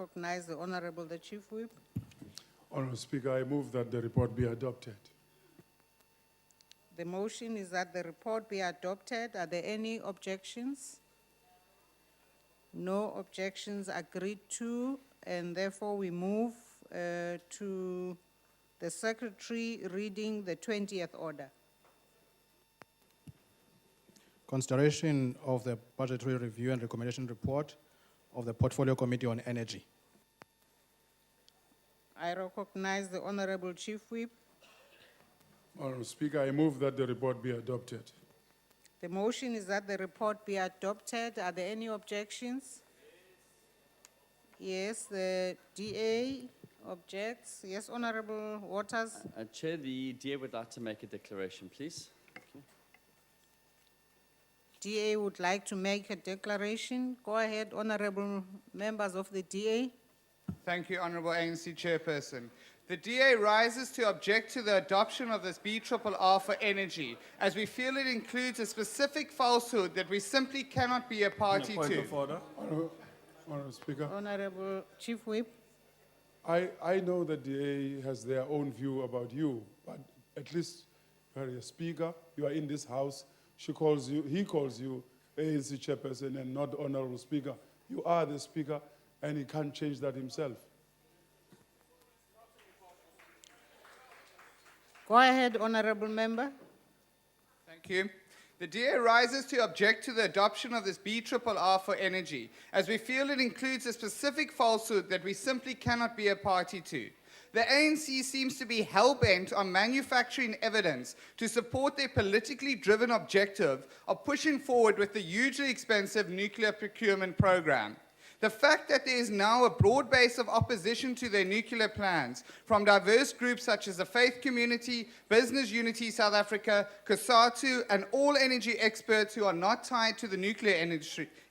recognize the Honorable the Chief Whip. Honourable Speaker, I move that the report be adopted. The motion is that the report be adopted. Are there any objections? No objections agreed to, and therefore we move to the Secretary reading the 20th order. Consideration of the budgetary review and recommendation report of the Portfolio Committee on Energy. I recognize the Honorable Chief Whip. Honourable Speaker, I move that the report be adopted. The motion is that the report be adopted. Are there any objections? Yes, the DA objects. Yes, Honorable Waters. Chair, the DA would like to make a declaration, please. Thank you. DA would like to make a declaration. Go ahead, honorable members of the DA. Thank you, Honourable ANC Chairperson. The DA rises to object to the adoption of this BRRR for energy, as we feel it includes a specific falsehood that we simply cannot be a party Point to. of order. Honourable Speaker, Honorable Chief Whip. I know that the DA has their own view about you, but at least you are a speaker, you are in this house, he calls you ANC Chairperson and not Honourable Speaker. You are the Speaker and he can't change that himself. Go ahead, honorable member. Thank you. The DA rises to object to the adoption of this BRRR for energy, as we feel it includes a specific falsehood that we simply cannot be a party to. The ANC seems to be hell-bent on manufacturing evidence to support their politically driven objective of pushing forward with the hugely expensive nuclear procurement program. The fact that there is now a broad base of opposition to their nuclear plans from diverse groups such as the Faith Community, Business Unity South Africa, COSATU, and all energy experts who are not tied to the nuclear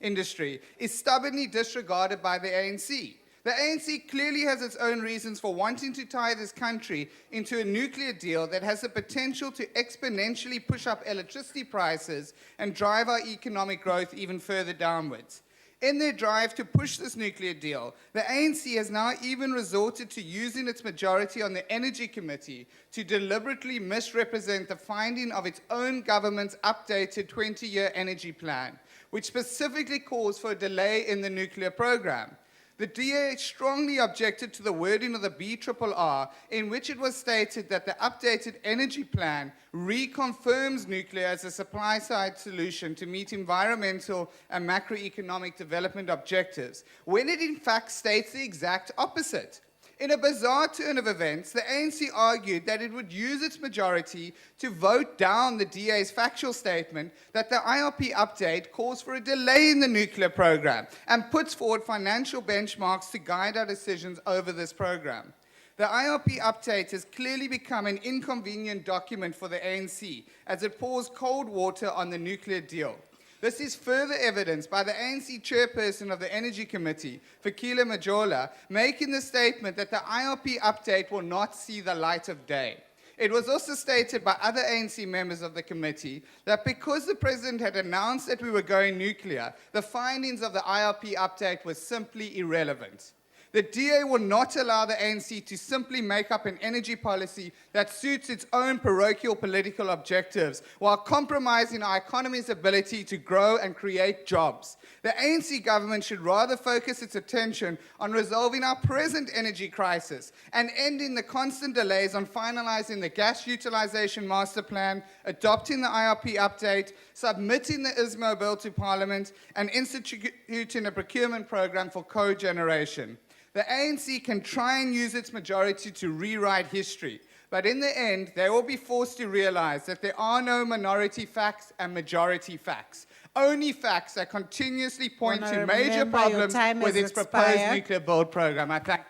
industry is stubbornly disregarded by the ANC. The ANC clearly has its own reasons for wanting to tie this country into a nuclear deal that has the potential to exponentially push up electricity prices and drive our economic growth even further downwards. In their drive to push this nuclear deal, the ANC has now even resorted to using its majority on the Energy Committee to deliberately misrepresent the finding of its own government's updated 20-year energy plan, which specifically calls for a delay in the nuclear program. The DA strongly objected to the wording of the BRRR, in which it was stated that the updated energy plan reconfirms nuclear as a supply-side solution to meet environmental and macroeconomic development objectives, when it in fact states the exact opposite. In a bizarre turn of events, the ANC argued that it would use its majority to vote down the DA's factual statement that the IRP update calls for a delay in the nuclear program and puts forward financial benchmarks to guide our decisions over this program. The IRP update has clearly become an inconvenient document for the ANC as it pours cold water on the nuclear deal. This is further evidenced by the ANC chairperson of the Energy Committee, Fikile Majola, making the statement that the IRP update will not see the light of day. It was also stated by other ANC members of the committee that because the President had announced that we were going nuclear, the findings of the IRP update were simply irrelevant. The DA will not allow the ANC to simply make up an energy policy that suits its own parochial political objectives while compromising our economy's ability to grow and create jobs. The ANC government should rather focus its attention on resolving our present energy crisis and ending the constant delays on finalizing the gas utilization master plan, adopting the IRP update, submitting the ISMO bill to Parliament, and instituting a procurement program for cogeneration. The ANC can try and use its majority to rewrite history, but in the end, they will be forced to realize that there are no minority facts and majority facts. Only facts that continuously point to major problems with its proposed nuclear build program. I thank.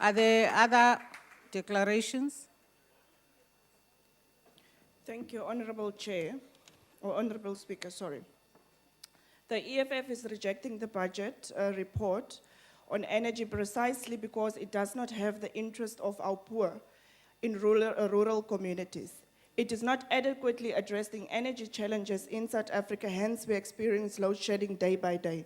Are there other declarations? Thank you, Honorable Chair, or Honorable Speaker, sorry. The EFF is rejecting the budget report on energy precisely because it does not have the interest of our poor in rural communities. It is not adequately addressing energy challenges in South Africa, hence we experience load shedding day by day.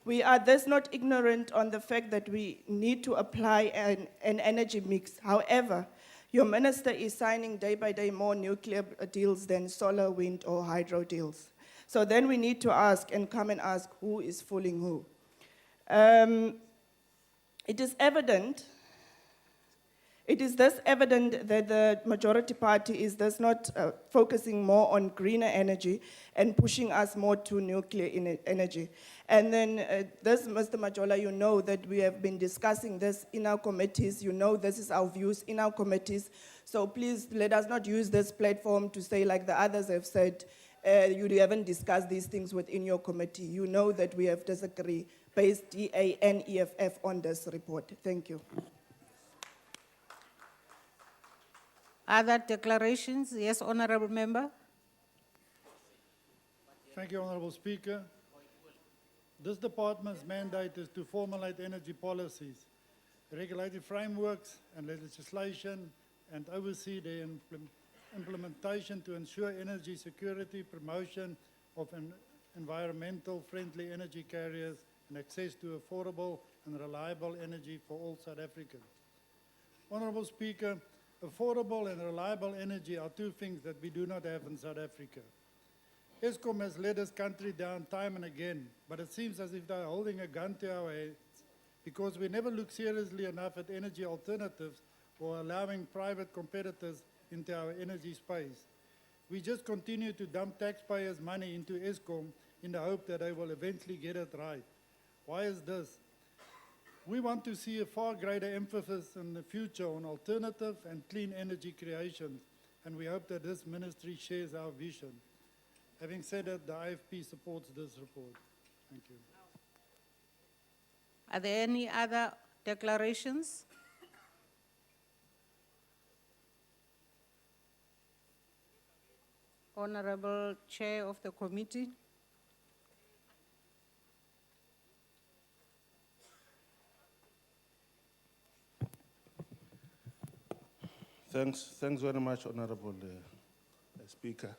We are thus not ignorant on the fact that we need to apply an energy mix. However, your minister is signing day by day more nuclear deals than solar, wind, or hydro deals. So then we need to ask and come and ask who is fooling who. It is thus evident that the majority party is thus not focusing more on greener energy and pushing us more to nuclear energy. And then this, Mr. Majola, you know that we have been discussing this in our committees. You know this is our views in our committees. So please let us not use this platform to say, like the others have said, you haven't discussed these things within your committee. You know that we have disagreed based DA and EFF on this report. Thank you. Other declarations? Yes, Honorable Member. Thank you, Honourable Speaker. This department's mandate is to formulate energy policies, regulatory frameworks and legislation, and oversee their implementation to ensure energy security, promotion of environmental friendly energy carriers, and access to affordable and reliable energy for all South Africans. Honourable Speaker, affordable and reliable energy are two things that we do not have in South Africa. Eskom has let this country down time and again, but it seems as if they're holding a gun to our heads because we never look seriously enough at energy alternatives or allowing private competitors into our energy space. We just continue to dump taxpayers' money into Eskom in the hope that they will eventually get it right. Why is this? We want to see a far greater emphasis in the future on alternative and clean energy creations, and we hope that this ministry shares our vision. Having said that, the IFP supports this report. Thank you. Are there any other declarations? Honorable Chair of the Committee. Thanks very much, Honorable Speaker.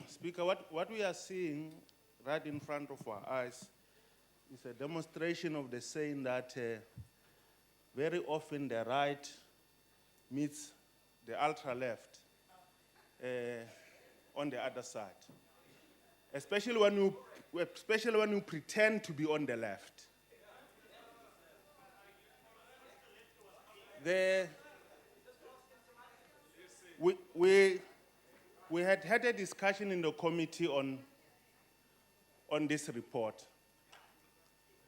Speaker, what we are seeing right in front of our eyes is a demonstration of the saying that very often the right meets the ultra-left on the other side, especially when you pretend to be on the left. We had had a discussion in the committee on this report.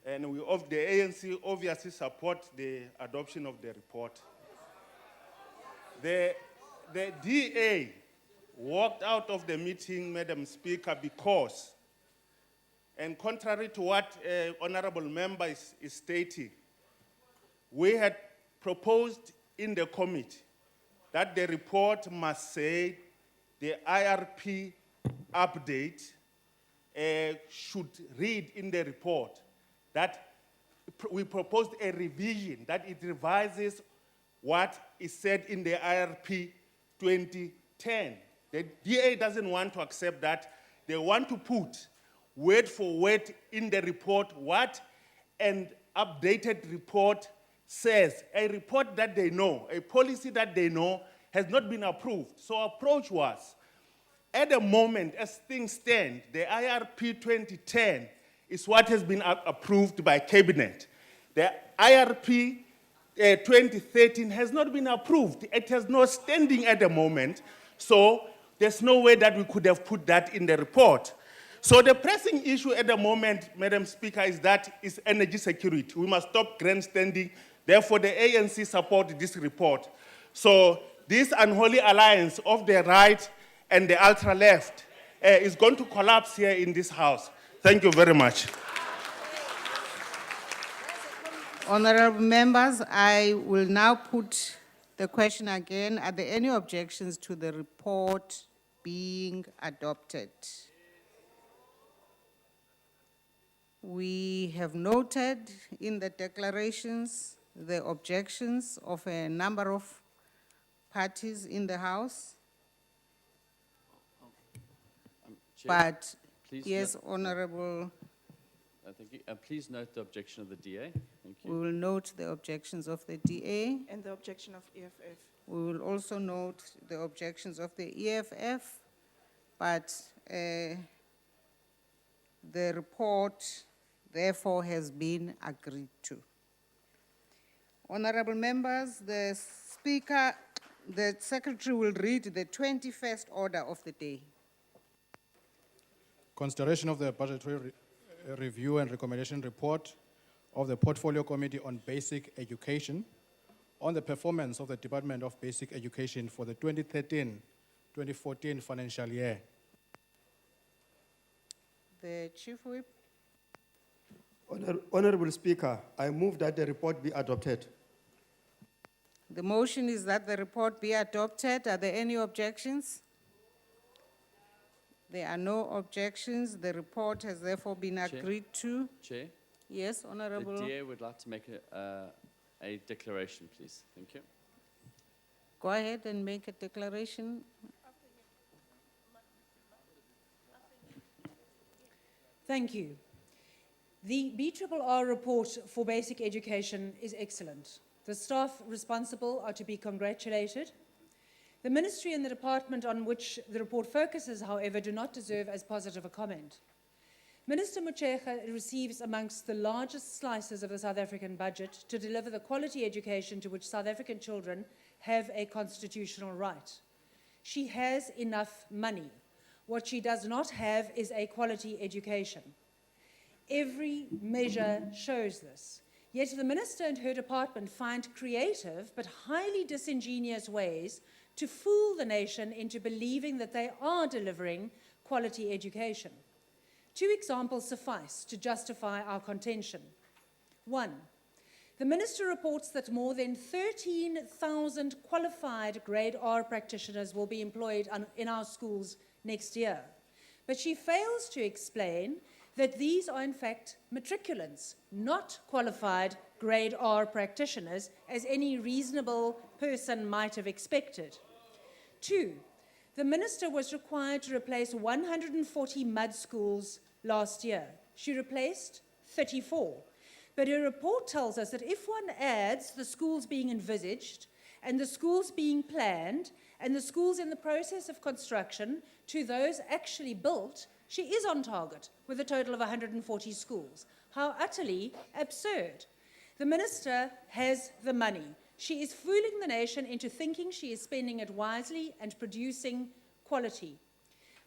And we of the ANC obviously support the adoption of the report. The DA walked out of the meeting, Madam Speaker, because, and contrary to what Honorable Member is stating, we had proposed in the committee that the report must say the IRP update should read in the report that we proposed a revision, that it revises what is said in the IRP 2010. The DA doesn't want to accept that. They want to put word for word in the report what an updated report says. A report that they know, a policy that they know has not been approved. So our approach was, at the moment, as things stand, the IRP 2010 is what has been approved by Cabinet. The IRP 2013 has not been approved. It has no standing at the moment, so there's no way that we could have put that in the report. So the pressing issue at the moment, Madam Speaker, is energy security. We must stop grandstanding. Therefore, the ANC support this report. So this unholy alliance of the right and the ultra-left is going to collapse here in this House. Thank you very much. Honorable members, I will now put the question again. Are there any objections to the report being adopted? We have noted in the declarations the objections of a number of parties in the House. but, Please yes, Honorable, thank you. Please note the objection of the DA. Thank we you. will note the objections of the DA. And the objection of EFF. We will also note the objections of the EFF, but the report therefore has been agreed to. Honorable members, the Speaker, the Secretary will read the 21st order of the day. Consideration of the budgetary review and recommendation report of the Portfolio Committee on Basic Education on the performance of the Department of Basic Education for the 2013-2014 financial year. The Chief Whip. Honorable Speaker, I move that the report be adopted. The motion is that the report be adopted. Are there any objections? There are no objections. The report has therefore been Chair. agreed to. Chair, Yes, the Honorable. DA would like to make a declaration, please. Thank you. Go ahead and make a declaration. Thank you. The BRRR report for basic education is excellent. The staff responsible are to be congratulated. The ministry and the department on which the report focuses, however, do not deserve as positive a comment. Minister Motshekga receives amongst the largest slices of the South African budget to deliver the quality education to which South African children have a constitutional right. She has enough money. What she does not have is a quality education. Every measure shows this. Yet the minister and her department find creative but highly disingenuous ways to fool the nation into believing that they are delivering quality education. Two examples suffice to justify our contention. One, the minister reports that more than 13,000 qualified grade R practitioners will be employed in our schools next year. But she fails to explain that these are in fact matriculants, not qualified grade R practitioners, as any reasonable person might have expected. Two, the minister was required to replace 140 mud schools last year. She replaced 34. But her report tells us that if one adds the schools being envisaged and the schools being planned and the schools in the process of construction to those actually built, she is on target with a total of 140 schools. How utterly absurd. The minister has the money. She is fooling the nation into thinking she is spending it wisely and producing quality.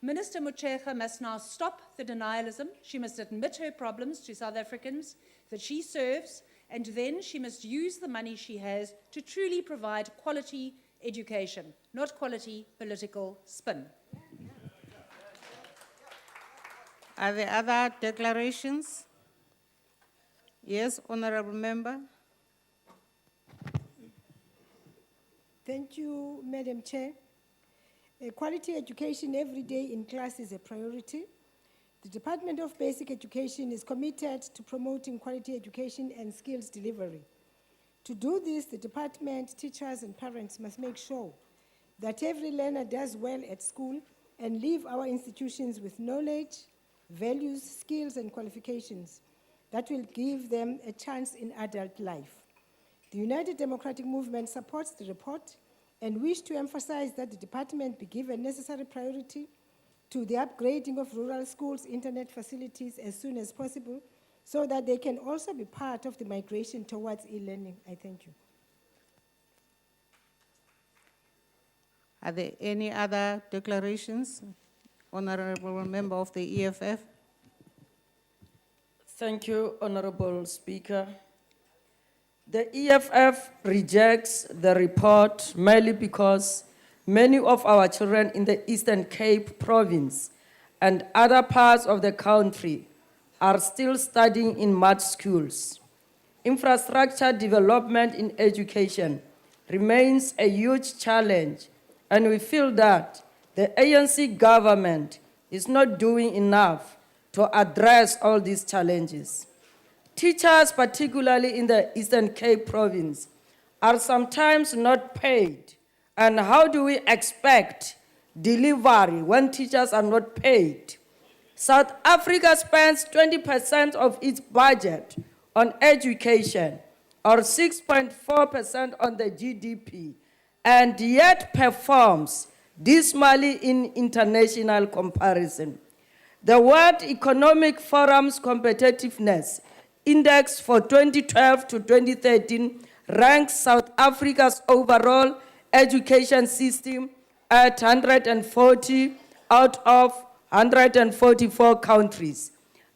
Minister Motshekga must now stop the denialism. She must admit her problems to South Africans that she serves, and then she must use the money she has to truly provide quality education, not quality political spin. Are there other declarations? Yes, Honorable Member. Thank you, Madam Chair. Quality education every day in class is a priority. The Department of Basic Education is committed to promoting quality education and skills delivery. To do this, the department, teachers, and parents must make sure that every learner does well at school and leave our institutions with knowledge, values, skills, and qualifications that will give them a chance in adult life. The United Democratic Movement supports the report and wish to emphasize that the department be given necessary priority to the upgrading of rural schools' internet facilities as soon as possible so that they can also be part of the migration towards e-learning. I thank you. Are there any other declarations? Honorable Member of the EFF. Thank you, Honorable Speaker. The EFF rejects the report merely because many of our children in the Eastern Cape province and other parts of the country are still studying in mud schools. Infrastructure development in education remains a huge challenge, and we feel that the ANC government is not doing enough to address all these challenges. Teachers, particularly in the Eastern Cape province, are sometimes not paid. And how do we expect delivery when teachers are not paid? South Africa spends 20% of its budget on education, or 6.4% on the GDP, and yet performs dismally in international comparison. The World Economic Forum's Competitiveness Index for 2012 to 2013 ranks South Africa's overall education system at 140 out of 144 countries,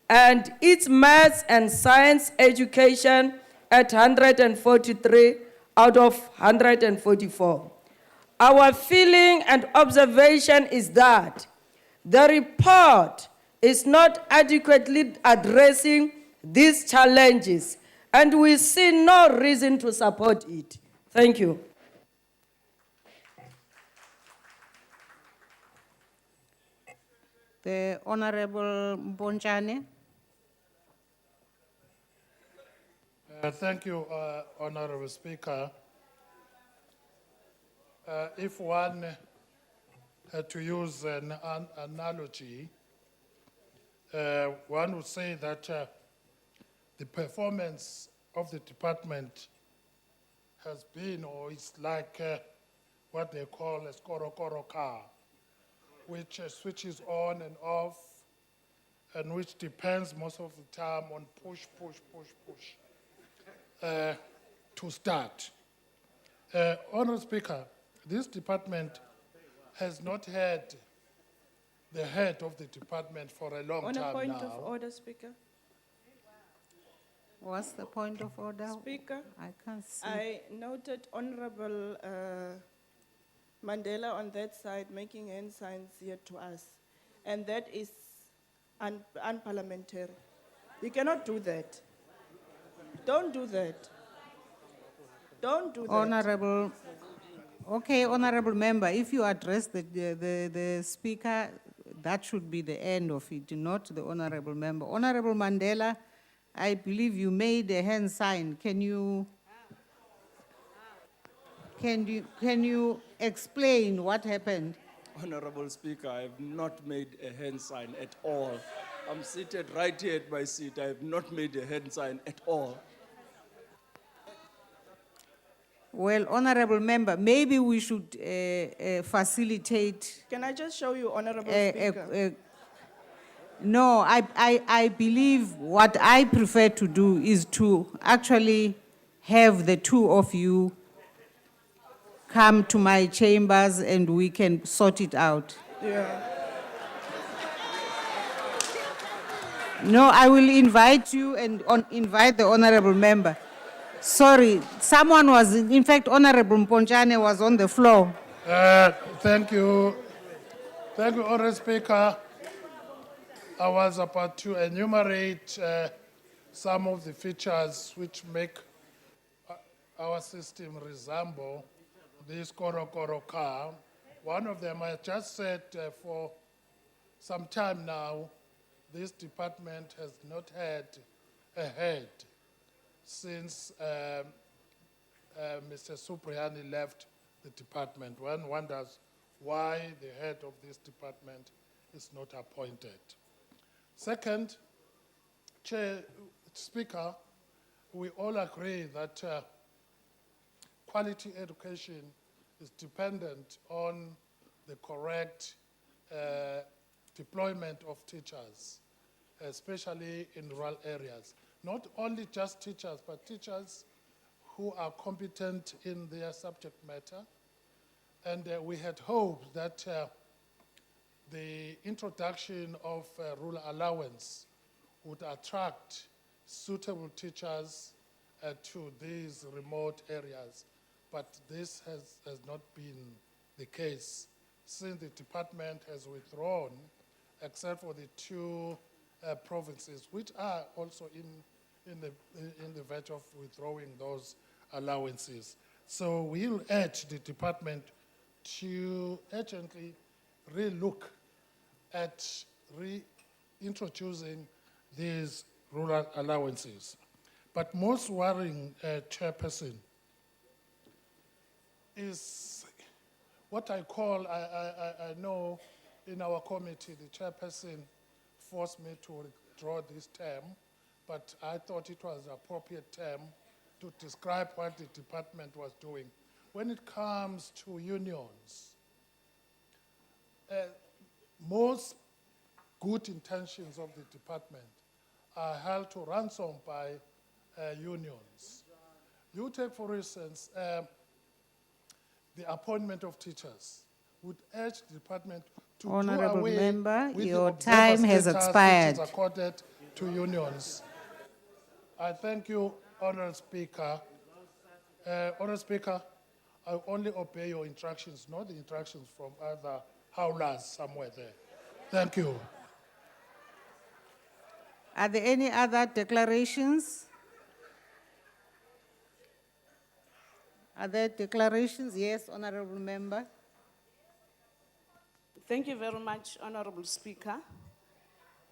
and its maths and science education at 143 out of 144. Our feeling and observation is that the report is not adequately addressing these challenges, and we see no reason to support it. Thank you. The Honorable Mbonjane. Thank you, Honorable Speaker. If one had to use an analogy, one would say that the performance of the department has been, or it's like what they call a skoro car, which switches on and off, and which depends most of the time on push, to start. Honourable Speaker, this department has not had the head of the department for a long On time a point now. of order, Speaker. What's the point of order? Speaker, I can't see. I noted Honorable Mandela on that side making hand signs here to us, and that is unparliamentary. You cannot do that. Don't do that. Don't do that. Honorable, okay, honorable member, if you address the speaker, that should be the end of it, not the honorable member. Honorable Mandela, I believe you made a hand sign. Can you explain what happened? Honorable Speaker, I have not made a hand sign at all. I'm seated right here at my seat. I have not made a hand sign at all. Well, honorable member, maybe we should facilitate. Can I just show you, Honorable Speaker? No, I believe what I prefer to do is to actually have the two of you come to my chambers and we can sort it out. Yeah. No, I will invite you and invite the honorable member. Sorry, someone was, in fact, Honorable Mponjane was on the floor. Thank you. Thank you, Honourable Speaker. I was about to enumerate some of the features which make our system resemble this koro car. One of them, I just said for some time now, this department has not had a head since Mr. Supriyani left the department. One wonders why the head of this department is not appointed. Second, Speaker, we all agree that quality education is dependent on the correct deployment of teachers, especially in rural areas. Not only just teachers, but teachers who are competent in their subject matter. And we had hoped that the introduction of rural allowance would attract suitable teachers to these remote areas. But this has not been the case since the department has withdrawn, except for the two provinces, which are also in the verge of withdrawing those allowances. So we'll urge the department to urgently relook at reintroducing these rural allowances. But most worrying, Chairperson, is what I call, I know in our committee, the Chairperson forced me to withdraw this term, but I thought it was an appropriate term to describe what the department was doing. When it comes to unions, most good intentions of the department are held to ransom by unions. You take, for instance, the appointment of teachers. Would urge the department to Honourable do away member, with your the observer time has status expired. which is accorded to unions. I thank you, Honourable Speaker. Honourable Speaker, I only obey your instructions, not the instructions from other howlers somewhere there. Thank you. Are there any other declarations? Are there declarations? Yes, honourable member. Thank you very much, Honorable Speaker.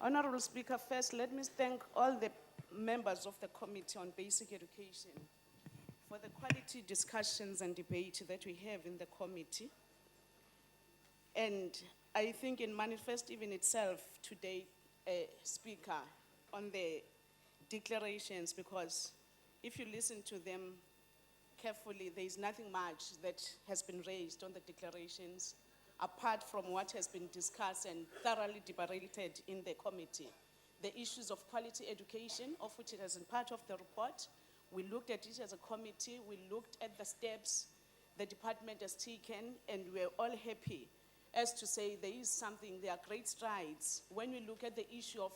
Honorable Speaker, first, let me thank all the members of the Committee on Basic Education for the quality discussions and debate that we have in the committee. And I think it manifests even itself today, Speaker, on the declarations, because if you listen to them carefully, there is nothing much that has been raised on the declarations apart from what has been discussed and thoroughly deliberated in the committee. The issues of quality education, of which it has been part of the report. We looked at it as a committee, we looked at the steps the department has taken, and we're all happy as to say there is something, there are great strides. When we look at the issue of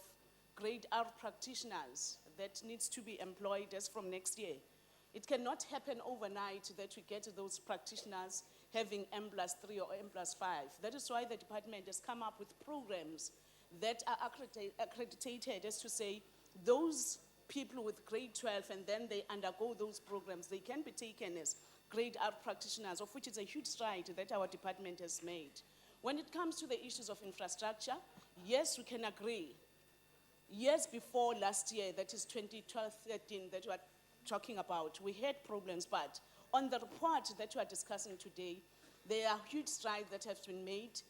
grade R practitioners that needs to be employed as from next year, it cannot happen overnight that we get those practitioners having M+3 or M+5. That is why the department has come up with programs that are accredited as to say those people with grade 12 and then they undergo those programs, they can be taken as grade R practitioners, of which is a huge stride that our department has made. When it comes to the issues of infrastructure, yes, we can agree. Years before last year, that is 2012-13 that we are talking about, we had problems, but on the report that we are discussing today, there are huge strides that have been made,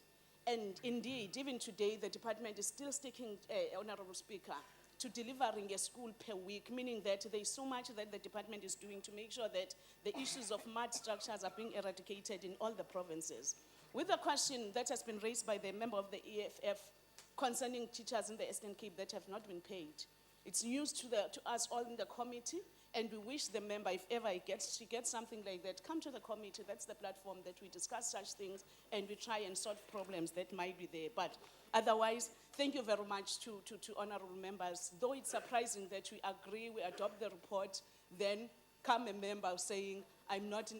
and indeed, even today, the department is still sticking, Honourable Speaker, to delivering a school per week, meaning that there is so much that the department is doing to make sure that the issues of mud structures are being eradicated in all the provinces. With the question that has been raised by the member of the EFF concerning teachers in the Eastern Cape that have not been paid, it's news to us all in the committee, and we wish the member, if ever she gets something like that, come to the committee. That's the platform that we discuss such things and we try and solve problems that might be there. But otherwise, thank you very much to honourable members. Though it's surprising that we agree, we adopt the report, then come a member saying, I'm not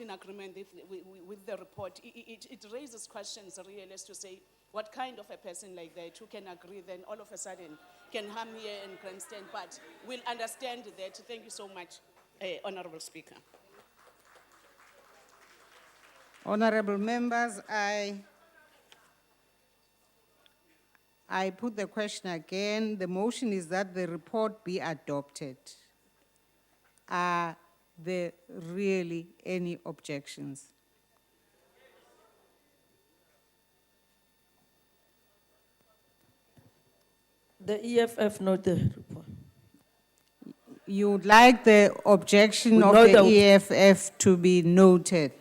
in agreement with the report. It raises questions really as to say, what kind of a person like that who can agree then all of a sudden can come here and grandstand, but we'll understand that. Thank you so much, Honourable Speaker. Honourable members, I put the question again. The motion is that the report be adopted. Are there really any objections? The EFF note the report. You would like the objection We of know the that- EFF to be noted.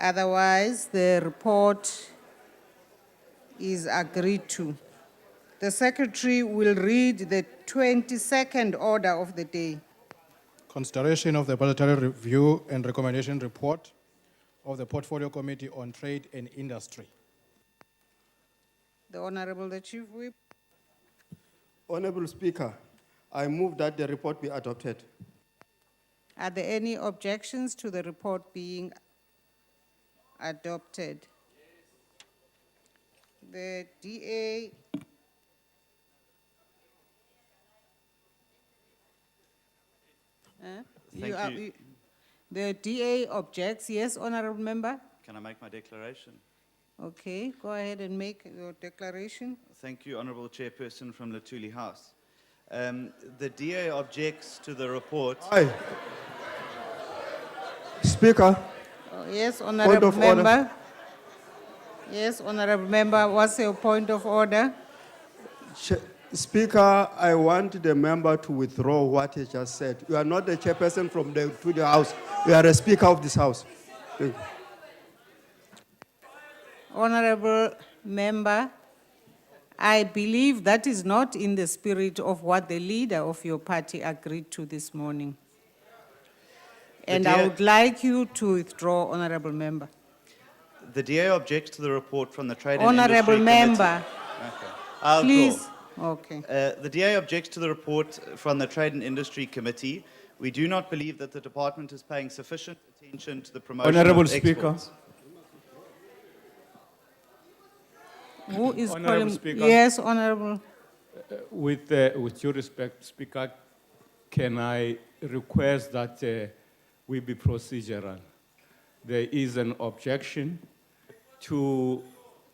Otherwise, the report is agreed to. The secretary will read the 22nd order of the day. Consideration of the budgetary review and recommendation report of the Portfolio Committee on Trade and Industry. The Honorable the Chief Whip. Honorable Speaker, I move that the report be adopted. Are there any objections to the report being adopted? The DA. Thank you. The DA objects. Yes, Honorable Member? Can I make my declaration? Okay, go ahead and make your declaration. Thank you, Honourable Chairperson from Latuli House. The DA objects to the report. Aye. Speaker, Oh, yes, Honorable of order. Member. Yes, Honorable Member, what's your point of order? Speaker, I want the member to withdraw what he just said. You are not the chairperson to the House. You are a speaker of this House. Thank you. Honorable member, I believe that is not in the spirit of what the leader of your party agreed to this morning. And I would like you to withdraw, honorable member. The DA objects to the report from the Trade and Honorable Industry member, Committee. Okay. I'll please. draw. Okay. The DA objects to the report from the Trade and Industry Committee. We do not believe that the department is paying sufficient attention to the promotion Honourable of Speaker. exports. Who is Honourable calling? Speaker. Yes, honorable. With due respect, Speaker, can I request that we be procedural? There is an objection to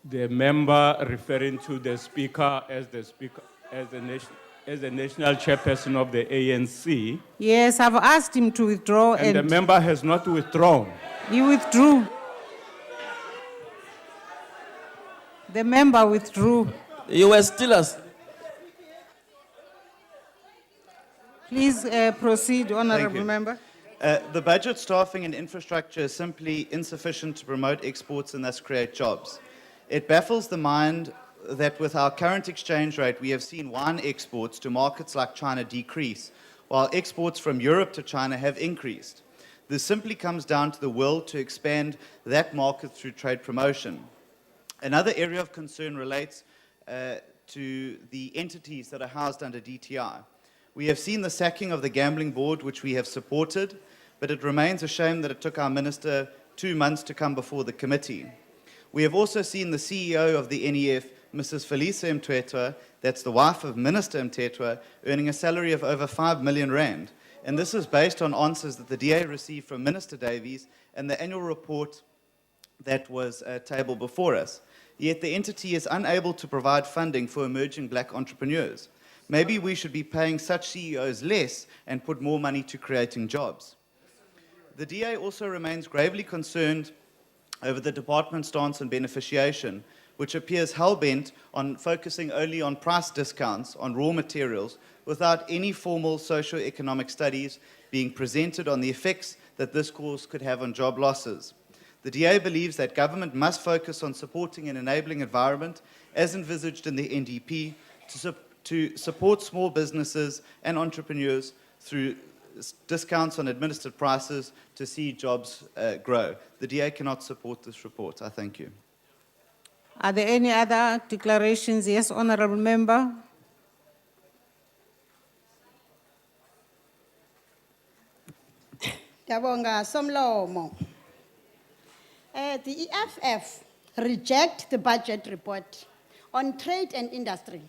the member referring to the speaker as the national chairperson of the ANC, Yes, I've asked him to withdraw and the and member has not withdrawn. he withdrew. The member withdrew. You were still us. Please proceed, Thank honorable you. member. The budget, staffing and infrastructure is simply insufficient to promote exports and thus create jobs. It baffles the mind that with our current exchange rate, we have seen wine exports to markets like China decrease, while exports from Europe to China have increased. This simply comes down to the will to expand that market through trade promotion. Another area of concern relates to the entities that are housed under DTI. We have seen the sacking of the gambling board, which we have supported, but it remains a shame that it took our minister 2 months to come before the committee. We have also seen the CEO of the NEF, Mrs. Philippi Mthethwa, that's the wife of Minister Mthethwa, earning a salary of over 5 million rand. And this is based on answers that the DA received from Minister Davies and the annual report that was tabled before us. Yet the entity is unable to provide funding for emerging black entrepreneurs. Maybe we should be paying such CEOs less and put more money to creating jobs. The DA also remains gravely concerned over the department's stance on beneficiation, which appears hell-bent on focusing only on price discounts on raw materials without any formal socio-economic studies being presented on the effects that this course could have on job losses. The DA believes that government must focus on supporting an enabling environment, as envisaged in the NDP, to support small businesses and entrepreneurs through discounts on administered prices to see jobs grow. The DA cannot support this report. I thank you. Are there any other declarations? Yes, honorable member. Dabonga Somlomo. The EFF reject the budget report on trade and industry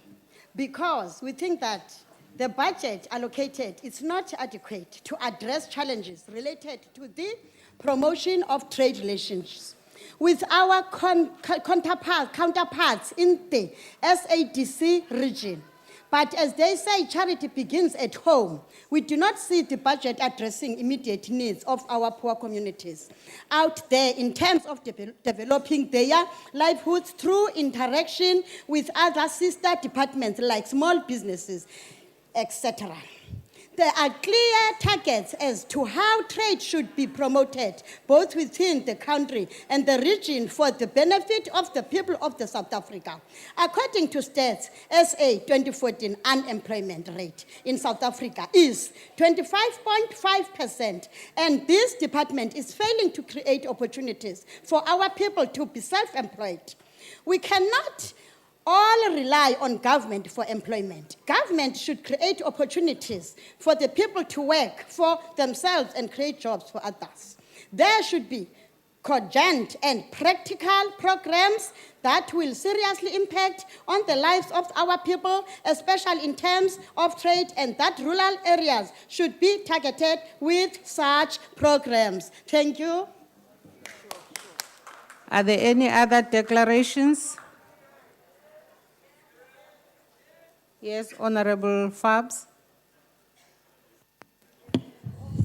because we think that the budget allocated is not adequate to address challenges related to the promotion of trade relations with our counterparts in the SADC region. But as they say, charity begins at home. We do not see the budget addressing immediate needs of our poor communities out there in terms of developing their livelihoods through interaction with other sister departments like small businesses, etc. There are clear targets as to how trade should be promoted, both within the country and the region for the benefit of the people of the South Africa. According to stats, SA 2014 unemployment rate in South Africa is 25.5%, and this department is failing to create opportunities for our people to be self-employed. We cannot all rely on government for employment. Government should create opportunities for the people to work for themselves and create jobs for others. There should be cogent and practical programs that will seriously impact on the lives of our people, especially in terms of trade, and that rural areas should be targeted with such programs. Thank you. Are there any other declarations? Yes, Honorable Fabs.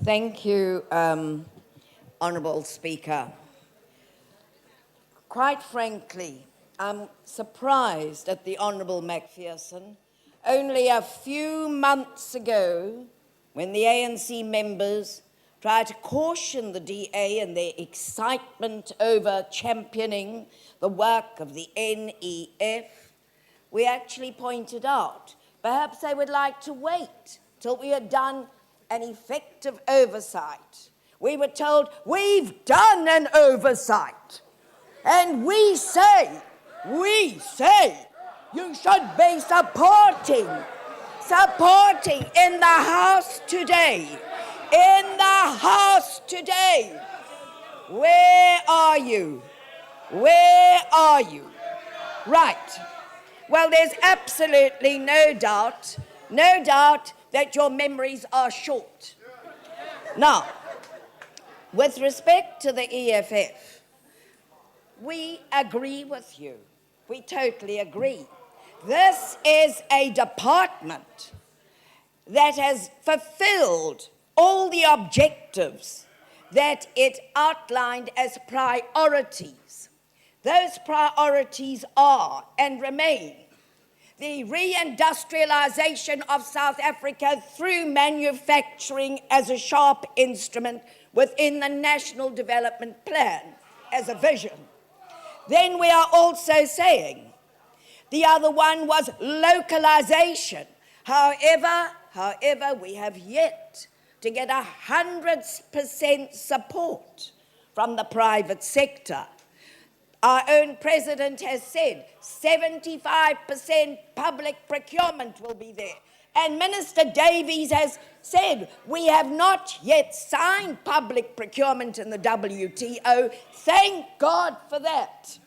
Thank you, Honourable Speaker. Quite frankly, I'm surprised at the Honourable Macpherson. Only a few months ago, when the ANC members tried to caution the DA in their excitement over championing the work of the NEF, we actually pointed out perhaps they would like to wait till we had done an effective oversight. We were told, we've done an oversight. And we say, you should be supporting in the House today. In the House today. Where are you? Where are you? Right. Well, there's absolutely no doubt that your memories are short. Now, with respect to the EFF, we agree with you. We totally agree. This is a department that has fulfilled all the objectives that it outlined as priorities. Those priorities are and remain the reindustrialization of South Africa through manufacturing as a sharp instrument within the National Development Plan as a vision. Then we are also saying the other one was localization. However, we have yet to get 100% support from the private sector. Our own president has said 75% public procurement will be there. And Minister Davies has said we have not yet signed public procurement in the WTO. Thank God for that.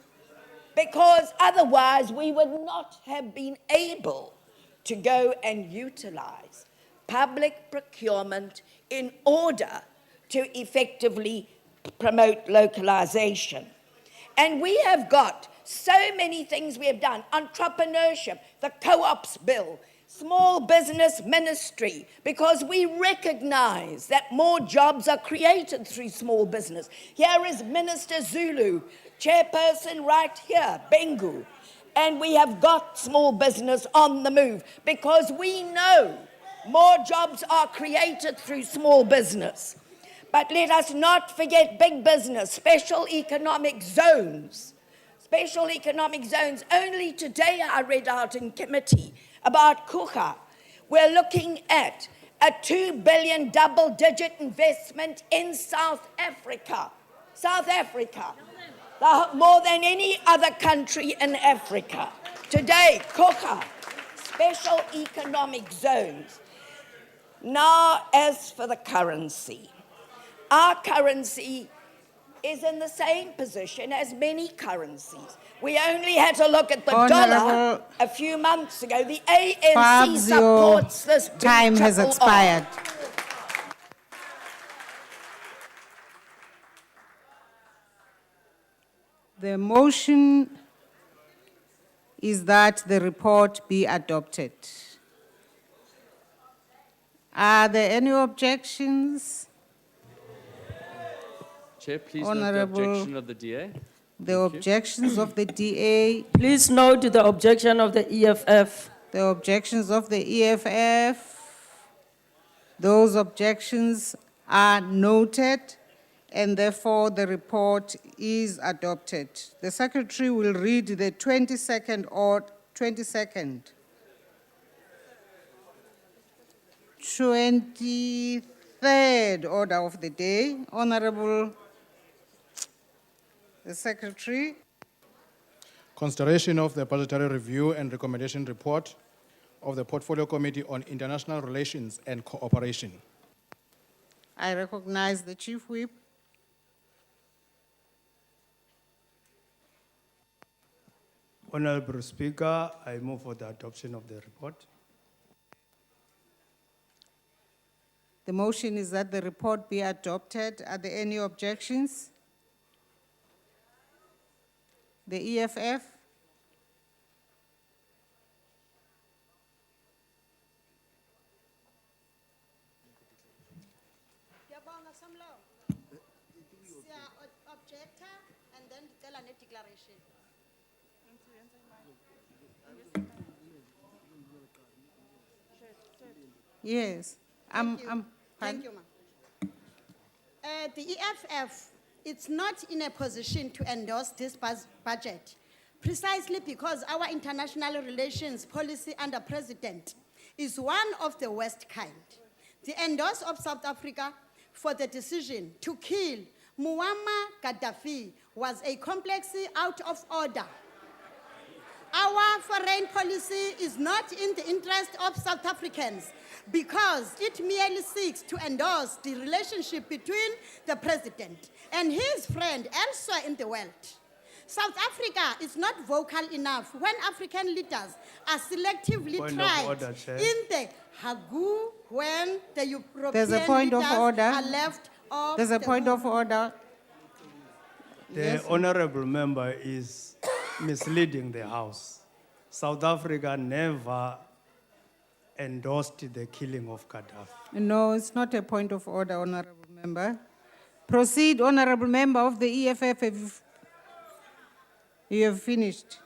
Because otherwise we would not have been able to go and utilize public procurement in order to effectively promote localization. And we have got so many things we have done. Entrepreneurship, the co-ops bill, small business ministry, because we recognize that more jobs are created through small business. Here is Minister Zulu, chairperson right here, Bengu. And we have got small business on the move because we know more jobs are created through small business. But let us not forget big business, special economic zones. Special economic zones. Only today I read out in committee about Kucha. We're looking at a 2 billion double-digit investment in South Africa. South Africa. More than any other country in Africa. Today, Kucha, special economic zones. Now, as for the currency, our currency is in the same position as many currencies. We only had to look at the dollar a few months ago. The ANC supports this. Time has expired. The motion is that the report be adopted. Are there any objections? Chair, please note the Honourable- objection of the DA. The objections of the DA, Please note the objection of the EFF. the objections of the EFF. Those objections are noted, and therefore the report is adopted. The Secretary will read the 22nd or 23rd order of the day. Honourable the Secretary. Consideration of the budgetary review and recommendation report of the Portfolio Committee on International Relations and Cooperation. I recognize the Chief Whip. Honorable Speaker, I move for the adoption of the report. The motion is that the report be adopted. Are there any objections? The EFF? Yes. Thank you, pardon? ma'am. The EFF, it's not in a position to endorse this budget, precisely because our international relations policy under President is one of the worst kind. The endorse of South Africa for the decision to kill Muammar Gaddafi was a complex out of order. Our foreign policy is not in the interest of South Africans because it merely seeks to endorse the relationship between the president and his friend elsewhere in the world. South Africa is not vocal enough when African leaders are selectively Point of tried order, Chair. in the Hague when the European There's a point of leaders order. are left off There's a the point hook. of order. The Yes. honorable member is misleading the House. South Africa never endorsed the killing of Gaddafi. No, it's not a point of order, honorable member. Proceed, honorable member of the EFF. You have finished.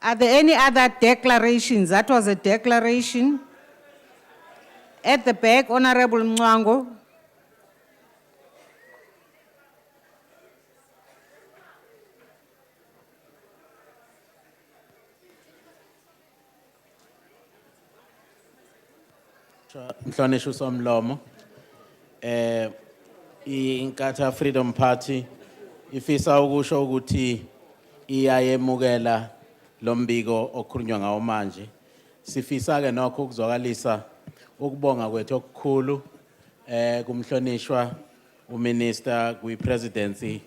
Are there any other declarations? That was a declaration. At the back, honorable Mwango. Mhlonishwa somlomo iNkatha Freedom Party ifisa ukusho ukuthi iyayemukela lombiko okhulunywa ngawo manje sifisa ke nokho ukuzwakalisa ukubonga kwethu okukhulu kumhlonishwa uminister kwipresidency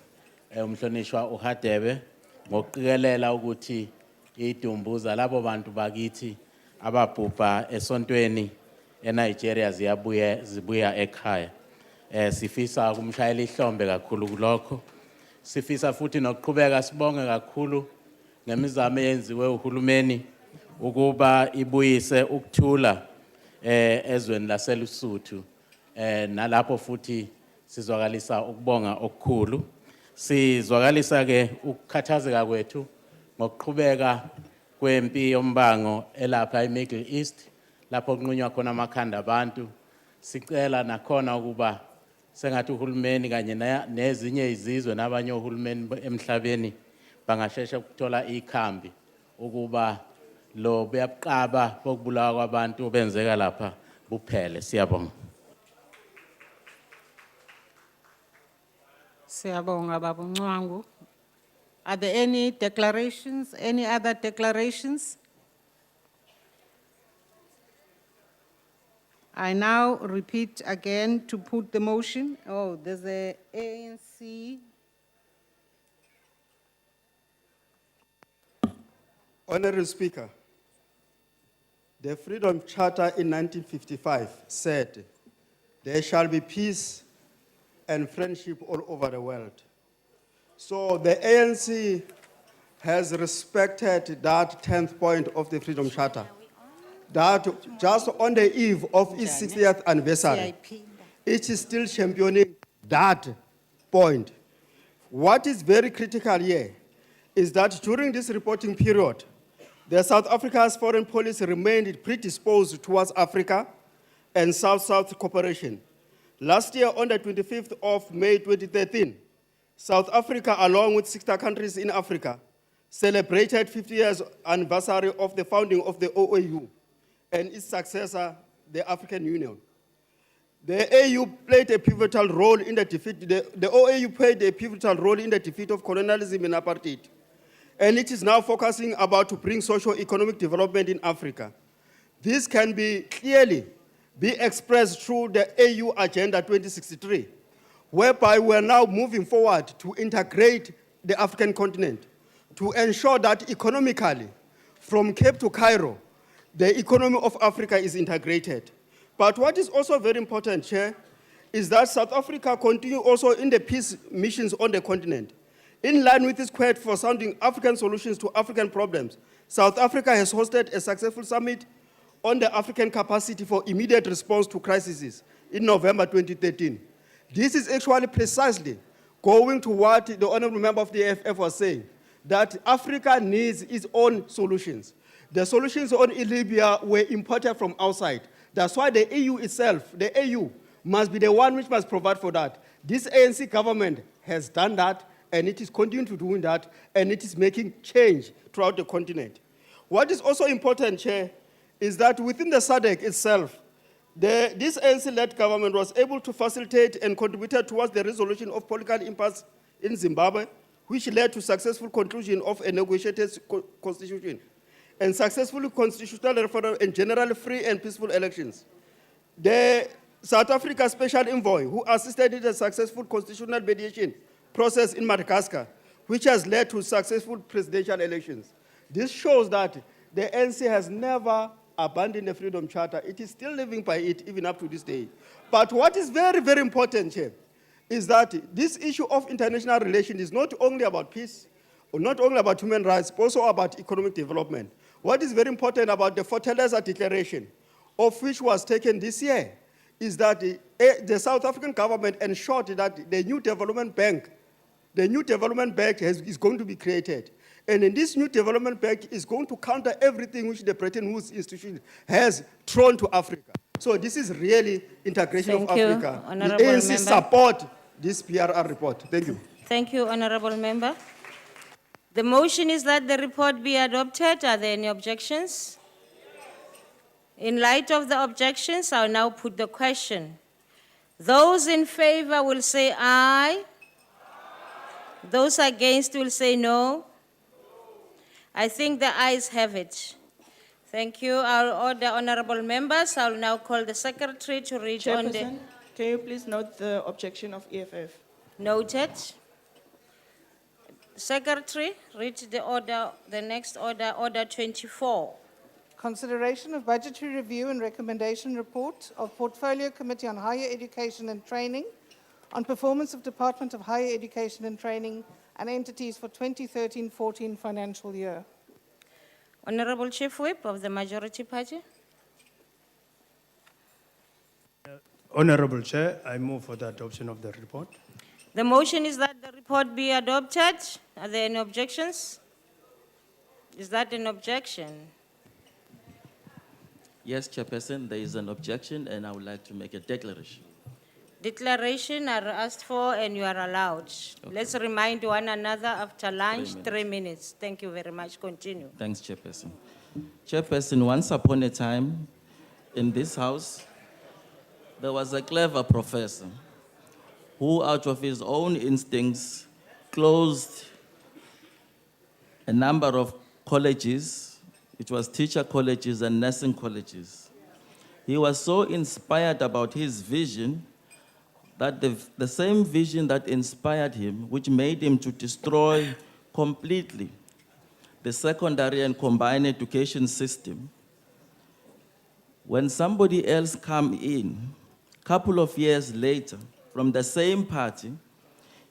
umhlonishwa uHadebe ngokuqikelela ukuthi idumbuza labo bantu bakithi ababhubha esontweni eNigeria zibuya ekhaya sifisa kumshayela ihlombe kakhulu kulokho sifisa futhi nokuqhubeka sibonge kakhulu ngemizamo eyenziwe uhulumeni ukuba ibuyise ukuthula ezweni laseLusuthu nalapho futhi sizwakalisa ukubonga okukhulu sizwakalisa ke ukukhathazeka kwethu ngokuqhubeka kwempi yombango elapha eMiddle East lapho kunqunywa khona amakhanda abantu sicela nakhona ukuba sengathi uhulumeni kanye nezinye izizwe nabanye uhulumeni emhlabeni bangasheshe ukuthola ikhambi ukuba lo buyabuqaba bokubulawa kwabantu benzeka lapha buphele siyabonga Siyabonga Baba Mncwangu. Are there any declarations, any other declarations? I now repeat again to put the motion. Oh, there's a ANC. Honorable Speaker, the Freedom Charter in 1955 said, there shall be peace and friendship all over the world. So the ANC has respected that 10th point of the Freedom Charter. That just on the eve of its 60th anniversary, it is still championing that point. What is very critical here is that during this reporting period, the South Africa's foreign policy remained predisposed towards Africa and South-South cooperation. Last year, on the 25th of May 2013, South Africa, along with 60 countries in Africa, celebrated 50 years anniversary of the founding of the OAU and its successor, the African Union. The AU played a pivotal role in the defeat, the OAU played a pivotal role in the defeat of colonialism and apartheid. And it is now focusing about to bring socio-economic development in Africa. This can be clearly be expressed through the AU Agenda 2063, whereby we are now moving forward to integrate the African continent, to ensure that economically, from Cape to Cairo, the economy of Africa is integrated. But what is also very important, Chair, is that South Africa continue also in the peace missions on the continent. In line with its quest for sounding African solutions to African problems, South Africa has hosted a successful summit on the African capacity for immediate response to crises in November 2013. This is actually precisely going to what the honorable member of the AFF was saying, that Africa needs its own solutions. The solutions on Libya were imported from outside. That's why the EU itself, the AU, must be the one which must provide for that. This ANC government has done that, and it is continuing to do that, and it is making change throughout the continent. What is also important, Chair, is that within the SADC itself, this ANC-led government was able to facilitate and contributed towards the resolution of political impasse in Zimbabwe, which led to successful conclusion of a negotiated constitution and successful constitutional referendum and generally free and peaceful elections. The South Africa Special Envoy, who assisted in the successful constitutional mediation process in Madagascar, which has led to successful presidential elections. This shows that the ANC has never abandoned the Freedom Charter. It is still living by it even up to this day. But what is very, very important here is that this issue of international relations is not only about peace, or not only about human rights, but also about economic development. What is very important about the Fortaleza Declaration, of which was taken this year, is that the South African government ensured that the new development bank is going to be created. And in this new development bank is going to counter everything which the Bretton Woods institution has thrown to Africa. So this is really integration Thank you, you, of Africa. Honorable The ANC Member. support this PRR report. Thank you. Thank you, Honorable Member. The motion is that the report be adopted. Are there any objections? In light of the objections, I'll now put the question. Those in favor will say aye. Those against will say no. I think the ayes have it. Thank you. I'll order honorable members. I'll now call the secretary to read on the... Chairperson, can you please note the objection of EFF? Noted. Secretary, read the order, the next order, Order 24. Consideration of budgetary review and recommendation report of Portfolio Committee on Higher Education and Training on performance of Department of Higher Education and Training and entities for 2013-14 financial year. Honorable Chief Whip of the Majority Party. Honorable Chair, I move for the adoption of the report. The motion is that the report be adopted. Are there any objections? Is that an objection? Yes, Chairperson, there is an objection and I would like to make a declaration. Declaration are asked for and you are allowed. Let's remind one another after lunch, 3 minutes. Thank you very much. Continue. Thanks, Chairperson. Chairperson, once upon a time in this house, there was a clever professor who, out of his own instincts, closed a number of colleges. It was teacher colleges and nursing colleges. He was so inspired about his vision that the same vision that inspired him, which made him to destroy completely the secondary and combined education system, when somebody else come in, couple of years later, from the same party,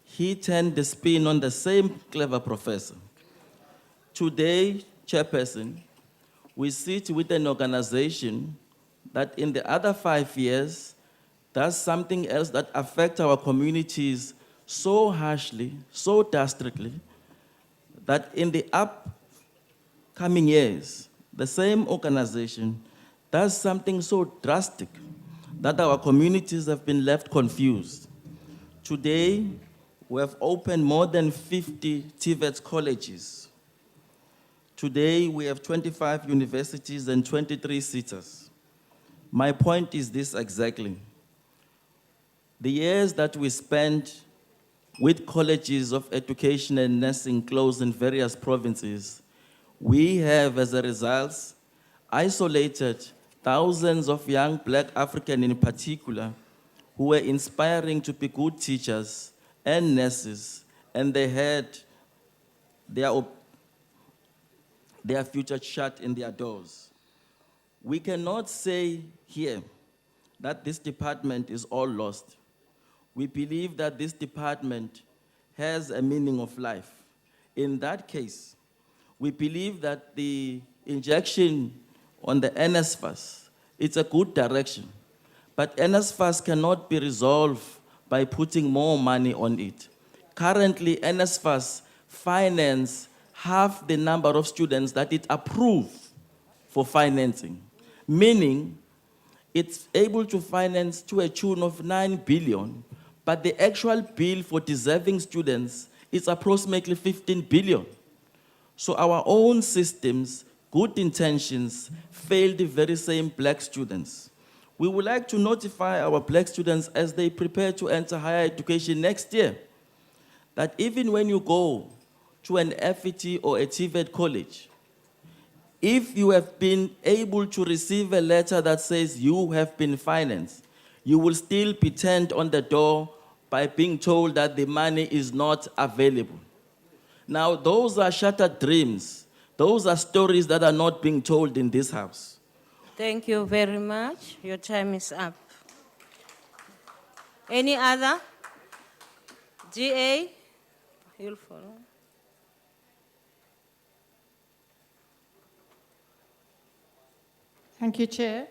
he turned the spin on the same clever professor. Today, Chairperson, we sit with an organization that in the other 5 years does something else that affects our communities so harshly, so drastically, that in the upcoming years, the same organization does something so drastic that our communities have been left confused. Today, we have opened more than 50 TVET colleges. Today, we have 25 universities and 23 SETAs. My point is this exactly. The years that we spent with colleges of education and nursing closed in various provinces, we have, as a result, isolated thousands of young Black Africans in particular who were inspiring to be good teachers and nurses, and they had their future shut in their doors. We cannot say here that this department is all lost. We believe that this department has a meaning of life. In that case, we believe that the injection on the NSFAS, it's a good direction, but NSFAS cannot be resolved by putting more money on it. Currently, NSFAS finance half the number of students that it approves. for financing, meaning it's able to finance to a tune of 9 billion, but the actual bill for deserving students is approximately 15 billion. So our own systems, good intentions, fail the very same black students. We would like to notify our black students as they prepare to enter higher education next year, that even when you go to an FET or a TVET college, if you have been able to receive a letter that says you have been financed, you will still be turned on the door by being told that the money is not available. Now, those are shattered dreams. Those are stories that are not being told in this house. Thank you very much. Your time is up. Any other? GA? You'll follow. Thank you, Chair.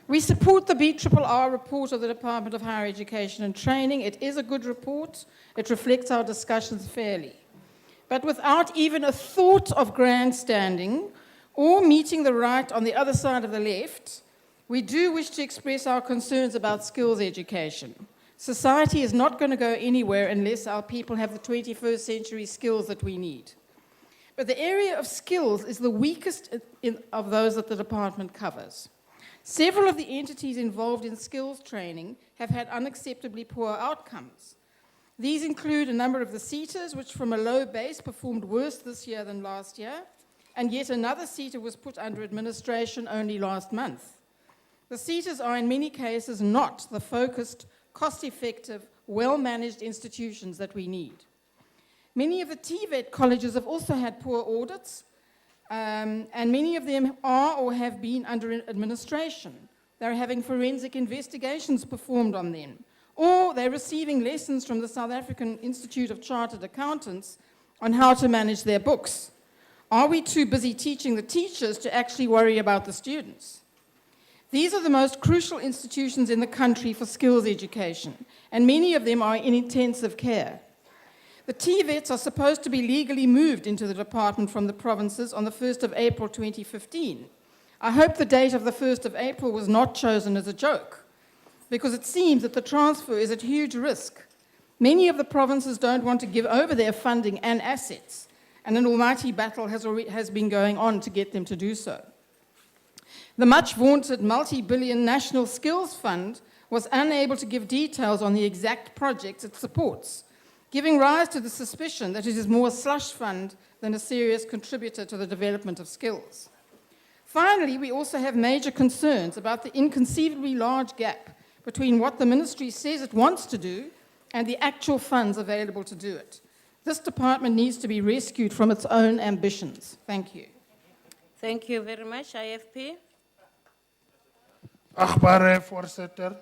We support the BRRR report of the Department of Higher Education and Training. It is a good report. It reflects our discussions fairly. But without even a thought of grandstanding or meeting the right on the other side of the left, we do wish to express our concerns about skills education. Society is not going to go anywhere unless our people have the 21st century skills that we need. But the area of skills is the weakest of those that the department covers. Several of the entities involved in skills training have had unacceptably poor outcomes. These include a number of the SETAs, which from a low base performed worse this year than last year, and yet another SETA was put under administration only last month. The SETAs are in many cases not the focused, cost-effective, well-managed institutions that we need. Many of the TVET colleges have also had poor audits, and many of them are or have been under administration. They're having forensic investigations performed on them, or they're receiving lessons from the South African Institute of Chartered Accountants on how to manage their books. Are we too busy teaching the teachers to actually worry about the students? These are the most crucial institutions in the country for skills education, and many of them are in intensive care. The TVETs are supposed to be legally moved into the department from the provinces on the 1st of April 2015. I hope the date of the 1st of April was not chosen as a joke, because it seems that the transfer is at huge risk. Many of the provinces don't want to give over their funding and assets, and an almighty battle has been going on to get them to do so. The much-vaunted multi-billion National Skills Fund was unable to give details on the exact projects it supports, giving rise to the suspicion that it is more a slush fund than a serious contributor to the development of skills. Finally, we also have major concerns about the inconceivably large gap between what the ministry says it wants to do and the actual funds available to do it. This department needs to be rescued from its own ambitions. Thank you. Thank you very much. IFP? Agbare voorzitter,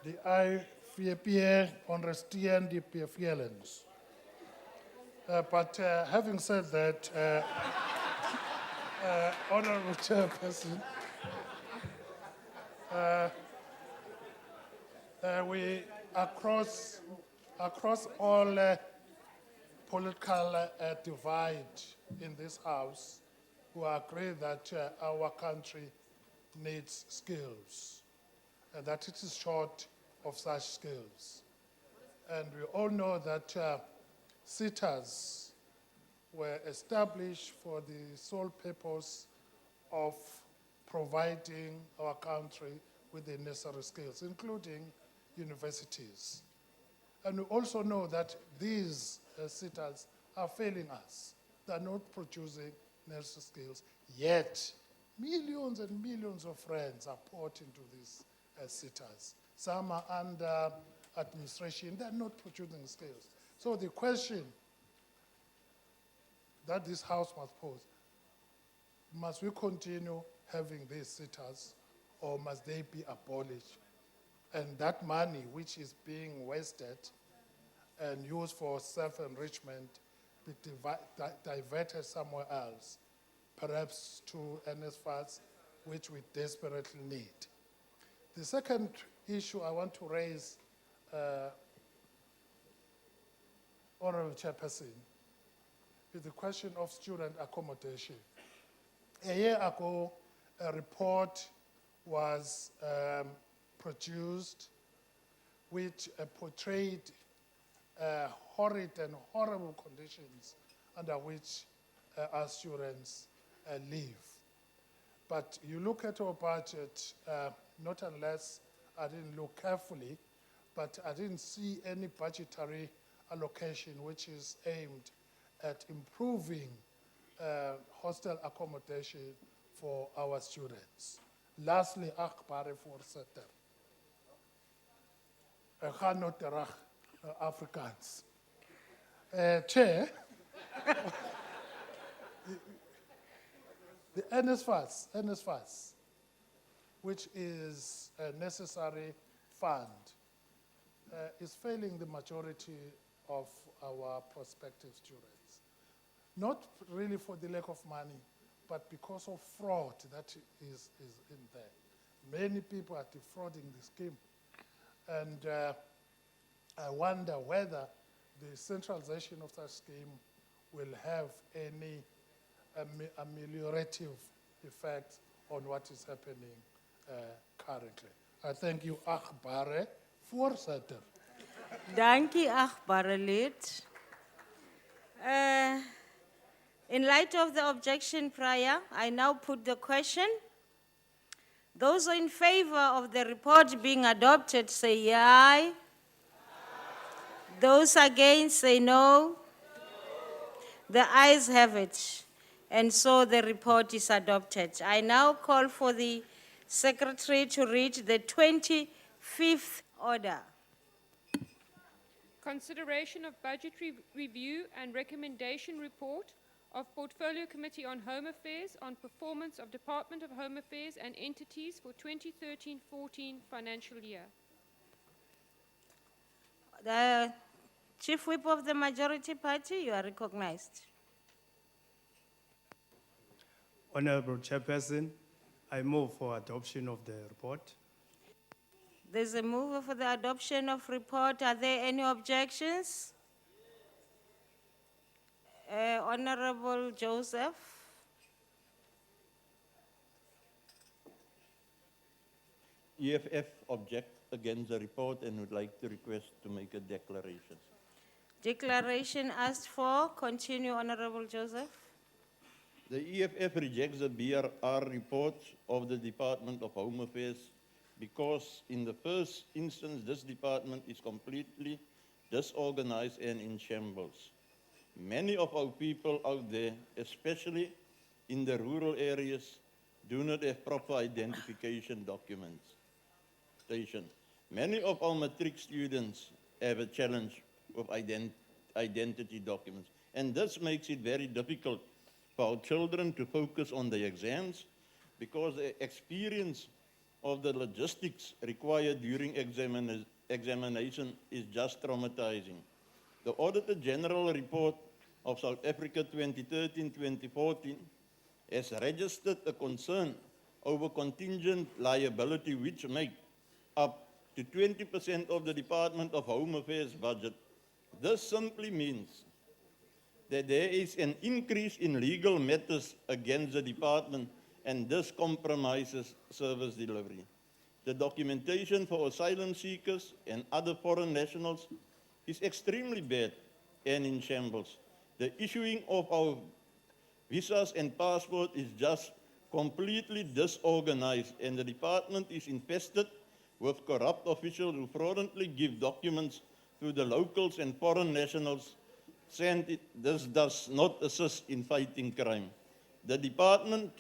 de IVP ondersteunt die bevelen. But having said that, Honorable Chairperson, we across all political divide in this House, who agree that our country needs skills and that it is short of such skills. And we all know that SETAs were established for the sole purpose of providing our country with the necessary skills, including universities. And we also know that these SETAs are failing us. They're not producing necessary skills, yet millions and millions of friends are poured into these SETAs. Some are under administration, they're not producing skills. So the question that this House must pose, must we continue having these SETAs or must they be abolished? And that money which is being wasted and used for self-enrichment be diverted somewhere else, perhaps to NSFAS, which we desperately need. The second issue I want to raise, Honorable Chairperson, is the question of student accommodation. A year ago, a report was produced which portrayed horrid and horrible conditions under which our students live. But you look at our budget, not unless I didn't look carefully, but I didn't see any budgetary allocation which is aimed at improving hostel accommodation for our students. Lastly, agbare voorsitter. Ek gaan nou terug Afrikaans. Chair, the NSFAS, which is a necessary fund, is failing the majority of our prospective students. Not really for the lack of money, but because of fraud that is in there. Many people are defrauding the scheme. And I wonder whether the centralization of that scheme will have any ameliorative effect on what is happening currently. I thank you, agbare voorsitter. Dankie, agbare lid. In light of the objection prior, I now put the question. Those in favor of the report being adopted say aye. Those against say no. The ayes have it. And so the report is adopted. I now call for the Secretary to read the 25th order. Consideration of budgetary review and recommendation report of Portfolio Committee on Home Affairs on performance of Department of Home Affairs and entities for 2013-14 financial year. The Chief Whip of the Majority Party, you are recognized. Honorable Chairperson, I move for adoption of the report. There's a move for the adoption of report. Are there any objections? Honorable Joseph. EFF object against the report and would like to request to make a declaration. Declaration asked for. Continue, Honorable Joseph. The EFF rejects the BRR report of the Department of Home Affairs because in the first instance, this department is completely disorganized and in shambles. Many of our people out there, especially in the rural areas, do not have proper identification documents. Many of our matric students have a challenge with identity documents, and this makes it very difficult for our children to focus on the exams because the experience of the logistics required during examination is just traumatizing. The Auditor General report of South Africa 2013-2014 has registered a concern over contingent liability which make up to 20% of the Department of Home Affairs budget. This simply means that there is an increase in legal matters against the department, and this compromises service delivery. The documentation for asylum seekers and other foreign nationals is extremely bad and in shambles. The issuing of our visas and passports is just completely disorganized, and the department is infested with corrupt officials who fraudulently give documents to the locals and foreign nationals, saying this does not assist in fighting crime. The department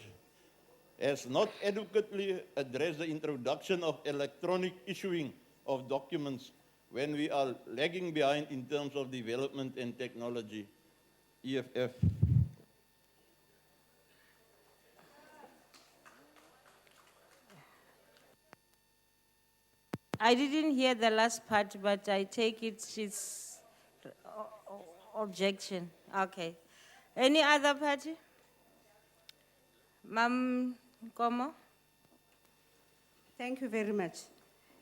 has not adequately addressed the introduction of electronic issuing of documents when we are lagging behind in terms of development and technology. EFF. I didn't hear the last part, but I take it's objection. Okay. Any other party? Ma'am Komo? Thank you very much.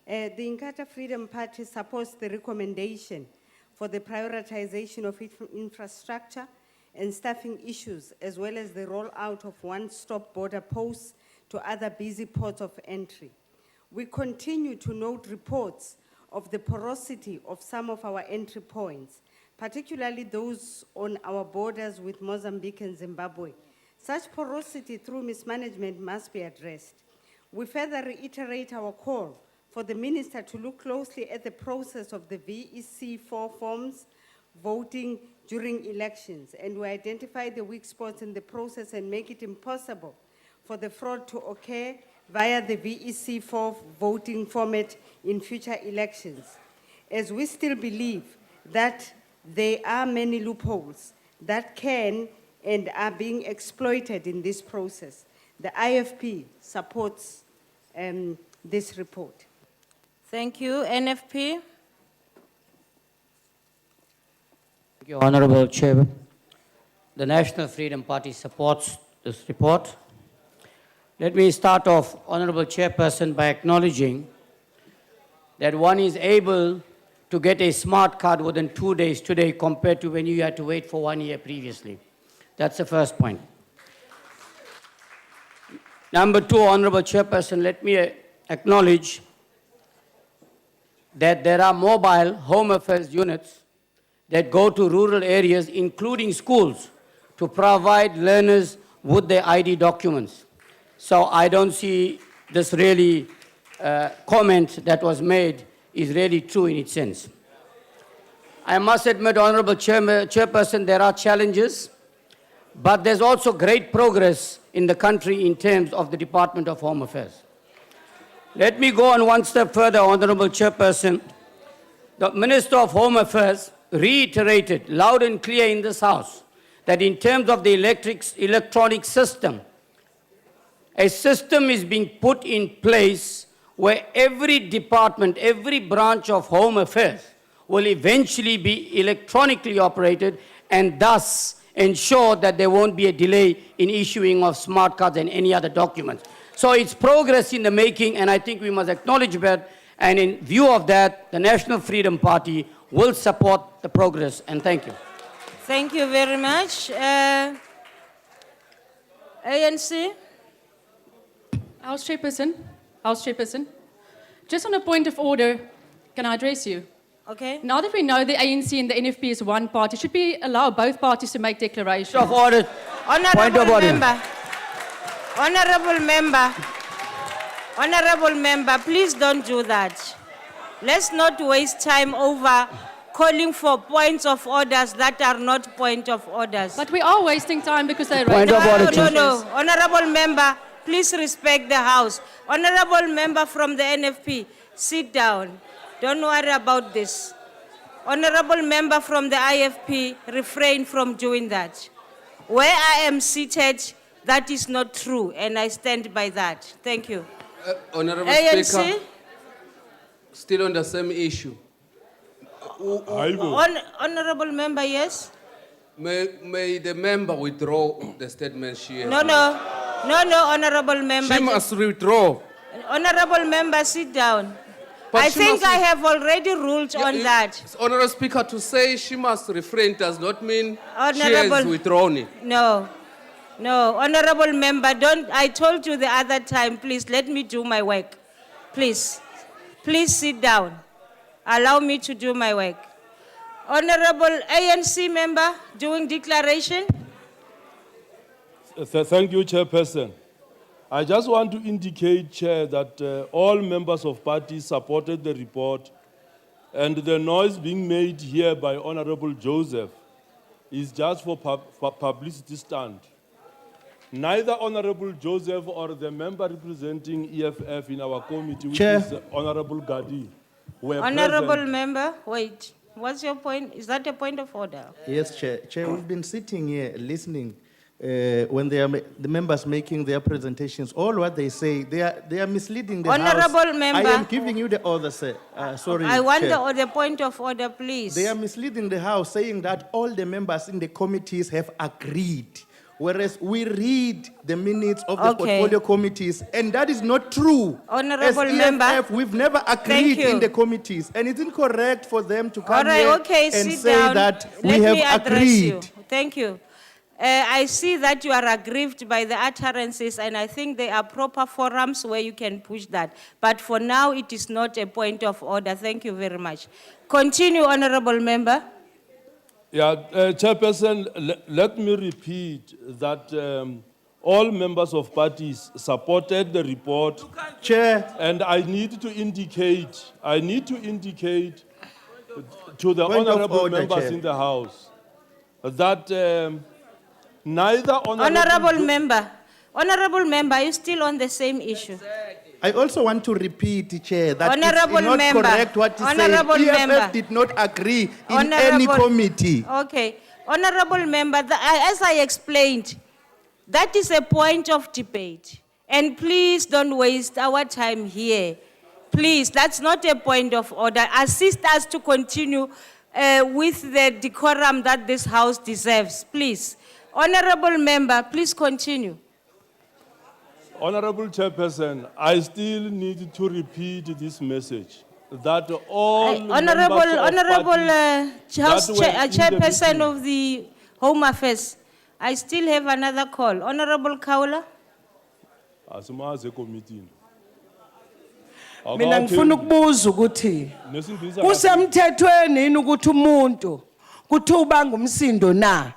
The Inkatha Freedom Party supports the recommendation for the prioritization of infrastructure and staffing issues, as well as the rollout of one-stop border posts to other busy ports of entry. We continue to note reports of the porosity of some of our entry points, particularly those on our borders with Mozambique and Zimbabwe. Such porosity through mismanagement must be addressed. We further reiterate our call for the Minister to look closely at the process of the VEC4 forms voting during elections, and we identify the weak spots in the process and make it impossible for the fraud to occur via the VEC4 voting format in future elections, as we still believe that there are many loopholes that can and are being exploited in this process. The IFP supports this report. Thank you. NFP? Thank you, Honorable Chair. The National Freedom Party supports this report. Let me start off, Honorable Chairperson, by acknowledging that one is able to get a smart card within 2 days today compared to when you had to wait for 1 year previously. That's the first point. Number two, Honorable Chairperson, let me acknowledge that there are mobile home affairs units that go to rural areas, including schools, to provide learners with their ID documents. So I don't see this really comment that was made is really true in its sense. I must admit, Honorable Chairperson, there are challenges, but there's also great progress in the country in terms of the Department of Home Affairs. Let me go on one step further, Honorable Chairperson. The Minister of Home Affairs reiterated loud and clear in this House that in terms of the electronic system, a system is being put in place where every department, every branch of Home Affairs will eventually be electronically operated and thus ensure that there won't be a delay in issuing of smart cards and any other documents. So it's progress in the making, and I think we must acknowledge that, and in view of that, the National Freedom Party will support the progress, and thank you. Thank you very much. ANC? House Chairperson, just on a point of order, can I address you? Okay. Now that we know the ANC and the NFP is one party, should we allow both parties to make declarations? Point of order. Honorable member, please don't do that. Let's not waste time over calling for points of orders that are not point of orders. But we are wasting time because they Point of order. No. Honorable member, please respect the House. Honorable member from the NFP, sit down. Don't worry about this. Honorable member from the IFP, refrain from doing that. Where I am seated, that is not true, and I stand by that. Thank you. Honorable ANC? Speaker, still on the same issue. Honorable member, yes? May the member withdraw the statement she has made. No, honorable member. She must withdraw. Honorable member, sit down. But I she think must I have already ruled on that. Honorable Speaker, to say she must refrain does not mean she Honorable- has withdrawn it. No, honorable member, I told you the other time, please let me do my work. Please sit down. Allow me to do my work. Honorable ANC member, doing declaration. Thank you, Chairperson. I just want to indicate, Chair, that all members of party supported the report, and the noise being made here by Honorable Joseph is just for publicity stunt. Neither Honorable Joseph or the member representing EFF in our committee, which Chair. is Honorable Gadi, were Honorable present. member, wait. What's your point? Is that a point of order? Yes, Chair. Chair, we've been sitting here listening when the members making their presentations. All what they say, they are misleading the House. Honorable member. I am giving you the order, sir. Sorry, I want Chair. the point of order, please. They are misleading the House, saying that all the members in the committees have agreed, whereas we read the minutes of the Okay. portfolio committees, and that is not true. Honorable As member. EFF, we've never agreed you. in the committees, and it's incorrect for them to All come right, here okay, and sit say down. that Let we have me address agreed. you. Thank you. I see that you are aggrieved by the utterances, and I think there are proper forums where you can push that. But for now, it is not a point of order. Thank you very much. Continue, Honorable Member. Yeah, Chairperson, let me repeat that all members of parties supported the report. Chair. And I need to indicate to the Point of honorable order, members Chair. in the House that neither Honorable Member, are you still on the same issue? I also want to repeat, Chair, that Honourable it's not member. correct what he said. Honourable member. EFF did not agree in any committee. Okay. Honorable Member, as I explained, that is a point of debate. And please don't waste our time here. Please, that's not a point of order. Assist us to continue with the decorum that this House deserves, please. Honorable Member, please continue. Honorable Chairperson, I still need to repeat this message that all Honorable Chairperson of of the Home Affairs, I still have another call. Honorable Kaula. Mina ngifuna ukubuza ukuthi kusemthethweni yini ukuthi umuntu kuthi ubanga umsindo na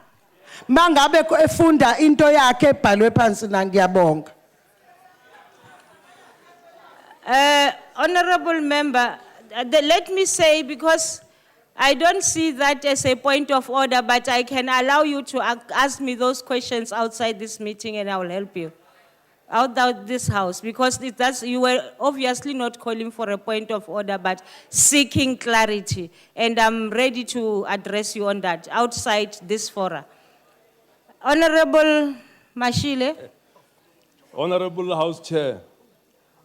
mangabe efunda into yakhe ebhalwe phansi na ngiyabonga. Honorable Member, let me say, because I don't see that as a point of order, but I can allow you to ask me those questions outside this meeting and I will help you. Outside this House, because you were obviously not calling for a point of order, but seeking clarity. And I'm ready to address you on that outside this forum. Honorable Mashile. Honorable House Chair,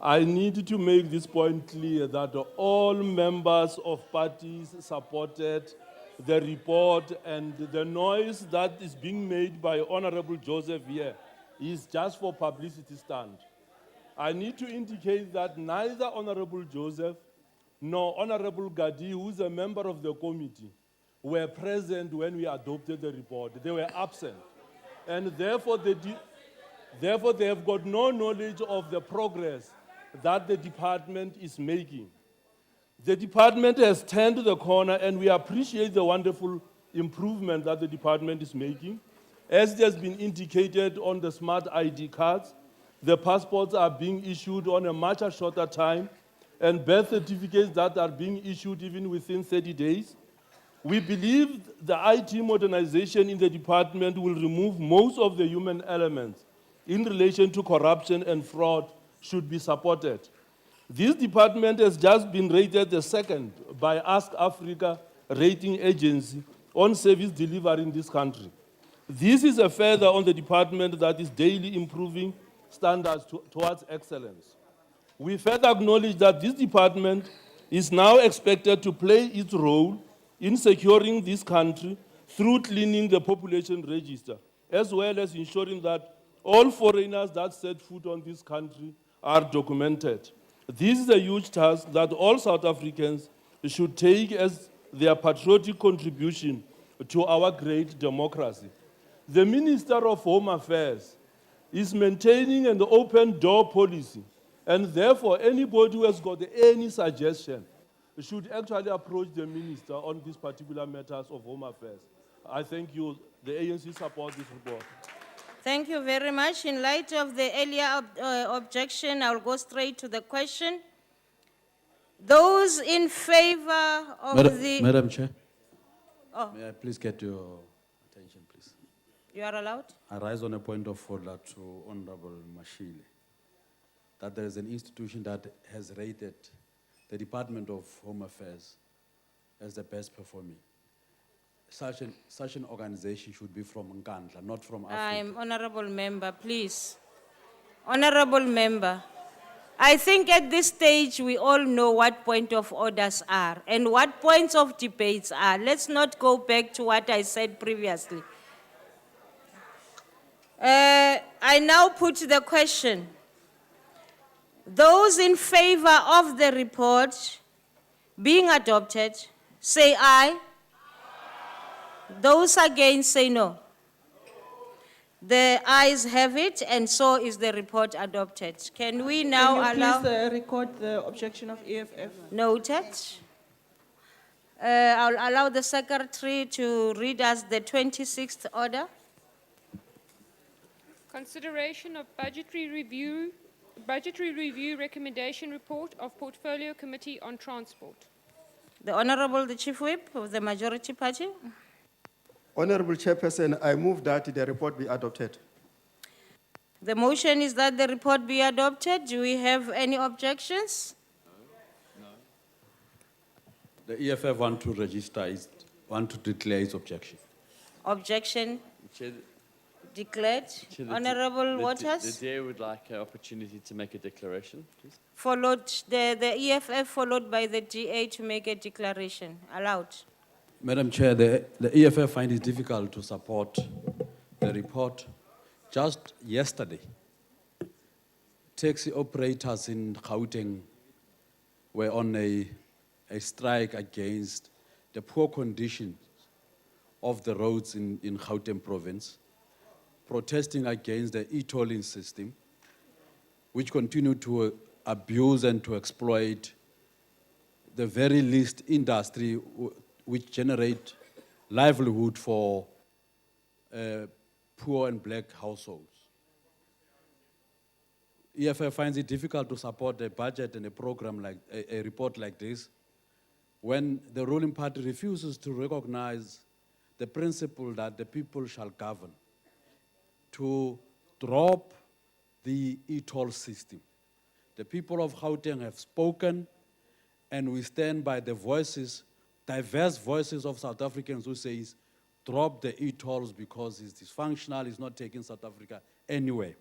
I need to make this point clear that all members of parties supported the report, and the noise that is being made by Honorable Joseph here is just for publicity stunt. I need to indicate that neither Honorable Joseph nor Honorable Gadi, who is a member of the committee, were present when we adopted the report. They were absent. And therefore they have got no knowledge of the progress that the department is making. The department has turned the corner, and we appreciate the wonderful improvement that the department is making. As it has been indicated on the smart ID cards, the passports are being issued on a much shorter time, and birth certificates that are being issued even within 30 days. We believe the IT modernization in the department will remove most of the human elements in relation to corruption and fraud should be supported. This department has just been rated the second by Ask Africa rating agency on service delivery in this country. This is a further on the department that is daily improving standards towards excellence. We further acknowledge that this department is now expected to play its role in securing this country through cleaning the population register, as well as ensuring that all foreigners that set foot on this country are documented. This is a huge task that all South Africans should take as their patriotic contribution to our great democracy. The Minister of Home Affairs is maintaining an open door policy, and therefore anybody who has got any suggestion should actually approach the Minister on these particular matters of Home Affairs. I thank you. The ANC supports this report. Thank you very much. In light of the earlier objection, I will go straight to the question. Those in favor of Madam Chair, Oh, may I please get your attention, please? you are allowed? I rise on a point of order to Honorable Mashile, that there is an institution that has rated the Department of Home Affairs as the best performing. Such an organization should be from Nkandla, not from Africa. Honorable Member, please. Honorable Member, I think at this stage we all know what point of orders are and what points of debates are. Let's not go back to what I said previously. I now put the question. Those in favor of the report being adopted, say aye. Those against, say no. The ayes have it, and so is the report adopted. Can we now allow? Can you please record the objection of EFF? Noted. I'll allow the secretary to read us the 26th order. Consideration of budgetary review recommendation report of Portfolio Committee on Transport. The Honorable, the Chief Whip of the Majority Party. Honorable Chairperson, I move that the report be adopted. The motion is that the report be adopted. Do we have any objections? The EFF want to declare its objection. Objection Chair, declared. Chair, Honorable the Waters. DA would like an opportunity to make a declaration, please. Followed, the EFF followed by the DA to make a declaration. Allowed. Madam Chair, the EFF find it difficult to support the report. Just yesterday, taxi operators in Gauteng were on a strike against the poor conditions of the roads in Gauteng province, protesting against the e-tolling system, which continue to abuse and to exploit the very least industry which generate livelihood for poor and black households. EFF finds it difficult to support a budget and a program like a report like this when the ruling party refuses to recognize the principle that the people shall govern, to drop the e-toll system. The people of Gauteng have spoken, and we stand by the voices, diverse voices of South Africans who says, drop the e-tolls because it's dysfunctional, it's not taking South Africa anywhere.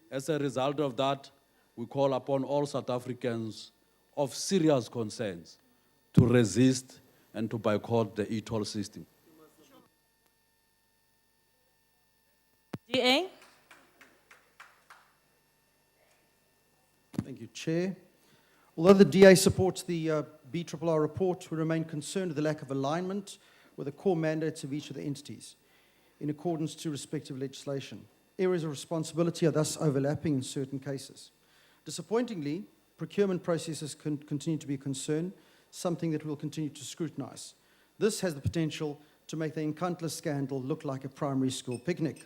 As a result of that, we call upon all South Africans of serious concerns to resist and to boycott the e-toll system. DA. Thank you, Chair. Although the DA supports the BRRR report, we remain concerned with the lack of alignment with the core mandates of each of the entities in accordance to respective legislation. Areas of responsibility are thus overlapping in certain cases. Disappointingly, procurement processes continue to be a concern, something that we'll continue to scrutinise. This has the potential to make the Nkandla scandal look like a primary school picnic.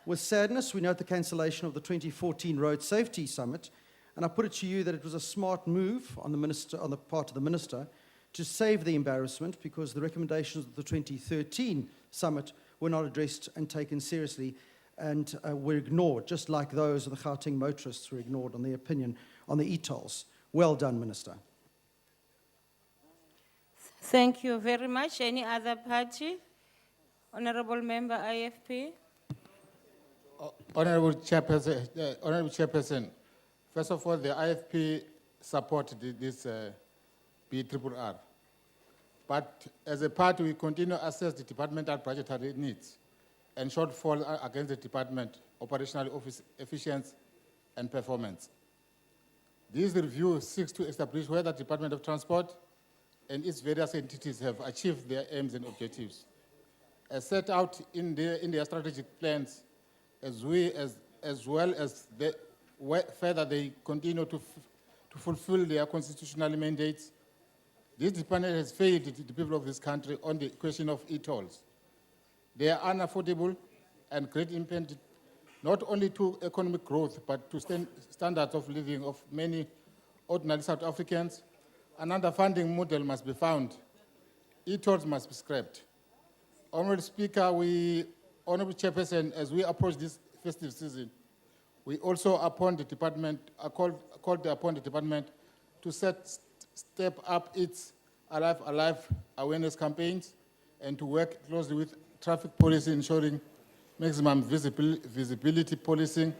With sadness, we note the cancellation of the 2014 Road Safety Summit, and I put it to you that it was a smart move on the part of the Minister to save the embarrassment, because the recommendations of the 2013 summit were not addressed and taken seriously and were ignored, just like those of the Gauteng motorists were ignored on their opinion on the e-tolls. Well done, Minister. Thank you very much. Any other party? Honorable Member, IFP. Honorable Chairperson, first of all, the IFP supported this BRRR. But as a party, we continue to assess the departmental budgetary needs and shortfall against the department, operational efficiency and performance. This review seeks to establish whether the Department of Transport and its various entities have achieved their aims and objectives, as set out in their strategic plans, as well as further they continue to fulfill their constitutional mandates. This department has failed the people of this country on the question of e-tolls. They are unaffordable and great impact not only to economic growth, but to standards of living of many ordinary South Africans. Another funding model must be found. E-tolls must be scrapped. Honorable Speaker, Honorable Chairperson, as we approach this festive season, we also called upon the department to step up its Alive awareness campaigns and to work closely with traffic policy, ensuring maximum visibility policing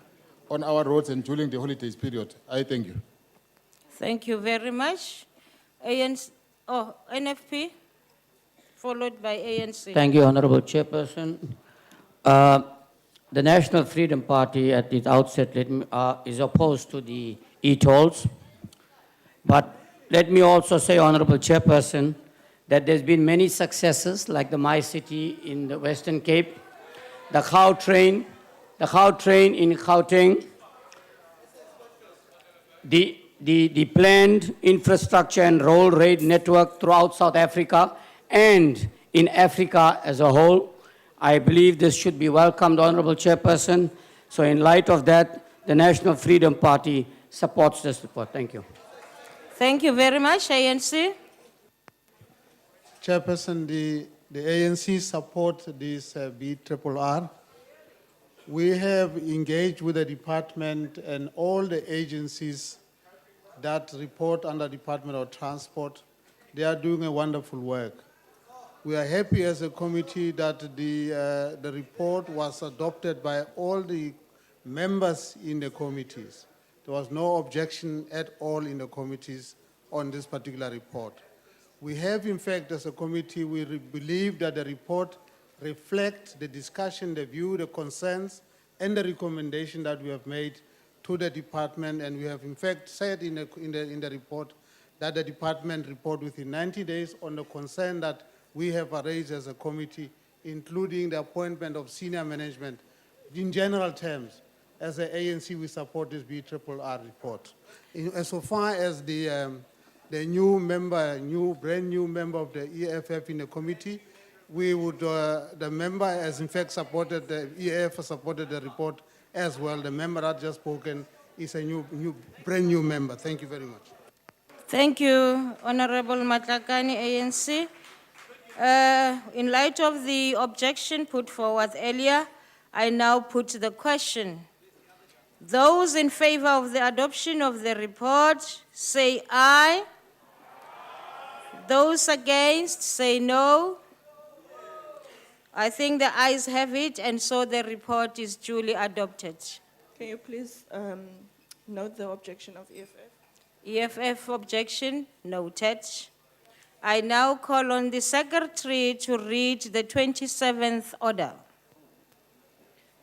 on our roads and during the holidays period. I thank you. Thank you very much. NFP, followed by ANC. Thank you, Honorable Chairperson. The National Freedom Party at its outset is opposed to the e-tolls. But let me also say, Honorable Chairperson, that there's been many successes, like the My City in the Western Cape, the cow train the Gautrain in Gauteng, the planned infrastructure and roll rail network throughout South Africa and in Africa as a whole. I believe this should be welcomed, Honorable Chairperson. So in light of that, the National Freedom Party supports this report. Thank you. Thank you very much, ANC. Chairperson, the ANC supports this BRRR. We have engaged with the department and all the agencies that report under Department of Transport. They are doing a wonderful work. We are happy as a committee that the report was adopted by all the members in the committees. There was no objection at all in the committees on this particular report. We have, in fact, as a committee, we believe that the report reflects the discussion, the view, the concerns, and the recommendation that we have made to the department, and we have, in fact, said in the report that the department report within 90 days on the concern that we have raised as a committee, including the appointment of senior management. In general terms, as the ANC, we support this BRRR report. As far as the brand new member of the EFF in the committee, we would, the member has in fact supported, the EFF supported the report as well. The member that just spoken is a brand new member. Thank you very much. Thank you, Honorable Matlakane, ANC. In light of the objection put forward earlier, I now put the question. Those in favor of the adoption of the report, say aye. Those against, say no. I think the ayes have it, and so the report is duly adopted. Can you please note the objection of EFF? EFF objection noted. I now call on the Secretary to read the 27th order.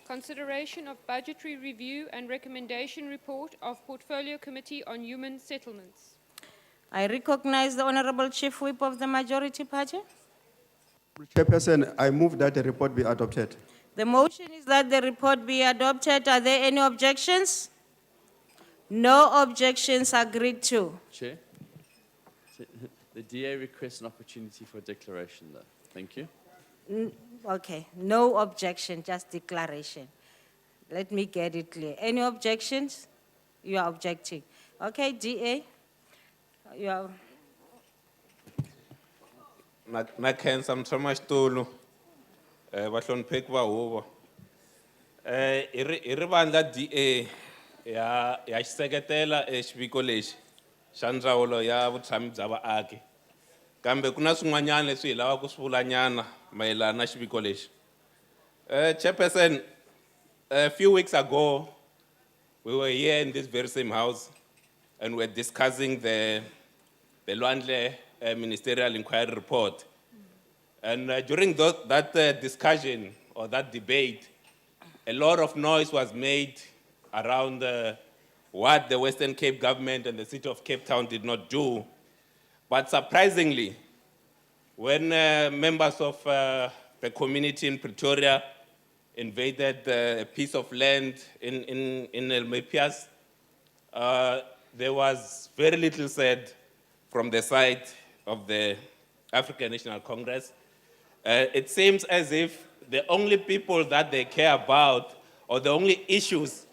Consideration of budgetary review and recommendation report of Portfolio Committee on Human Settlements. I recognize the Honorable Chief Whip of the Majority Party. Chairperson, I move that the report be adopted. The motion is that the report be adopted. Are there any objections? No objections agreed to. Chair, the DA requests an opportunity for declaration, though. Thank you. Okay, no objection, just declaration. Let me get it clear. Any objections? You are objecting. Okay, DA. You are. Na khensa mthoma xitulu vahlonipheki va huvo hi ri vandla DA ya xiseketela xiviko lexi xa ndzawulo ya vutshami bya vaaki kambe ku na swin'wanyana leswi hi lavaka ku swi vulanyana mayelana na xiviko lexi. Chairperson, a few weeks ago we were here in this very same house and we're discussing the Lwandle Ministerial inquiry report. And during that discussion or that debate, a lot of noise was made around what the Western Cape government and the city of Cape Town did not do. But surprisingly, when members of the community in Pretoria invaded a piece of land in El Mepias, there was very little said from the side of the African National Congress. It seems as if the only people that they care about, or the only issues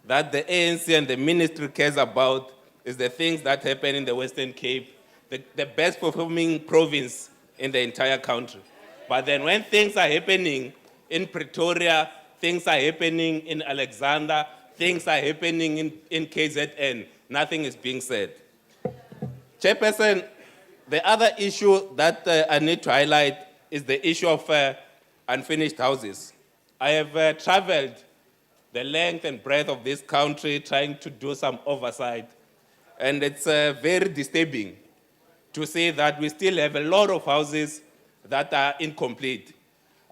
that the ANC and the ministry cares about, is the things that happen in the Western Cape, the best performing province in the entire country. But then when things are happening in Pretoria, things are happening in Alexander, things are happening in KZN, nothing is being said. Chairperson, the other issue that I need to highlight is the issue of unfinished houses. I have traveled the length and breadth of this country trying to do some oversight, and it's very disturbing to see that we still have a lot of houses that are incomplete.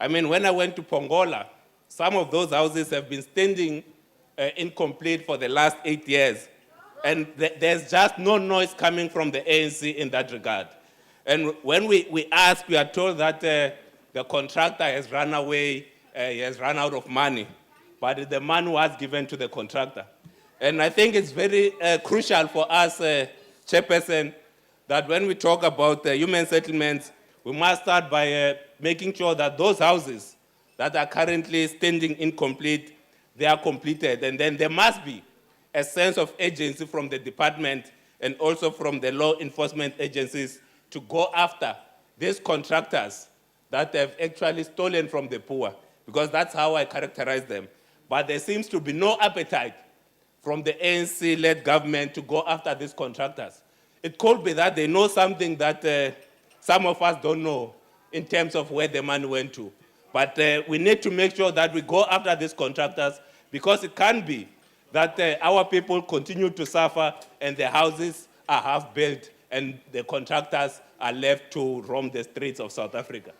I mean, when I went to Pongola, some of those houses have been standing incomplete for the last 8 years. And there's just no noise coming from the ANC in that regard. And when we ask, we are told that the contractor has run away, he has run out of money. but the money was given to the contractor. And I think it's very crucial for us, Chairperson, that when we talk about human settlements, we must start by making sure that those houses that are currently standing incomplete, they are completed. And then there must be a sense of agency from the department and also from the law enforcement agencies to go after these contractors that have actually stolen from the poor, because that's how I characterize them. But there seems to be no appetite from the ANC-led government to go after these contractors. It could be that they know something that some of us don't know in terms of where the money went to. But we need to make sure that we go after these contractors, because it can't be that our people continue to suffer and the houses are half built and the contractors are left to roam the streets of South Africa.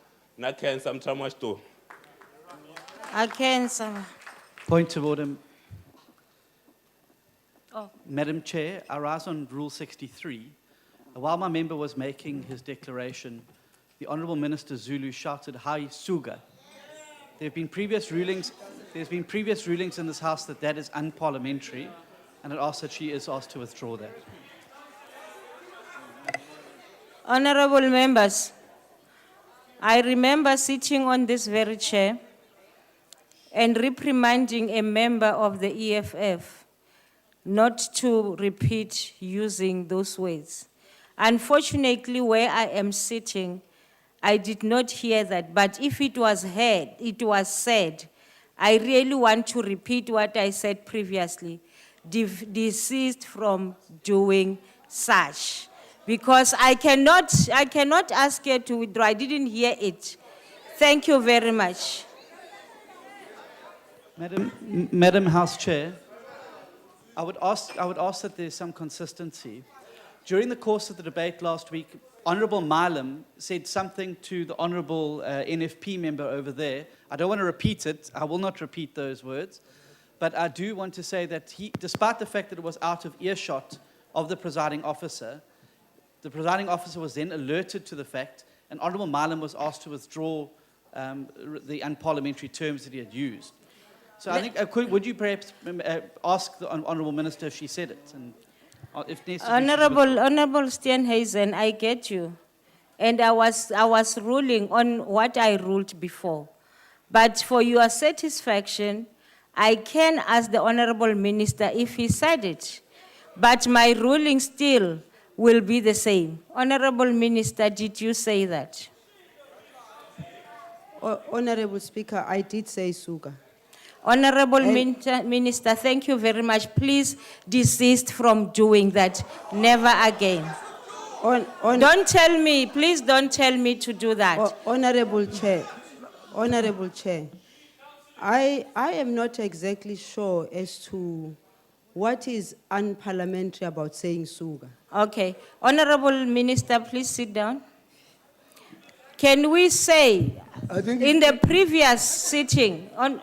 Point of order. Oh. Madam Chair, I rise on Rule 63. While my member was making his declaration, the Honourable Minister Zulu shouted, "Hai Suga." There have been previous rulings. There's been previous rulings in this House that is unparliamentary, and it asks that she is asked to withdraw that. Honorable members, I remember sitting on this very chair and reprimanding a member of the EFF not to repeat using those words. Unfortunately, where I am sitting, I did not hear that, but if it was heard, it was said, I really want to repeat what I said previously, desist from doing such. Because I cannot ask her to withdraw. I didn't hear it. Thank you very much. Madam House Chair, I would ask that there's some consistency. During the course of the debate last week, Honourable Milam said something to the Honourable NFP member over there. I don't want to repeat it. I will not repeat those words. But I do want to say that despite the fact that it was out of earshot of the presiding officer was then alerted to the fact, and Honourable Milam was asked to withdraw the unparliamentary terms that he had used. So I think, would you perhaps ask the Honourable Minister if she said it? And if necessary, Honourable Steenhuisen, I get you. And I was ruling on what I ruled before. But for your satisfaction, I can ask the Honourable Minister if he said it. But my ruling still will be the same. Honourable Minister, did you say that? Honourable Speaker, I did say Suga. Honourable Minister, thank you very much. Please desist from doing that. Never again. Don't tell me, please don't tell me to do that. Honourable Chair, I am not exactly sure as to what is unparliamentary about saying Suga. Okay. Honourable Minister, please sit down. Can we say, in the previous sitting, in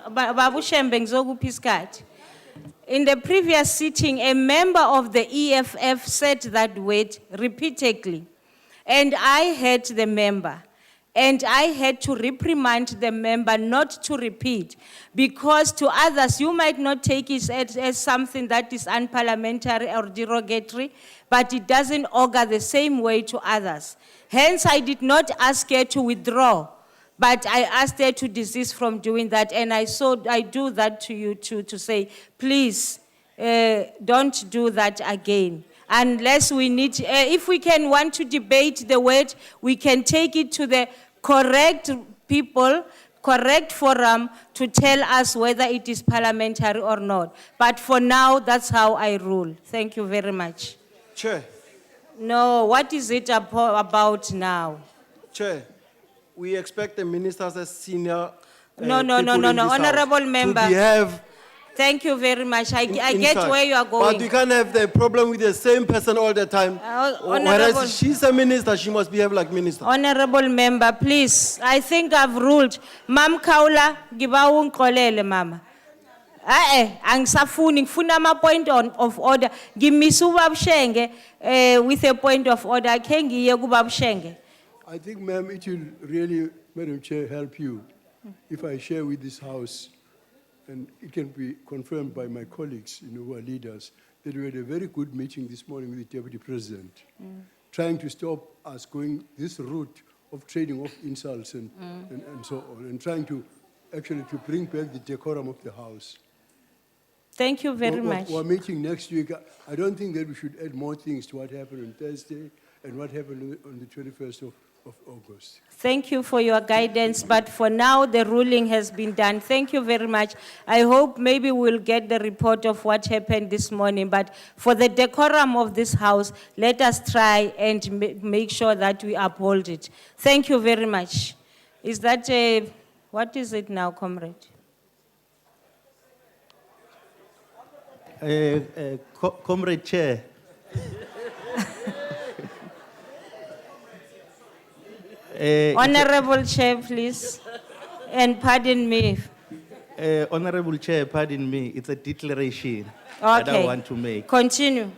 the previous sitting, a member of the EFF said that word repeatedly, and I heard the member, and I had to reprimand the member not to repeat, because to others, you might not take it as something that is unparliamentary or derogatory, but it doesn't augur the same way to others. Hence, I did not ask her to withdraw, but I asked her to desist from doing that, and I do that to you too, to say, please, don't do that again. Unless we need, if we want to debate the word, we can take it to the correct people, correct forum to tell us whether it is parliamentary or not. But for now, that's how I rule. Thank you very much. Chair. No, what is it about now? Chair, we expect the ministers as senior. No, honourable member. To behave. Thank you very much. I get where you are going. But we can't have the problem with the same person all the time. Whereas she's a minister, she must behave like minister. Honourable member, please. I think I've ruled. Mam Kaula, giba unkolele, mama. Angisafuni ngifuna ama point of order. Ngimisa ubabshenge with a point of order. Akhe ngiye kubabshenge. I think, ma'am, it will really, Madam Chair, help you if I share with this House and it can be confirmed by my colleagues, who are leaders, that we had a very good meeting this morning with the Deputy President, trying to stop us going this route of trading off insults and so on, and trying to actually to bring back the decorum of the House. Thank you very much. We're meeting next week. I don't think that we should add more things to what happened on Thursday and what happened on the 21st of August. Thank you for your guidance, but for now, the ruling has been done. Thank you very much. I hope maybe we'll get the report of what happened this morning, but for the decorum of this House, let us try and make sure that we uphold it. Thank you very much. Is that what is it now, comrade? Comrade Chair. Honorable Chair, please, and pardon me. Honorable Chair, pardon me, it's a declaration that I Okay. want to make. Continue.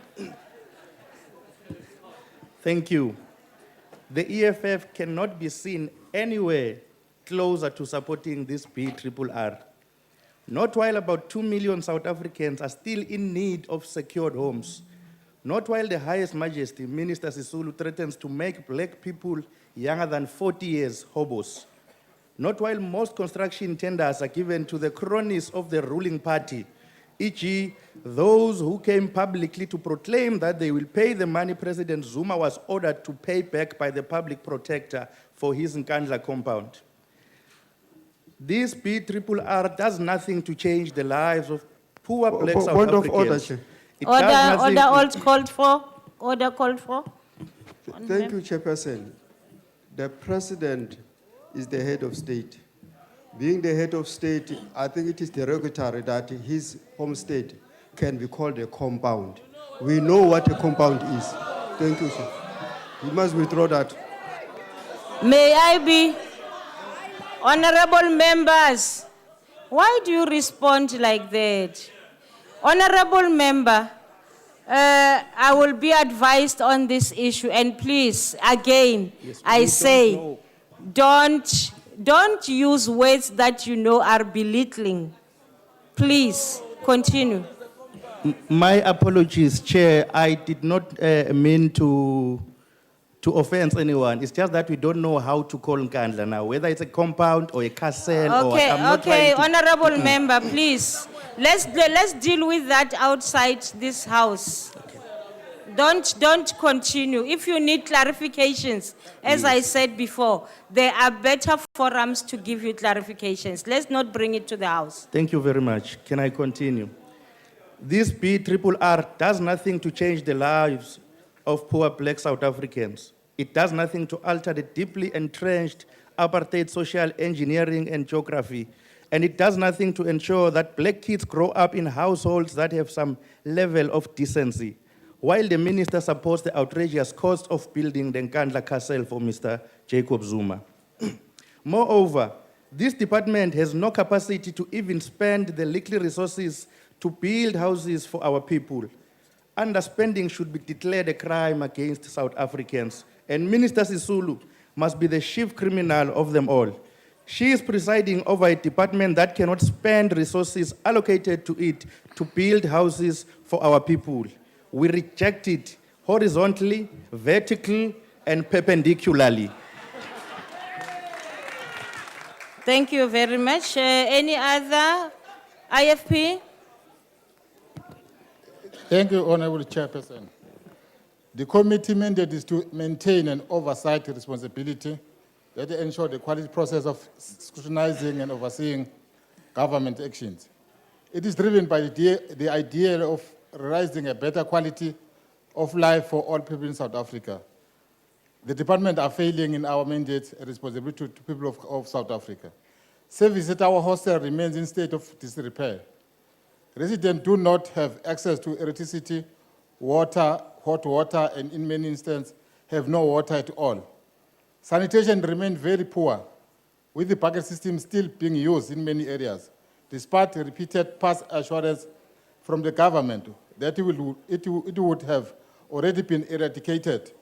Thank you. The EFF cannot be seen anywhere closer to supporting this BRRR. Not while about 2 million South Africans are still in need of secured homes. Not while the highest majesty, Minister Sisulu, threatens to make black people younger than 40 years hobos. Not while most construction tenders are given to the cronies of the ruling party, e.g., those who came publicly to proclaim that they will pay the money President Zuma was ordered to pay back by the public protector for his Nkandla compound. This BRRR does nothing to change the lives of poor black South Point of Africans. order, Chair. It does nothing Order to- called for. Order called for. Thank you, Chairperson. The President is the head of state. Being the head of state, I think it is derogatory that his home state can be called a compound. We know what a compound is. Thank you, sir. You must withdraw that. May I be, honorable members, why do you respond like that? Honorable member, I will be advised on this issue, and please, again, I say, don't use words that you know are belittling. Please, continue. My apologies, Chair. I did not mean to offend anyone. It's just that we don't know how to call Nkandla now, whether it's a compound or a castle or Okay, I'm not okay, trying to- honorable member, please. Let's deal with that outside this house. Don't continue. If you need clarifications, as I said before, there are better forums to give you clarifications. Let's not bring it to the house. Thank you very much. Can I continue? This BRRR does nothing to change the lives of poor black South Africans. It does nothing to alter the deeply entrenched apartheid social engineering and geography. And it does nothing to ensure that black kids grow up in households that have some level of decency. While the minister supports the outrageous cost of building the Nkandla Castle for Mr. Jacob Zuma. Moreover, this department has no capacity to even spend the likely resources to build houses for our people. Underspending should be declared a crime against South Africans, and Minister Sisulu must be the chief criminal of them all. She is presiding over a department that cannot spend resources allocated to it to build houses for our people. We reject it horizontally, vertically, and perpendicularly. Thank you very much. Any other IFP? Thank you, Honorable Chairperson. The committee mandate is to maintain an oversight responsibility that ensure the quality process of scrutinizing and overseeing government actions. It is driven by the idea of realizing a better quality of life for all people in South Africa. The department are failing in our mandate and responsibility to people of South Africa. Service at our hostel remains in state of disrepair. Residents do not have access to electricity, water, hot water, and in many instances have no water at all. Sanitation remains very poor, with the bucket system still being used in many areas, despite repeated past assurance from the government that it would have already been eradicated.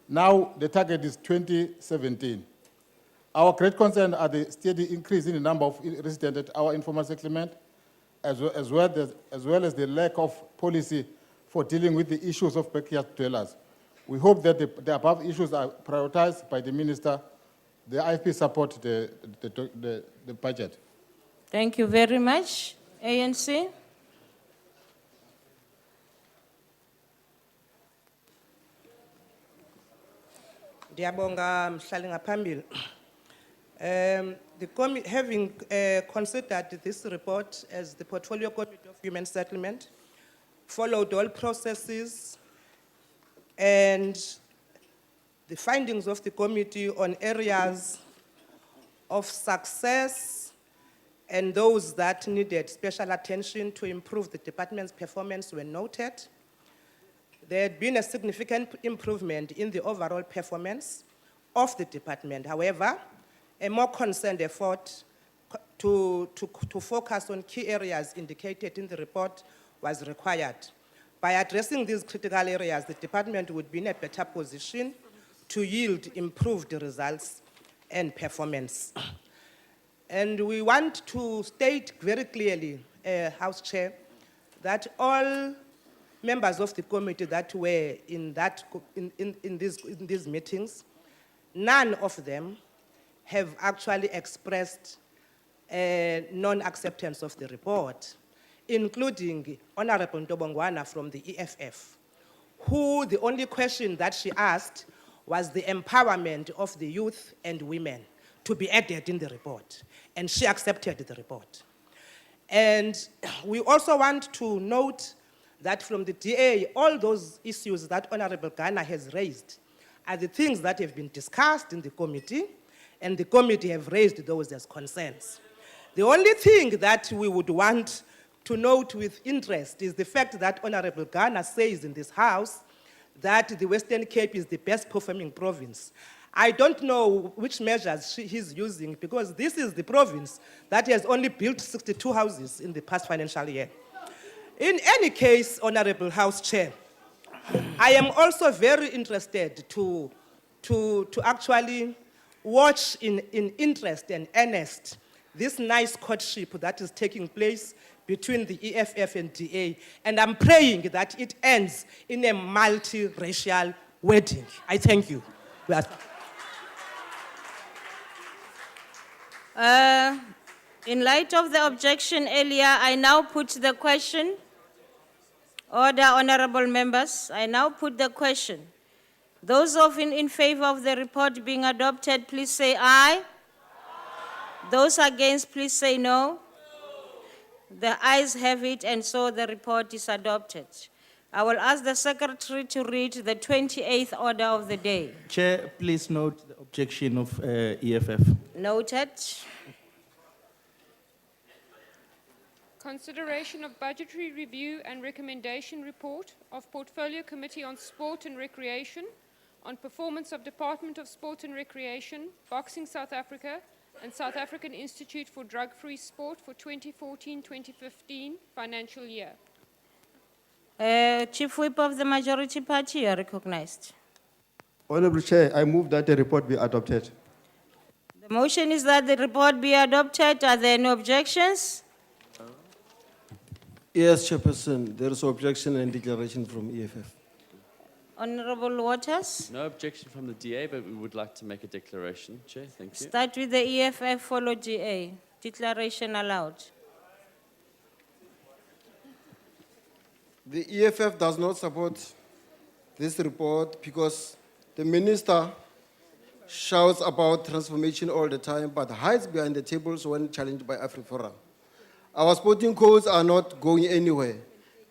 Now the target is 2017. Our great concern are the steady increase in the number of residents at our informal settlement, as well as the lack of policy for dealing with the issues of backyard dwellers. We hope that the above issues are prioritized by the Minister. The IFP support the budget. Thank you very much. ANC? Diabonga mhlali ngaphambili. Having considered this report as the Portfolio Committee of Human Settlement, followed all processes and the findings of the committee on areas of success and those that needed special attention to improve the department's performance were noted. There had been a significant improvement in the overall performance of the department. However, a more concerned effort to focus on key areas indicated in the report was required. By addressing these critical areas, the department would be in a better position to yield improved results and performance. And we want to state very clearly, House Chair, that all members of the committee that were in these meetings, none of them have actually expressed non-acceptance of the report, including Honorable Ntobongwana from the EFF, who the only question that she asked was the empowerment of the youth and women to be added in the report, and she accepted the report. And we also want to note that from the DA, all those issues that Honorable Ghana has raised are the things that have been discussed in the committee, and the committee have raised those as concerns. The only thing that we would want to note with interest is the fact that Honorable Ghana says in this House that the Western Cape is the best performing province. I don't know which measures he's using, because this is the province that has only built 62 houses in the past financial year. In any case, Honorable House Chair, I am also very interested to actually watch in interest and earnest this nice courtship that is taking place between the EFF and DA, and I'm praying that it ends in a multiracial wedding. I thank you. In light of the objection earlier, I now put the question. Order, honorable members. I now put the question. Those in favor of the report being adopted, please say aye. Those against, please say no. The ayes have it, and so the report is adopted. I will ask the secretary to read the 28th order of the day. Chair, please note the objection of EFF. Noted. Consideration of budgetary review and recommendation report of Portfolio Committee on Sport and Recreation on performance of Department of Sport and Recreation, Boxing South Africa, and South African Institute for Drug-Free Sport for 2014-2015 financial year. Chief Whip of the Majority Party, you are recognized. Honorable Chair, I move that the report be adopted. The motion is that the report be adopted. Are there any objections? Yes, Chairperson. There is objection and declaration from EFF. Honorable Waters? No objection from the DA, but we would like to make a declaration, Chair. Thank you. Start with the EFF, follow DA. Declaration allowed. The EFF does not support this report because the minister shouts about transformation all the time, but hides behind the tables when challenged by AfriForum. Our sporting codes are not going anywhere.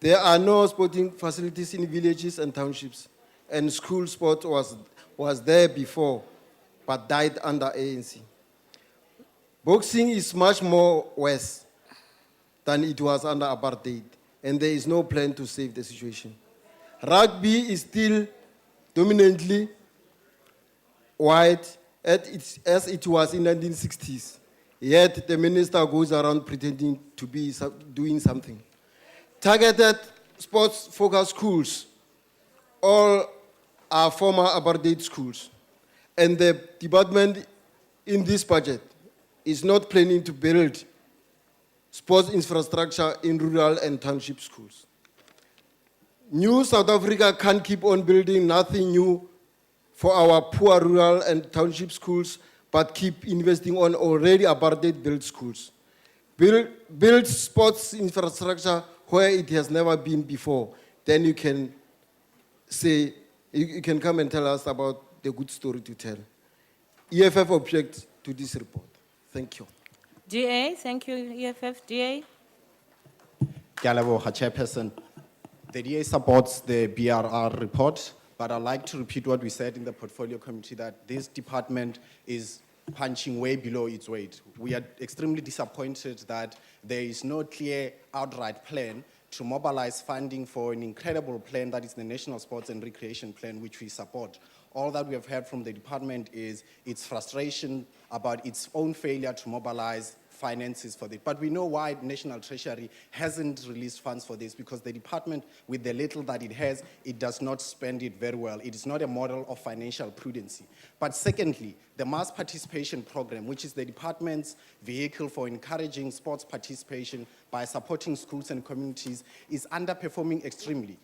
There are no sporting facilities in villages and townships, and school sport was there before, but died under ANC. Boxing is much more worse than it was under apartheid, and there is no plan to save the situation. Rugby is still dominantly white as it was in the 1960s. Yet the minister goes around pretending to be doing something. Targeted sports-focused schools, all are former apartheid schools. And the department in this budget is not planning to build sports infrastructure in rural and township schools. New South Africa can't keep on building nothing new for our poor rural and township schools, but keep investing on already apartheid built schools. Build sports infrastructure where it has never been before. Then you can say, you can come and tell us about the good story to tell. EFF objects to this report. Thank you. DA, thank you, EFF. DA? Chairperson. The DA supports the BRR report, but I'd like to repeat what we said in the portfolio committee, that this department is punching way below its weight. We are extremely disappointed that there is no clear outright plan to mobilize funding for an incredible plan that is the National Sports and Recreation Plan, which we support. All that we have heard from the department is its frustration about its own failure to mobilize finances for this. But we know why the National Treasury hasn't released funds for this, because the department, with the little that it has, it does not spend it very well. It is not a model of financial prudency. But secondly, the mass participation program, which is the department's vehicle for encouraging sports participation by supporting schools and communities, is underperforming extremely.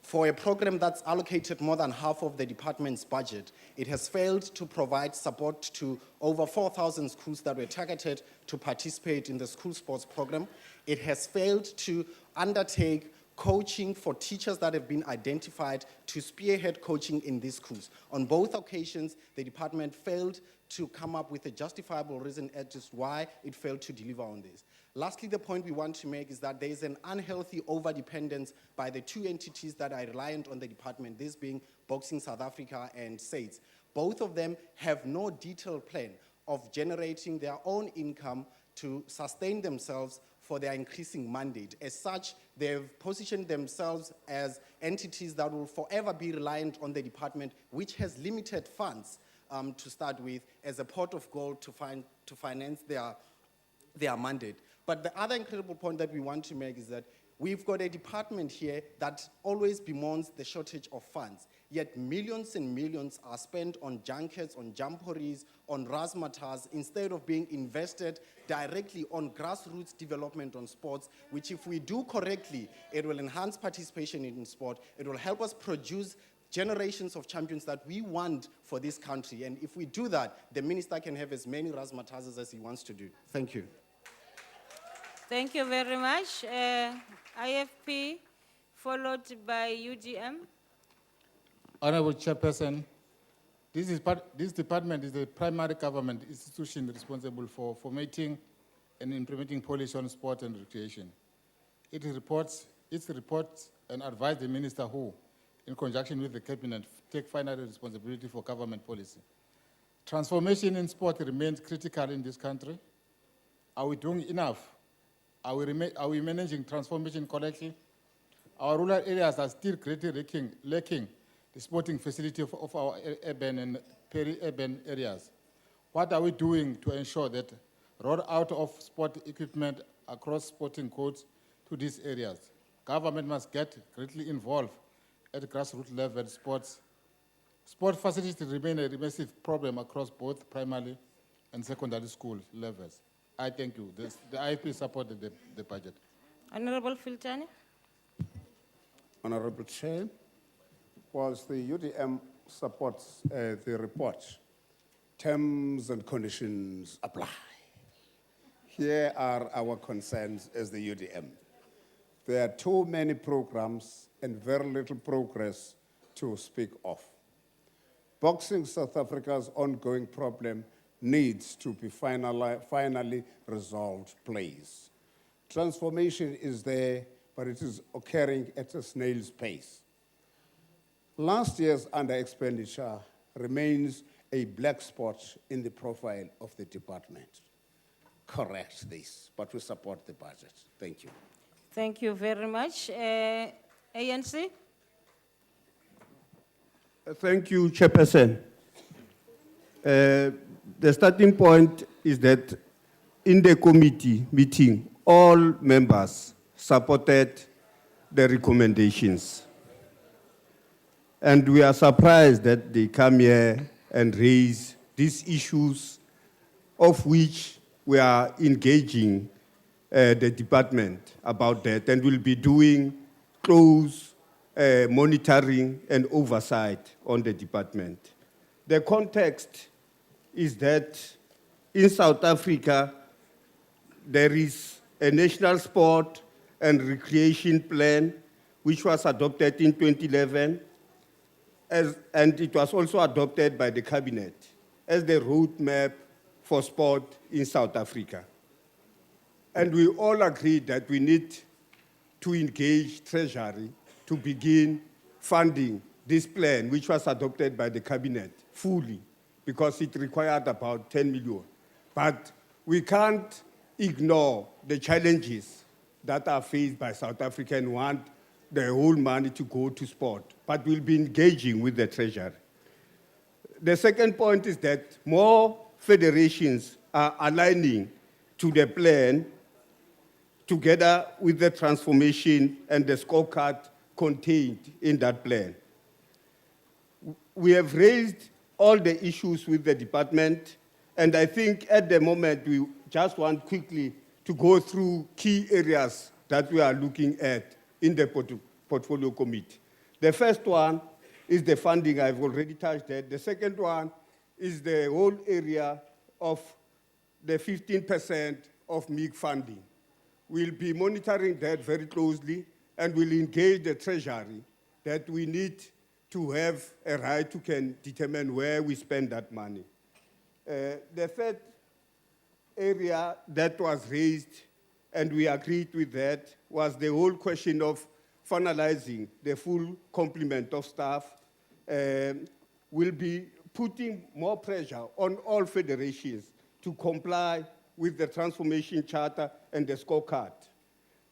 For a program that's allocated more than half of the department's budget, it has failed to provide support to over 4,000 schools that were targeted to participate in the school sports program. It has failed to undertake coaching for teachers that have been identified to spearhead coaching in these schools. On both occasions, the department failed to come up with a justifiable reason as to why it failed to deliver on this. Lastly, the point we want to make is that there is an unhealthy overdependence by the two entities that are reliant on the department, this being Boxing South Africa and SAIDS. Both of them have no detailed plan of generating their own income to sustain themselves for their increasing mandate. As such, they've positioned themselves as entities that will forever be reliant on the department, which has limited funds to start with, as a pot of gold to finance their mandate. But the other incredible point that we want to make is that we've got a department here that always bemoans the shortage of funds, yet millions and millions are spent on junkets, on jamborees, on razzmatazz, instead of being invested directly on grassroots development on sports, which if we do correctly, it will enhance participation in sport, it will help us produce generations of champions that we want for this country. And if we do that, the minister can have as many razzmatazzes as he wants to do. Thank you. Thank you very much. IFP, followed by UDM. Honorable Chairperson, this department is the primary government institution responsible for formatting and implementing policy on sport and recreation. It reports and advises the minister who, in conjunction with the cabinet, take final responsibility for government policy. Transformation in sport remains critical in this country. Are we doing enough? Are we managing transformation correctly? Our rural areas are still greatly lacking the sporting facility of our urban and peri-urban areas. What are we doing to ensure that rollout of sport equipment across sporting codes to these areas? Government must get greatly involved at grassroots level. Sport facilities remain a massive problem across both primary and secondary school levels. I thank you. The IFP supported the budget. Honorable Filtani. Honorable Chair, whilst the UDM supports the report, terms and conditions apply. Here are our concerns as the UDM. There are too many programs and very little progress to speak of. Boxing South Africa's ongoing problem needs to be finally resolved, please. Transformation is there, but it is occurring at a snail's pace. Last year's under-expenditure remains a black spot in the profile of the department. Correct this, but we support the budget. Thank you. Thank you very much. ANC? Thank you, Chairperson. The starting point is that in the committee meeting, all members supported the recommendations. And we are surprised that they come here and raise these issues of which we are engaging the department about that, and will be doing close monitoring and oversight on the department. The context is that in South Africa, there is a national sport and recreation plan which was adopted in 2011, and it was also adopted by the cabinet as the roadmap for sport in South Africa. And we all agreed that we need to engage Treasury to begin funding this plan, which was adopted by the cabinet fully, because it required about 10 million. But we can't ignore the challenges that are faced by South Africa and want the whole money to go to sport. But we'll be engaging with the Treasury. The second point is that more federations are aligning to the plan together with the transformation and the scorecard contained in that plan. We have raised all the issues with the department, and I think at the moment we just want quickly to go through key areas that we are looking at in the portfolio committee. The first one is the funding. I've already touched that. The second one is the whole area of the 15% of MIG funding. We'll be monitoring that very closely, and we'll engage the Treasury that we need to have a right to can determine where we spend that money. The third area that was raised, and we agreed with that, was the whole question of finalizing the full complement of staff. We'll be putting more pressure on all federations to comply with the transformation charter and the scorecard.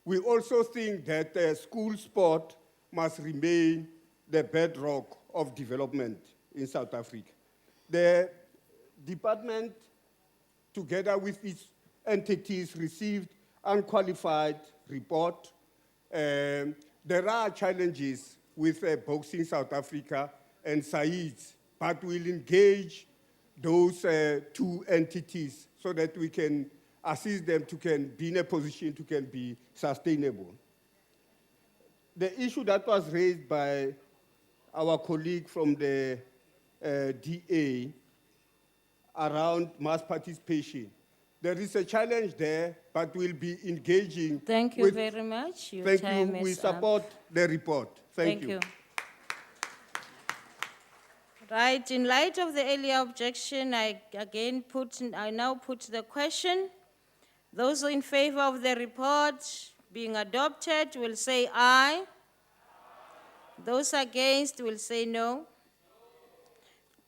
We also think that school sport must remain the bedrock of development in South Africa. The department, together with its entities, received unqualified report. There are challenges with Boxing South Africa and SAIDS, but we'll engage those two entities so that we can assist them to can be in a position to can be sustainable. The issue that was raised by our colleague from the DA around mass participation, there is a challenge there, but we'll be engaging. Thank you very much. Your time We is support the report. Thank you. Right, in light of the earlier objection, I now put the question. Those in favor of the report being adopted will say aye. Those against will say no.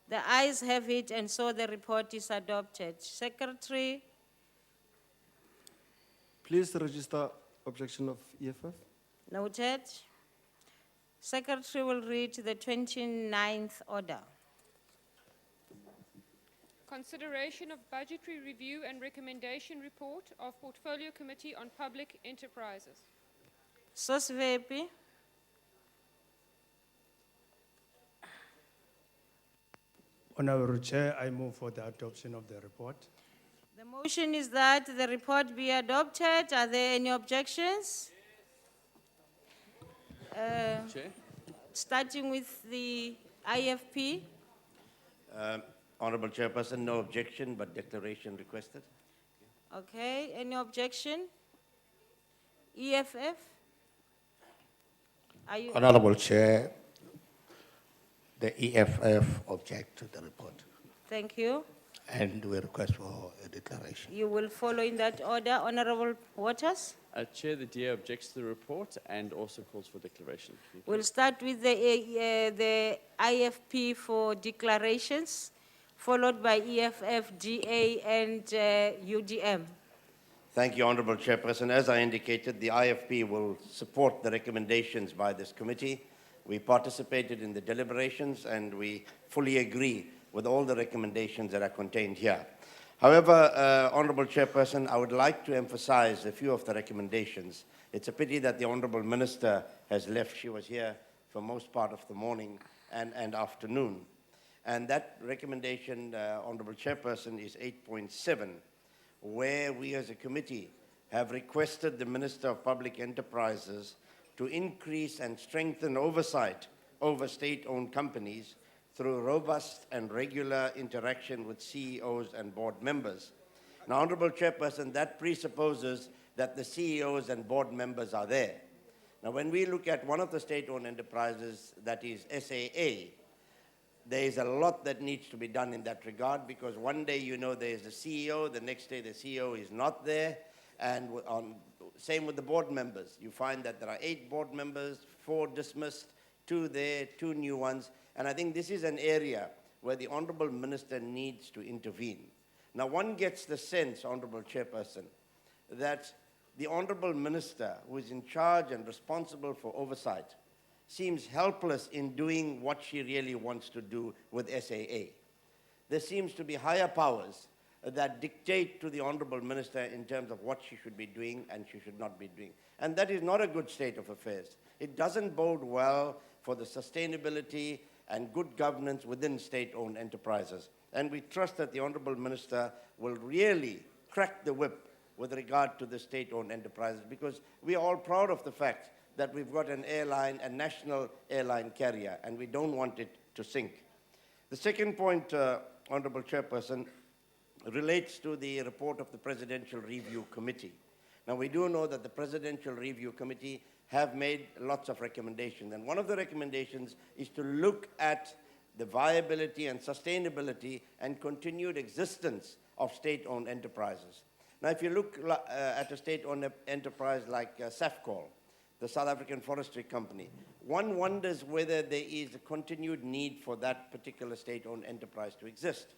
The ayes have it, and so the report is adopted. Secretary. Please register objection of EFF. Noted. Secretary will read the 29th order. Consideration of budgetary review and recommendation report of Portfolio Committee on Public Enterprises. Philippi. Honorable Chair, I move for the adoption of the report. The motion is that the report be adopted. Are there any objections? Chair? Starting with the IFP. Honorable Chairperson, no objection, but declaration requested. Okay, any objection? EFF? Are you? Honorable Chair, the EFF object to the report. Thank you. And we request for a declaration. You will follow in that order. Honorable Waters? Chair, the DA objects to the report and also calls for declaration. We'll start with the IFP for declarations, followed by EFF, GA, and UDM. Thank you, Honorable Chairperson. As I indicated, the IFP will support the recommendations by this committee. We participated in the deliberations and we fully agree with all the recommendations that are contained here. However, Honorable Chairperson, I would like to emphasize a few of the recommendations. It's a pity that the Honorable Minister has left. She was here for most part of the morning and afternoon. And that recommendation, Honorable Chairperson, is 8.7, where we as a committee have requested the Minister of Public Enterprises to increase and strengthen oversight over state-owned companies through robust and regular interaction with CEOs and board members. Now, Honourable Chairperson, that presupposes that the CEOs and board members are there. Now, when we look at one of the state-owned enterprises, that is SAA, there is a lot that needs to be done in that regard, because one day you know there is a CEO, the next day the CEO is not there, and same with the board members. You find that there are 8 board members, 4 dismissed, 2 there, 2 new ones, and I think this is an area where the Honourable Minister needs to intervene. Now, one gets the sense, Honourable Chairperson, that the Honourable Minister, who is in charge and responsible for oversight, seems helpless in doing what she really wants to do with SAA. There seems to be higher powers that dictate to the Honourable Minister in terms of what she should be doing and she should not be doing. And that is not a good state of affairs. It doesn't bode well for the sustainability and good governance within state-owned enterprises. And we trust that the Honourable Minister will really crack the whip with regard to the state-owned enterprises, because we are all proud of the fact that we've got an airline, a national airline carrier, and we don't want it to sink. The second point, Honourable Chairperson, relates to the report of the Presidential Review Committee. Now, we do know that the Presidential Review Committee have made lots of recommendations, and one of the recommendations is to look at the viability and sustainability and continued existence of state-owned enterprises. Now, if you look at a state-owned enterprise like SAFCOL, the South African Forestry Company, one wonders whether there is a continued need for that particular state-owned enterprise to exist.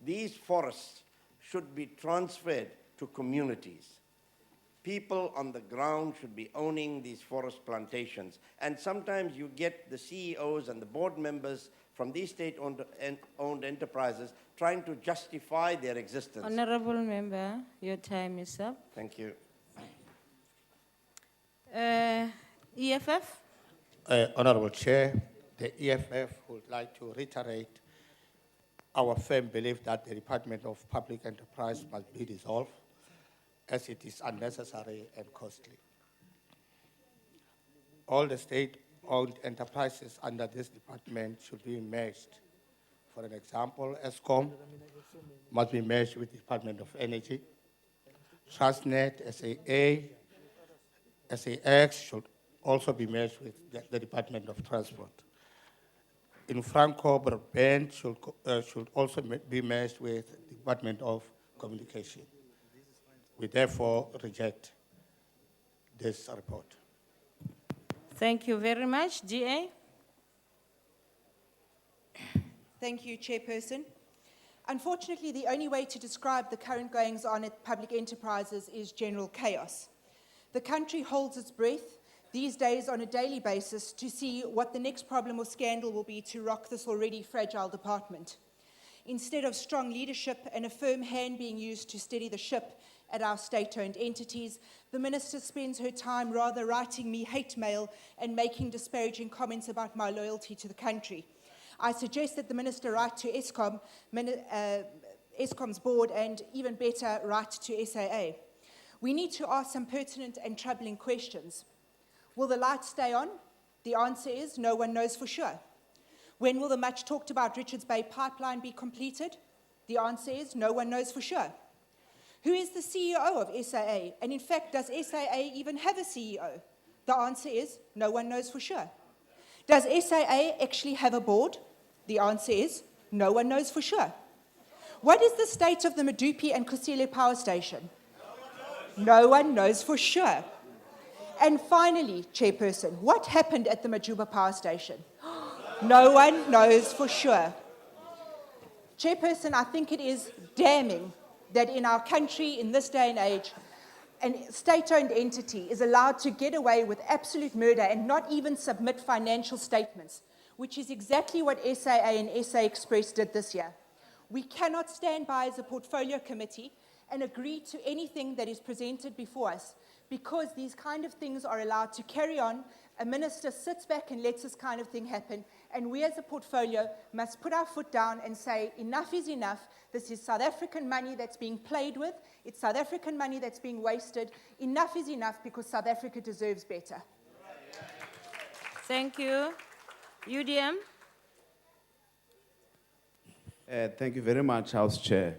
These forests should be transferred to communities. People on the ground should be owning these forest plantations. And sometimes you get the CEOs and the board members from these state-owned enterprises trying to justify their existence. Honourable Member, your time is up. Thank you. EFF? Honourable Chair, the EFF would like to reiterate our firm belief that the Department of Public Enterprise must be dissolved, as it is unnecessary and costly. All the state-owned enterprises under this department should be merged. For an example, ESCOM must be merged with the Department of Energy. Transnet, SAA, SAX should also be merged with the Department of Transport. In Franco, broadband should also be merged with the Department of Communication. We therefore reject this report. Thank you very much. DA? Thank you, Chairperson. Unfortunately, the only way to describe the current goings-on at public enterprises is general chaos. The country holds its breath these days on a daily basis to see what the next problem or scandal will be to rock this already fragile department. Instead of strong leadership and a firm hand being used to steady the ship at our state-owned entities, the Minister spends her time rather writing me hate mail and making disparaging comments about my loyalty to the country. I suggest that the Minister write to ESCOM, ESCOM's board, and even better, write to SAA. We need to ask some pertinent and troubling questions. Will the lights stay on? The answer is no one knows for sure. When will the much talked about Richards Bay pipeline be completed? The answer is no one knows for sure. Who is the CEO of SAA? And in fact, does SAA even have a CEO? The answer is no one knows for sure. Does SAA actually have a board? The answer is no one knows for sure. What is the state of the Medupi and Kusile power station? No one knows for sure. And finally, Chairperson, what happened at the Majuba power station? No one knows for sure. Chairperson, I think it is damning that in our country, in this day and age, a state-owned entity is allowed to get away with absolute murder and not even submit financial statements, which is exactly what SAA and SA Express did this year. We cannot stand by as a portfolio committee and agree to anything that is presented before us, because these kind of things are allowed to carry on. A minister sits back and lets this kind of thing happen, And we as a portfolio must put our foot down and say, enough is enough. This is South African money that's being played with. It's South African money that's being wasted. Enough is enough because South Africa deserves better. Thank you. UDM? Thank you very much, House Chair.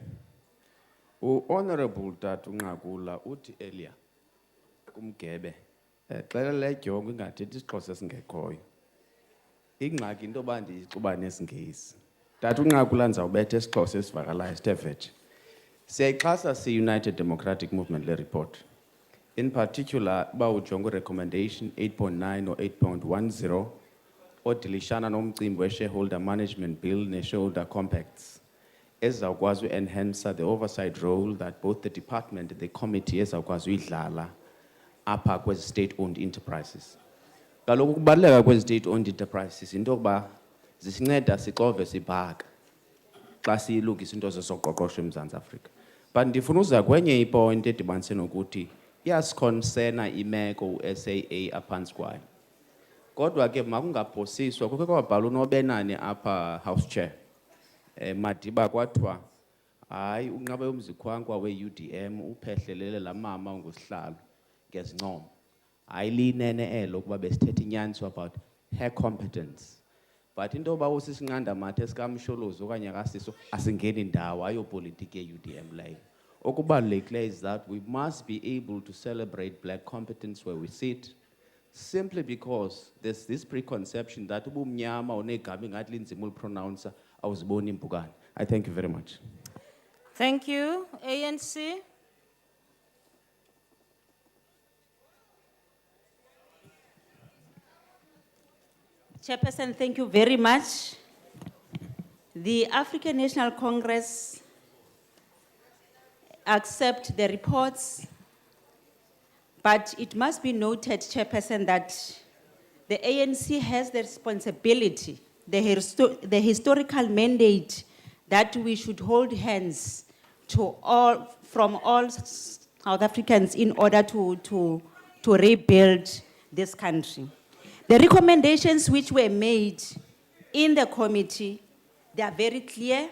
Honorable Tatu Ngakula uthi earlier kumgebe xela lejongo ingathethi isiXhosa esingekhoyo. Ingxaki into yoba ndixuba nesiNgesi. Tatu Ngakula ndizawubetha isiXhosa esivakalayo sithe vetshe. Siyayixhasa si-United Democratic Movement le report. In particular, uba ujonga recommendation 8.9 or 8.10 odilishana nomcimbi we-shareholder management bill ne-shareholder compacts ezawukwazi enhance the oversight role that both the department and the committee ezawukwazi uyidlala apha kwezi state-owned enterprises. Kaloku ukubaluleka kwezi state-owned enterprises into yokuba zisinceda sixove sibhaka xa siyilungisa into zezoqoqosho eMzantsi Afrika. But ndifuna uza kwenye ipoint edibanise nokuthi iyasikhonsena imeko u-SAA aphantsi kwayo. Kodwa ke makungaphosiswa kukho kwabhala uNobenani apha House Chair. Madiba kwathiwa hayi unqabe umzikwankwa we-UDM uphehlelele la mama ongosihlalo ngezincomo. Hayi linene elo kuba besithetha inyaniso about her competence. But into yoba usisinqanda mathe sikamsholozi okanye akasiso asingeni ndawo ayopolitiki ye-UDM leyo. Okubalulekileyo is that we must be able to celebrate black competence where we sit, simply because there's this preconception that ubumnyama onegama ingathi linzima ulipronounce awuziboni impukane. I thank you very much. Thank you. ANC? Chairperson, thank you very much. The African National Congress accept the reports, but it must be noted, Chairperson, that the ANC has the responsibility, the historical mandate that we should hold hands from all South Africans in order to rebuild this country. The recommendations which were made in the committee, they are very clear,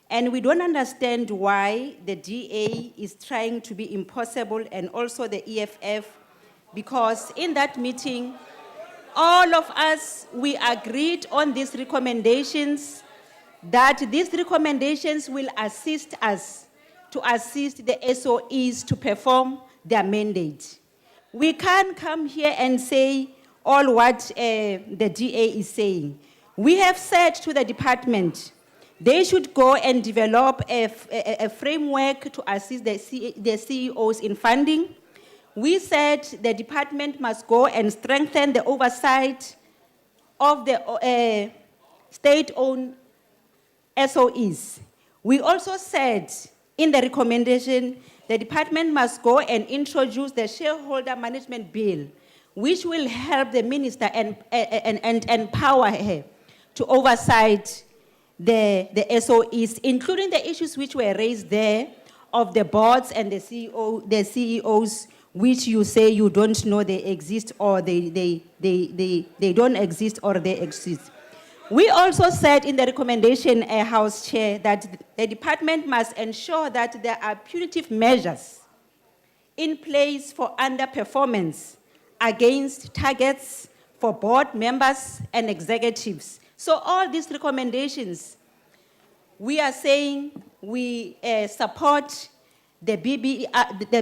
and we don't understand why the DA is trying to be impossible, and also the EFF, because in that meeting, all of us, we agreed on these recommendations, that these recommendations will assist us to assist the SOEs to perform their mandate. We can't come here and say all what the DA is saying. We have said to the department, they should go and develop a framework to assist the CEOs in funding. We said the department must go and strengthen the oversight of the state-owned SOEs. We also said in the recommendation, the department must go and introduce the shareholder management bill, which will help the minister and empower her to oversight the SOEs, including the issues which were raised there of the boards and the CEOs, which you say you don't know they exist or they don't exist or they exist. We also said in the recommendation, House Chair, that the department must ensure that there are punitive measures in place for underperformance against targets for board members and executives. So all these recommendations, we are saying we support the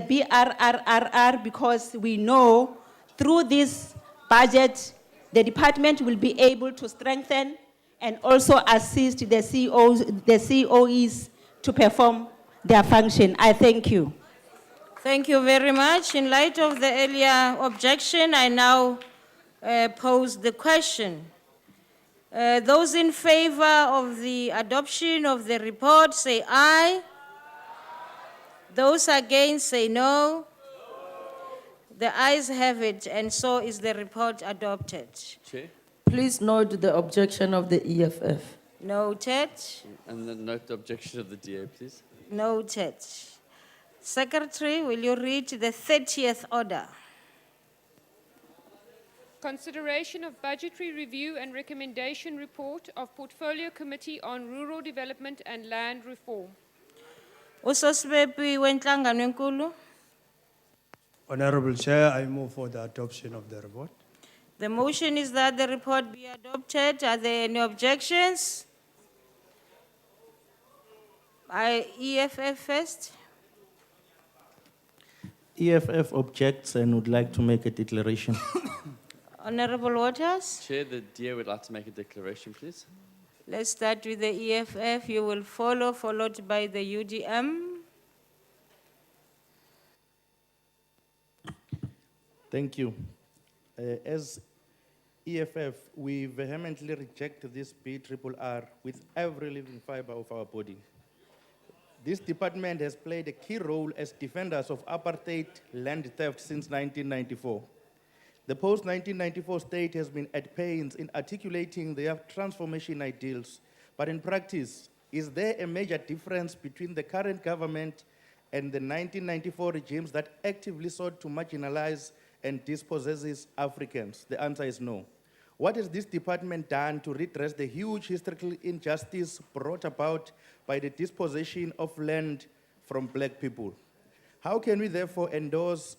BRRRR because we know through this budget, the department will be able to strengthen and also assist the COEs to perform their function. I thank you. Thank you very much. In light of the earlier objection, I now pose the question. Those in favor of the adoption of the report say aye. Those against say no. The ayes have it, and so is the report adopted. Chair? Please note the objection of the EFF. Noted. And then note the objection of the DA, please. Noted. Secretary, will you read the 30th order? Consideration of budgetary review and recommendation report of Portfolio Committee on Rural Development and Land Reform. Usosibepi wenhlangano enkulu. Honorable Chair, I move for the adoption of the report. The motion is that the report be adopted. Are there any objections? EFF first. EFF objects and would like to make a declaration. Honorable Waters. Chair, the DA would like to make a declaration, please. Let's start with the EFF. You will follow, followed by the UDM. Thank you. As EFF, we vehemently reject this BRRR with every living fiber of our body. This department has played a key role as defenders of apartheid land theft since 1994. The post-1994 state has been at pains in articulating their transformation ideals, but in practice, is there a major difference between the current government and the 1994 regimes that actively sought to marginalize and dispossess Africans? The answer is no. What has this department done to redress the huge historical injustice brought about by the dispossession of land from black people? How can we therefore endorse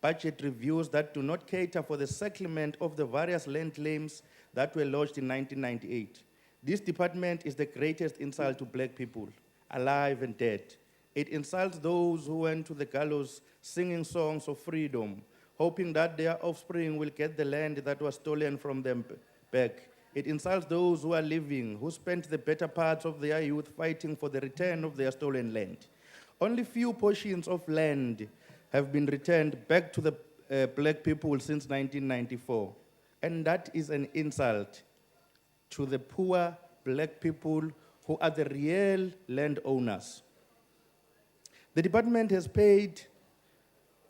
budget reviews that do not cater for the settlement of the various land claims that were lodged in 1998? This department is the greatest insult to black people, alive and dead. It insults those who went to the gallows singing songs of freedom, hoping that their offspring will get the land that was stolen from them back. It insults those who are living, who spent the better parts of their youth fighting for the return of their stolen land. Only few portions of land have been returned back to the black people since 1994. And that is an insult to the poor black people who are the real landowners. The department has paid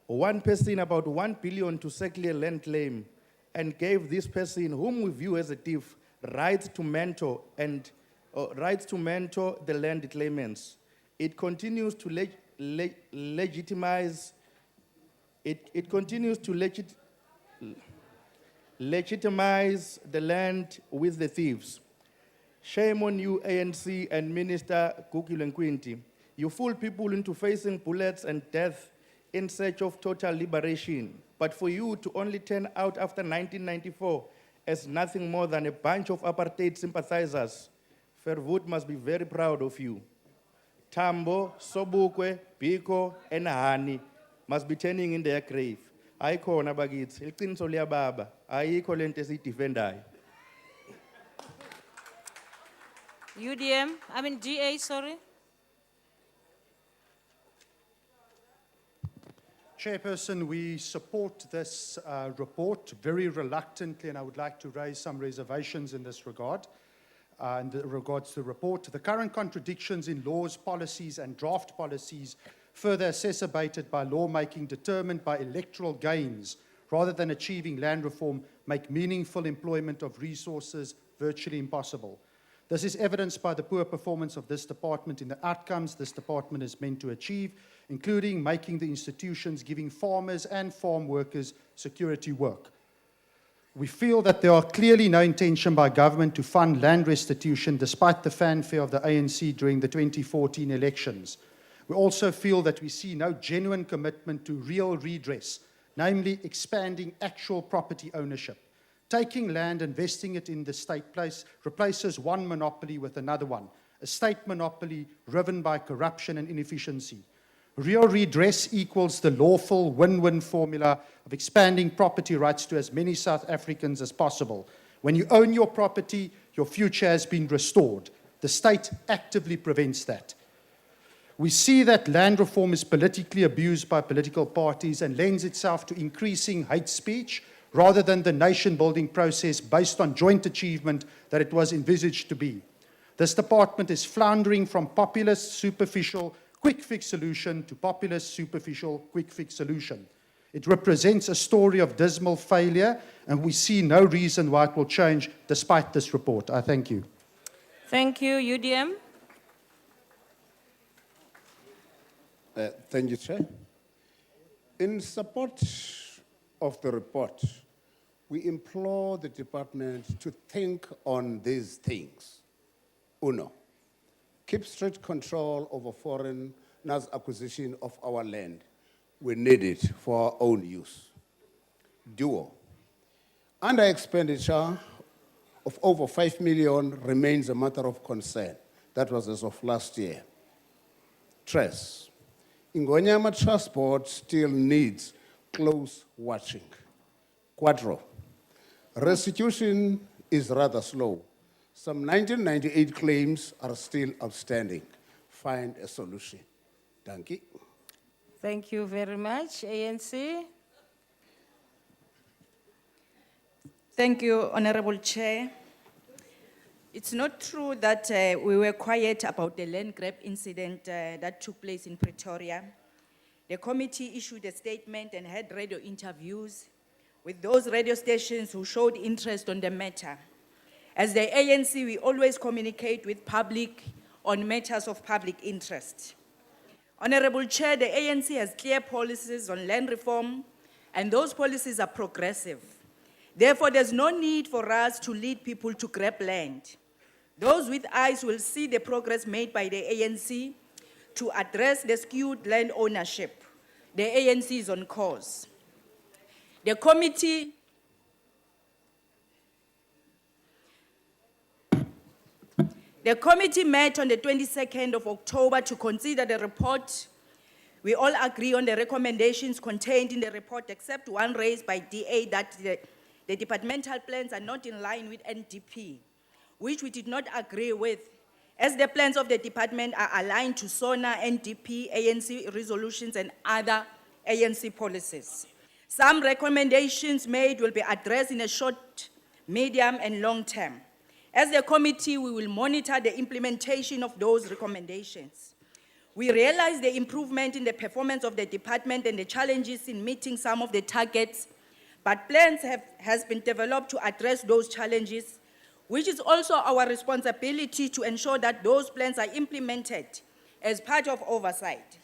one person about 1 billion to settle a land claim and gave this person, whom we view as a thief, rights to mentor the land claimants. It continues to legitimize the land with the thieves. Shame on you, ANC and Minister Gugu-Lenkwinti. You fool people into facing bullets and death in search of total liberation. But for you to only turn out after 1994 as nothing more than a bunch of apartheid sympathizers, Verwoerd must be very proud of you. Tambo, Sobukwe, Biko, and Hani must be turning in their grave. Ayikho bakithi, iqiniso liyababa, ayikho lento esiyidefendayo. DA, sorry. Chairperson, we support this report very reluctantly, and I would like to raise some reservations in this regard. In regards to the report, the current contradictions in laws, policies, and draft policies, further exacerbated by lawmaking determined by electoral gains rather than achieving land reform, make meaningful employment of resources virtually impossible. This is evidenced by the poor performance of this department in the outcomes this department is meant to achieve, including making the institutions giving farmers and farm workers security work. We feel that there are clearly no intention by government to fund land restitution despite the fanfare of the ANC during the 2014 elections. We also feel that we see no genuine commitment to real redress, namely expanding actual property ownership. Taking land, investing it in the state place replaces one monopoly with another one, a state monopoly driven by corruption and inefficiency. Real redress equals the lawful win-win formula of expanding property rights to as many South Africans as possible. When you own your property, your future has been restored. The state actively prevents that. We see that land reform is politically abused by political parties and lends itself to increasing hate speech rather than the nation-building process based on joint achievement that it was envisaged to be. This department is floundering from populist, superficial, quick-fix solution to populist, superficial, quick-fix solution. It represents a story of dismal failure, and we see no reason why it will change despite this report. I thank you. Thank you. UDM? Thank you, Chair. In support of the report, we implore the department to think on these things. Uno, keep strict control over foreigners' acquisition of our land. We need it for our own use. Duo, under expenditure of over 5 million remains a matter of concern. That was as of last year. Tres, Ingonyama transport still needs close watching. Quadro, restitution is rather slow. Some 1998 claims are still outstanding. Find a solution. Thank you. Thank you very much. ANC. Thank you, Honorable Chair. It's not true that we were quiet about the land grab incident that took place in Pretoria. The committee issued a statement and had radio interviews with those radio stations who showed interest on the matter. As the ANC, we always communicate with public on matters of public interest. Honorable Chair, the ANC has clear policies on land reform, and those policies are progressive. Therefore, there's no need for us to lead people to grab land. Those with eyes will see the progress made by the ANC to address the skewed land ownership. The ANC is on course. The committee met on the 22nd of October to consider the report. We all agree on the recommendations contained in the report, except one raised by DA that the departmental plans are not in line with NDP, which we did not agree with, as the plans of the department are aligned to SONA, NDP, ANC resolutions, and other ANC policies. Some recommendations made will be addressed in a short, medium, and long term. As the committee, we will monitor the implementation of those recommendations. We realize the improvement in the performance of the department and the challenges in meeting some of the targets, but plans has been developed to address those challenges, which is also our responsibility to ensure that those plans are implemented as part of oversight,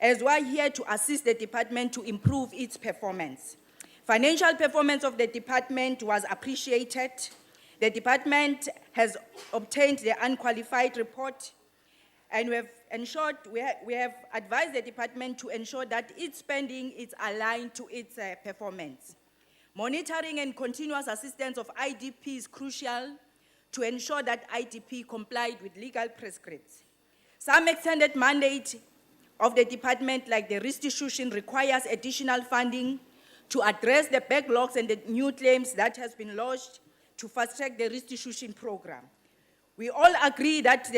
as we are here to assist the department to improve its performance. Financial performance of the department was appreciated. The department has obtained the unqualified report, and we have advised the department to ensure that its spending is aligned to its performance. Monitoring and continuous assistance of IDP is crucial to ensure that IDP complied with legal prescripts. Some extended mandate of the department, like the restitution, requires additional funding to address the backlogs and the new claims that has been lodged to fast-track the restitution program. We all agree that for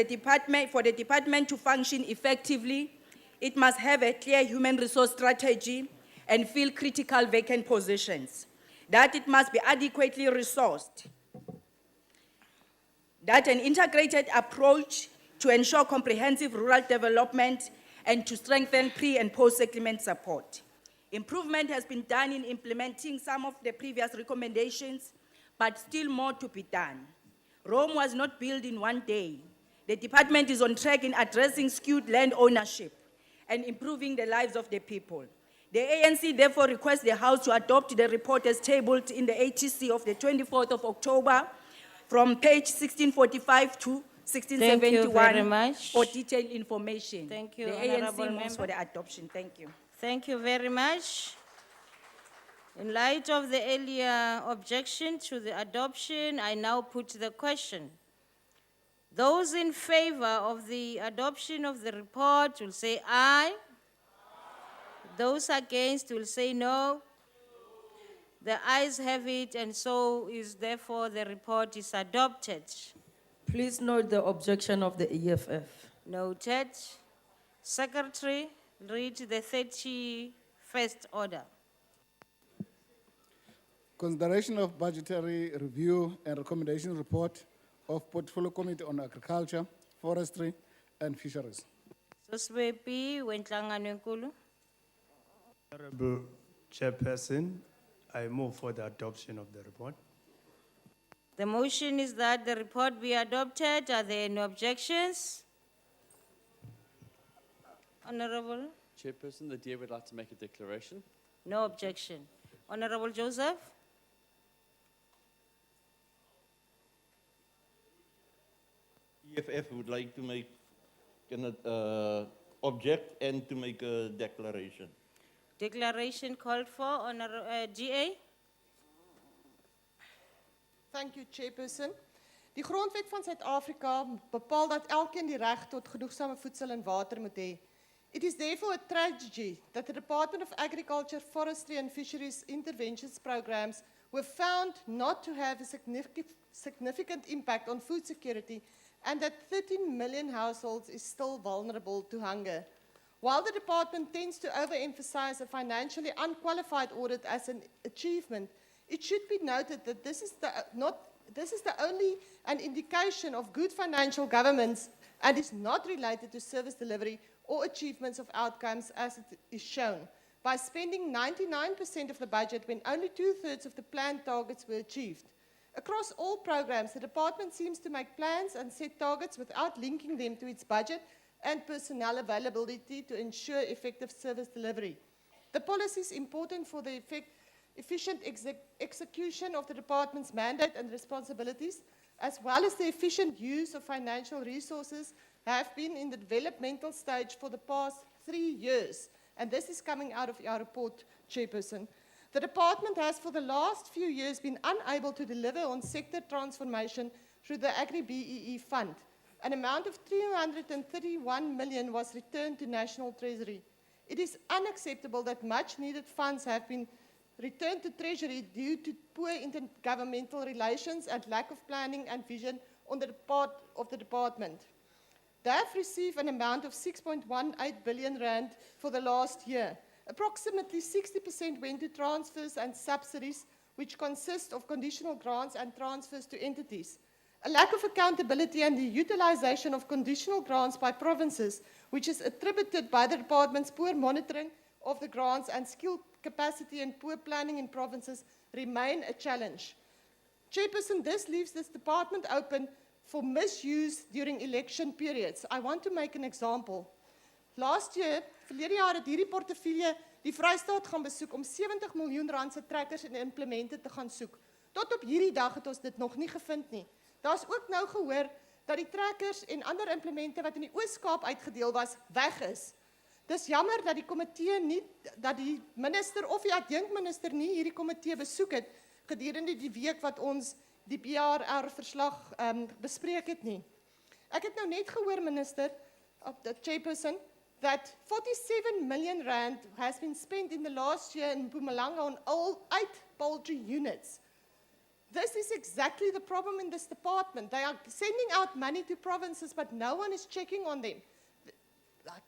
the department to function effectively, it must have a clear human resource strategy and fill critical vacant positions, that it must be adequately resourced, that an integrated approach to ensure comprehensive rural development and to strengthen pre- and post-settlement support. Improvement has been done in implementing some of the previous recommendations, but still more to be done. Rome was not built in one day. The department is on track in addressing skewed land ownership and improving the lives of the people. The ANC therefore requests the House to adopt the report as tabled in the ATC of the 24th of October from page 1645 to 1671. Thank you very much. For detailed information. Thank you, The Honorable ANC moves Member. for the adoption. Thank you. Thank you very much. In light of the earlier objection to the adoption, I now put the question. Those in favor of the adoption of the report will say aye. Those against will say no. The ayes have it, and so is therefore the report is adopted. Please note the objection of the EFF. Noted. Secretary, read the 31st order. Consideration of budgetary review and recommendation report of Portfolio Committee on Agriculture, Forestry, and Fisheries. Soswepi, Wentlangano Nkulu. Honorable Chairperson, I move for the adoption of the report. The motion is that the report be adopted. Are there any objections? Honorable? Chairperson, the DA would like to make a declaration. No objection. Honorable Joseph? EFF would like to make object and to make a declaration. Declaration called for, GA. Thank you, Chairperson. Die grondwet van Suid-Afrika bepaal dat elkeen die reg tot genoegsame voedsel en water moet hê. It is therefore a tragedy that the Department of Agriculture, Forestry and Fisheries interventions programs were found not to have a significant impact on food security and that 13 million households is still vulnerable to hunger. While the department tends to overemphasize a financially unqualified audit as an achievement, it should be noted that this is only an indication of good financial governance and is not related to service delivery or achievements of outcomes as it is shown, by spending 99% of the budget when only 2/3 of the planned targets were achieved. Across all programs, the department seems to make plans and set targets without linking them to its budget and personnel availability to ensure effective service delivery. The policy is important for the efficient execution of the department's mandate and responsibilities, as well as the efficient use of financial resources have been in the developmental stage for the past 3 years. And this is coming out of our report, Chairperson. The department has for the last few years been unable to deliver on sector transformation through the Agri-BEE Fund. An amount of 331 million was returned to National Treasury. It is unacceptable that much needed funds have been returned to Treasury due to poor intergovernmental relations and lack of planning and vision on the part of the department. They have received an amount of 6.18 billion rand for the last year. Approximately 60% went to transfers and subsidies, which consist of conditional grants and transfers to entities. A lack of accountability and the utilization of conditional grants by provinces, which is attributed by the department's poor monitoring of the grants and skill capacity and poor planning in provinces, remain a challenge. Chairperson, this leaves this department open for misuse during election periods. I want to make an example. Last year, verlede jaar het hierdie portefeulje die Vrystaat gaan besoek om 70 miljoen rand se trekkers en implemente te gaan soek. Tot op hierdie dag het ons dit nog nie gevind nie. Daar's ook nou gehoor dat die trekkers en ander implemente wat in die Oos-Kaap uitgedeel was, weg is. Dis jammer dat die komitee nie, dat die minister of die adjunkminister nie hierdie komitee besoek het gedurende die week wat ons die BRR-verslag bespreek het nie. Ek het nou net gehoor, minister, the chairperson, that 47 million rand has been spent in the last year in Mpumalanga on all 8 poultry units. This is exactly the problem in this department. They are sending out money to provinces, but no one is checking on them.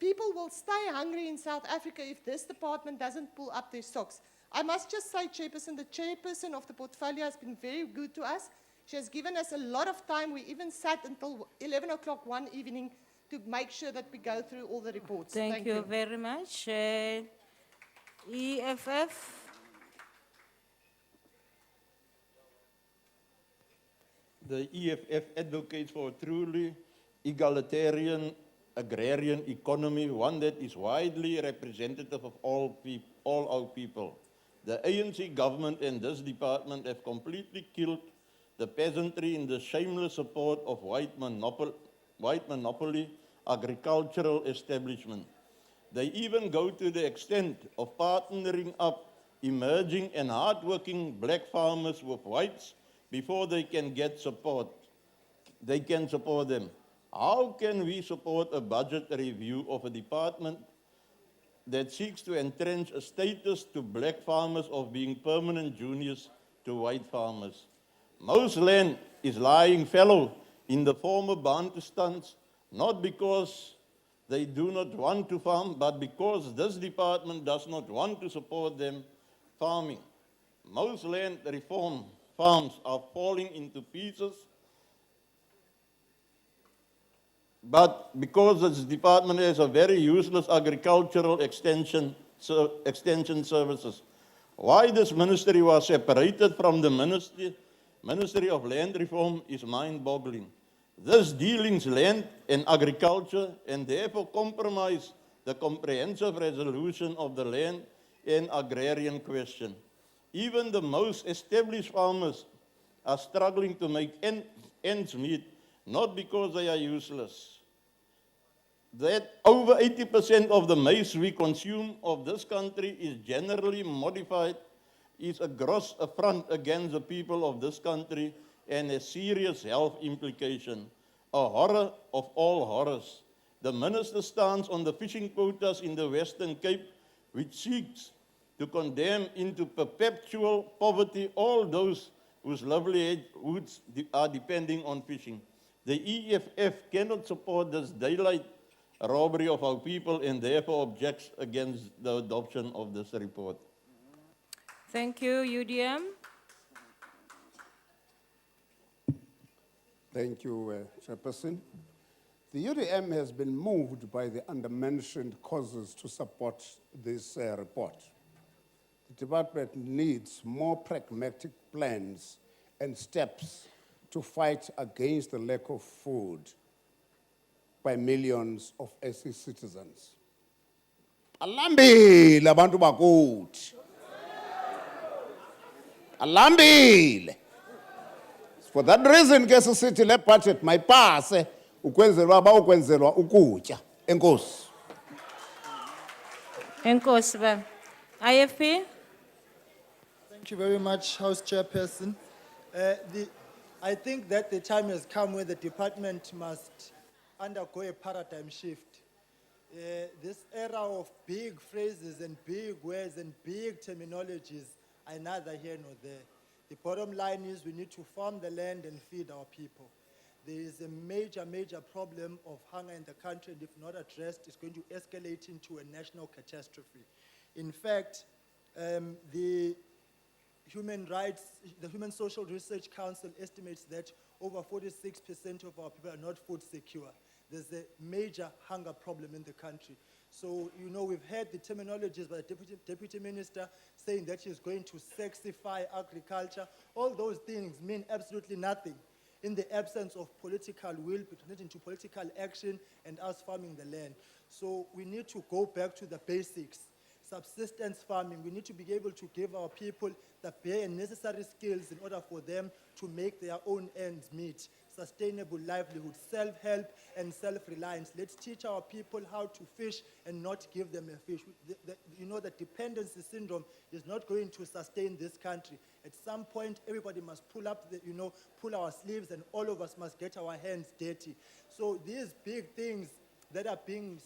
People will stay hungry in South Africa if this department doesn't pull up their socks. I must just say, Chairperson, the chairperson of the portfolio has been very good to us. She has given us a lot of time. We even sat until 11 o'clock one evening to make sure that we go through all the reports. Thank you very much. EFF. The EFF advocates for a truly egalitarian agrarian economy, one that is widely representative of all our people. The ANC government and this department have completely killed the peasantry in the shameless support of white monopoly agricultural establishment. They even go to the extent of partnering up emerging and hardworking black farmers with whites before they can get support. They can support them. How can we support a budget review of a department that seeks to entrench a status to black farmers of being permanent juniors to white farmers? Most land is lying fallow in the former Bantustans, not because they do not want to farm, but because this department does not want to support them farming. Most land reform farms are falling into pieces, but because this department has a very useless agricultural extension services. Why this ministry was separated from the Ministry of Land Reform is mind-boggling. This dealings land and agriculture and therefore compromise the comprehensive resolution of the land and agrarian question. Even the most established farmers are struggling to make ends meet, not because they are useless. That over 80% of the maize we consume of this country is generally modified is a gross affront against the people of this country and a serious health implication, a horror of all horrors. The minister stands on the fishing quotas in the Western Cape, which seeks to condemn into perpetual poverty all those whose livelihoods are depending on fishing. The EFF cannot support this daylight robbery of our people and therefore objects against the adoption of this report. Thank you, UDM. Thank you, Chairperson. The UDM has been moved by the undermentioned causes to support this report. The department needs more pragmatic plans and steps to fight against the lack of food by millions of SA citizens. Alambile abantu bakuthi. Alambile. For that reason, ke sisithi le budget mayipase ukwenzelwa ukwenzelwa ukutya. Enkosi. Enkosi ba. IFP. Thank you very much, House Chairperson. I think that the time has come where the department must undergo a paradigm shift. This era of big phrases and big words and big terminologies are neither here nor there. The bottom line is we need to farm the land and feed our people. There is a major, major problem of hunger in the country, and if not addressed, it's going to escalate into a national catastrophe. In fact, the Human Social Research Council estimates that over 46% of our people are not food secure. There's a major hunger problem in the country. So, you know, we've heard the terminologies by the Deputy Minister saying that she's going to sexify agriculture. All those things mean absolutely nothing in the absence of political will, turning to political action and us farming the land. So we need to go back to the basics. Subsistence farming, we need to be able to give our people the bare and necessary skills in order for them to make their own ends meet. Sustainable livelihood, self-help and self-reliance. Let's teach our people how to fish and not give them a fish. You know, the dependency syndrome is not going to sustain this country. At some point, everybody must pull up, pull our sleeves, and all of us must get our hands dirty. So these big things that are being,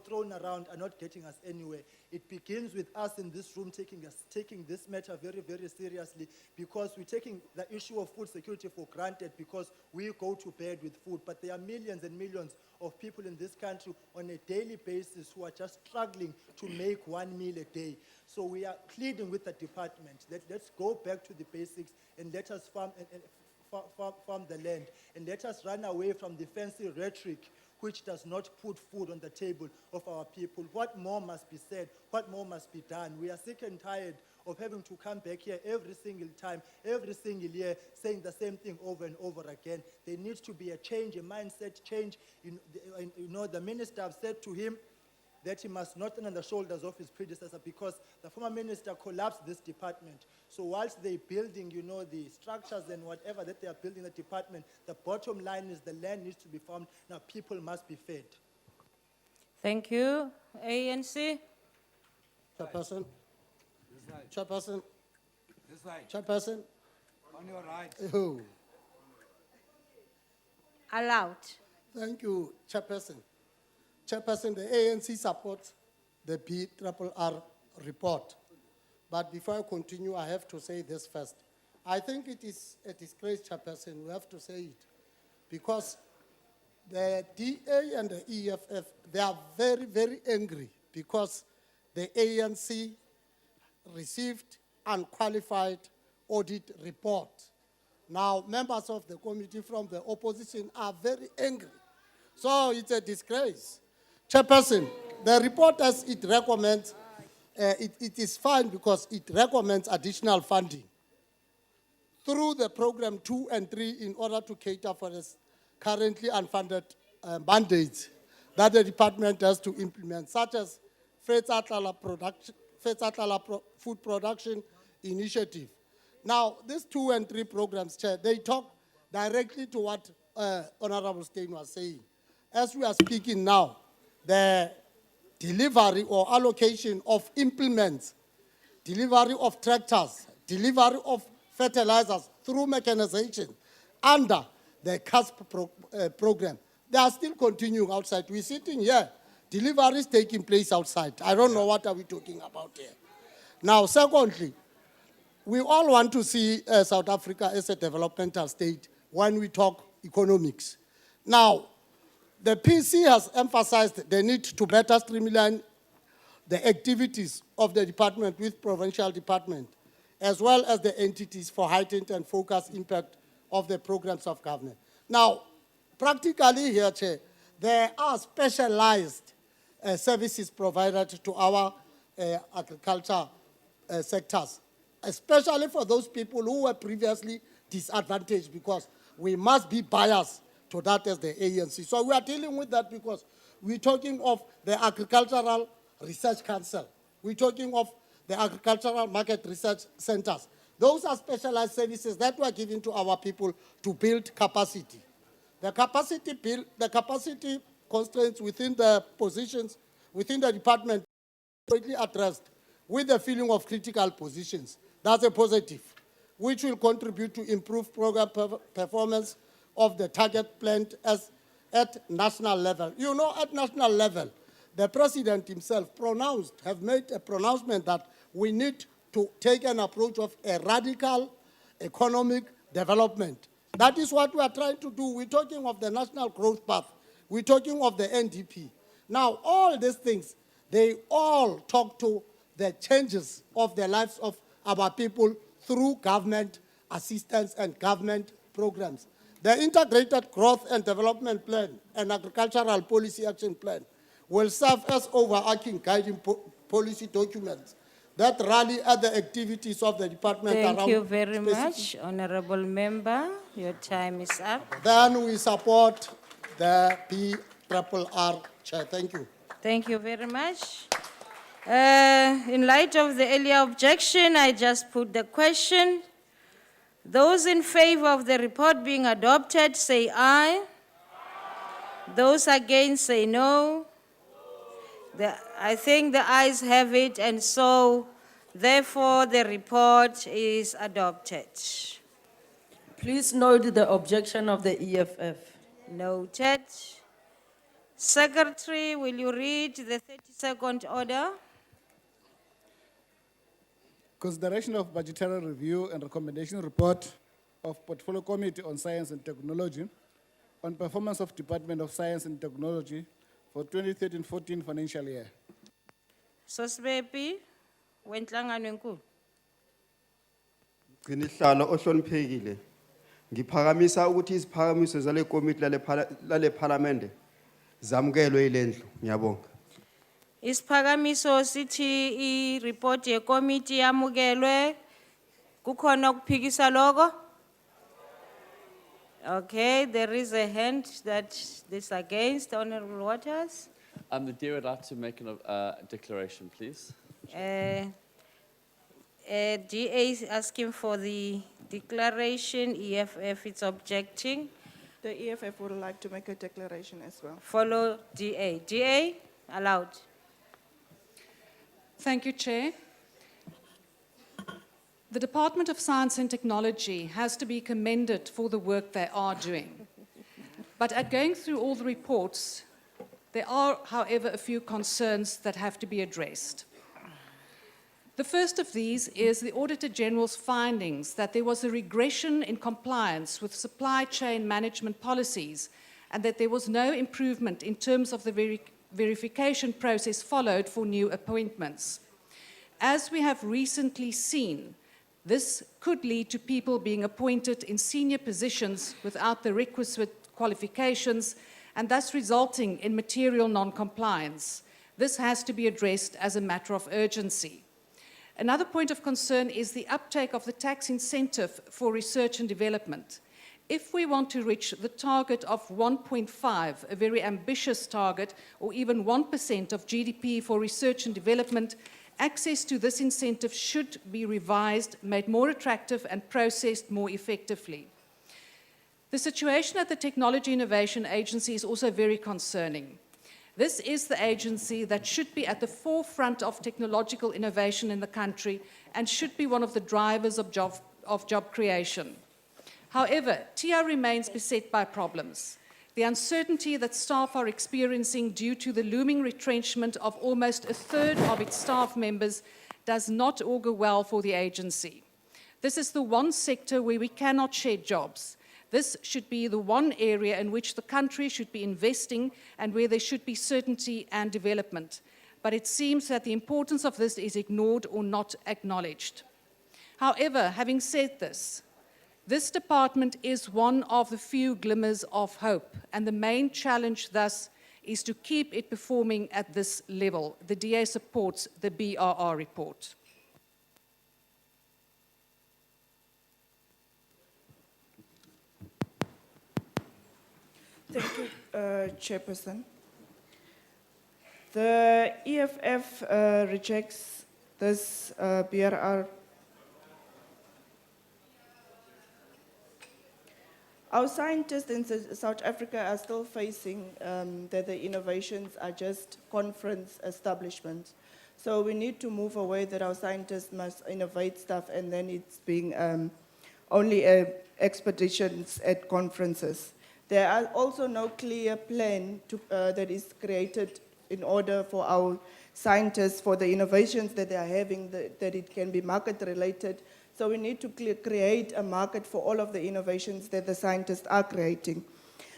thrown around are not getting us anywhere. It begins with us in this room taking this matter very, very seriously, because we're taking the issue of food security for granted because we go to bed with food. But there are millions and millions of people in this country on a daily basis who are just struggling to make one meal a day. So we are pleading with the department that let's go back to the basics and let us farm the land, and let us run away from the fancy rhetoric which does not put food on the table of our people. What more must be said? What more must be done? We are sick and tired of having to come back here every single time, every single year, saying the same thing over and over again. There needs to be a change, a mindset change. The minister have said to him that he must not stand on the shoulders of his predecessor because the former minister collapsed this department. So whilst they're building, the structures and whatever that they are building the department, the bottom line is the land needs to be farmed. Now people must be fed. Thank you. ANC. Chairperson. Chairperson. Chairperson. On your right. Oh. Allowed. Thank you, Chairperson. Chairperson, the ANC supports the BRRR report. But before I continue, I have to say this first. I think it is a disgrace, Chairperson, we have to say it. Because the DA and the EFF, they are very, very angry because the ANC received unqualified audit report. Now, members of the committee from the opposition are very angry. So it's a disgrace. Chairperson, the report as it recommends, it is fine because it recommends additional funding through the program 2 and 3 in order to cater for the currently unfunded mandates that the department has to implement, such as food production initiative. Now, these 2 and 3 programs, Chair, they talk directly to what Honorable Stein was saying, as we are speaking now, the delivery or allocation of implements, delivery of tractors, delivery of fertilizers through mechanization under the CASP program, they are still continuing outside. We're sitting here, deliveries taking place outside. I don't know what are we talking about here. Now, secondly, we all want to see South Africa as a developmental state when we talk economics. Now, the PC has emphasized the need to better streamline the activities of the department with provincial department, as well as the entities for heightened and focused impact of the programs of government. Now, practically here, Chair, there are specialized services provided to our agriculture sectors, especially for those people who were previously disadvantaged, because we must be biased to that as the ANC. So we are dealing with that because we're talking of the Agricultural Research Council. We're talking of the Agricultural Market Research Centers. Those are specialized services that were given to our people to build capacity. The capacity constraints within the positions, within the department, greatly addressed with the filling of critical positions. That's a positive, which will contribute to improve program performance of the target planned at national level. You know, at national level, the president himself have made a pronouncement that we need to take an approach of a radical economic development. That is what we are trying to do. We're talking of the national growth path. We're talking of the NDP. Now, all these things, they all talk to the changes of the lives of our people through government assistance and government programs. The Integrated Growth and Development Plan and Agricultural Policy Action Plan will serve as overarching guiding policy documents that rally at the activities of the department around. Thank you very much, Honorable Member. Your time is up. Then we support the PRRR, Chair. Thank you. Thank you very much. In light of the earlier objection, I just put the question. Those in favor of the report being adopted, say aye. Those against, say no. I think the ayes have it, and so, therefore, the report is adopted. Please note the objection of the EFF. Noted. Secretary, will you read the 32nd order? Consideration of budgetary review and recommendation report of Portfolio Committee on Science and Technology on performance of Department of Science and Technology for 2013-14 financial year. Sosibepi, wenhlangano enkulu. Nginihlalo ohloniphekile. Ngiphakamisa ukuthi iziphakamiso zale komiti lale parliament zamukelwe ilendlu. Ngiyabonga. Isiphakamiso sithi i-report ye-committee yamukelwe. Kukhona ukuphikisa lokho? Okay, there is a hand that is against. Honorable Waters. The DA would like to make a declaration, please. DA is asking for the declaration. EFF is objecting. The EFF would like to make a declaration as well. Follow DA. DA, allowed. Thank you, Chair. The Department of Science and Technology has to be commended for the work they are doing. But at going through all the reports, there are, however, a few concerns that have to be addressed. The first of these is the Auditor General's findings that there was a regression in compliance with supply chain management policies and that there was no improvement in terms of the verification process followed for new appointments. As we have recently seen, this could lead to people being appointed in senior positions without the requisite qualifications and thus resulting in material non-compliance. This has to be addressed as a matter of urgency. Another point of concern is the uptake of the tax incentive for research and development. If we want to reach the target of 1.5, a very ambitious target, or even 1% of GDP for research and development, access to this incentive should be revised, made more attractive, and processed more effectively. The situation at the Technology Innovation Agency is also very concerning. This is the agency that should be at the forefront of technological innovation in the country and should be one of the drivers of job creation. However, TIA remains beset by problems. The uncertainty that staff are experiencing due to the looming retrenchment of almost a third of its staff members does not augur well for the agency. This is the one sector where we cannot shed jobs. This should be the one area in which the country should be investing and where there should be certainty and development. But it seems that the importance of this is ignored or not acknowledged. However, having said this, this department is one of the few glimmers of hope, and the main challenge thus is to keep it performing at this level. The DA supports the BRR report. Thank you, Chairperson. The EFF rejects this BRR. Our scientists in South Africa are still facing that the innovations are just conference establishments. So we need to move away that our scientists must innovate stuff and then it's being only expeditions at conferences. There are also no clear plan that is created in order for our scientists, for the innovations that they are having, that it can be market related. So we need to create a market for all of the innovations that the scientists are creating.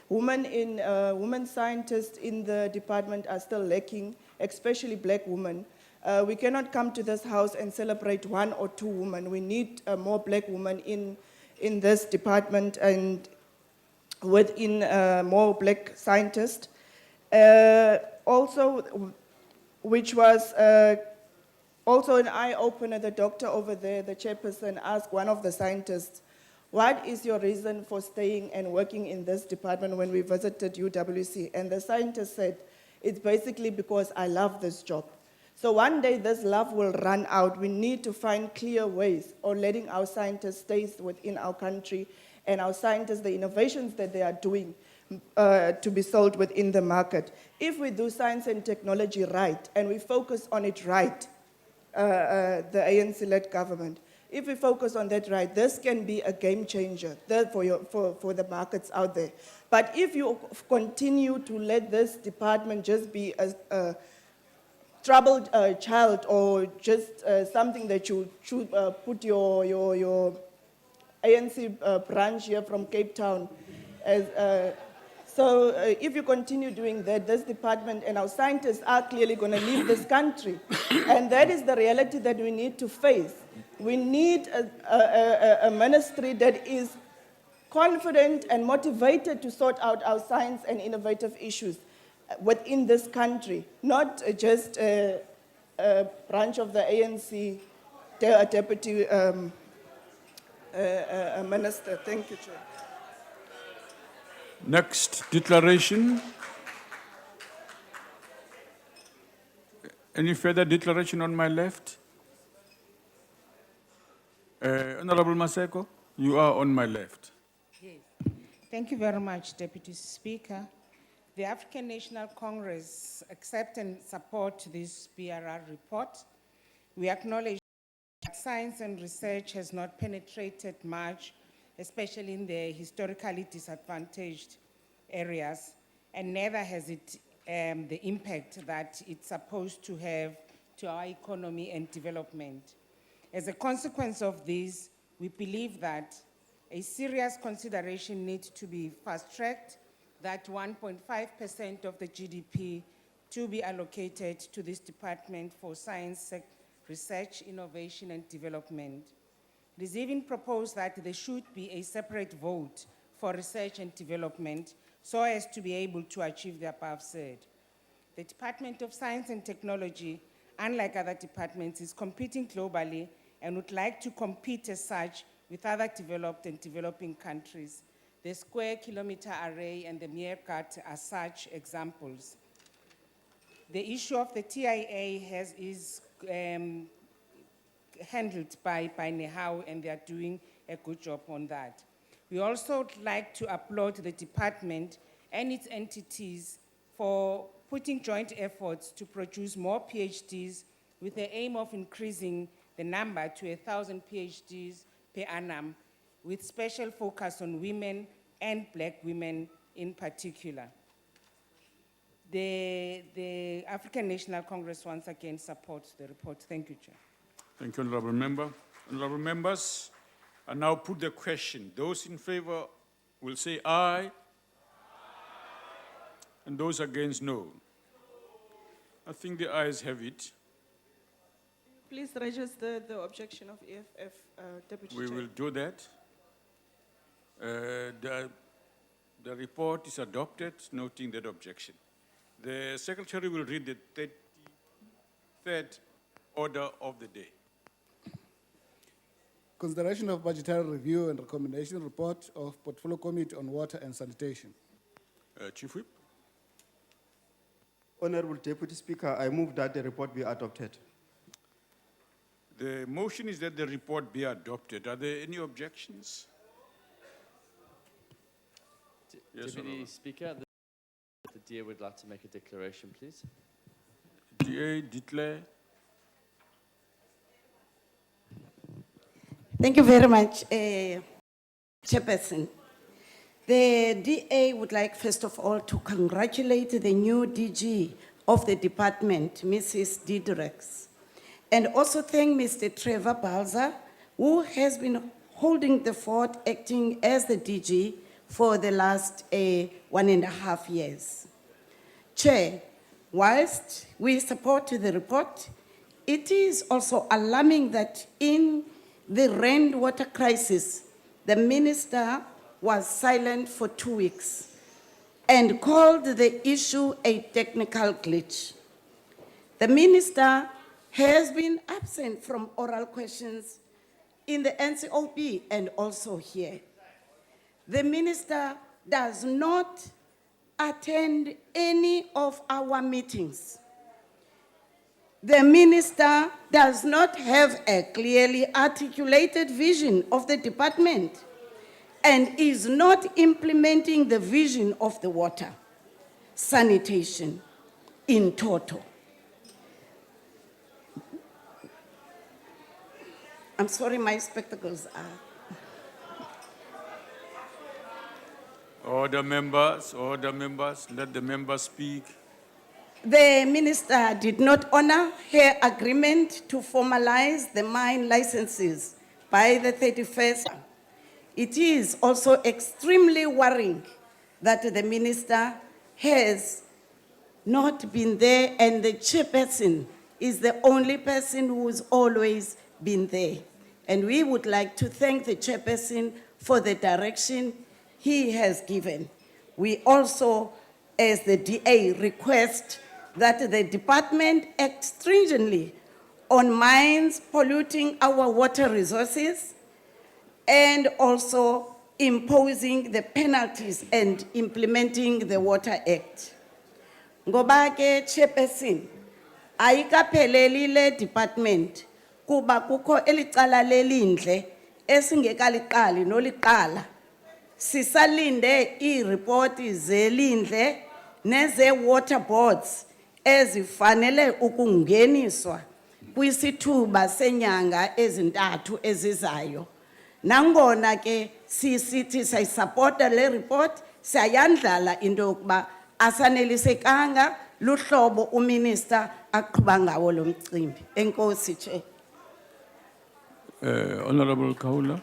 Women scientists in the department are still lacking, especially black women. We cannot come to this house and celebrate 1 or 2 women. We need more black women in this department and within more black scientists. Also, which was also an eye-opener, the doctor over there, the chairperson, asked one of the scientists, what is your reason for staying and working in this department when we visited UWC? And the scientist said, it's basically because I love this job. So one day this love will run out. We need to find clear ways of letting our scientists stay within our country and our scientists, the innovations that they are doing, to be sold within the market. If we do science and technology right and we focus on it right, the ANC-led government, if we focus on that right, this can be a game changer for the markets out there. But if you continue to let this department just be a troubled child or just something that you should put your ANC branch here from Cape Town as so if you continue doing that, this department and our scientists are clearly going to leave this country. And that is the reality that we need to face. We need a ministry that is confident and motivated to sort out our science and innovative issues within this country, not just a branch of the ANC, a deputy minister. Thank you, Chair. Next declaration. Any further declaration on my left? Honorable Maseko, you are on my left. Yes. Thank you very much, Deputy Speaker. The African National Congress accept and support this BRR report. We acknowledge that science and research has not penetrated much, especially in the historically disadvantaged areas, and neither has it the impact that it's supposed to have to our economy and development. As a consequence of this, we believe that a serious consideration needs to be fast-tracked, that 1.5% of the GDP to be allocated to this department for science, research, innovation, and development. It is even proposed that there should be a separate vote for research and development so as to be able to achieve the above said. The Department of Science and Technology, unlike other departments, is competing globally and would like to compete as such with other developed and developing countries. The Square Kilometre Array and the Meerkat are such examples. The issue of the TIA is handled by NEHAU, and they are doing a good job on that. We also would like to applaud the department and its entities for putting joint efforts to produce more PhDs with the aim of increasing the number to 1,000 PhDs per annum, with special focus on women and Black women in particular. The African National Congress once again supports the report. Thank you, Chair. Thank you, Honorable Member. Honorable Members, I now put the question. Those in favor will say aye. And those against, no. I think the ayes have it. Please register the objection of EFF, Deputy We Chair. will do that. The report is adopted, noting that objection. The Secretary will read the 33rd order of the day. Consideration of budgetary review and recommendation report of Portfolio Committee on Water and Sanitation. Chief Whip. Honorable Deputy Speaker, I move that the report be adopted. The motion is that the report be adopted. Are there any objections? Yes, Deputy Honourable. Speaker, the DA would like to make a declaration, please. DA declare. Thank you very much, Chairperson. The DA would like, first of all, to congratulate the new DG of the department, Mrs. Diedrex, and also thank Mr. Trevor Balza, who has been holding the fort, acting as the DG for the last 1.5 years. Chair, whilst we support the report, it is also alarming that in the rainwater crisis, the minister was silent for 2 weeks and called the issue a technical glitch. The minister has been absent from oral questions in the NCOP and also here. The minister does not attend any of our meetings. The minister does not have a clearly articulated vision of the department and is not implementing the vision of the water, sanitation in total. I'm sorry, my spectacles are. Order, members, let the members speak. The minister did not honor her agreement to formalize the mine licenses by the 31st. It is also extremely worrying that the minister has not been there and the chairperson is the only person who's always been there. And we would like to thank the chairperson for the direction he has given. We also, as the DA, request that the department act stringently on mines polluting our water resources and also imposing the penalties and implementing the Water Act. Ngoba ke chairperson, ayikapheleli le department kuba kukho elicala lelindle esingekaliqali noliqala. Sisalinde i-report zelindle neze water boards ezifanele ukungeniswa kwisithuba senyanga ezintathu ezizayo. Nangona ke sithi sayisupporta le report, siyayandlala into yokuba asanelisekanga luhlobo uminister aqhuba ngawo lo mcimbi. Enkosi, Chair. Honorable Kaula.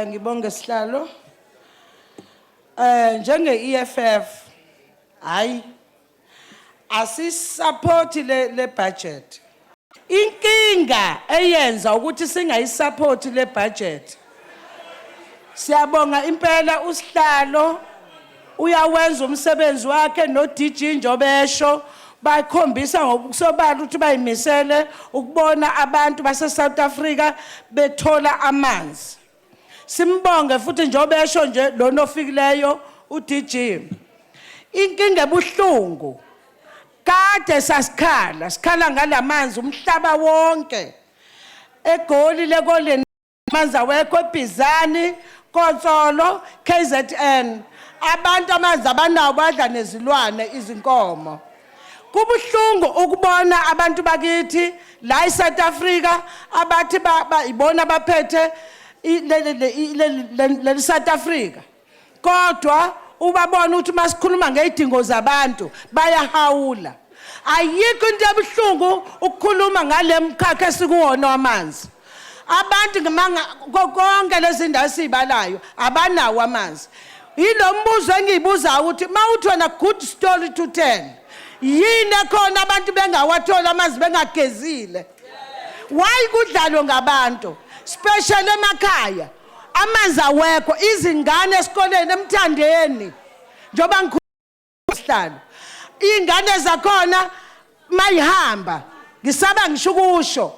Ngibonge sihlalo. Njenge EFF, hayi asisupport le budget. Inkinga eyenza ukuthi singayisupport le budget. Siyabonga impela usihlalo uyawenza umsebenzi wakhe no DG Njobesho bakhombisa ngokusobala ukuthi bayimisele ukubona abantu base South Africa bethola amanzi. Simbonge futhi Njobesho nje lona ofikileyo uDG. Inkinga ebuhlungu Kade sikhala ngalamanzi umhlaba wonke. eGoli lekoleni amanzi awekho eBhizani, Kotsolo, KZN. Abantu amanzi abanawo badla nezilwane izinkomo. Kubuhlungu ukubona abantu bakithi la eSouth Africa abathi ibona baphethe le South Africa. Kodwa ubabona ukuthi masikhuluma ngezidingo zabantu bayahawula. Ayikho into ebuhlungu ukukhuluma ngale mkhakha esikuwona wamanzi. Abantu konke lezi ndawo sibalayo abanawo amanzi. Yilo mbuzo engiyibuza ukuthi mawuthi wena good story to tell. Yini khona abantu bengawathola amanzi bengagezile? Why kudlalwa ngabantu? Special emakhaya. Amanzi awekho, izingane esikoleni emthandeni. Njoba ngikhuluma ingane zakhona mayihamba ngisaba ngishukusho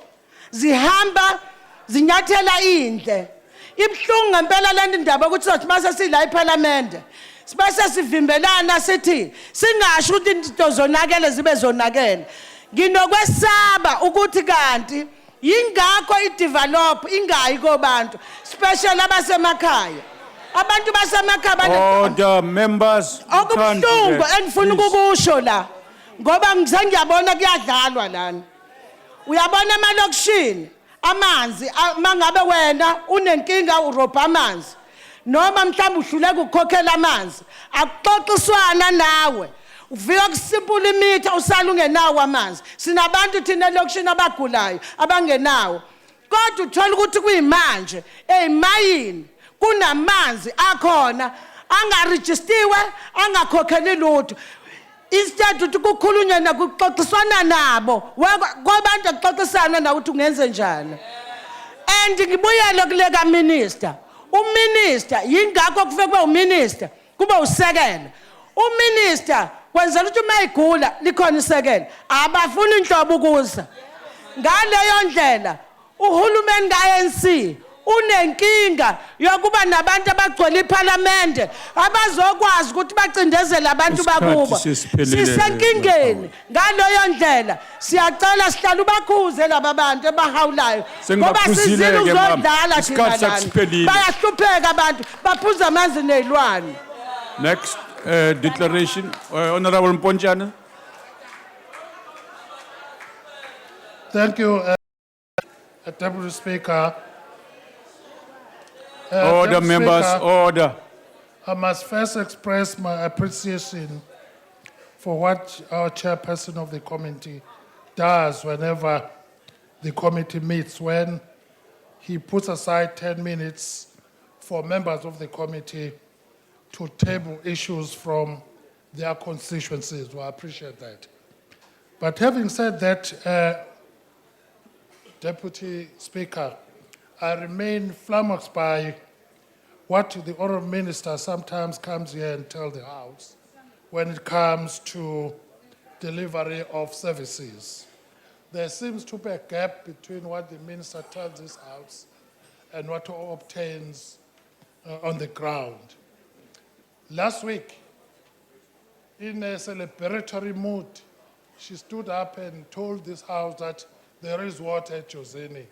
zihamba zinyathela indle ibhlungu ngempela lento indaba ukuthi sothi mase sila eParliament sibase sivimbelana sithi singasho ukuthi into zonakele zibe zonakele nginokwesaba ukuthi kanti yingakho idevelop ingayi kobantu special abasemakhaya abantu basemakhaya Order, members. You can't do okubuhlungu that, engifuna please. ukukusho la ngoba ngiyabona kuyadlalwa lana uyabona emalokishini amanzi mangabe wena unenkinga urobha amanzi noma mhlawumbe uhluleka ukukhokhela amanzi akuxoxiswana nawe uvika kusimple imitha usala ungenawo amanzi sinabantu thina elokishini abagulayo abangenawo kodwa uthola ukuthi kuyimanje eyimayini kunamanzi akhona angaregistiwe angakhokheli lutho instead ukuthi kukhulunywe nakuxoxiswana nabo kwabantu akuxoxisana na ukuthi ungenze njani and ngibuyele kule ka minister uminister yingakho kufike kube uminister kube usekela uminister kwenzela ukuthi mayigula likhona isekela abafuni inhlobo ukuza ngaleyo ndlela uhulumeni kaNC unenkinga yokuba nabantu abagcwele iParliament abazokwazi ukuthi bacindezele abantu bakuba sisenkingeni ngaleyo ndlela siyacela sihlala ubakhuze laba bantu ebahawulayo ngoba sizile uzodlala thina lana bayahlupheka abantu baphuza amanzi nezilwane. Next declaration, Honorable Mponjana. Thank you, Deputy Speaker. Order, Deputy members, Speaker, order. I must first express my appreciation for what our chairperson of the committee does whenever the committee meets, when he puts aside 10 minutes for members of the committee to table issues from their constituencies. Well, I appreciate that. But having said that, Deputy Speaker, I remain flummoxed by what the Honourable Minister sometimes comes here and tells the House when it comes to delivery of services. There seems to be a gap between what the Minister tells this House and what he obtains on the ground. Last week, in a celebratory mood, she stood up and told this House that there is water at Jozini.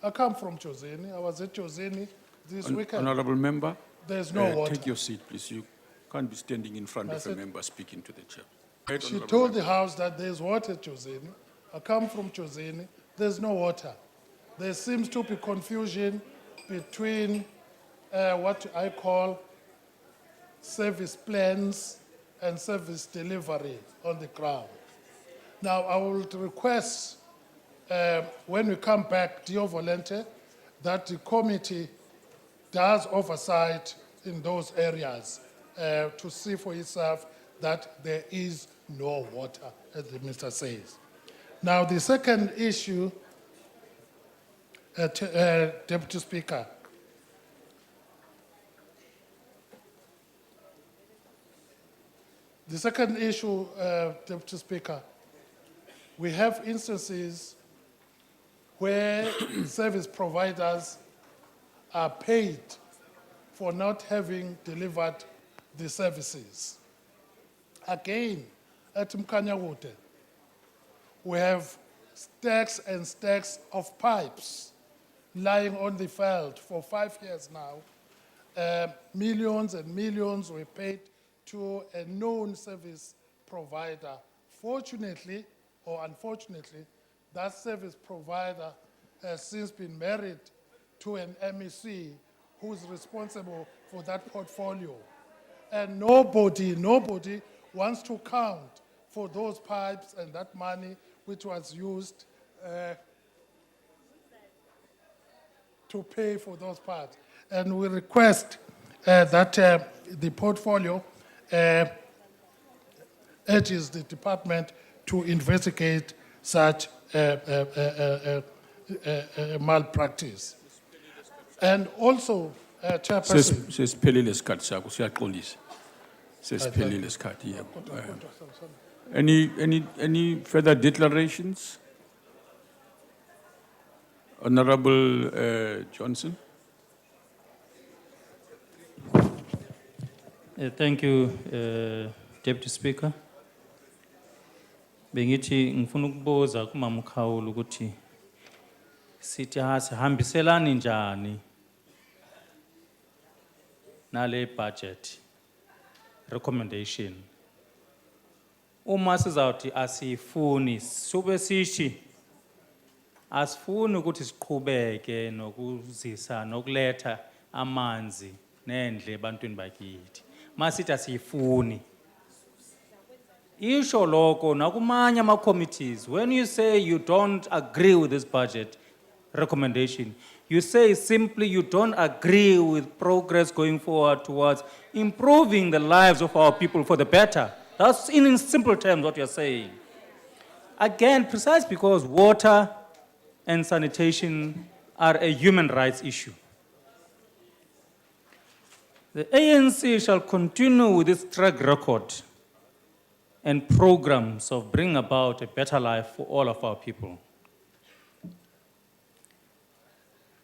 I come from Jozini. I was at Jozini this weekend. Honorable member. There's no water. Take your seat, please. You can't be standing in front of a member speaking to the chair. Right, She Honorable told the member. House that there's water at Jozini. I come from Jozini. There's no water. There seems to be confusion between what I call service plans and service delivery on the ground. Now, I will request when we come back, Dio Volente, that the committee does oversight in those areas to see for itself that there is no water, as the minister says. Now, the second issue, Deputy Speaker, the second issue, Deputy Speaker, we have instances where service providers are paid for not having delivered the services. Again, at Mkanyawute, we have stacks and stacks of pipes lying on the field for 5 years now. Millions and millions were paid to a known service provider. Fortunately or unfortunately, that service provider has since been married to an MEC who's responsible for that portfolio. And nobody wants to count for those pipes and that money which was used to pay for those pipes. And we request that the portfolio urges the department to investigate such malpractice. And also, Chairperson. Sesiphelile isikhathi sakho siyaxolisa. Sesiphelile isikhathi yebo. Any further declarations? Honorable Johnson. Thank you, Deputy Speaker. Bengithi ngifuna ukubuza kumama uKhawula ukuthi sithi sihambiselani njani nale budget recommendation. Uma sizawuthi asifuni sube sishi asifuni ukuthi siqhubeke nokuzisa nokuletha amanzi nendle ebantwini bakithi. Masithi asifuni isho lokho nakumanye ama committees, when you say you don't agree with this budget recommendation, you say simply you don't agree with progress going forward towards improving the lives of our people for the better. That's in simple terms what you're saying. Again, precisely because water and sanitation are a human rights issue. The ANC shall continue with its track record and programs of bringing about a better life for all of our people.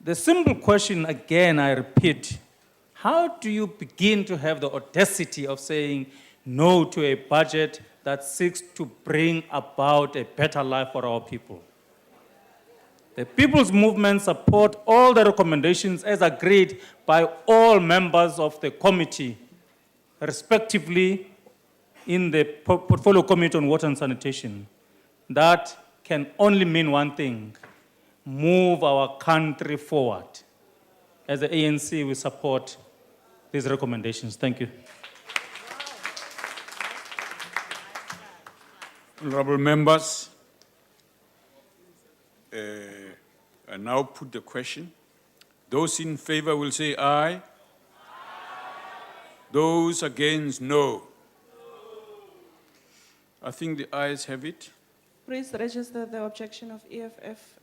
The simple question, again, I repeat, how do you begin to have the audacity of saying no to a budget that seeks to bring about a better life for our people? The People's Movement support all the recommendations as agreed by all members of the committee, respectively in the Portfolio Committee on Water and Sanitation. That can only mean one thing: move our country forward. As the ANC, we support these recommendations. Thank you. Honorable members, I now put the question. Those in favor will say aye. Those against, no. I think the ayes have it. Please register the objection of EFF.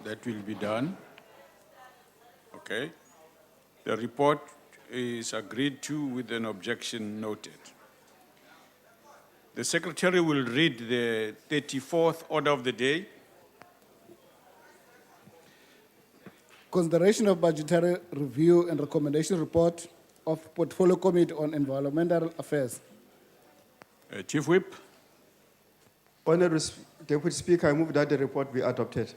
That will be done. Okay. The report is agreed to with an objection noted. The Secretary will read the 34th order of the day. Consideration of budgetary review and recommendation report of Portfolio Committee on Environmental Affairs. Chief Whip. Honorable Deputy Speaker, I move that the report be adopted.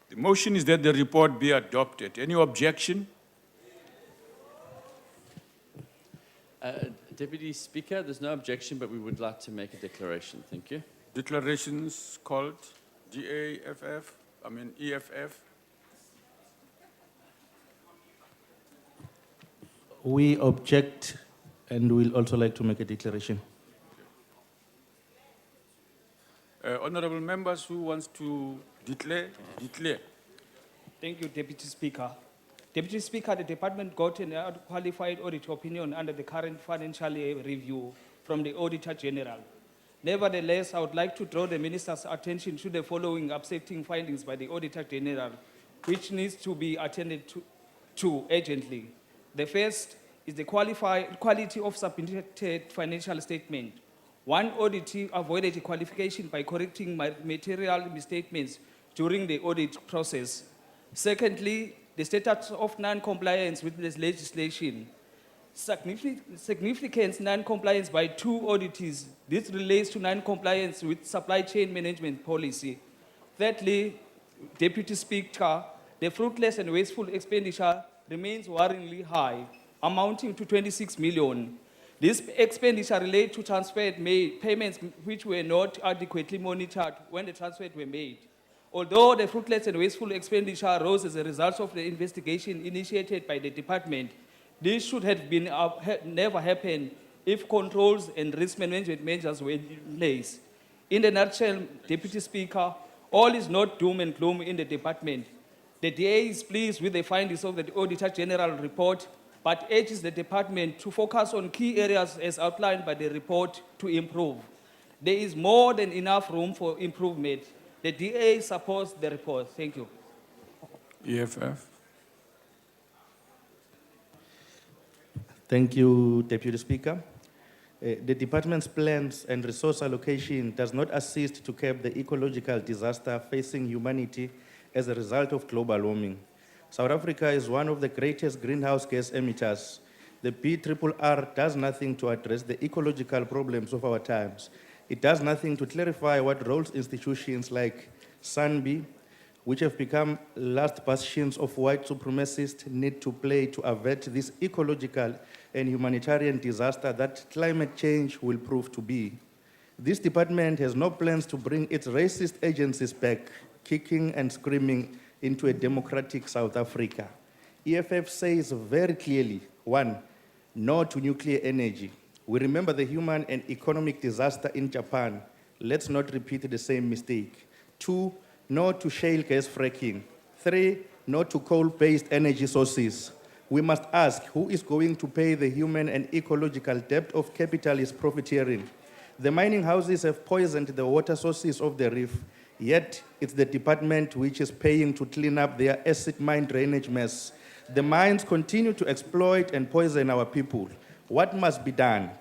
The motion is that the report be adopted. Any objection? Deputy Speaker, there's no objection, but we would like to make a declaration. Thank you. Declarations called EFF. We object and we'll also like to make a declaration. Honorable members who wants to declare? Thank you, Deputy Speaker. Deputy Speaker, the department got an qualified audit opinion under the current financial review from the Auditor General. Nevertheless, I would like to draw the Minister's attention to the following upsetting findings by the Auditor General, which needs to be attended to urgently. The first is the quality of submitted financial statement. One auditee avoided a qualification by correcting material misstatements during the audit process. Secondly, the status of non-compliance with this legislation. Significant non-compliance by 2 auditors. This relates to non-compliance with supply chain management policy. Thirdly, Deputy Speaker, the fruitless and wasteful expenditure remains worryingly high, amounting to 26 million. This expenditure relates to payments which were not adequately monitored when the transfers were made. Although the fruitless and wasteful expenditure arose as a result of the investigation initiated by the department, this should have been never happened if controls and risk management measures were in place. In a nutshell, Deputy Speaker, all is not doom and gloom in the department. The DA is pleased with the findings of the Auditor General report, but urges the department to focus on key areas as outlined by the report to improve. There is more than enough room for improvement. The DA supports the report. Thank you. EFF. Thank you, Deputy Speaker. The department's plans and resource allocation does not assist to curb the ecological disaster facing humanity as a result of global warming. South Africa is one of the greatest greenhouse gas emitters. The PRRR does nothing to address the ecological problems of our times. It does nothing to clarify what roles institutions like SANBI, which have become last bastions of white supremacists, need to play to avert this ecological and humanitarian disaster that climate change will prove to be. This department has no plans to bring its racist agencies back, kicking and screaming into a democratic South Africa. EFF says very clearly, 1, no to nuclear energy. We remember the human and economic disaster in Japan. Let's not repeat the same mistake. 2, no to shale gas fracking. 3, no to coal-based energy sources. We must ask, who is going to pay the human and ecological debt of capitalist profiteering? The mining houses have poisoned the water sources of the reef, yet it's the department which is paying to clean up their acid mine drainage mess. The mines continue to exploit and poison our people. What must be done?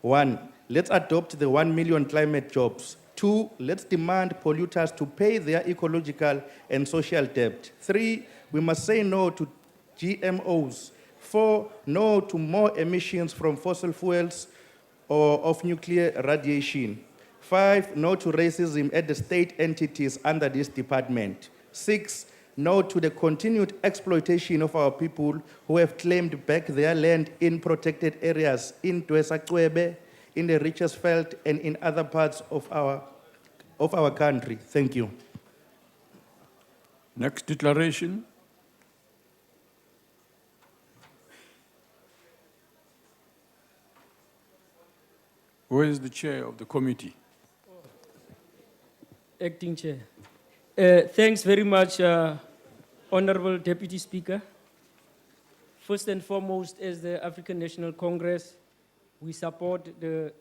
1, let's adopt the 1 million climate jobs. 2, let's demand polluters to pay their ecological and social debt. 3, we must say no to GMOs. 4, no to more emissions from fossil fuels or of nuclear radiation. 5, no to racism at the state entities under this department. 6, no to the continued exploitation of our people who have claimed back their land in protected areas in Dwesa-Cwebe, in the Richtersveld, and in other parts of our country. Thank you. Next declaration. Who is the chair of the committee? Acting Chair. Thanks very much, Honorable Deputy Speaker. First and foremost, as the African National Congress, we support the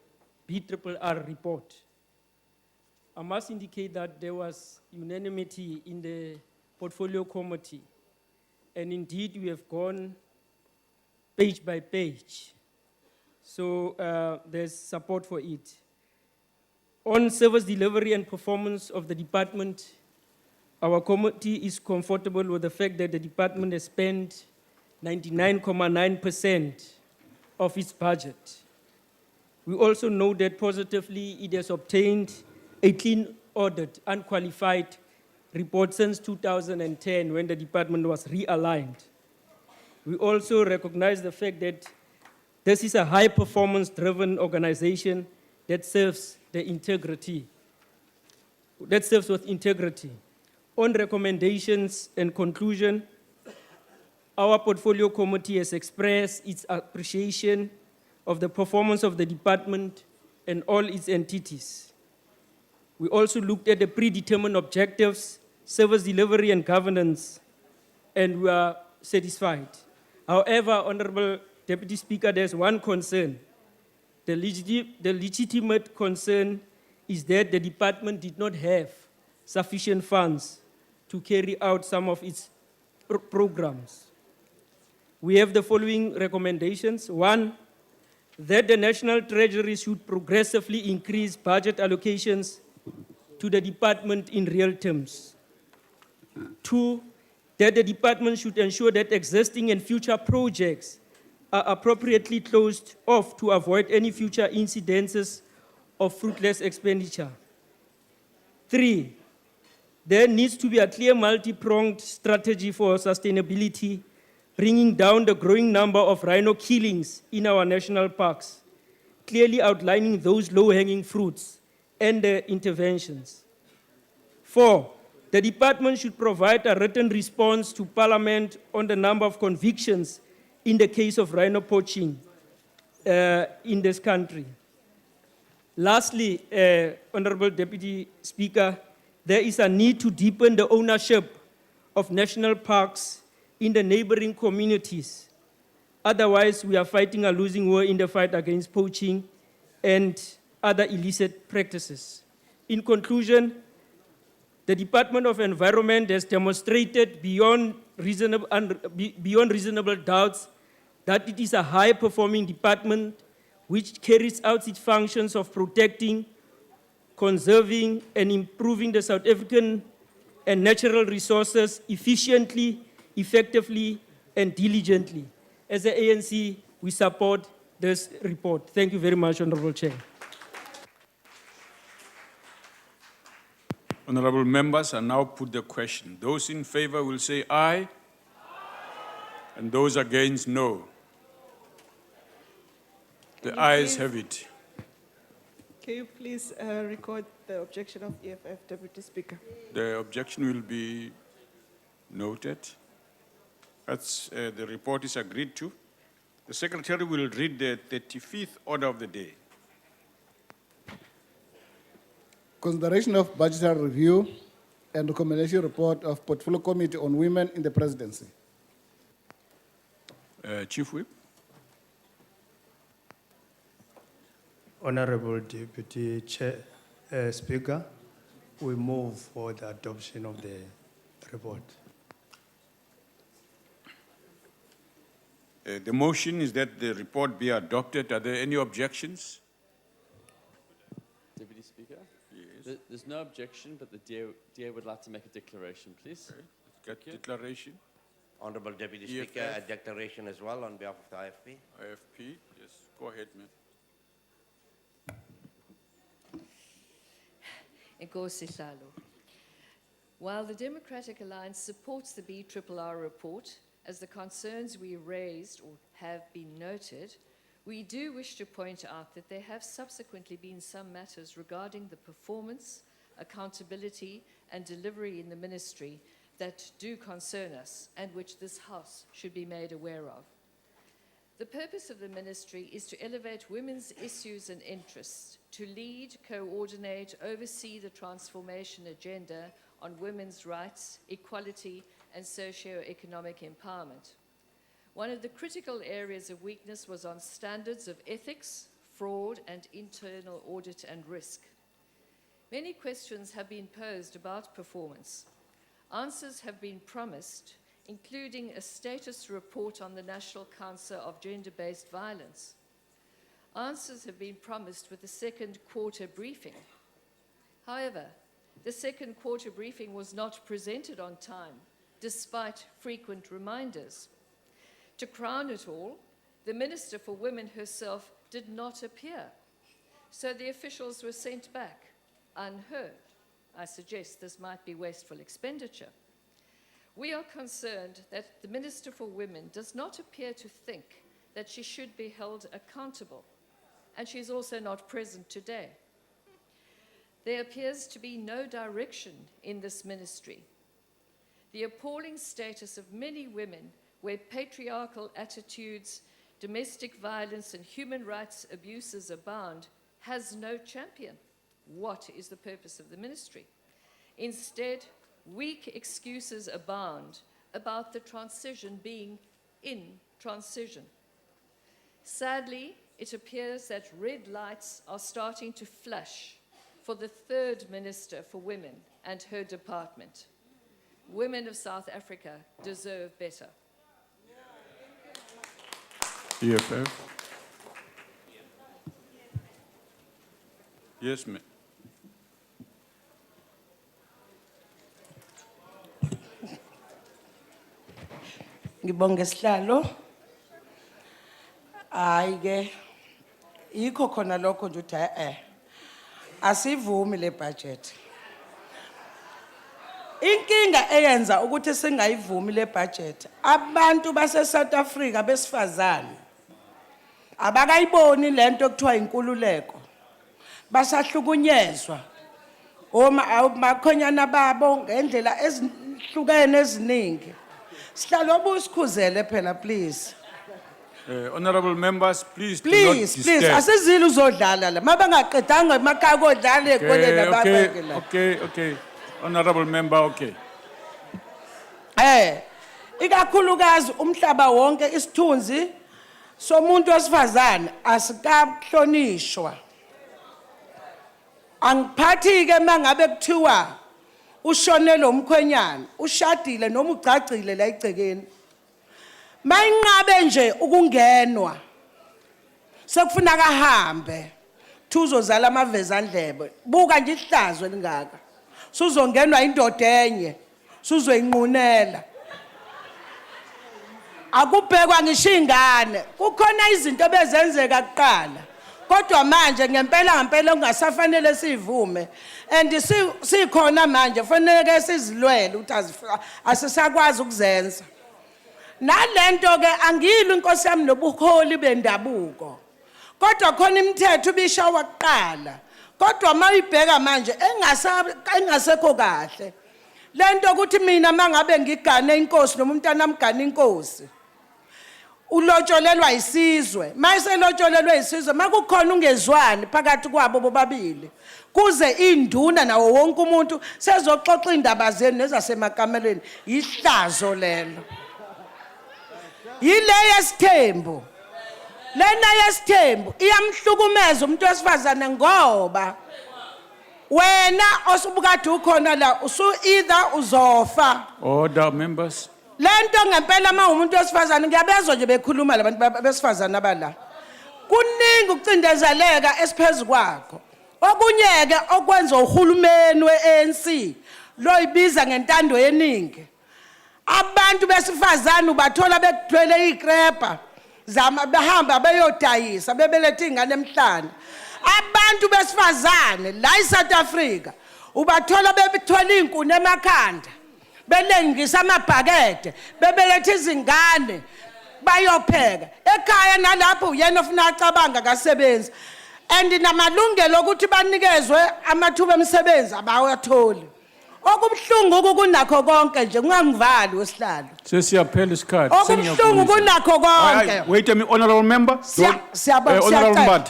PRRR report. I must indicate that there was unanimity in the Portfolio Committee, and indeed we have gone page by page. So there's support for it. On service delivery and performance of the department, our committee is comfortable with the fact that the department has spent 99.9% of its budget. We also know that positively it has obtained a clean audit, unqualified report since 2010 when the department was realigned. We also recognize the fact that this is a high performance driven organization that serves the integrity, that serves with integrity. On recommendations and conclusion, our portfolio committee has expressed its appreciation of the performance of the department and all its entities. We also looked at the predetermined objectives, service delivery and governance, and we are satisfied. However, Honorable Deputy Speaker, there's one concern. The legitimate concern is that the department did not have sufficient funds to carry out some of its programs. We have the following recommendations. 1, that the National Treasury should progressively increase budget allocations to the department in real terms. 2, that the department should ensure that existing and future projects are appropriately closed off to avoid any future incidences of fruitless expenditure. 3, there needs to be a clear multi-pronged strategy for sustainability, bringing down the growing number of rhino killings in our national parks, clearly outlining those low-hanging fruits and the interventions. 4, the department should provide a written response to Parliament on the number of convictions in the case of rhino poaching in this country. Lastly, Honorable Deputy Speaker, there is a need to deepen the ownership of national parks in the neighboring communities. Otherwise, we are fighting a losing war in the fight against poaching and other illicit practices. In conclusion, the Department of Environment has demonstrated beyond reasonable doubts that it is a high-performing department which carries out its functions of protecting, conserving, and improving the South African and natural resources efficiently, effectively, and diligently. As the ANC, we support this report. Thank you very much, Honorable Chair. Honorable members, I now put the question. Those in favor will say aye, and those against, no. The ayes have it. Can you please record the objection of EFF, Deputy Speaker? The objection will be noted. That's, the report is agreed to. The Secretary will read the 35th order of the day. Consideration of budgetary review and recommendation report of Portfolio Committee on Women in the Presidency. Chief Whip. Honorable Deputy Speaker, we move for the adoption of the report. The motion is that the report be adopted. Are there any objections? Deputy Speaker? Yes. There's no objection, but the DA would like to make a declaration, please. Okay. Let's get declaration. Honorable Deputy Speaker, a declaration as well on behalf of the IFP. IFP, yes. Go ahead, ma'am. Enkosi Sihlalo. While the Democratic Alliance supports the BRRR report, as the concerns we raised or have been noted, we do wish to point out that there have subsequently been some matters regarding the performance, accountability, and delivery in the ministry that do concern us and which this House should be made aware of. The purpose of the ministry is to elevate women's issues and interests, to lead, coordinate, oversee the transformation agenda on women's rights, equality, and socio-economic empowerment. One of the critical areas of weakness was on standards of ethics, fraud, and internal audit and risk. Many questions have been posed about performance. Answers have been promised, including a status report on the National Council of Gender-Based Violence. Answers have been promised with the second quarter briefing. However, the second quarter briefing was not presented on time, despite frequent reminders. To crown it all, the Minister for Women herself did not appear, so the officials were sent back, unheard. I suggest this might be wasteful expenditure. We are concerned that the Minister for Women does not appear to think that she should be held accountable, and she is also not present today. There appears to be no direction in this ministry. The appalling status of many women where patriarchal attitudes, domestic violence, and human rights abuses abound has no champion. What is the purpose of the ministry? Instead, weak excuses abound about the transition being in transition. Sadly, it appears that red lights are starting to flash for the third Minister for Women and her department. Women of South Africa deserve better. EFF. Yes, ma'am. Ngibonge sihlalo. Hayi ke yikho khona lokho nje uthi asivumi le budget. Inkinga eyenza ukuthi singayivumi le budget abantu base South Africa besifazane abakayiboni lento ekuthiwa inkululeko basahlukunyezwa makhonyana babo ngendlela ezihlukene eziningi sihlalo obusikhuzele phela please. Honorable members, please do not Please, disturb. please, asizile uzodlala la. Mabangaqedanga emakhaya kodlala ekoleni ababeke la. Okay. Honorable member, okay. Ikakhulukazi umhlaba wonke isithunzi somuntu wesifazane asikahlonishwa. Angiphathi ke mangabe kuthiwa ushonele umkhwenyana, ushadile noma ugcagcile la egcekeni. Mayinqabe nje ukungenwa sekufuna kahambe thuzozala amaveza ndlebe buka nje ihlazo lingaka suzongenwa indoda enye suzoyinqunela akubhekwa ngisho ingane kukhona izinto bezenzeka kuqala kodwa manje ngempela ungasafanele sivume and sikhona manje fanele sizilwele ukuthi asisakwazi ukuzenza. Nalento ke angilo inkosi yami nobuholi bendabuko. Kodwa khona imithetho ibishawa kuqala. Kodwa mayibheka manje engasekho kahle. Lento ukuthi mina mangabe ngigane inkosi noma umntana amgane inkosi. Ulotsholelwa isizwe. Mayiselotsholelwe isizwe makukhona ungezwani phakathi kwabo bobabili. Kuze induna nawo wonke umuntu sezoxoxa indaba zenu nezasemakamelweni ihlazo lelo. Yile yesithembu. Lena yesithembu iyamhlukumeza umuntu wesifazane ngoba wena osubukade ukhona la either uzofa. Order, members. Lento ngempela umuntu wesifazane ngiyabezwa nje bekhuluma labantu besifazane abala. Kuningi ukucindezeleka esiphezulu kwakho. Okunyeke okwenza uhulumeni weANC lo ibiza ngentando yeningi. Abantu besifazane ubathola bekuthwele ikrepa zama behamba beyodayisa bebelethe ingane emhlanje. Abantu besifazane la eSouth Africa ubathola bebethwala inkuni emakhanda belengisa amabhakede bebelethe izingane bayopheka ekhaya nalapho uyena ofuna acabanga kasebenzi and namalungelo ukuthi banikezwe amathuba emisebenzi abawatholi. Okubhlungu kunakho konke nje kungangivali wesihlalo. Sesiyaphela isikhathi. Okubhlungu kunakho konke. Wait a minute, honorable member. Honorable member.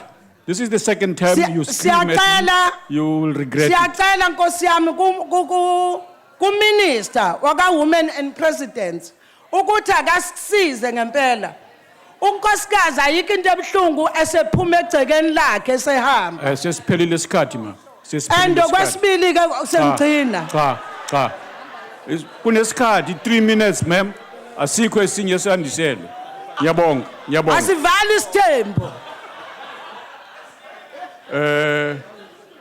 This is the second time you scream at me. You will regret it. Siyacela nkosi yami ku minister waka women and presidents ukuthi akasize ngempela. Unkosikazi ayikho into ebhlungu esephuma egcekeni lakhe esehamba. Sesiphelile isikhathi ma. And okwesibili ke sengigcina. Cha. Kunesikhathi 3 minutes ma'am. Asikho esinye esandisele. Ngiyabonga. Asivali isithembu.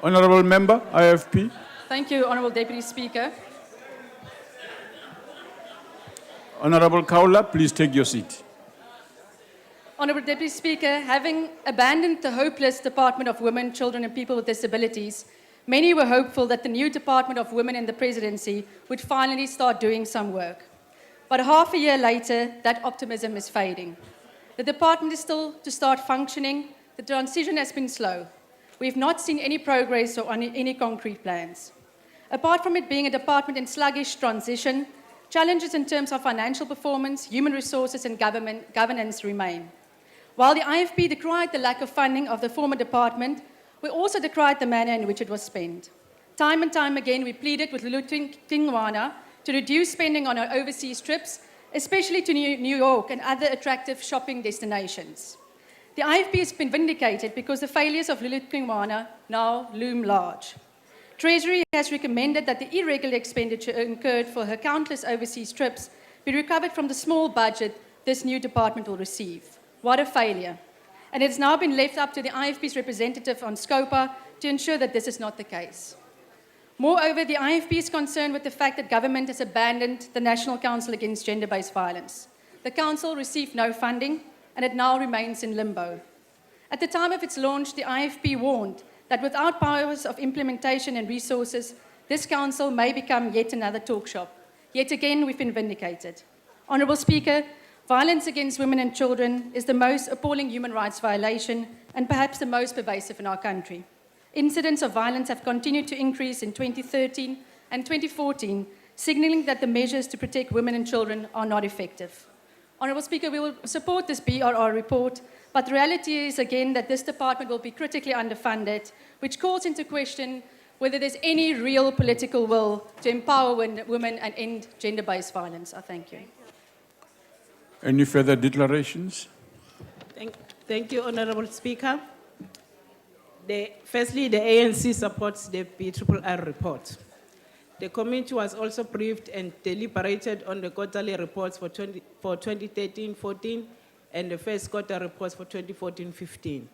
Honorable member, IFP. Thank you, Honorable Deputy Speaker. Honorable Kaula, please take your seat. Honorable Deputy Speaker, having abandoned the hopeless Department of Women, Children and People with Disabilities, many were hopeful that the new Department of Women in the Presidency would finally start doing some work. But half a year later, that optimism is fading. The department is still to start functioning. The transition has been slow. We've not seen any progress or any concrete plans. Apart from it being a department in sluggish transition, challenges in terms of financial performance, human resources, and governance remain. While the IFP decried the lack of funding of the former department, we also decried the manner in which it was spent. Time and time again, we pleaded with Lulu Tingwana to reduce spending on our overseas trips, especially to New York and other attractive shopping destinations. The IFP has been vindicated because the failures of Lulu Tingwana now loom large. Treasury has recommended that the irregular expenditure incurred for her countless overseas trips be recovered from the small budget this new department will receive. What a failure. And it's now been left up to the IFP's representative on SCOPA to ensure that this is not the case. Moreover, the IFP is concerned with the fact that government has abandoned the National Council Against Gender-Based Violence. The council received no funding, and it now remains in limbo. At the time of its launch, the IFP warned that without powers of implementation and resources, this council may become yet another talk shop. Yet again, we've been vindicated. Honourable Speaker, violence against women and children is the most appalling human rights violation and perhaps the most pervasive in our country. Incidents of violence have continued to increase in 2013 and 2014, signalling that the measures to protect women and children are not effective. Honourable Speaker, we will support this BRR report, but the reality is again that this department will be critically underfunded, which calls into question whether there's any real political will to empower women and end gender-based violence. I thank you. Any further declarations? Thank you, Honourable Speaker. Firstly, the ANC supports the BRRR report. The committee was also briefed and deliberated on the quarterly reports for 2013-14 and the first quarter reports for 2014-15.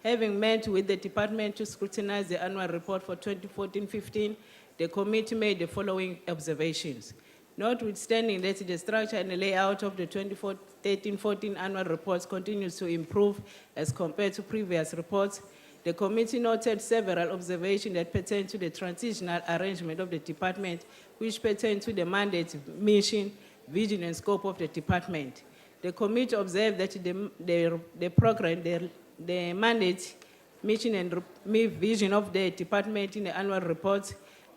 Having met with the department to scrutinize the annual report for 2014-15, the committee made the following observations. Notwithstanding that the structure and the layout of the 2013-14 annual reports continues to improve as compared to previous reports, the committee noted several observations that pertain to the transitional arrangement of the department, which pertain to the mandate, mission, vision, and scope of the department. The committee observed that the program, the mandate, mission, and vision of the department in the annual report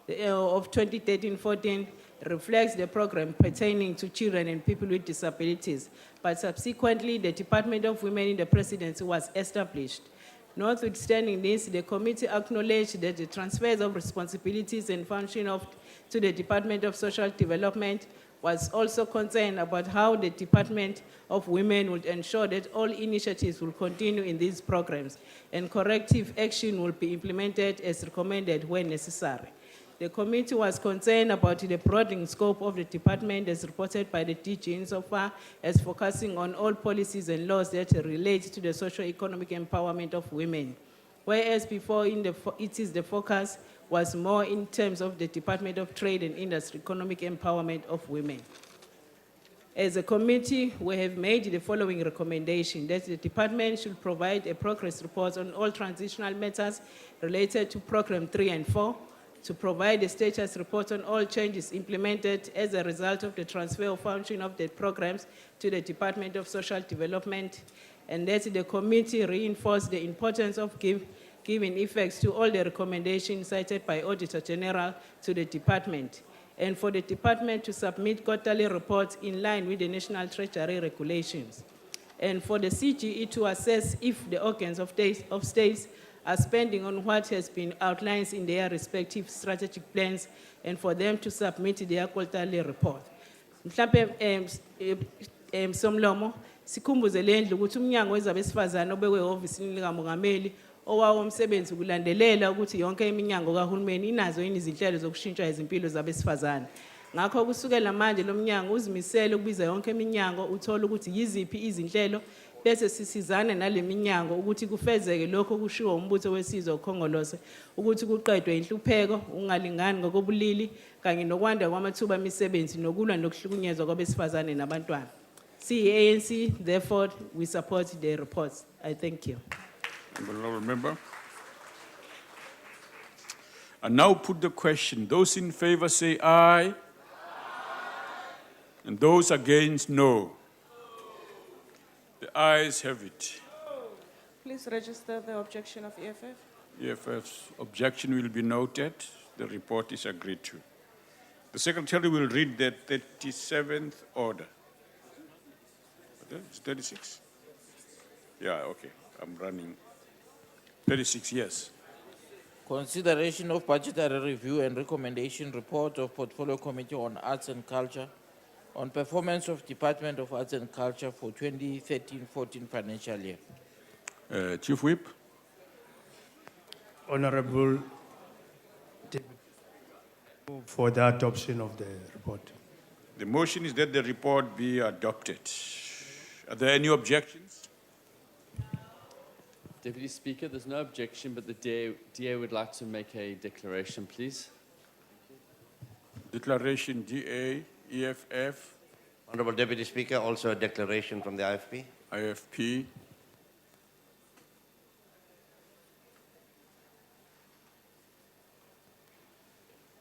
of 2013-14 reflects the program pertaining to children and people with disabilities, but subsequently the Department of Women in the Presidency was established. Notwithstanding this, the committee acknowledged that the transfers of responsibilities and function to the Department of Social Development was also concerned about how the Department of Women would ensure that all initiatives will continue in these programs and corrective action will be implemented as recommended when necessary. The committee was concerned about the broadening scope of the department as reported by the DG insofar as focusing on all policies and laws that relate to the socio-economic empowerment of women. Whereas before the focus was more in terms of the Department of Trade and Industry economic empowerment of women. As a committee, we have made the following recommendation that the department should provide a progress report on all transitional matters related to Program 3 and 4, to provide a status report on all changes implemented as a result of the transfer of function of the programs to the Department of Social Development, and that the committee reinforce the importance of giving effects to all the recommendations cited by Auditor General to the department, and for the department to submit quarterly reports in line with the National Treasury regulations, and for the CGE to assess if the organs of states are spending on what has been outlined in their respective strategic plans, and for them to submit their quarterly report. Somlomo, sikhumbuze lendlu ukuthi umnyango wezabesifazane obekwe ehhovisini likamongameli owawo umsebenzi ukulandelela ukuthi yonke iminyango kahulumeni inazo yini izinhlelo zokushintsha izimpilo zabesifazane. Ngakho kusukela manje lo mnyango uzimisele ukubiza yonke iminyango uthola ukuthi yiziphi izinhlelo bese sisizana nale minyango ukuthi kufezeke lokho kushiwo umbutho wesizwe ukhongolose ukuthi kuqedwe inhlupheko ungalingani ngokobulili kanye nokwanda kwamathuba emisebenzi nokulwa nokuhlukunyezwa kwabesifazane nabantwana. ANC, therefore, we support the reports. I thank you. Honourable Member. I now put the question. Those in favour say aye. And those against, no. The ayes have it. Please register the objection of EFF. EFF's objection will be noted. The report is agreed to. The Secretary will read the 37th order. It's 36? Yeah, okay. I'm running. 36, yes. Consideration of budgetary review and recommendation report of Portfolio Committee on Arts and Culture on performance of Department of Arts and Culture for 2013-14 financial year. Chief Whip. Honorable Deputy, move for the adoption of the report. The motion is that the report be adopted. Are there any objections? Deputy Speaker, there's no objection, but the DA would like to make a declaration, please. Declaration DA, EFF. Honourable Deputy Speaker, also a declaration from the IFP. IFP.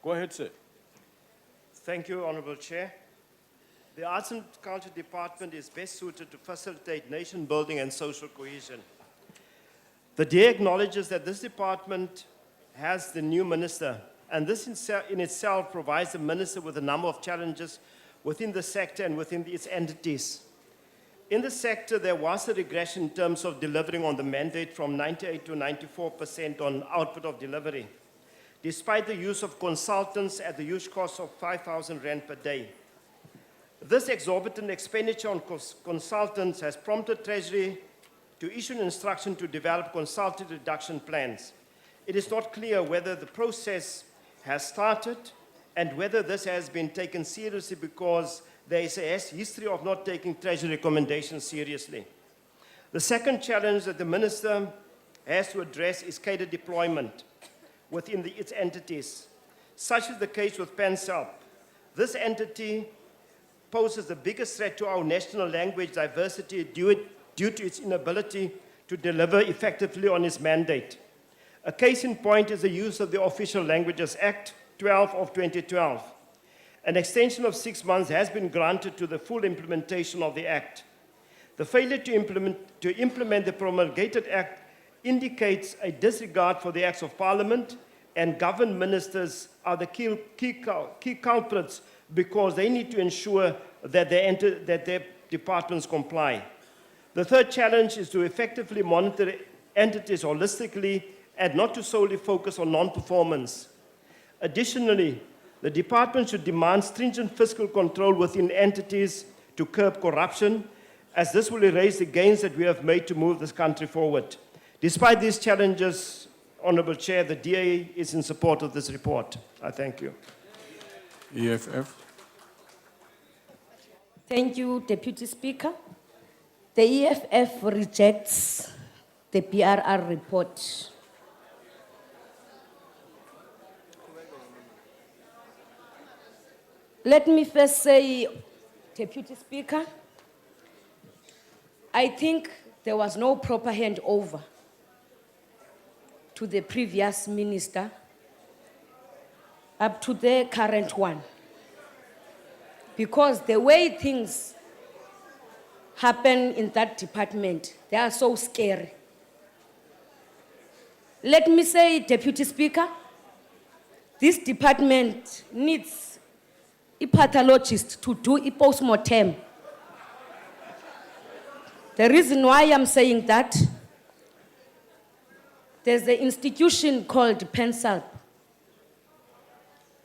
Go ahead, sir. Thank you, Honorable Chair. The Arts and Culture Department is best suited to facilitate nation building and social cohesion. The DA acknowledges that this department has the new minister, and this in itself provides the minister with a number of challenges within the sector and within its entities. In the sector, there was a regression in terms of delivering on the mandate from 98 to 94% on output of delivery, despite the use of consultants at the huge cost of 5,000 Rand per day. This exorbitant expenditure on consultants has prompted Treasury to issue an instruction to develop consultant reduction plans. It is not clear whether the process has started and whether this has been taken seriously, because there is a history of not taking Treasury recommendations seriously. The second challenge that the Minister has to address is cadre deployment within its entities. Such is the case with PenSelp. This entity poses the biggest threat to our national language diversity due to its inability to deliver effectively on its mandate. A case in point is the use of the Official Languages Act 12 of 2012. An extension of 6 months has been granted to the full implementation of the Act. The failure to implement the promulgated Act indicates a disregard for the Acts of Parliament, and government ministers are the key culprits, because they need to ensure that their departments comply. The third challenge is to effectively monitor entities holistically and not to solely focus on non-performance. Additionally, the department should demand stringent fiscal control within entities to curb corruption, as this will erase the gains that we have made to move this country forward. Despite these challenges, Honorable Chair, the DA is in support of this report. I thank you. EFF. Thank you, Deputy Speaker. The EFF rejects the PRR report. Let me first say, Deputy Speaker, I think there was no proper handover to the previous minister up to the current one, because the way things happen in that department, they are so scary. Let me say, Deputy Speaker, this department needs a pathologist to do a post-mortem. The reason why I'm saying that, there's an institution called PenSelp.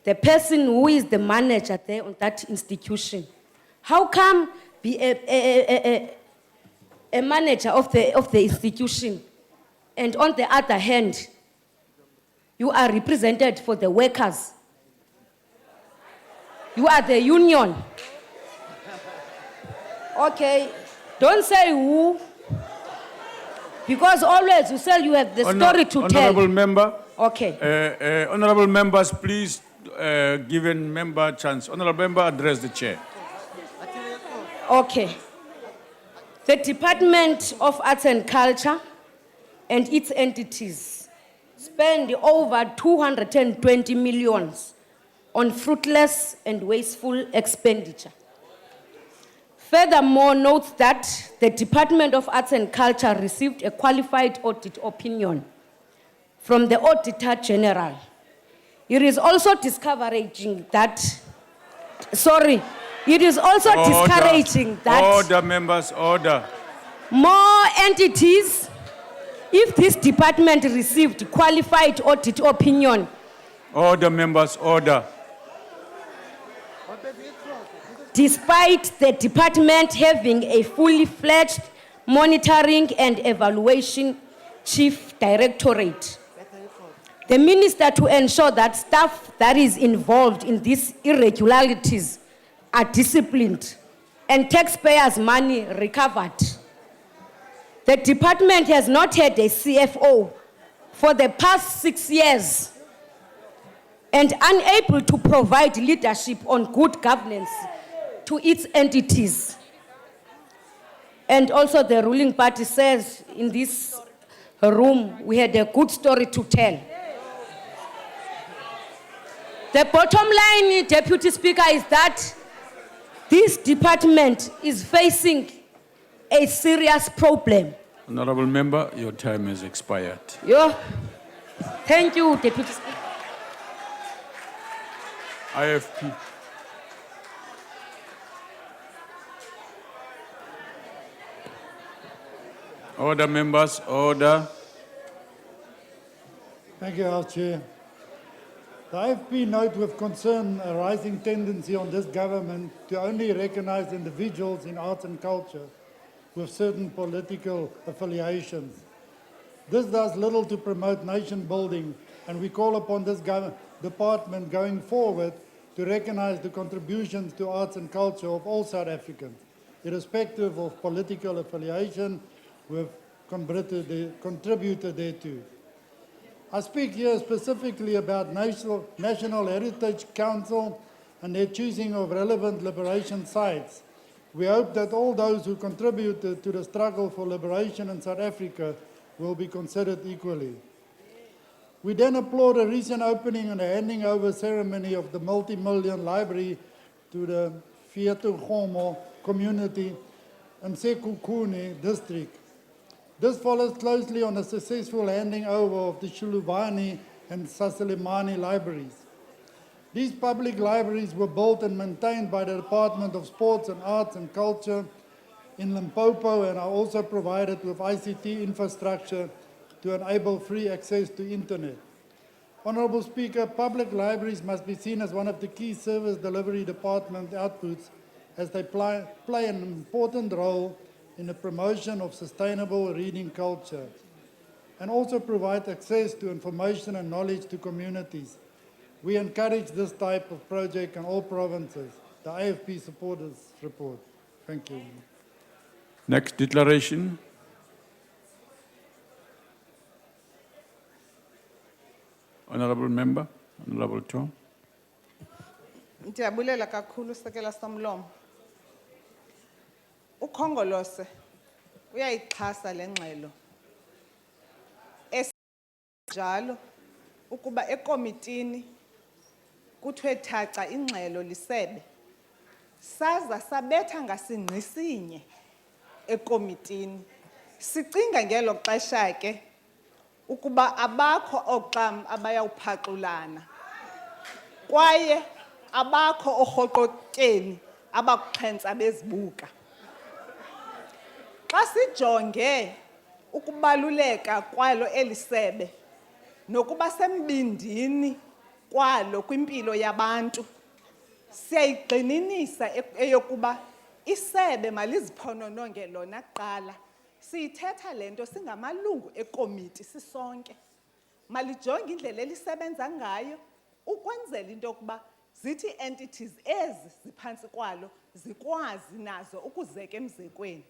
The person who is the manager there on that institution, how come be a manager of the institution, and on the other hand, you are represented for the workers? You are the union. Okay, don't say who, because always you say you have the story to tell. Honorable member. Okay. Honorable members, please give a member a chance. Honorable member, address the chair. Okay. The Department of Arts and Culture and its entities spend over 220 million on fruitless and wasteful expenditure. Furthermore, note that the Department of Arts and Culture received a qualified audit opinion from the Auditor General. It is also discouraging that, Order, members, order. More entities, if this department received qualified audit opinion. Order, members, order. Despite the department having a fully fledged monitoring and evaluation chief directorate, the minister to ensure that staff that is involved in these irregularities are disciplined and taxpayers' money recovered. The department has not had a CFO for the past 6 years and unable to provide leadership on good governance to its entities. And also the ruling party says in this room, we had a good story to tell. The bottom line, Deputy Speaker, is that this department is facing a serious problem. Honorable Member, your time has expired. Thank you, Deputy Speaker. IFP. Order, members, order. Thank you, House Chair. The IFP note with concern a rising tendency on this government to only recognize individuals in arts and culture with certain political affiliations. This does little to promote nation building, and we call upon this department going forward to recognize the contributions to arts and culture of all South Africans, irrespective of political affiliation, who have contributed thereto. I speak here specifically about National Heritage Council and their choosing of relevant liberation sites. We hope that all those who contributed to the struggle for liberation in South Africa will be considered equally. We then applaud a recent opening and a handing over ceremony of the multi-million library to the Fiatu community in Sekhukhune district. This follows closely on a successful handing over of the Shuluvani and Saselimani libraries. These public libraries were built and maintained by the Department of Sports and Arts and Culture in Limpopo and are also provided with ICT infrastructure to enable free access to internet. Honourable Speaker, public libraries must be seen as one of the key service delivery department outputs as they play an important role in the promotion of sustainable reading culture and also provide access to information and knowledge to communities. We encourage this type of project in all provinces. The AFP supports this report. Thank you. Next declaration. Honorable Member, Honorable Tom. Ndiyabulela kakhulu Sekela Somlomo. Ukhongolose uyayixhasa le ngxelo. Esinjalo ukuba ekomitini kuthiwe thaca ingxelo lisebe. Saza sabetha ngasingqisinye ekomitini. Sicinga ngelo xesha ke ukuba abakho oxam abayawuphaqulana. Kwaye abakho orhoqotyeni abakuxhentsa bezibuka. Xa sijonge ukubaluleka kwalo elisebe nokuba sembindini kwalo kwimpilo yabantu, siyayigxininisa eyokuba isebe maliziphonononge lona kuqala. Siyithetha lento singamalungu ekomiti sisonke. Malijonge indlela elisebenza ngayo ukwenzela into yokuba zithi entities ezi ziphantsi kwalo zikwazi nazo ukuzeka emzekweni.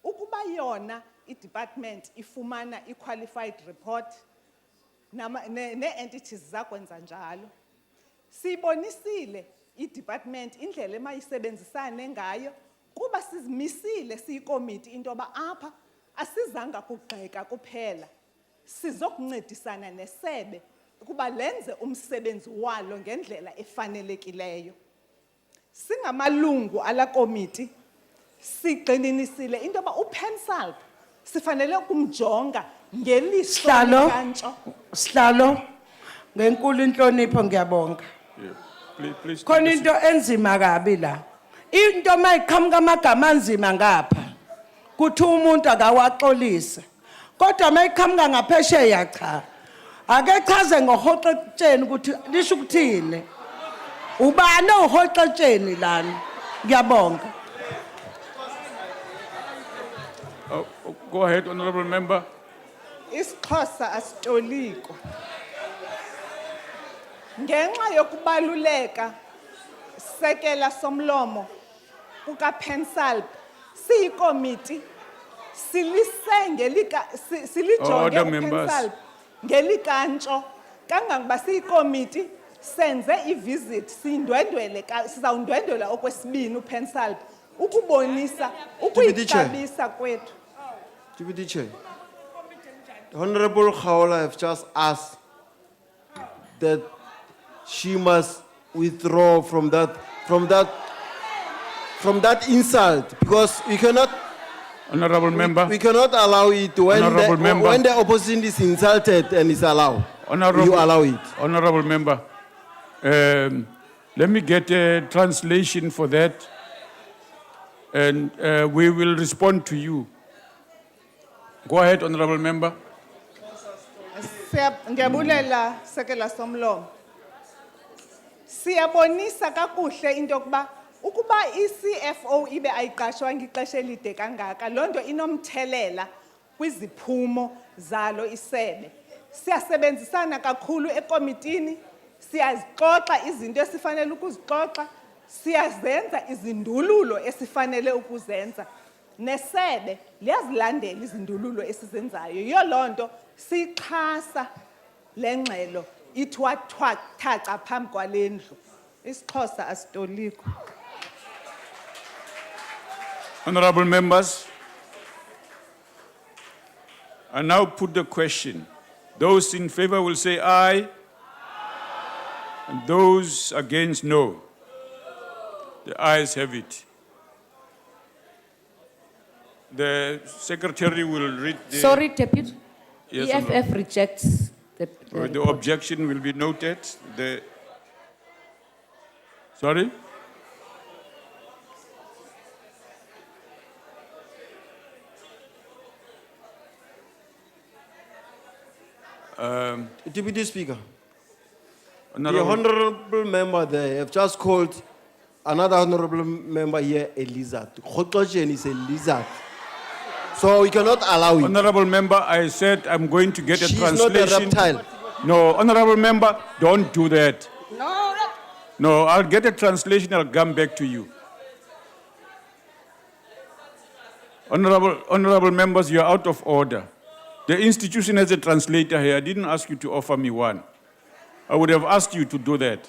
Ukuba yona i-department ifumana i-qualified report ne-entities zakwenza njalo. Siyibonisile i-department indlela emayisebenzisane ngayo kuba sizimisile siyikomiti into yoba apha asizanga kugxeka kuphela. Sizokuncedisana nesebe ukuba lenze umsebenzi walo ngendlela efanelekileyo. Singamalungu ala komiti sigxininisile into yoba uPensalp sifanele ukumjonga ngeliso likantsho. Sihlalo ngenkulu inhlonipho ngiyabonga. Please. Khona into enzima kabi la. Into mayiqhamuka amagama anzima ngapha. Kuthi umuntu akawaxolise. Kodwa mayiqhamuka ngaphesheya cha. Ake chaze ngohoxotsheni ukuthi lisho ukuthini. Ubani ohoxotsheni lana? Ngiyabonga. Go ahead, Honorable Member. IsiXhosa asitoliko. Ngenxa yokubaluleka Sekela Somlomo kukaPensalp siyikomiti silijonge uPensalp ngelikantsho kangangoba siyikomiti senze ivisit sizawundwendwela okwesibini uPensalp ukubonisa, Deputy Chair. ukuyixabisa kwethu. Deputy Chair. The Honorable Khaola have just asked that she must withdraw from that insult because we cannot. Honorable member. We cannot allow it when Honorable member. when the opposition is insulted and is allowed. You allow it. Honorable member, let me get a translation for that, and we will respond to you. Go ahead, honorable member. Ndiyabulela Sekela Somlomo. Siyabonisa kakuhle into yokuba ukuba i-CFO ibe ayiqashwanga ixesha elide kangaka, loo nto inomthelela kwiziphumo zalo isebe. Siyasebenzisana kakhulu ekomitini, siyazixoxa izinto esifanele ukuzixoxa, siyazenza izindululo esifanele ukuzenza. Nesebe liyazilandela izindululo esizenzayo. Yiyo loo nto sixhasa le ngxelo ithi wathaca phambi kwale ndlu. IsiXhosa asitoliko. Honorable members, I now put the question. Those in favor will say aye, and those against no. The ayes have it. The secretary will read the... Sorry, Deputy. Yes, EFF Honorable. rejects the The report. objection will be noted. Sorry? Deputy Speaker. The Honorable- honorable member there have just called another honorable member here a lizard. Khotlochen is a lizard. So we cannot allow it. Honorable member, I said I'm going to get a She's not a translation. reptile. No, honorable member, don't do that. No. No, I'll get a translation, I'll come back to you. Honorable members, you're out of order. The institution has a translator here. I didn't ask you to offer me one. I would have asked you to do that.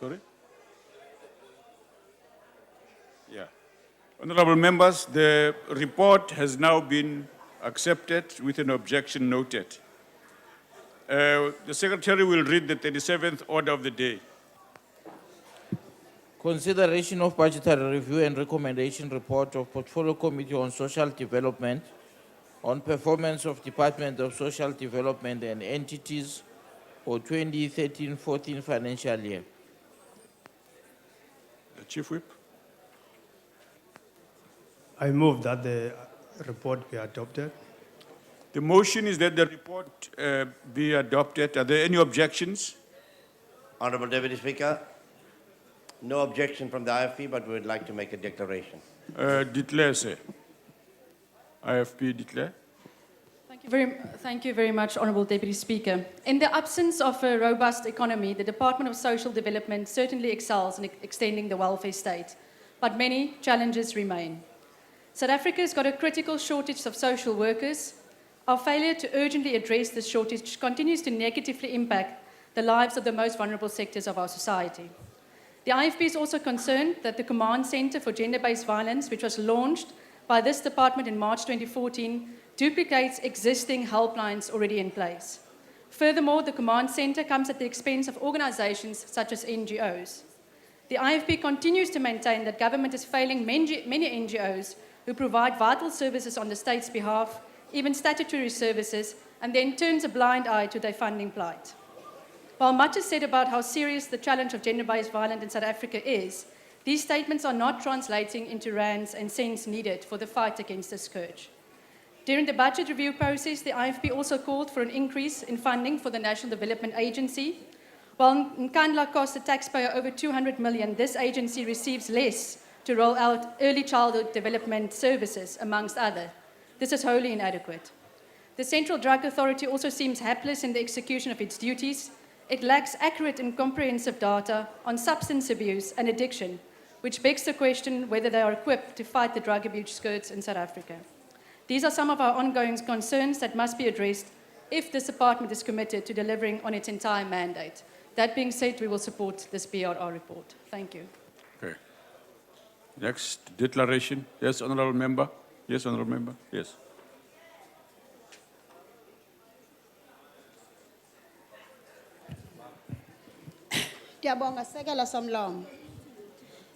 Sorry? Yeah. Honorable members, the report has now been accepted with an objection noted. The secretary will read the 37th order of the day. Consideration of budgetary review and recommendation report of Portfolio Committee on Social Development on performance of Department of Social Development and entities for 2013-14 financial year. The Chief Whip. I move that the report be adopted. The motion is that the report be adopted. Are there any objections? Honorable Deputy Speaker, no objection from the IFP, but we would like to make a declaration. Declare, sir. IFP declare. Thank you very much, Honourable Deputy Speaker. In the absence of a robust economy, the Department of Social Development certainly excels in extending the welfare state, but many challenges remain. South Africa has got a critical shortage of social workers. Our failure to urgently address this shortage continues to negatively impact the lives of the most vulnerable sectors of our society. The IFP is also concerned that the Command Centre for Gender-Based Violence, which was launched by this department in March 2014, duplicates existing helplines already in place. Furthermore, the Command Centre comes at the expense of organisations such as NGOs. The IFP continues to maintain that government is failing many NGOs who provide vital services on the state's behalf, even statutory services, and then turns a blind eye to their funding plight. While much is said about how serious the challenge of gender-based violence in South Africa is, these statements are not translating into rands and cents needed for the fight against this scourge. During the budget review process, the IFP also called for an increase in funding for the National Development Agency. While Nkandla costs the taxpayer over 200 million, this agency receives less to roll out early childhood development services, amongst others. This is wholly inadequate. The Central Drug Authority also seems hapless in the execution of its duties. It lacks accurate and comprehensive data on substance abuse and addiction, which begs the question whether they are equipped to fight the drug abuse scourge in South Africa. These are some of our ongoing concerns that must be addressed if this department is committed to delivering on its entire mandate. That being said, we will support this BRR report. Thank you. Okay. Next declaration. Yes, honourable member. Yes, honourable member. Yes. Ngiyabonga Sekela Somlomo.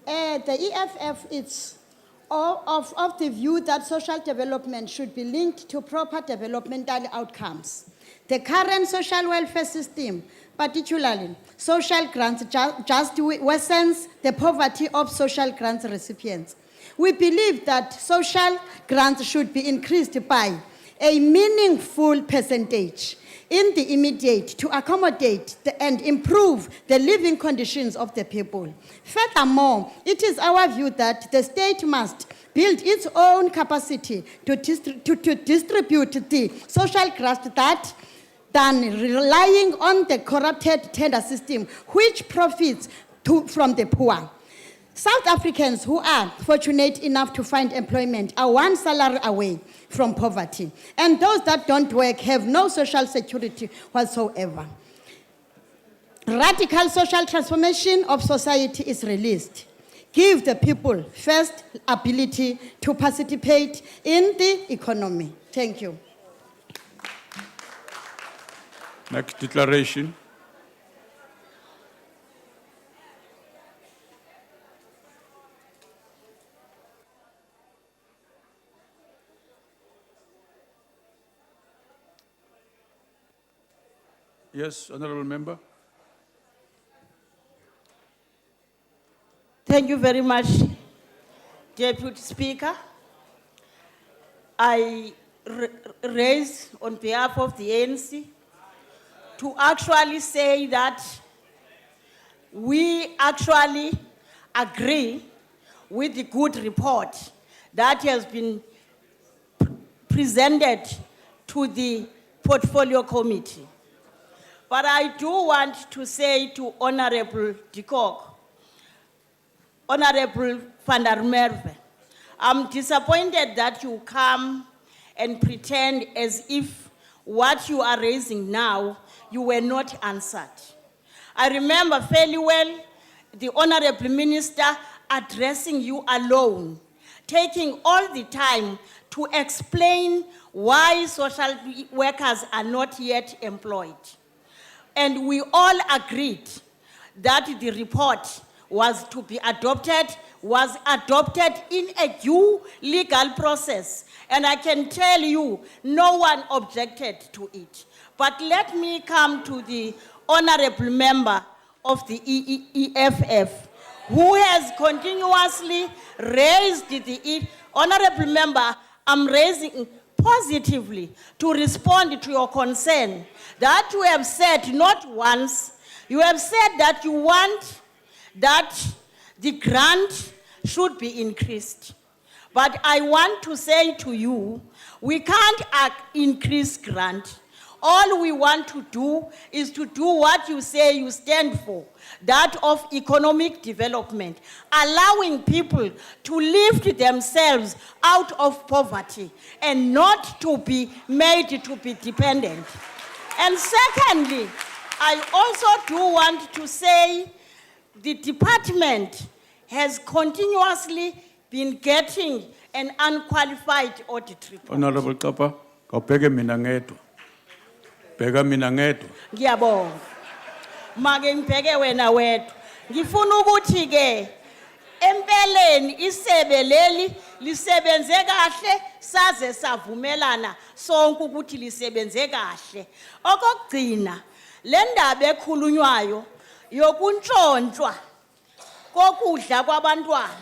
The EFF is of the view that social development should be linked to proper developmental outcomes. The current social welfare system, particularly social grants, just worsens the poverty of social grants recipients. We believe that social grants should be increased by a meaningful percentage in the immediate to accommodate and improve the living conditions of the people. Furthermore, it is our view that the state must build its own capacity to distribute the social grants than relying on the corrupted tender system, which profits from the poor. South Africans who are fortunate enough to find employment are one salary away from poverty, and those that don't work have no social security whatsoever. Radical social transformation of society is released. Give the people first ability to participate in the economy. Thank you. Next declaration. Yes, honourable member. Thank you very much, Deputy Speaker. I raise on behalf of the ANC to actually say that we actually agree with the good report that has been presented to the Portfolio Committee. But I do want to say to Honorable de Kock, Honorable van der Merwe, I'm disappointed that you come and pretend as if what you are raising now, you were not answered. I remember fairly well the Honorable Minister addressing you alone, taking all the time to explain why social workers are not yet employed. And we all agreed that the report was to be adopted, was adopted in a due legal process. And I can tell you, no one objected to it. But let me come to the honorable member of the EFF, who has continuously raised the honorable member, I'm raising positively to respond to your concern that you have said not once, you have said that you want that the grant should be increased. But I want to say to you, we can't increase grant. All we want to do is to do what you say you stand for, that of economic development, allowing people to lift themselves out of poverty and not to be made to be dependent. And secondly, I also do want to say the department has continuously been getting an unqualified audit report. Honorable Kapa, kaupeke mina ngedwa. Peka mina ngedwa. Ngiyabonga. Make ngibheke wena wedwa. Ngifuna ukuthi ke empeleni isebe leli lisebenze kahle saze savumelana sonke ukuthi lisebenze kahle. Okugcina le ndaba ekhulunywayo yokuntshontshwa kokudla kwabantwana,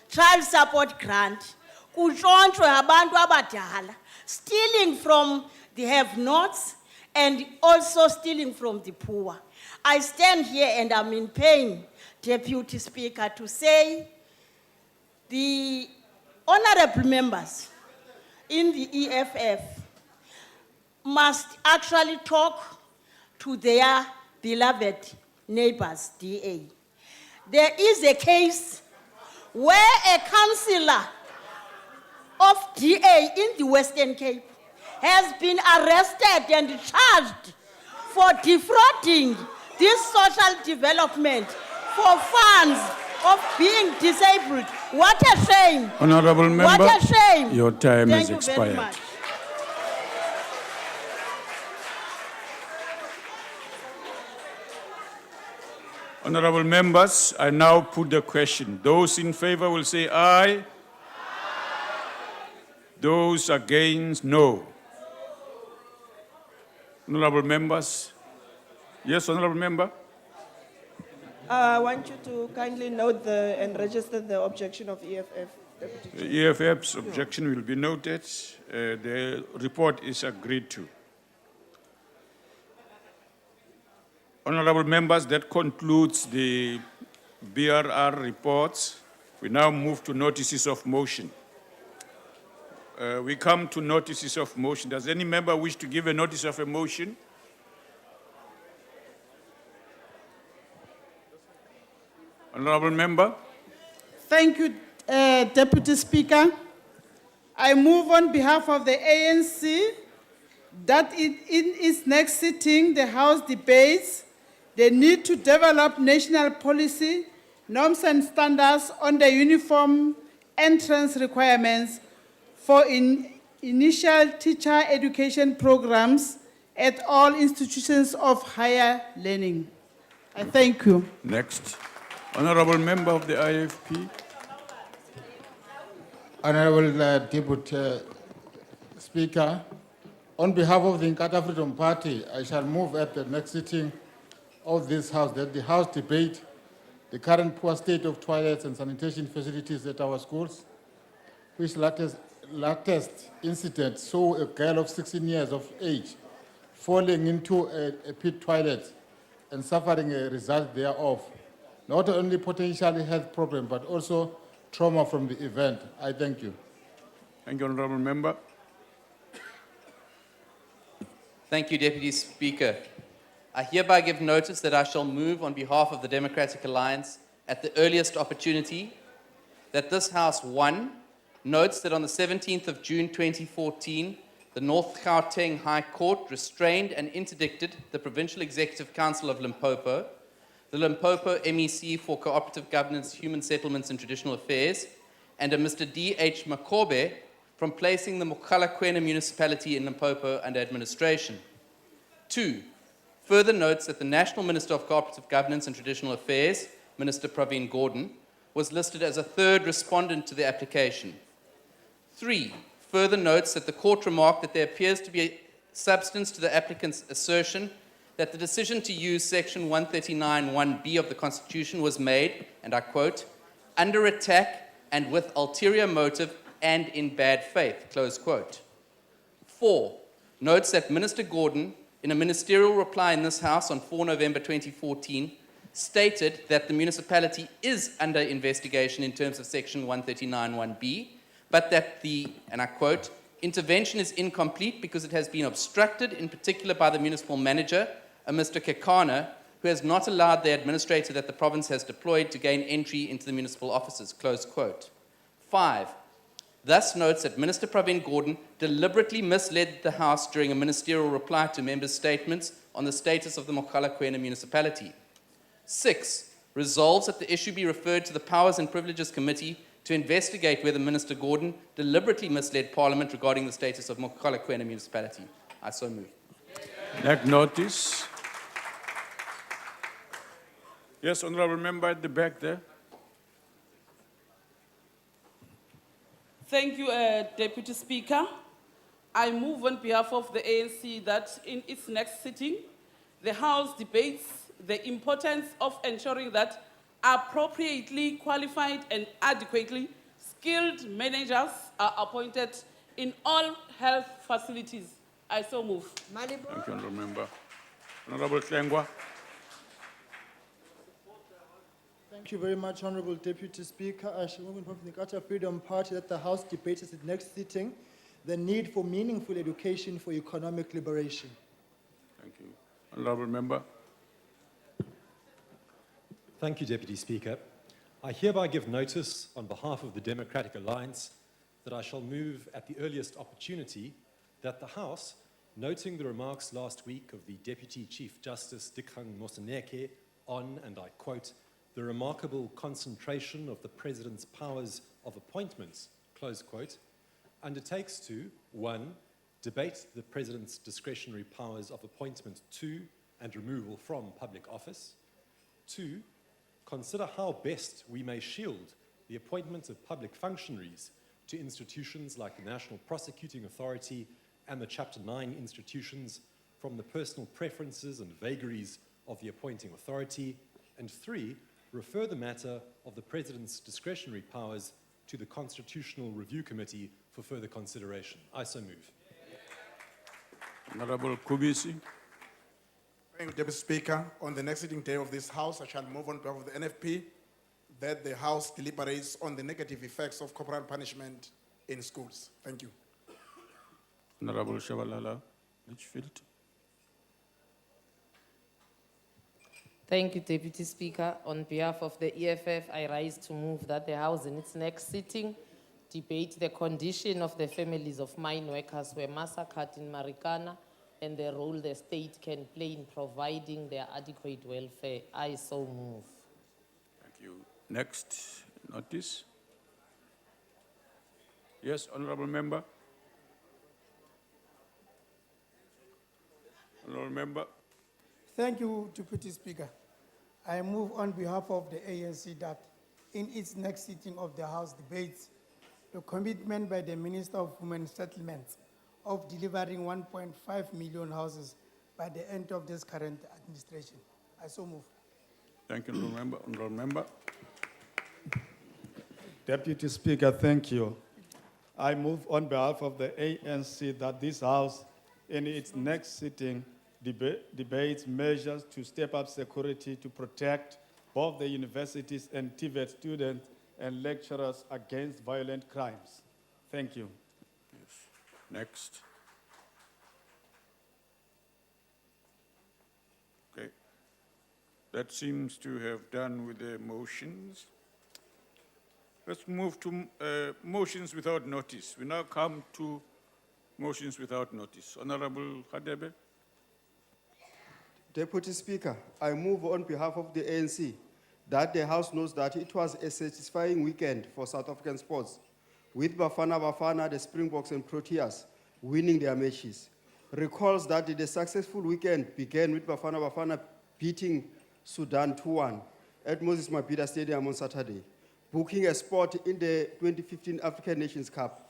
child support grant, kuntshontshwe abantu abadala, stealing from the have-nots and also stealing from the poor. I stand here and I'm in pain, Deputy Speaker, to say the honorable members in the EFF must actually talk to their beloved neighbors, DA. There is a case where a councillor of DA in the Western Cape has been arrested and charged for defrauding this social development for funds of being disabled. What a shame. Honorable member, what a shame. your time Thank has you very expired. much. Honorable members, I now put the question. Those in favor will say aye. Those against, no. Honorable members. Yes, honorable member. I want you to kindly note and register the objection of EFF. Deputy Chair. The EFF's objection will be noted. The report is agreed to. Honorable members, that concludes the BRR reports. We now move to notices of motion. We come to notices of motion. Does any member wish to give a notice of a motion? Honorable member. Thank you, Deputy Speaker. I move on behalf of the ANC that in its next sitting, the House debates the need to develop national policy, norms and standards on the uniform entrance requirements for initial teacher education programs at all institutions of higher learning. I thank you. Next. Honorable member of the IFP. Honorable Deputy Speaker, on behalf of the Inkatha Freedom Party, I shall move at the next sitting of this House that the House debate the current poor state of toilets and sanitation facilities at our schools, which latest incident saw a girl of 16 years of age falling into a pit toilet and suffering a result thereof. Not only potential health problem, but also trauma from the event. I thank you. Thank you, honorable member. Thank you, Deputy Speaker. I hereby give notice that I shall move on behalf of the Democratic Alliance at the earliest opportunity that this House, 1, notes that on the 17th of June 2014, the North Gauteng High Court restrained and interdicted the Provincial Executive Council of Limpopo, the Limpopo MEC for Cooperative Governance, Human Settlements and Traditional Affairs, and a Mr. D.H. Makobe from placing the Mokalakwena municipality in Limpopo under administration. 2, further notes that the National Minister of Cooperative Governance and Traditional Affairs, Minister Praveen Gordhan, was listed as a third respondent to the application. 3, further notes that the court remarked that there appears to be a substance to the applicant's assertion that the decision to use section 139(1)(b) of the Constitution was made, and I quote, under attack and with ulterior motive and in bad faith, close quote. 4, notes that Minister Gordhan, in a ministerial reply in this House on 4 November 2014, stated that the municipality is under investigation in terms of section 139(1)(b), but that the, and I quote, intervention is incomplete because it has been obstructed, in particular by the municipal manager, a Mr. Kekana, who has not allowed the administrator that the province has deployed to gain entry into the municipal offices, close quote. 5, thus notes that Minister Praveen Gordhan deliberately misled the House during a ministerial reply to members' statements on the status of the Mokalakwena municipality. 6, resolves that the issue be referred to the Powers and Privileges Committee to investigate whether Minister Gordhan deliberately misled Parliament regarding the status of Mokalakwena municipality. I so move. Next notice. Yes, honorable member at the back there. Thank you, Deputy Speaker. I move on behalf of the ANC that in its next sitting, the House debates the importance of ensuring that appropriately qualified and adequately skilled managers are appointed in all health facilities. I so move. Thank you, honorable member. Honorable Klengwa. Thank you very much, Honorable Deputy Speaker. I shall move in from the Inkatha Freedom Party that the House debates at its next sitting the need for meaningful education for economic liberation. Thank you. Honorable member. Thank you, Deputy Speaker. I hereby give notice on behalf of the Democratic Alliance that I shall move at the earliest opportunity that the House, noting the remarks last week of the Deputy Chief Justice Dikgang Moseneke on, and I quote, the remarkable concentration of the President's powers of appointments, close quote, undertakes to, 1, debate the President's discretionary powers of appointment to and removal from public office, 2, consider how best we may shield the appointment of public functionaries to institutions like the National Prosecuting Authority and the Chapter 9 institutions from the personal preferences and vagaries of the appointing authority, and 3, refer the matter of the President's discretionary powers to the Constitutional Review Committee for further consideration. I so move. Honorable Kubisi. Thank you, Deputy Speaker. On the next sitting day of this House, I shall move on behalf of the NFP that the House deliberates on the negative effects of corporal punishment in schools. Thank you. Honorable Shabalala Litchfield. Thank you, Deputy Speaker. On behalf of the EFF, I rise to move that the House in its next sitting debate the condition of the families of mine workers who were massacred in Marikana and the role the state can play in providing their adequate welfare. I so move. Thank you. Next notice. Yes, Honorable Member. Honorable Member. Thank you, Deputy Speaker. I move on behalf of the ANC that in its next sitting of the House debates, the commitment by the Minister of Women Settlements of delivering 1.5 million houses by the end of this current administration. I so move. Thank you, Honorable Member. Honorable Member. Deputy Speaker, thank you. I move on behalf of the ANC that this House, in its next sitting, debates measures to step up security to protect both the universities and TVET students and lecturers against violent crimes. Thank you. Yes. Next. Okay. That seems to have done with the motions. Let's move to motions without notice. We now come to motions without notice. Honorable Hadebe. Deputy Speaker, I move on behalf of the ANC that the House knows that it was a satisfying weekend for South African sports, with Bafana, the Springboks and Proteas winning their matches. Recalls that the successful weekend began with Bafana beating Sudan 2-1 at Moses Mabhida Stadium on Saturday, booking a spot in the 2015 African Nations Cup.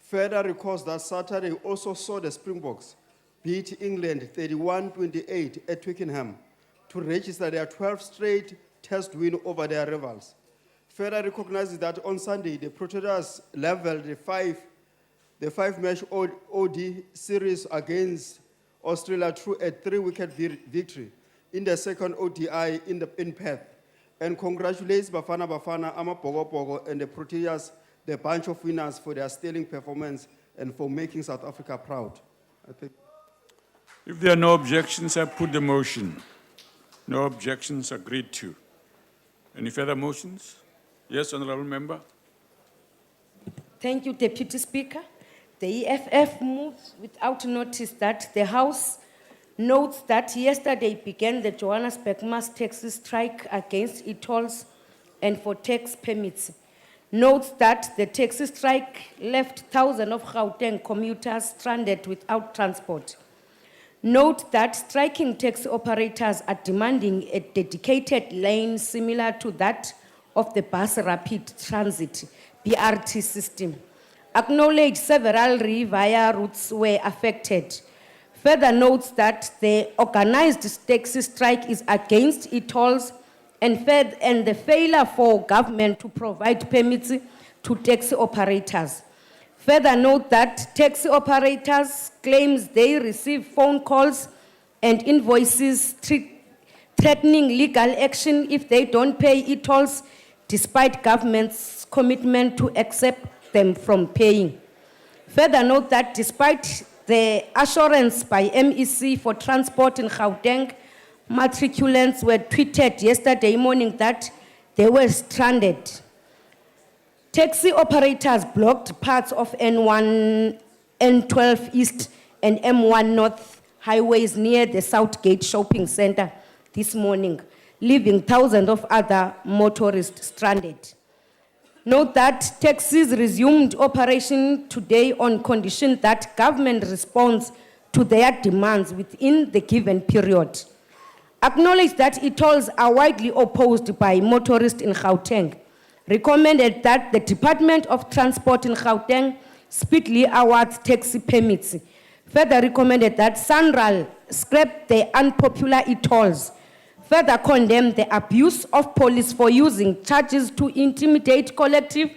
Further recalls that Saturday also saw the Springboks beat England 31-28 at Twickenham to register their 12th straight test win over their rivals. Further recognizes that on Sunday, the Proteas leveled the five-match OD series against Australia through a 3-wicket victory in the second ODI in Perth, and congratulates Bafana, Amapogo, and the Proteas, the bunch of winners, for their sterling performance and for making South Africa proud. I think. If there are no objections, I put the motion. No objections agreed to. Any further motions? Yes, Honorable Member. Thank you, Deputy Speaker. The EFF moves without notice that the House notes that yesterday began the Johannesburg mass taxi strike against e-tolls and for tax permits. Notes that the taxi strike left thousands of Gauteng commuters stranded without transport. Note that striking taxi operators are demanding a dedicated lane similar to that of the Bus Rapid Transit, BRT system. Acknowledge several via routes were affected. Further notes that the organized taxi strike is against e-tolls and the failure for government to provide permits to taxi operators. Further note that taxi operators claims they receive phone calls and invoices threatening legal action if they don't pay e-tolls, despite government's commitment to accept them from paying. Further note that despite the assurance by MEC for transport in Gauteng, matriculants were tweeted yesterday morning that They were stranded. Taxi operators blocked parts of N1, N12 East and M1 North highways near the Southgate Shopping Center this morning, leaving thousands of other motorists stranded. Note that taxis resumed operation today on condition that government responds to their demands within the given period. Acknowledge that e-tolls are widely opposed by motorists in Gauteng. Recommended that the Department of Transport in Gauteng speedily awards taxi permits. Further recommended that SANRAL scrap the unpopular e-tolls. Further condemn the abuse of police for using charges to intimidate collective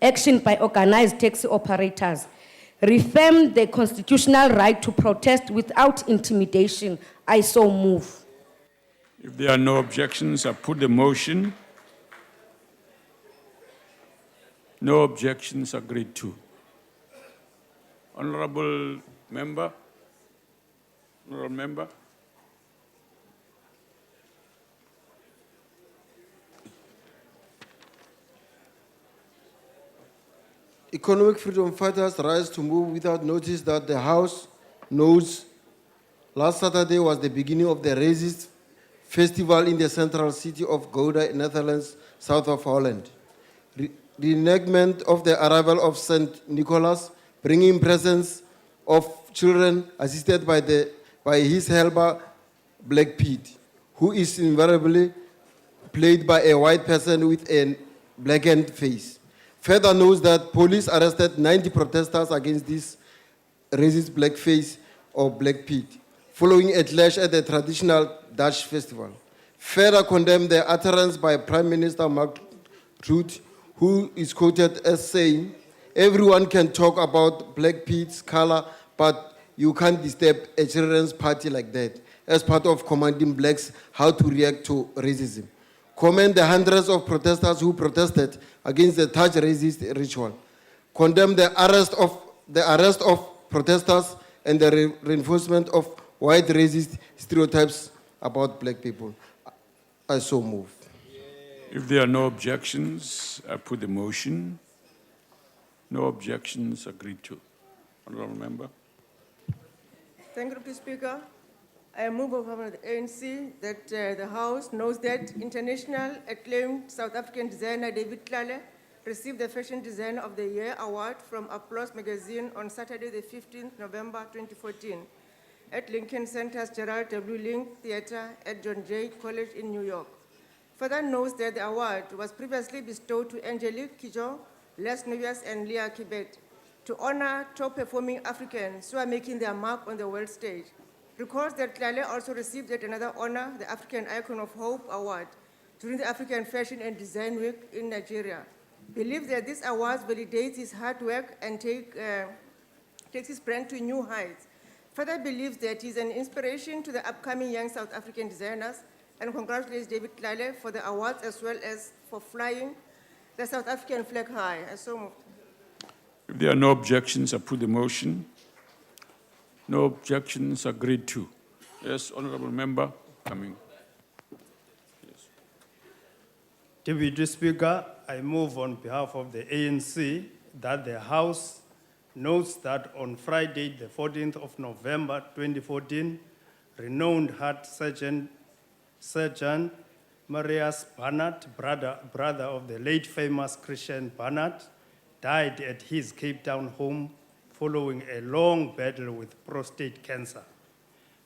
action by organized taxi operators. Reaffirm the constitutional right to protest without intimidation. I so move. If there are no objections, I put the motion. No objections, agreed to. Honorable member. Honorable member. Economic freedom fighters rise to move without notice that the House knows last Saturday was the beginning of the racist festival in the central city of Gouda, Netherlands, south of Holland. Reenactment of the arrival of St. Nicholas, bringing presents of children assisted by his helper, Black Pete, who is invariably played by a white person with a blackened face. Further knows that police arrested 90 protesters against this racist blackface or Black Pete, following a clash at the traditional Dutch festival. Further condemned the utterance by Prime Minister Mark Rutte, who is quoted as saying, "Everyone can talk about Black Pete's color, but you can't disturb a children's party like that," as part of commanding blacks how to react to racism. Commend the hundreds of protesters who protested against the Dutch racist ritual. Condemn the arrest of protesters and the reinforcement of white racist stereotypes about black people. I so move. If there are no objections, I put the motion. No objections, agreed to. Honorable member. Thank you, Mr. Speaker. I move on behalf of the ANC that the House knows that international acclaimed South African designer David Tlale received the Fashion Designer of the Year award from Applause magazine on Saturday, the 15th November 2014 at Lincoln Center's Gerald W. Link Theatre at John Jay College in New York. Further notes that the award was previously bestowed to Angelique Kidjo, Les Novias, and Leah Kibet to honor top-performing Africans who are making their mark on the world stage. Recalls that Tlale also received yet another honor, the African Icon of Hope Award, during the African Fashion and Design Week in Nigeria. Believes that this award validates his hard work and takes his brand to new heights. Further believes that he's an inspiration to the upcoming young South African designers, and congratulates David Tlale for the awards as well as for flying the South African flag high. I so moved. If there are no objections, I put the motion. No objections, agreed to. Yes, honorable member, coming. Yes. Deputy Speaker, I move on behalf of the ANC that the House notes that on Friday, the 14th of November 2014, renowned heart surgeon Marius Barnard, brother of the late famous Christian Barnard, died at his Cape Town home following a long battle with prostate cancer.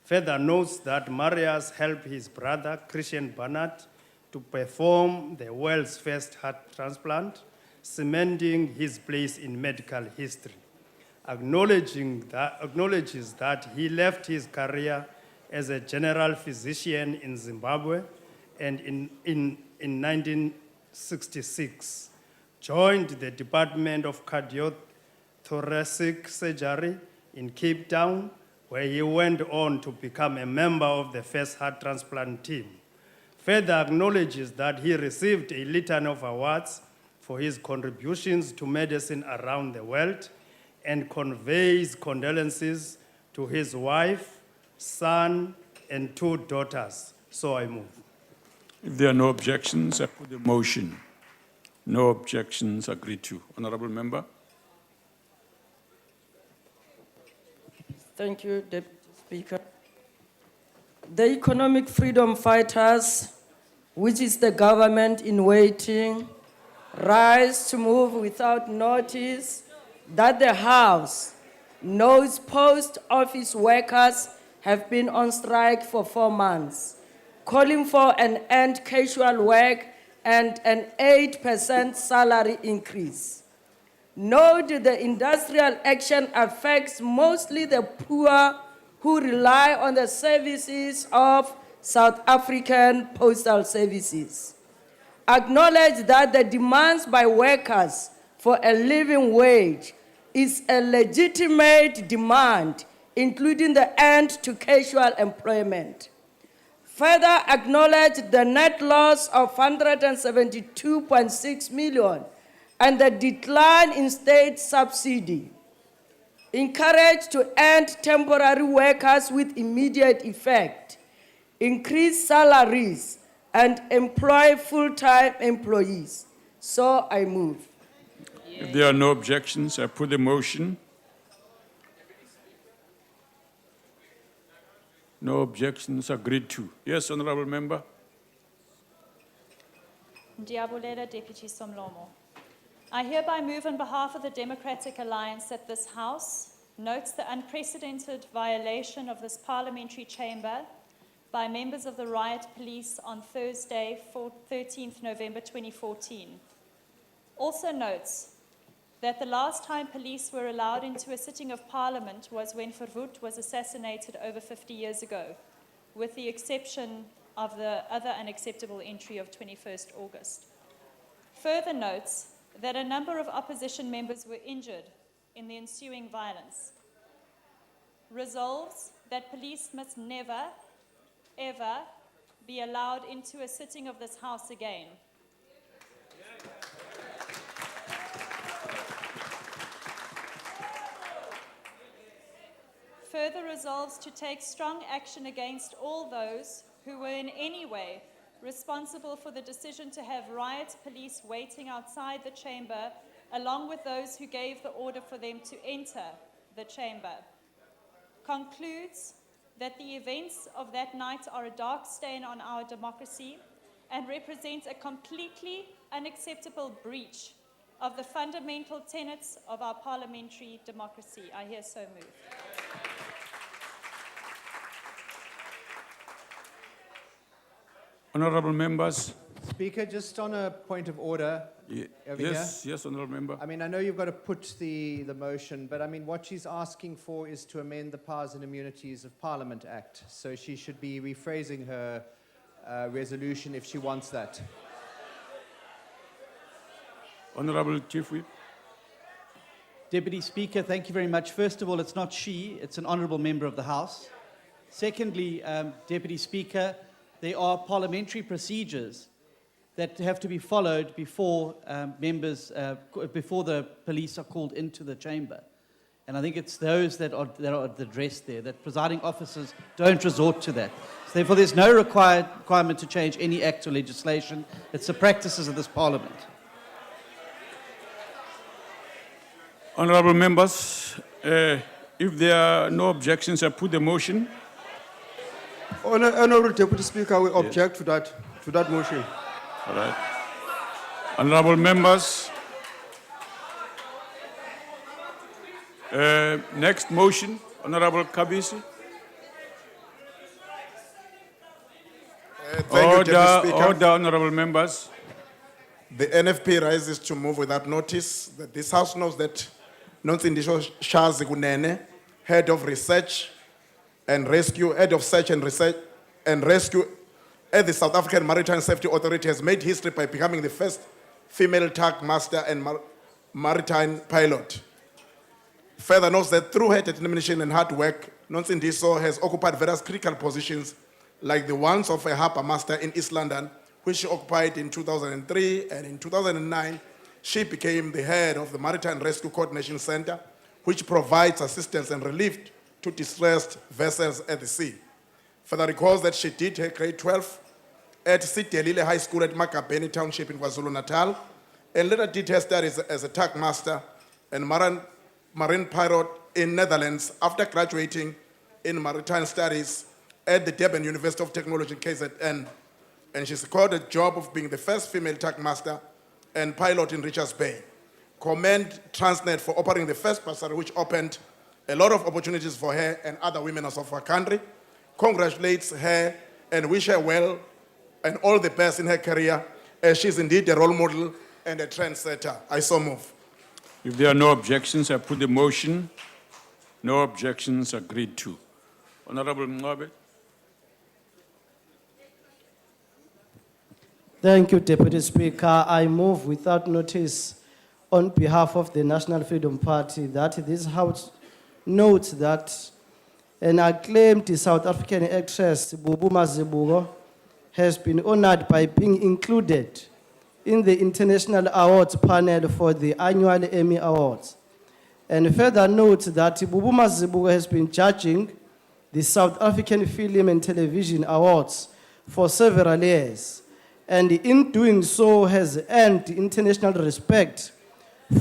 Further notes that Marius helped his brother, Christian Barnard, to perform the world's first heart transplant, cementing his place in medical history. Acknowledges that he left his career as a general physician in Zimbabwe and in 1966, joined the Department of Cardiothoracic Surgery in Cape Town, where he went on to become a member of the first heart transplant team. Further acknowledges that he received a litany of awards for his contributions to medicine around the world and conveys condolences to his wife, son, and 2 daughters. So I move. If there are no objections, I put the motion. No objections, agreed to. Honorable Member. Thank you, Deputy Speaker. The economic freedom fighters, which is the government in waiting, rise to move without notice that the House knows post office workers have been on strike for 4 months, calling for an end casual work and an 8% salary increase. Note the industrial action affects mostly the poor who rely on the services of South African postal services. Acknowledge that the demands by workers for a living wage is a legitimate demand, including the end to casual employment. Further acknowledge the net loss of 172.6 million and the decline in state subsidy. Encourage to end temporary workers with immediate effect, increase salaries, and employ full-time employees. So I move. If there are no objections, I put the motion. No objections, agreed to. Yes, Honorable Member. Ndiyabulela, Deputy Somlomo. I hereby move on behalf of the Democratic Alliance that this House notes the unprecedented violation of this parliamentary chamber by members of the riot police on Thursday, 13th November 2014. Also notes that the last time police were allowed into a sitting of Parliament was when Verwoerd was assassinated over 50 years ago, with the exception of the other unacceptable entry of 21st August. Further notes that a number of opposition members were injured in the ensuing violence. Resolves that police must never, ever be allowed into a sitting of this House again. Further resolves to take strong action against all those who were in any way responsible for the decision to have riot police waiting outside the chamber, along with those who gave the order for them to enter the chamber. Concludes that the events of that night are a dark stain on our democracy and represent a completely unacceptable breach of the fundamental tenets of our parliamentary democracy. I here so move. Honorable Members. Speaker, just on a point of order. Over Yes, yes, Honorable Member. I mean, I know you've got to put the motion, but I mean, what she's asking for is to amend the Powers and Immunities of Parliament Act. So she should be rephrasing her resolution if she wants that. Honorable Chief Whip. Deputy Speaker, thank you very much. First of all, it's not she, it's an honourable member of the House. Secondly, Deputy Speaker, there are parliamentary procedures that have to be followed before before the police are called into the chamber. And I think it's those that are addressed there, that presiding officers don't resort to that. So therefore, there's no requirement to change any act or legislation. It's the practices of this Parliament. Honorable Members, if there are no objections, I put the motion. Honorable Deputy Speaker, we object to that motion. All right. Honorable Members, next motion, Honorable Kabisi. Thank you, Deputy Speaker. Order, Honorable Members. The NFP rises to move without notice that this House knows that Nonsindisho Shazi Kunene, Head of Research and Rescue, Head of Search and Research and Rescue at the South African Maritime Safety Authority, has made history by becoming the first female TAC master and maritime pilot. Further notes that through her determination and hard work, Nonsindiso has occupied various critical positions like the ones of a harbour master in East London, which she occupied in 2003, and in 2009, she became the head of the Maritime Rescue Coordination Center, which provides assistance and relief to distressed vessels at the sea. Further recalls that she did her grade 12 at Sidelile High School at Makabeni Township in KwaZulu-Natal, and later did her studies as a tug master and marine pilot in Netherlands after graduating in maritime studies at the Durban University of Technology in KZN. And she secured a job of being the first female tug master and pilot in Richards Bay. Commend Transnet for operating the first bursary, which opened a lot of opportunities for her and other women of our country. Congratulates her and wish her well and all the best in her career, as she's indeed a role model and a trendsetter. I so move. If there are no objections, I put the motion. No objections, agreed to. Honorable Mngcobo. Thank you, Deputy Speaker. I move without notice on behalf of the National Freedom Party that this House notes that an acclaimed South African actress, Bubu Mazibuko, has been honored by being included in the International Awards panel for the annual Emmy Awards. And further note that Bubu Mazibuko has been judging the South African Film and Television Awards for several years, and in doing so has earned international respect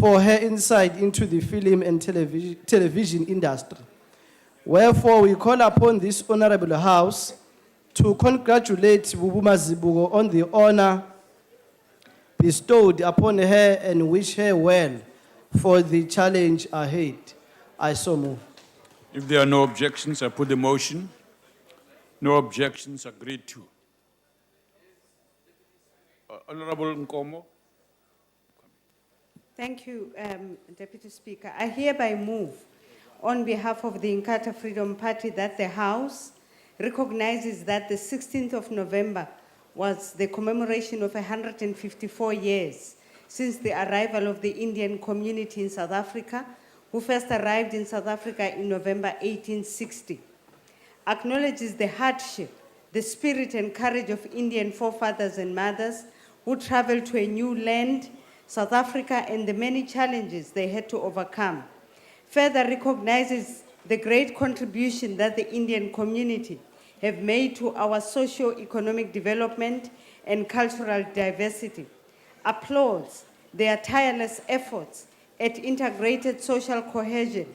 for her insight into the film and television industry. Wherefore, we call upon this honorable House to congratulate Bubu Mazibuko on the honor bestowed upon her and wish her well for the challenge ahead. I so move. If there are no objections, I put the motion. No objections, agreed to. Honorable Nkomo. Thank you, Deputy Speaker. I hereby move on behalf of the Inkatha Freedom Party that the House recognizes that the 16th of November was the commemoration of 154 years since the arrival of the Indian community in South Africa, who first arrived in South Africa in November 1860. Acknowledges the hardship, the spirit and courage of Indian forefathers and mothers who traveled to a new land, South Africa, and the many challenges they had to overcome. Further recognizes the great contribution that the Indian community have made to our socio-economic development and cultural diversity. Applauds their tireless efforts at integrated social cohesion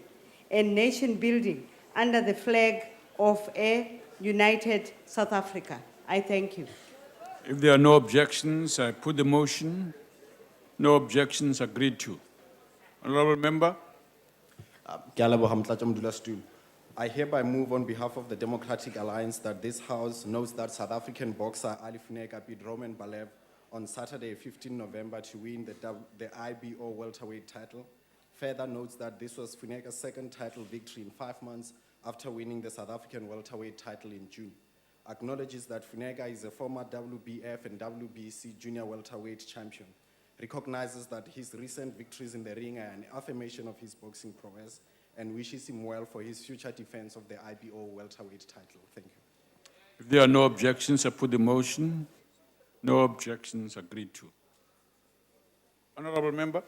and nation building under the flag of a united South Africa. I thank you. If there are no objections, I put the motion. No objections, agreed to. Honorable Member. I hereby move on behalf of the Democratic Alliance that this House knows that South African boxer Ali Funeka beat Roman Balev on Saturday, 15 November to win the IBO welterweight title. Further notes that this was Funeka's second title victory in 5 months after winning the South African welterweight title in June. Acknowledges that Funeka is a former WBF and WBC junior welterweight champion. Recognizes that his recent victories in the ring are an affirmation of his boxing prowess and wishes him well for his future defense of the IBO welterweight title. Thank you. If there are no objections, I put the motion. No objections, agreed to. Honorable Member.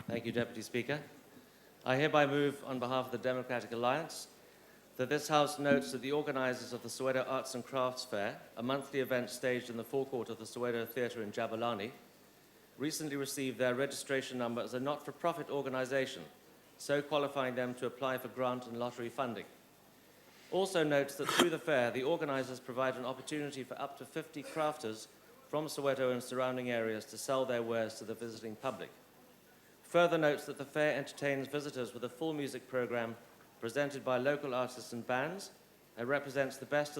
Thank you, Deputy Speaker. I hereby move on behalf of the Democratic Alliance that this House notes that the organizers of the Soweto Arts and Crafts Fair, a monthly event staged in the forecourt of the Soweto Theatre in Jabulani, recently received their registration number as a not-for-profit organization, so qualifying them to apply for grant and lottery funding. Also notes that through the fair, the organizers provide an opportunity for up to 50 crafters from Soweto and surrounding areas to sell their wares to the visiting public. Further notes that the fair entertains visitors with a full music program presented by local artists and bands and represents the best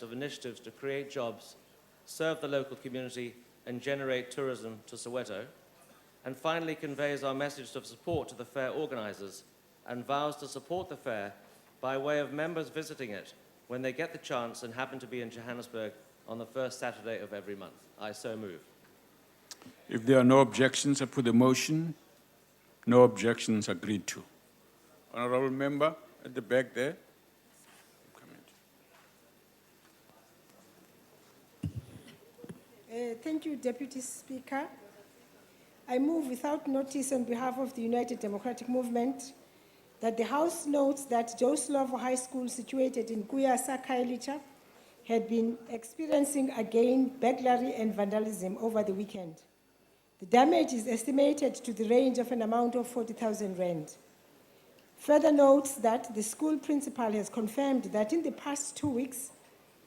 of initiatives to create jobs, serve the local community, and generate tourism to Soweto. And finally conveys our message of support to the fair organizers and vows to support the fair by way of members visiting it when they get the chance and happen to be in Johannesburg on the first Saturday of every month. I so move. If there are no objections, I put the motion. No objections, agreed to. Honorable Member at the back there. Thank you, Deputy Speaker. I move without notice on behalf of the United Democratic Movement that the House notes that Joe Slovo High School, situated in Kuyasa, Kailicha, had been experiencing again burglary and vandalism over the weekend. The damage is estimated to the range of an amount of 40,000 rand. Further notes that the school principal has confirmed that in the past 2 weeks,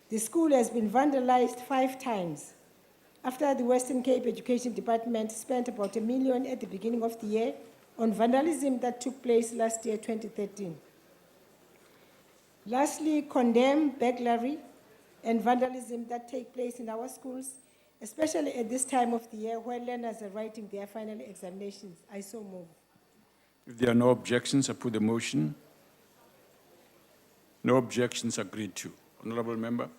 the school has been vandalized 5 times, after the Western Cape Education Department spent about R1 million at the beginning of the year on vandalism that took place last year, 2013. Lastly, condemn burglary and vandalism that take place in our schools, especially at this time of the year where learners are writing their final examinations. I so move. If there are no objections, I put the motion. No objections agreed to. Honorable Member.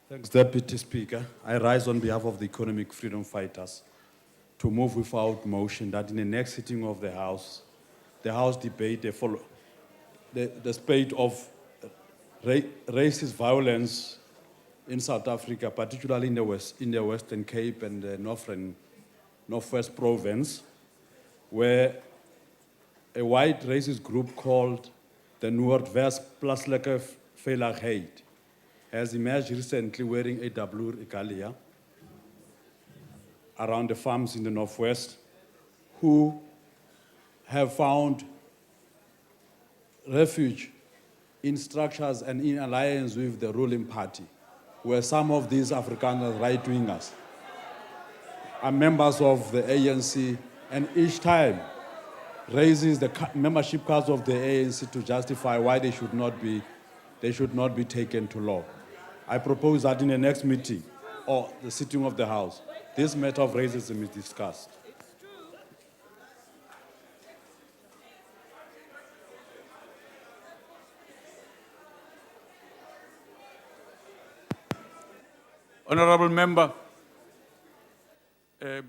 Thanks, Deputy Speaker. I rise on behalf of the economic freedom fighters to move without motion that in the next sitting of the House debate the spate of racist violence in South Africa, particularly in the Western Cape and the Northwest Province, where a white racist group called the Noordwest Plaaslike Veiligheid has emerged recently wearing a double regalia around the farms in the Northwest, who have found refuge in structures and in alliance with the ruling party, where some of these Afrikaners, right-wingers, are members of the ANC, and each time raises the membership cards of the ANC to justify why they should not be taken to law. I propose that in the next meeting or the sitting of the House, this matter of racism is discussed. Honorable Member,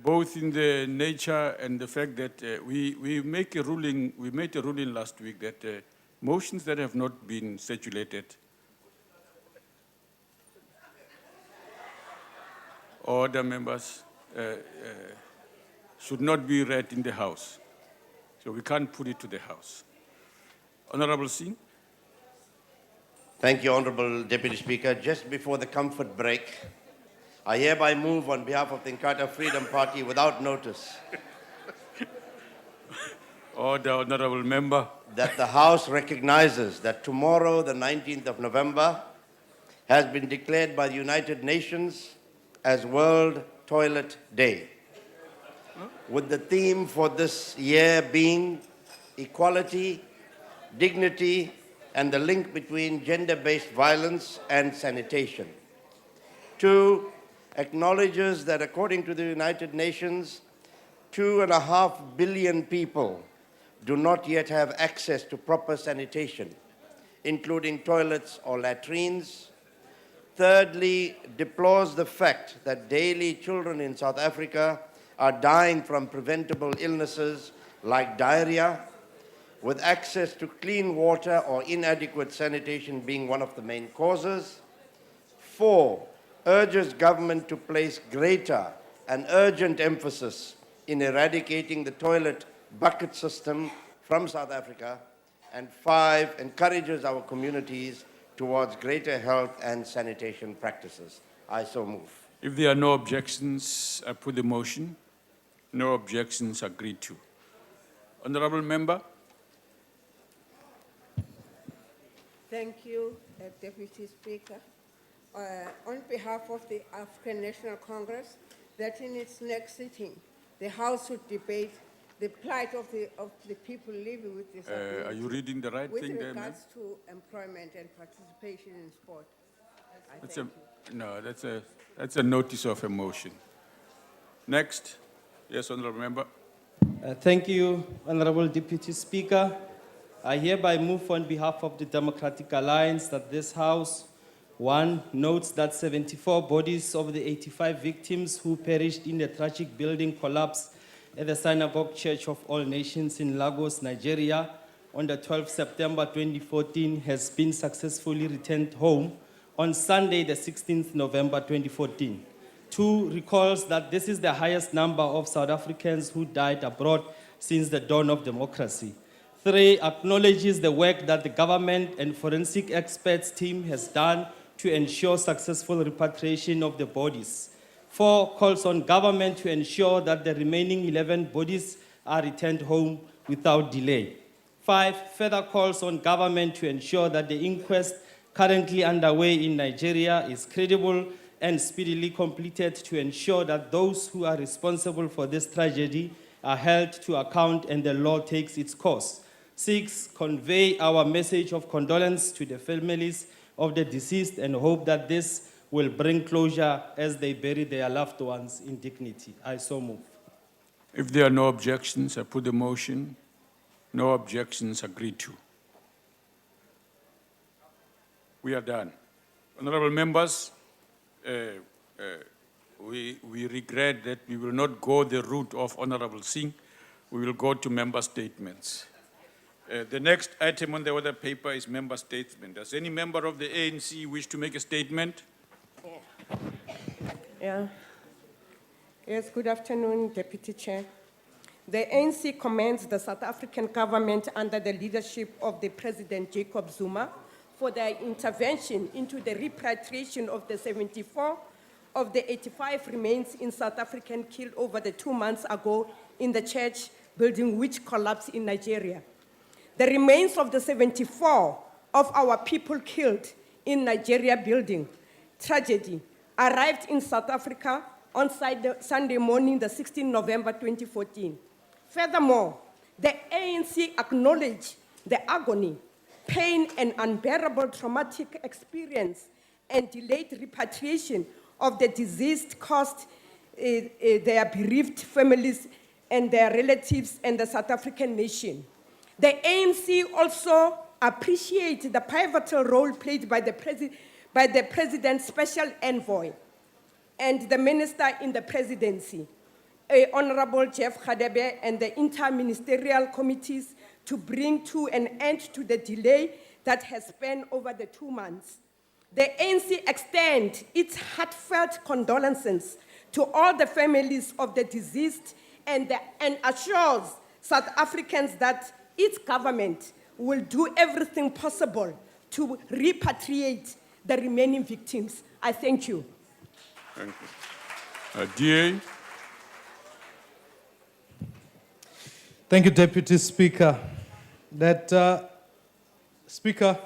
both in the nature and the fact that we made a ruling last week that motions that have not been circulated or other members should not be read in the House. So we can't put it to the House. Honorable Singh. Thank you, Honorable Deputy Speaker. Just before the comfort break, I hereby move on behalf of the Inkatha Freedom Party without notice. Order, Honorable Member. That the House recognizes that tomorrow, the 19th of November, has been declared by the United Nations as World Toilet Day, with the theme for this year being equality, dignity, and the link between gender-based violence and sanitation. 2, acknowledges that according to the United Nations, 2.5 billion people do not yet have access to proper sanitation, including toilets or latrines. Thirdly, deplores the fact that daily children in South Africa are dying from preventable illnesses like diarrhea, with access to clean water or inadequate sanitation being one of the main causes. 4, urges government to place greater and urgent emphasis in eradicating the toilet bucket system from South Africa. And 5, encourages our communities towards greater health and sanitation practices. I so move. If there are no objections, I put the motion. No objections agreed to. Honorable Member. Thank you, Deputy Speaker. On behalf of the African National Congress, that in its next sitting, the House should debate the plight of the people living with disabilities. Are you reading the right thing there, ma'am? With regards to employment and participation in sport. That's a notice of a motion. Next. Yes, Honorable Member. Thank you, Honorable Deputy Speaker. I hereby move on behalf of the Democratic Alliance that this House, 1, notes that 74 bodies of the 85 victims who perished in the tragic building collapse at the Synagogue Church of All Nations in Lagos, Nigeria, on the 12th September 2014 has been successfully returned home on Sunday, the 16th November 2014. 2, recalls that this is the highest number of South Africans who died abroad since the dawn of democracy. 3, acknowledges the work that the government and forensic experts team has done to ensure successful repatriation of the bodies. 4, calls on government to ensure that the remaining 11 bodies are returned home without delay. 5, further calls on government to ensure that the inquest currently underway in Nigeria is credible and speedily completed to ensure that those who are responsible for this tragedy are held to account and the law takes its course. 6, convey our message of condolence to the families of the deceased and hope that this will bring closure as they bury their loved ones in dignity. I so move. If there are no objections, I put the motion. No objections, agreed to. We are done. Honorable members, we regret that we will not go the route of Honorable Singh. We will go to member statements. The next item on the other paper is member statement. Does any member of the ANC wish to make a statement? Yeah. Yes, good afternoon, Deputy Chair. The ANC commends the South African government under the leadership of the President Jacob Zuma for their intervention into the repatriation of the 74 of the 85 remains in South African killed over the 2 months ago in the church building which collapsed in Nigeria. The remains of the 74 of our people killed in Nigeria building tragedy arrived in South Africa on Sunday morning, the 16th November 2014. Furthermore, the ANC acknowledged the agony, pain, and unbearable traumatic experience and delayed repatriation of the deceased caused their bereaved families and their relatives and the South African nation. The ANC also appreciates the pivotal role played by the President's special envoy and the minister in the presidency, Honorable Jeff Khadebe, and the interministerial committees to bring to an end to the delay that has spanned over the 2 months. The ANC extends its heartfelt condolences to all the families of the deceased and assures South Africans that its government will do everything possible to repatriate the remaining victims. I thank you. Thank you. DA. Thank you, Deputy Speaker. Speaker,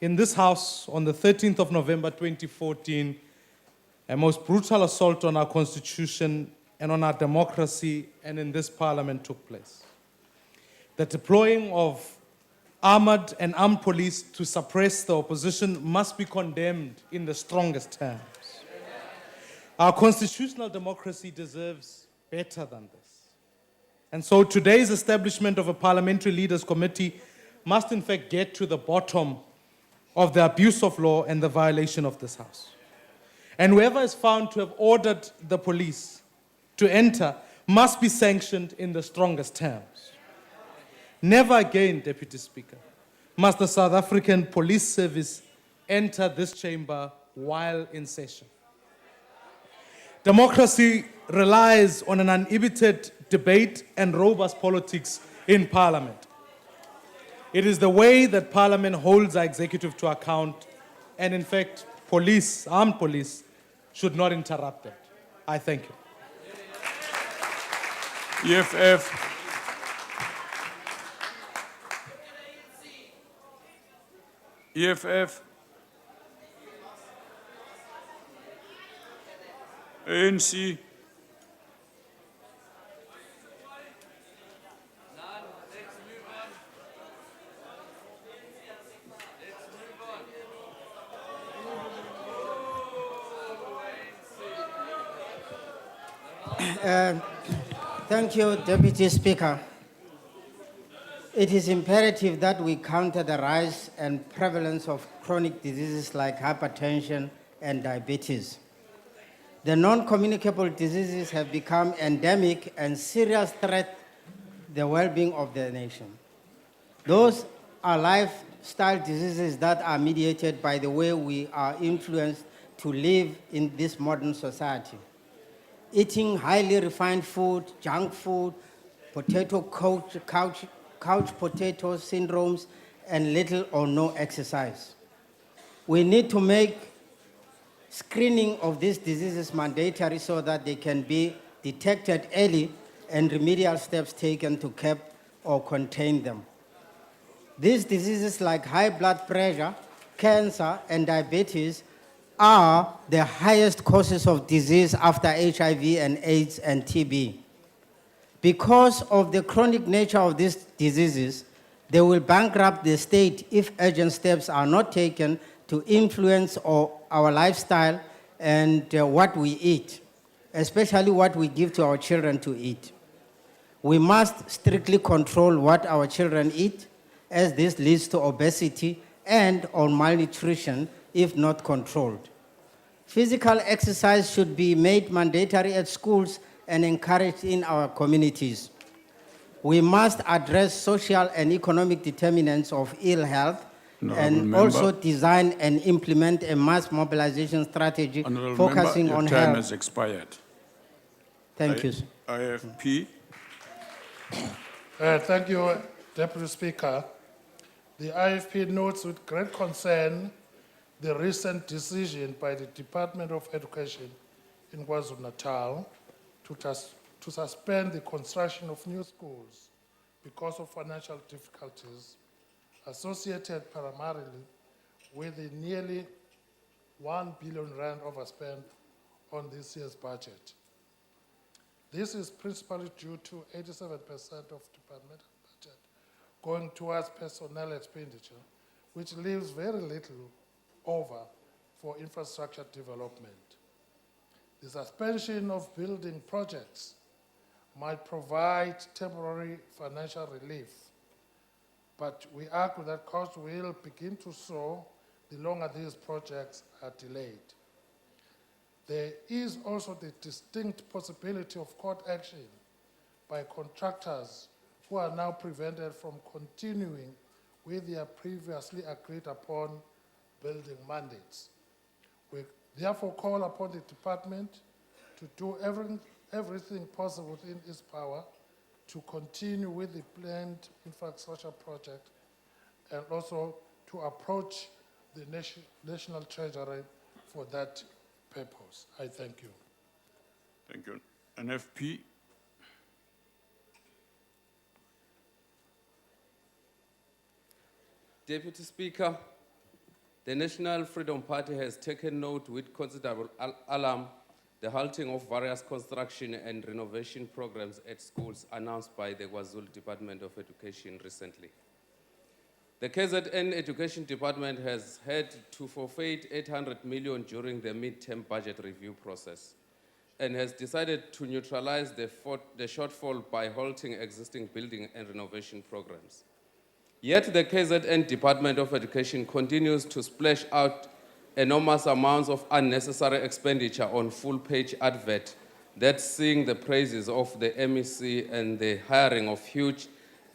in this House on the 13th of November 2014, a most brutal assault on our Constitution and on our democracy and in this Parliament took place. The deploying of armored and armed police to suppress the opposition must be condemned in the strongest terms. Our constitutional democracy deserves better than this. And so today's establishment of a Parliamentary Leaders Committee must in fact get to the bottom of the abuse of law and the violation of this House. And whoever is found to have ordered the police to enter must be sanctioned in the strongest terms. Never again, Deputy Speaker, must the South African Police Service enter this chamber while in session. Democracy relies on an uninhibited debate and robust politics in Parliament. It is the way that Parliament holds our executive to account, and in fact, police, armed police, should not interrupt it. I thank you. EFF. EFF. ANC. Thank you, Deputy Speaker. It is imperative that we counter the rise and prevalence of chronic diseases like hypertension and diabetes. The non-communicable diseases have become endemic and serious threat to the well-being of the nation. Those are lifestyle diseases that are mediated by the way we are influenced to live in this modern society. Eating highly refined food, junk food, couch potato syndromes, and little or no exercise. We need to make screening of these diseases mandatory so that they can be detected early and remedial steps taken to curb or contain them. These diseases like high blood pressure, cancer, and diabetes are the highest causes of disease after HIV and AIDS and TB. Because of the chronic nature of these diseases, they will bankrupt the state if urgent steps are not taken to influence our lifestyle and what we eat, especially what we give to our children to eat. We must strictly control what our children eat, as this leads to obesity and or malnutrition if not controlled. Physical exercise should be made mandatory at schools and encouraged in our communities. We must address social and economic determinants of ill health and also design and implement a mass mobilization strategy focusing on your time health. has expired. Thank you. IFP. Thank you, Deputy Speaker. The IFP notes with great concern the recent decision by the Department of Education in KwaZulu-Natal to suspend the construction of new schools because of financial difficulties associated primarily with the nearly 1 billion rand overspend on this year's budget. This is principally due to 87% of departmental budget going towards personnel expenditure, which leaves very little over for infrastructure development. The suspension of building projects might provide temporary financial relief, but we argue that costs will begin to soar the longer these projects are delayed. There is also the distinct possibility of court action by contractors who are now prevented from continuing with their previously agreed upon building mandates. We therefore call upon the department to do everything possible within its power to continue with the planned infrastructure project and also to approach the National Treasury for that purpose. I thank you. Thank you. NFP. Deputy Speaker, the National Freedom Party has taken note with considerable alarm the halting of various construction and renovation programs at schools announced by the KwaZulu Department of Education recently. The KZN Education Department has had to forfeit 800 million during the mid-term budget review process and has decided to neutralize the shortfall by halting existing building and renovation programs. Yet the KZN Department of Education continues to splash out enormous amounts of unnecessary expenditure on full-page advert that sing the praises of the MEC and the hiring of huge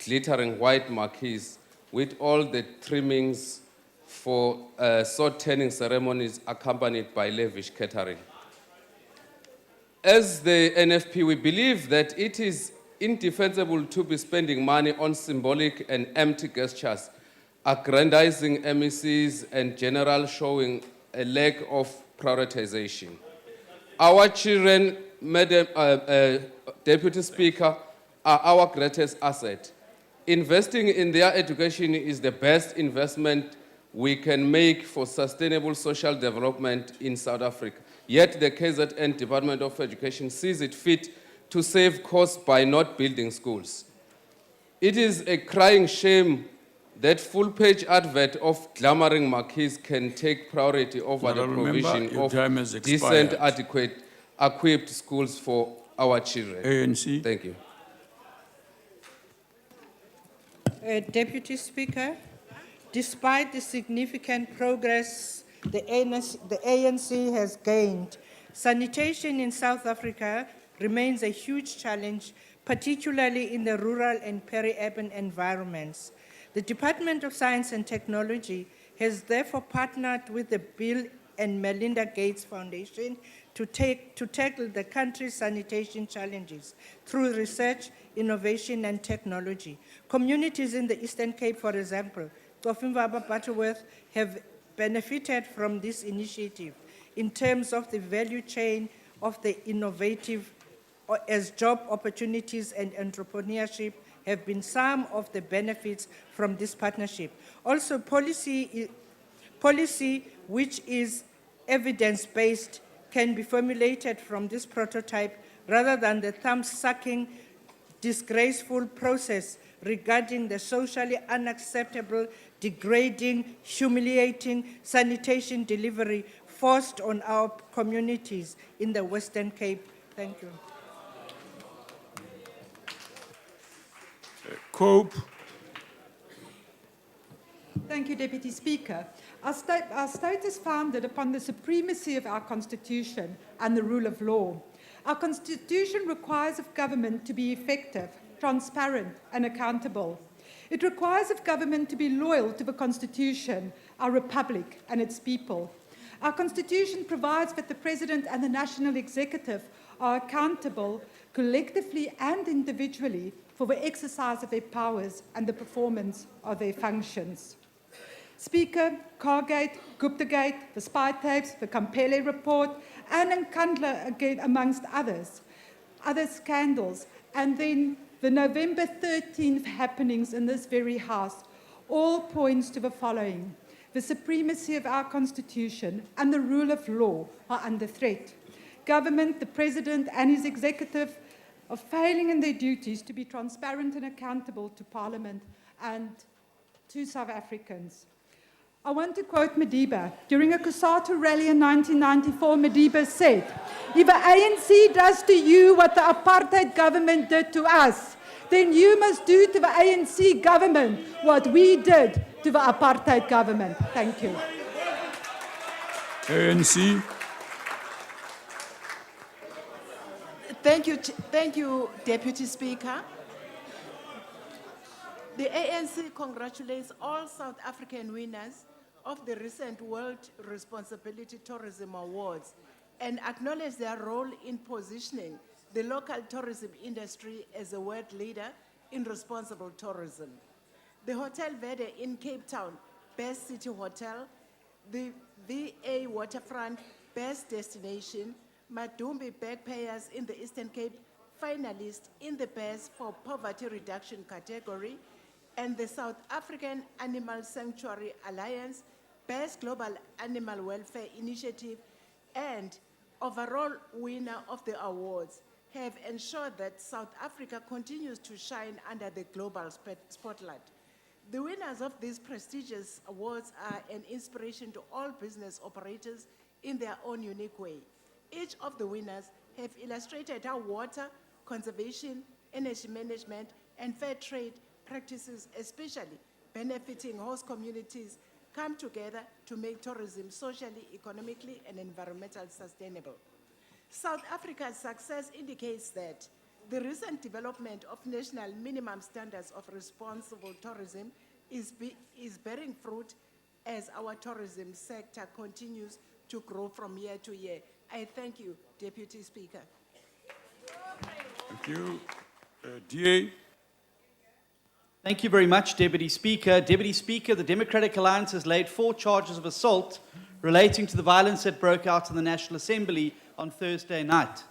glittering white marquees with all the trimmings for sword-turning ceremonies accompanied by lavish catering. As the NFP, we believe that it is indefensible to be spending money on symbolic and empty gestures, aggrandizing MECs and general showing a lack of prioritization. Our children, Madam Deputy Speaker, are our greatest asset. Investing in their education is the best investment we can make for sustainable social development in South Africa. Yet the KZN Department of Education sees it fit to save costs by not building schools. It is a crying shame that full-page advert of glamoring marquees can take priority over the provision of decent, adequate, equipped schools for our children. ANC. Thank you. Deputy Speaker, despite the significant progress the ANC has gained, sanitation in South Africa remains a huge challenge, particularly in the rural and peri-urban environments. The Department of Science and Technology has therefore partnered with the Bill and Melinda Gates Foundation to tackle the country's sanitation challenges through research, innovation, and technology. Communities in the Eastern Cape, for example, Tofimvaba, Butterworth, have benefited from this initiative in terms of the value chain of the innovative, as job opportunities and entrepreneurship have been some of the benefits from this partnership. Also, policy which is evidence-based can be formulated from this prototype rather than the thumb-sucking, disgraceful process regarding the socially unacceptable, degrading, humiliating sanitation delivery forced on our communities in the Western Cape. Thank you. Cope. Thank you, Deputy Speaker. Our state is founded upon the supremacy of our Constitution and the rule of law. Our Constitution requires of government to be effective, transparent, and accountable. It requires of government to be loyal to the Constitution, our republic, and its people. Our Constitution provides that the President and the National Executive are accountable collectively and individually for the exercise of their powers and the performance of their functions. Speaker, Cargate, Guptagate, the spy tapes, the Kampele report, and Nkandla, again, amongst others, other scandals, and then the November 13th happenings in this very House all points to the following. The supremacy of our Constitution and the rule of law are under threat. Government, the President and his executive are failing in their duties to be transparent and accountable to Parliament and to South Africans. I want to quote Madiba. During a Kusatu rally in 1994, Madiba said, "If the ANC does to you what the apartheid government did to us, then you must do to the ANC government what we did to the apartheid government." Thank you. ANC. Thank you, Deputy Speaker. The ANC congratulates all South African winners of the recent World Responsibility Tourism Awards and acknowledge their role in positioning the local tourism industry as a world leader in responsible tourism. The Hotel Verde in Cape Town, Best City Hotel, the VA Waterfront, Best Destination, Madumbi Backpayers in the Eastern Cape, finalist in the Best for Poverty Reduction category, and the South African Animal Sanctuary Alliance, Best Global Animal Welfare Initiative, and overall winner of the awards, have ensured that South Africa continues to shine under the global spotlight. The winners of these prestigious awards are an inspiration to all business operators in their own unique way. Each of the winners have illustrated how water, conservation, energy management, and fair trade practices, especially benefiting host communities, come together to make tourism socially, economically, and environmentally sustainable. South Africa's success indicates that the recent development of national minimum standards of responsible tourism is bearing fruit as our tourism sector continues to grow from year to year. I thank you, Deputy Speaker. Thank you. DA. Thank you very much, Deputy Speaker. Deputy Speaker, the Democratic Alliance has laid 4 charges of assault relating to the violence that broke out in the National Assembly on Thursday night.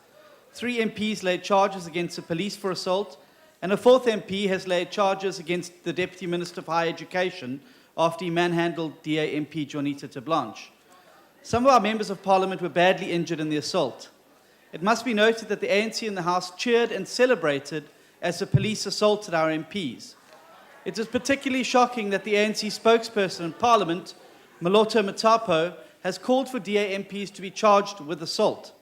3 MPs laid charges against the police for assault, and a 4th MP has laid charges against the Deputy Minister for Higher Education after he manhandled DA MP Jonita Tablanche. Some of our members of Parliament were badly injured in the assault. It must be noted that the ANC in the House cheered and celebrated as the police assaulted our MPs. It is particularly shocking that the ANC spokesperson in Parliament, Maloto Matapo, has called for DA MPs to be charged with assault.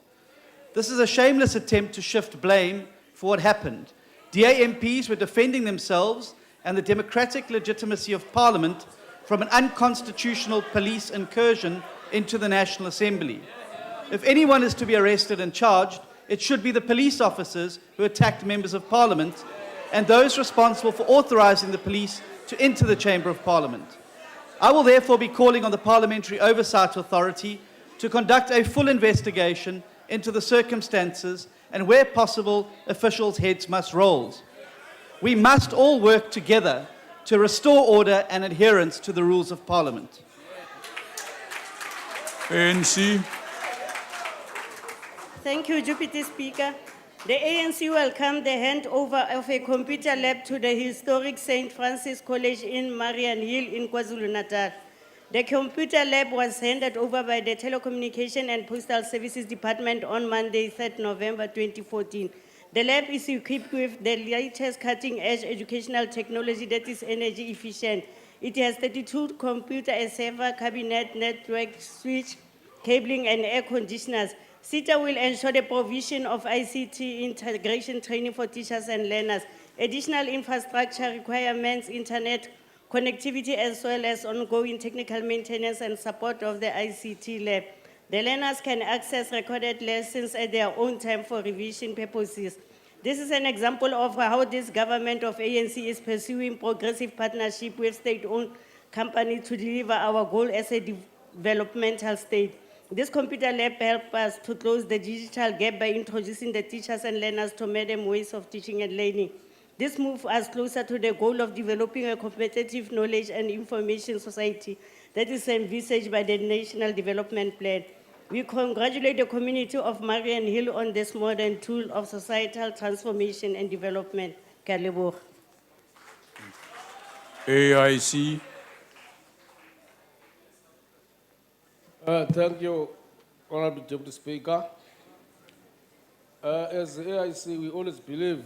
This is a shameless attempt to shift blame for what happened. DA MPs were defending themselves and the democratic legitimacy of Parliament from an unconstitutional police incursion into the National Assembly. If anyone is to be arrested and charged, it should be the police officers who attacked members of Parliament and those responsible for authorizing the police to enter the Chamber of Parliament. I will therefore be calling on the Parliamentary Oversight Authority to conduct a full investigation into the circumstances and, where possible, officials' heads must roll. We must all work together to restore order and adherence to the rules of Parliament. ANC. Thank you, Deputy Speaker. The ANC welcomed the handover of a computer lab to the historic St. Francis College in Marian Hill in KwaZulu-Natal. The computer lab was handed over by the Telecommunication and Postal Services Department on Monday, 3rd November 2014. The lab is equipped with the latest cutting-edge educational technology that is energy efficient. It has 32 computer and server cabinet, network switch, cabling, and air conditioners. CETA will ensure the provision of ICT integration training for teachers and learners, additional infrastructure requirements, internet connectivity, as well as ongoing technical maintenance and support of the ICT lab. The learners can access recorded lessons at their own time for revision purposes. This is an example of how this government of ANC is pursuing progressive partnership with state-owned companies to deliver our goal as a developmental state. This computer lab helps us to close the digital gap by introducing the teachers and learners to modern ways of teaching and learning. This moves us closer to the goal of developing a competitive knowledge and information society that is envisaged by the National Development Plan. We congratulate the community of Marian Hill on this modern tool of societal transformation and development. Ke a leboha. AIC. Thank you, Honorable Deputy Speaker. As AIC, we always believe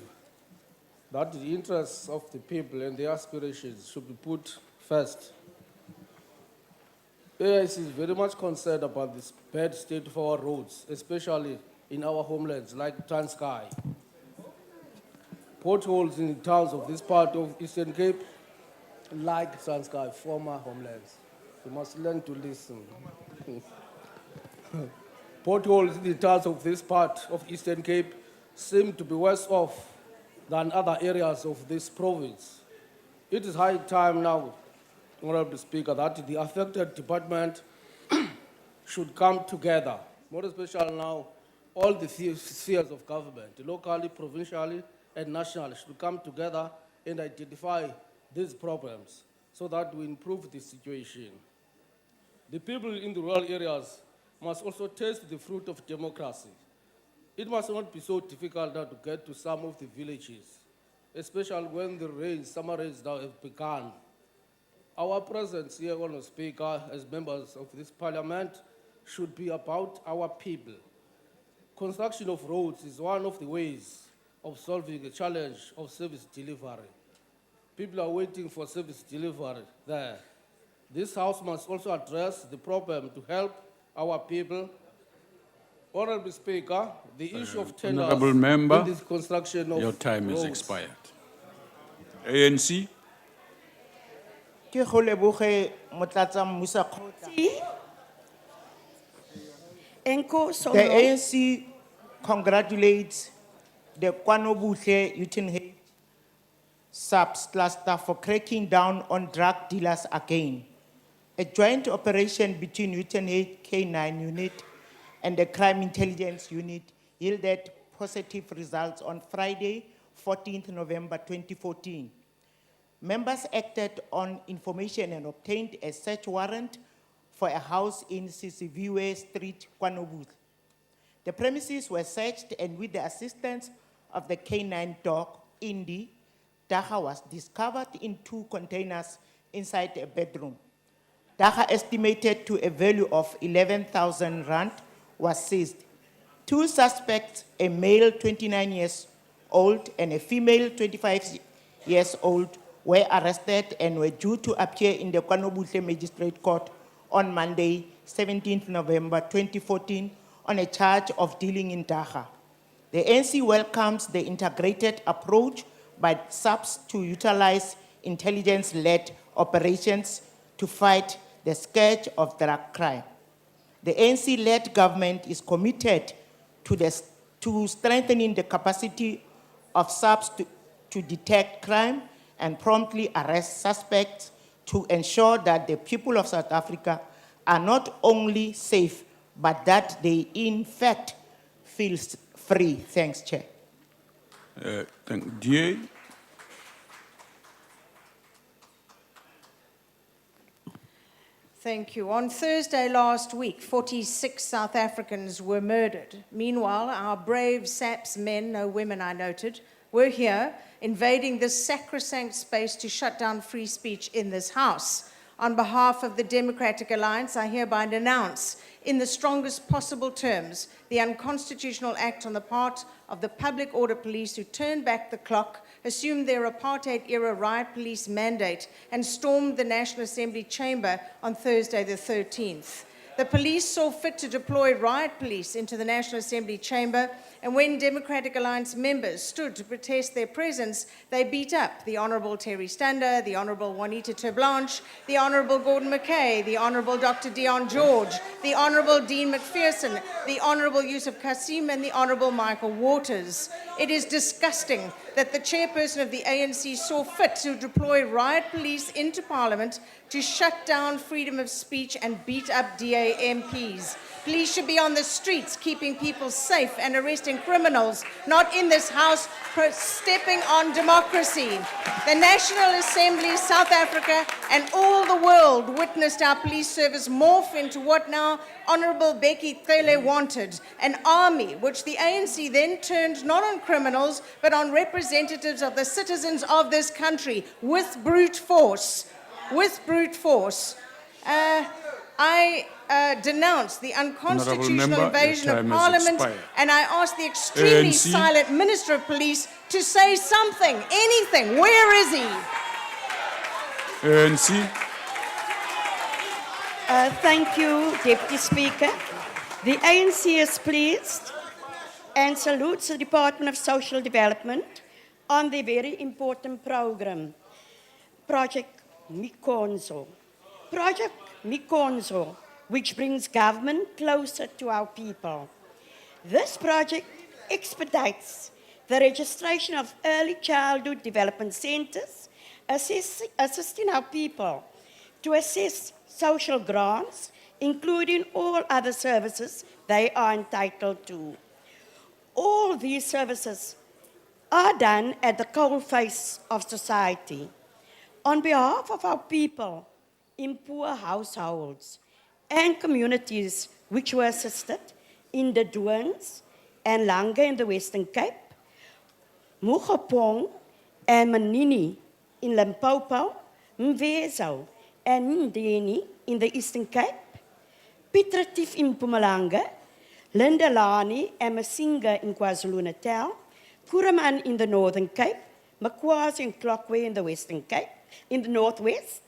that the interests of the people and their aspirations should be put first. AIC is very much concerned about this bad state of our roads, especially in our homelands like Transkei. Potholes in the towns of this part of Eastern Cape, like Transkei, former homelands. You must learn to listen. Potholes in the towns of this part of Eastern Cape seem to be worse off than other areas of this province. It is high time now, Honorable Speaker, that the affected department should come together, more especially now, all the spheres of government, locally, provincially, and nationally, should come together and identify these problems so that we improve the situation. The people in the rural areas must also taste the fruit of democracy. It must not be so difficult now to get to some of the villages, especially when the summer rains now have begun. Our presence here, Honourable Speaker, as members of this parliament, should be about our people. Construction of roads is one of the ways of solving the challenge of service delivery. People are waiting for service delivery there. This House must also address the problem to help our people. Honourable Speaker, the issue of tenders Honourable Member, in this construction of your time is roads. expired. ANC. Ke go leboge motlatsa mmusa kgotla. The ANC congratulates the KwaNobuhle Uitenhage subcluster for cracking down on drug dealers again. A joint operation between Uitenhage K9 unit and the Crime Intelligence Unit yielded positive results on Friday, 14th November 2014. Members acted on information and obtained a search warrant for a house in Sisiviwe Street, KwaNobuhle. The premises were searched, and with the assistance of the K9 dog, Indy, dagga was discovered in 2 containers inside a bedroom. Dagga, estimated to a value of 11,000 rand, was seized. 2 suspects, a male 29 years old and a female 25 years old, were arrested and were due to appear in the KwaNobuhle Magistrate Court on Monday, 17th November 2014, on a charge of dealing in dagga. The ANC welcomes the integrated approach by SAPS to utilize intelligence-led operations to fight the scourge of drug crime. The ANC-led government is committed to strengthening the capacity of SAPS to detect crime and promptly arrest suspects to ensure that the people of South Africa are not only safe, but that they in fact feel free. Thanks, Chair. DA. Thank you. On Thursday last week, 46 South Africans were murdered. Meanwhile, our brave SAPS men, no women I noted, were here invading this sacrosanct space to shut down free speech in this House. On behalf of the Democratic Alliance, I hereby denounce in the strongest possible terms the unconstitutional act on the part of the public order police who turned back the clock, assumed their apartheid-era riot police mandate, and stormed the National Assembly chamber on Thursday the 13th. The police saw fit to deploy riot police into the National Assembly chamber, and when Democratic Alliance members stood to protest their presence, they beat up the Honourable Terry Stander, the Honourable Juanita Terblanche, the Honourable Gordon McKay, the Honourable Dr. Dion George, the Honourable Dean McPherson, the Honourable Yusuf Kasim, and the Honourable Michael Waters. It is disgusting that the chairperson of the ANC saw fit to deploy riot police into Parliament to shut down freedom of speech and beat up DA MPs. Police should be on the streets keeping people safe and arresting criminals, not in this House stepping on democracy. The National Assembly, South Africa, and all the world witnessed our police service morph into what now Honourable Becky Cele wanted, an army which the ANC then turned not on criminals, but on representatives of the citizens of this country with brute force. With brute force. I denounce the unconstitutional invasion of Parliament, and I ask the extremely ANC. silent Minister of Police to say something, anything. Where is he? ANC. Thank you, Deputy Speaker. The ANC is pleased and salutes the Department of Social Development on the very important program, Project Mikonzo. Project Mikonzo, which brings government closer to our people. This project expedites the registration of early childhood development centers, assisting our people to assess social grants, including all other services they are entitled to. All these services are done at the coalface of society. On behalf of our people in poor households and communities which were assisted in the Douans and Nyanga in the Western Cape, Mugopong and Manini in Limpopo, Mvezo and Ndeni in the Eastern Cape, Pietretief in Mpumalanga, Lindelani and Masinga in KwaZulu-Natal, Kuraman in the Northern Cape, Makwazi and Clockway in the Western Cape, in the Northwest,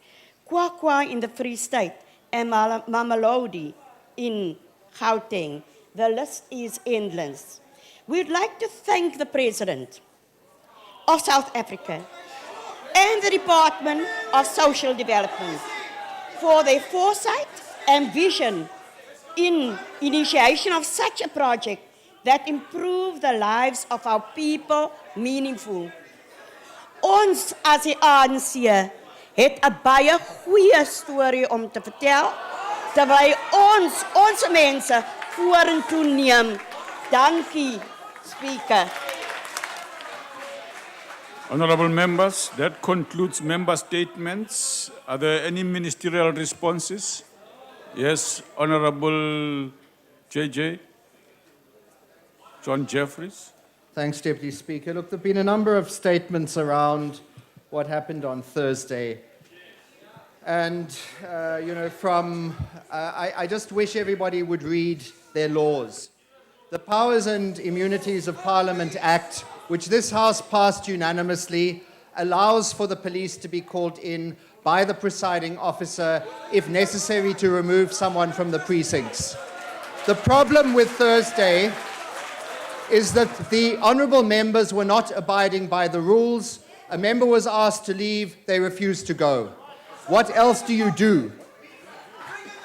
Kwakwa in the Free State, and Mamelodi in Gauteng. The list is endless. We'd like to thank the President of South Africa and the Department of Social Development for their foresight and vision in initiation of such a project that improve the lives of our people meaningful. Ons as die ANC het 'n baie goeie storie om te vertel terwyl ons mense vorentoe neem. Dankie, Speaker. Honourable members, that concludes member statements. Are there any ministerial responses? Yes, Honourable JJ. John Jeffries. Thanks, Deputy Speaker. Look, there have been a number of statements around what happened on Thursday. And, I just wish everybody would read their laws. The Powers and Immunities of Parliament Act, which this House passed unanimously, allows for the police to be called in by the presiding officer if necessary to remove someone from the precincts. The problem with Thursday is that the honourable members were not abiding by the rules. A member was asked to leave, they refused to go. What else do you do?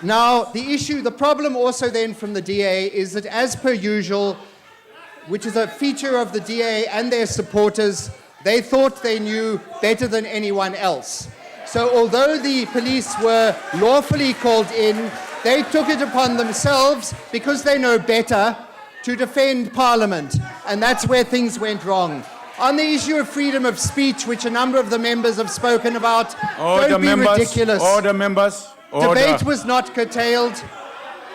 Now, the problem also then from the DA is that as per usual, which is a feature of the DA and their supporters, they thought they knew better than anyone else. So although the police were lawfully called in, They took it upon themselves, because they know better, to defend Parliament. And that's where things went wrong. On the issue of freedom of speech, which a number of the members have spoken about, don't be ridiculous. Order, members. Order. Debate was not curtailed.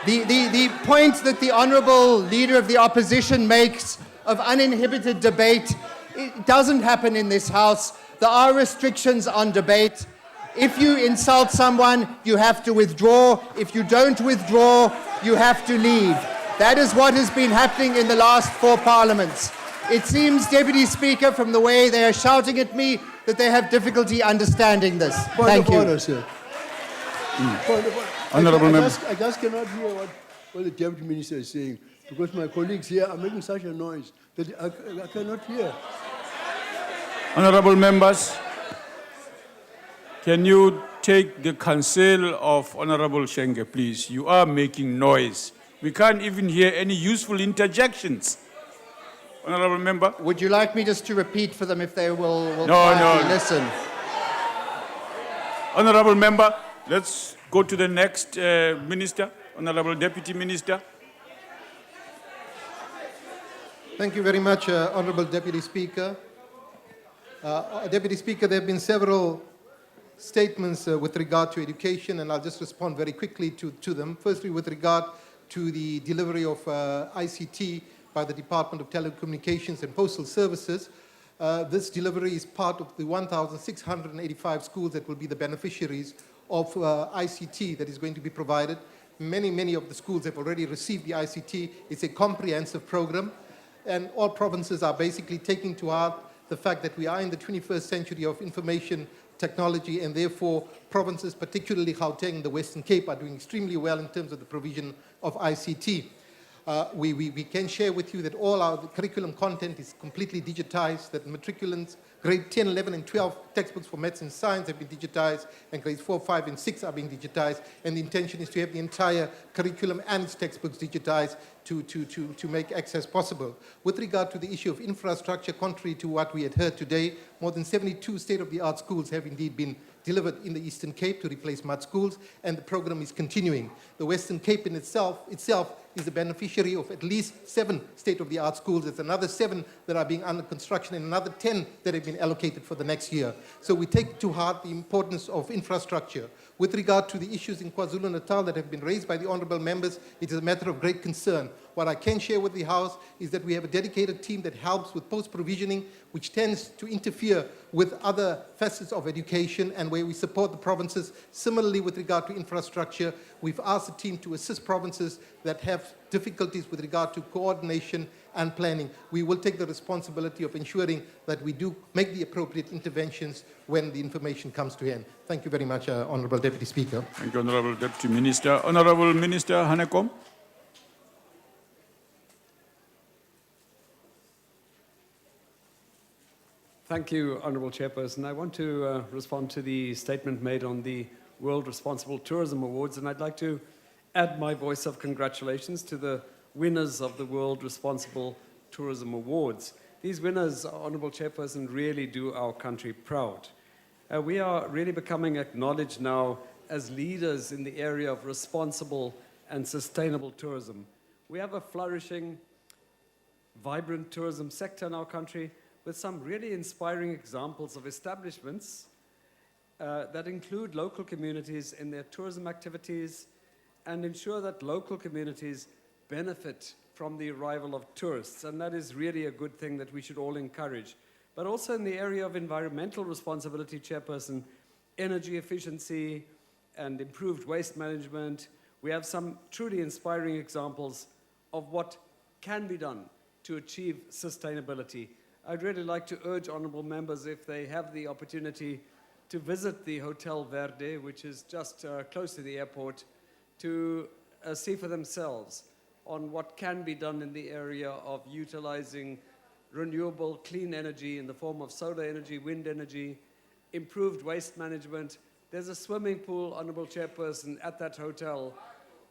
The point that the Honourable Leader of the Opposition makes of uninhibited debate, it doesn't happen in this House. There are restrictions on debate. If you insult someone, you have to withdraw. If you don't withdraw, you have to leave. That is what has been happening in the last 4 parliaments. It seems, Deputy Speaker, from the way they are shouting at me, that they have difficulty understanding this. Thank you. Order, sir. Honourable Member. I just cannot hear what the Deputy Minister is saying, because my colleagues here are making such a noise that I cannot hear. Honourable members, can you take the counsel of Honourable Shenge, please? You are making noise. We can't even hear any useful interjections. Honourable member. Would you like me just to repeat for them if they will No. listen? Honourable member, let's go to the next minister, Honourable Deputy Minister. Thank you very much, Honourable Deputy Speaker. Deputy Speaker, there have been several statements with regard to education, and I'll just respond very quickly to them. Firstly, with regard to the delivery of ICT by the Department of Telecommunications and Postal Services. This delivery is part of the 1,685 schools that will be the beneficiaries of ICT that is going to be provided. Many of the schools have already received the ICT. It's a comprehensive program, and all provinces are basically taking to heart the fact that we are in the 21st century of information technology, and therefore provinces, particularly Gauteng and the Western Cape, are doing extremely well in terms of the provision of ICT. We can share with you that all our curriculum content is completely digitized, that matriculants, grade 10, 11, and 12 textbooks for maths and science have been digitized, and grades 4, 5, and 6 are being digitized, and the intention is to have the entire curriculum and its textbooks digitized to make access possible. With regard to the issue of infrastructure, contrary to what we had heard today, more than 72 state-of-the-art schools have indeed been delivered in the Eastern Cape to replace mud schools, and the program is continuing. The Western Cape in itself is the beneficiary of at least 7 state-of-the-art schools. There's another 7 that are being under construction and another 10 that have been allocated for the next year. So we take to heart the importance of infrastructure. With regard to the issues in KwaZulu-Natal that have been raised by the honourable members, it is a matter of great concern. What I can share with the House is that we have a dedicated team that helps with post-provisioning, which tends to interfere with other facets of education, and where we support the provinces. Similarly, with regard to infrastructure, we've asked the team to assist provinces that have difficulties with regard to coordination and planning. We will take the responsibility of ensuring that we do make the appropriate interventions when the information comes to hand. Thank you very much, Honourable Deputy Speaker. Thank you, Honourable Deputy Minister. Honourable Minister Hanekom. Thank you, Honourable Chairperson. I want to respond to the statement made on the World Responsible Tourism Awards, and I'd like to add my voice of congratulations to the winners of the World Responsible Tourism Awards. These winners, Honourable Chairperson, really do our country proud. We are really becoming acknowledged now as leaders in the area of responsible and sustainable tourism. We have a flourishing, vibrant tourism sector in our country, with some really inspiring examples of establishments that include local communities in their tourism activities and ensure that local communities benefit from the arrival of tourists. And that is really a good thing that we should all encourage. But also in the area of environmental responsibility, Chairperson, energy efficiency and improved waste management, we have some truly inspiring examples of what can be done to achieve sustainability. I'd really like to urge honourable members, if they have the opportunity, to visit the Hotel Verde, which is just close to the airport, to see for themselves on what can be done in the area of utilizing renewable clean energy in the form of solar energy, wind energy, improved waste management. There's a swimming pool, Honourable Chairperson, at that hotel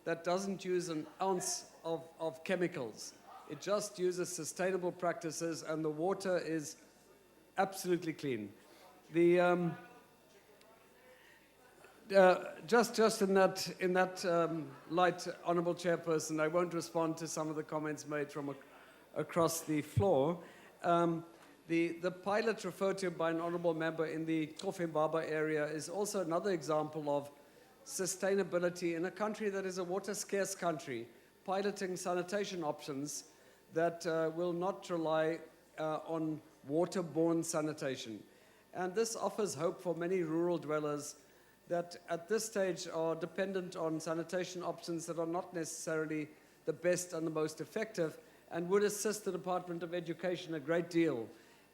that doesn't use an ounce of chemicals. It just uses sustainable practices, and the water is absolutely clean. Just in that light, Honourable Chairperson, I won't respond to some of the comments made from across the floor. The pilot referred to by an honourable member in the Kofimbaba area is also another example of sustainability in a country that is a water-scarce country, piloting sanitation options that will not rely on waterborne sanitation. And this offers hope for many rural dwellers that at this stage are dependent on sanitation options that are not necessarily the best and the most effective, and would assist the Department of Education a great deal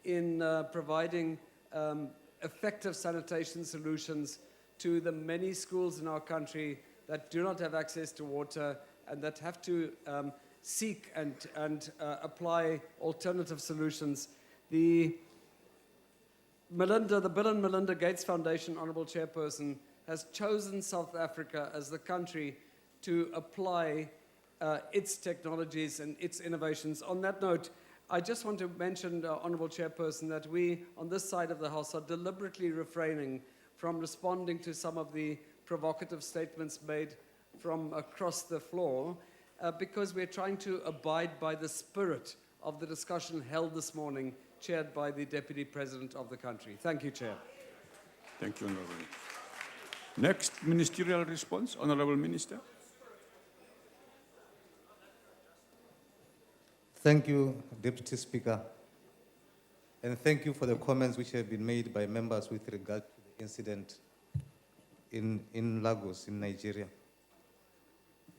in providing effective sanitation solutions to the many schools in our country that do not have access to water and that have to seek and apply alternative solutions. The Bill and Melinda Gates Foundation, Honourable Chairperson, has chosen South Africa as the country to apply its technologies and its innovations. On that note, I just want to mention, Honourable Chairperson, that we on this side of the House are deliberately refraining from responding to some of the provocative statements made from across the floor because we're trying to abide by the spirit of the discussion held this morning, chaired by the Deputy President of the country. Thank you, Chair. Thank you, Honourable. Next ministerial response, Honourable Minister. Thank you, Deputy Speaker. And thank you for the comments which have been made by members with regard to the incident in Lagos, in Nigeria.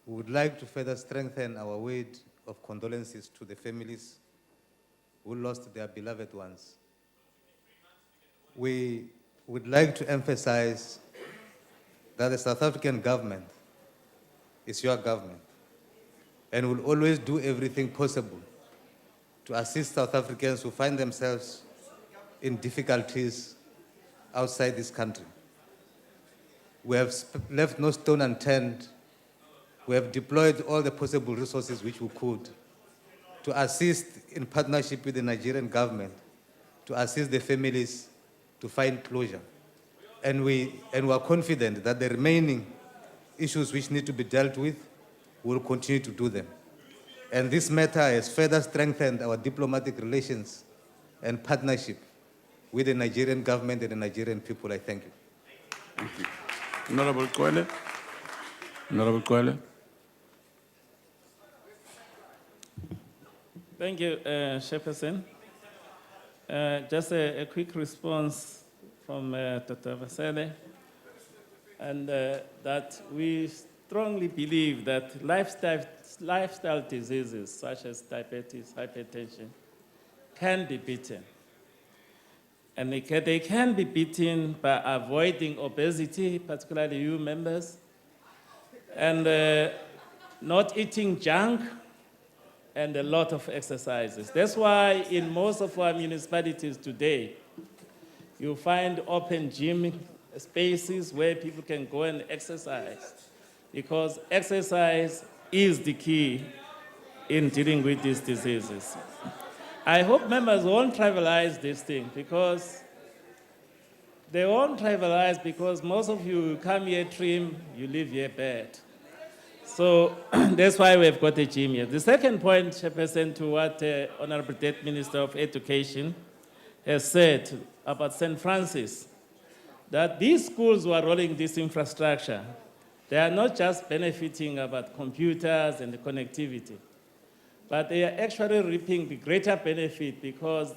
We would like to further strengthen our word of condolences to the families who lost their beloved ones. We would like to emphasize that the South African government is your government and will always do everything possible to assist South Africans who find themselves in difficulties outside this country. We have left no stone unturned. We have deployed all the possible resources which we could to assist in partnership with the Nigerian government, to assist the families to find closure. And we are confident that the remaining issues which need to be dealt with, will continue to do them. And this matter has further strengthened our diplomatic relations and partnership with the Nigerian government and the Nigerian people. I thank you. Thank you. Honourable Kwele. Honourable Kwele. Thank you, Chairperson. Just a quick response from Dr. Vasele, and that we strongly believe that lifestyle diseases such as diabetes, hypertension, can be beaten. And they can be beaten by avoiding obesity, particularly you members, and not eating junk, and a lot of exercises. That's why in most of our municipalities today, you find open gym spaces where people can go and exercise, because exercise is the key in dealing with these diseases. I hope members won't trivialize this thing, because they won't trivialize, because most of you come here trim, you leave here bad. So that's why we've got a gym here. The second point, Chairperson, to what Honourable Deputy Minister of Education has said about St. Francis, that these schools who are rolling this infrastructure, they are not just benefiting about computers and the connectivity, but they are actually reaping the greater benefit, because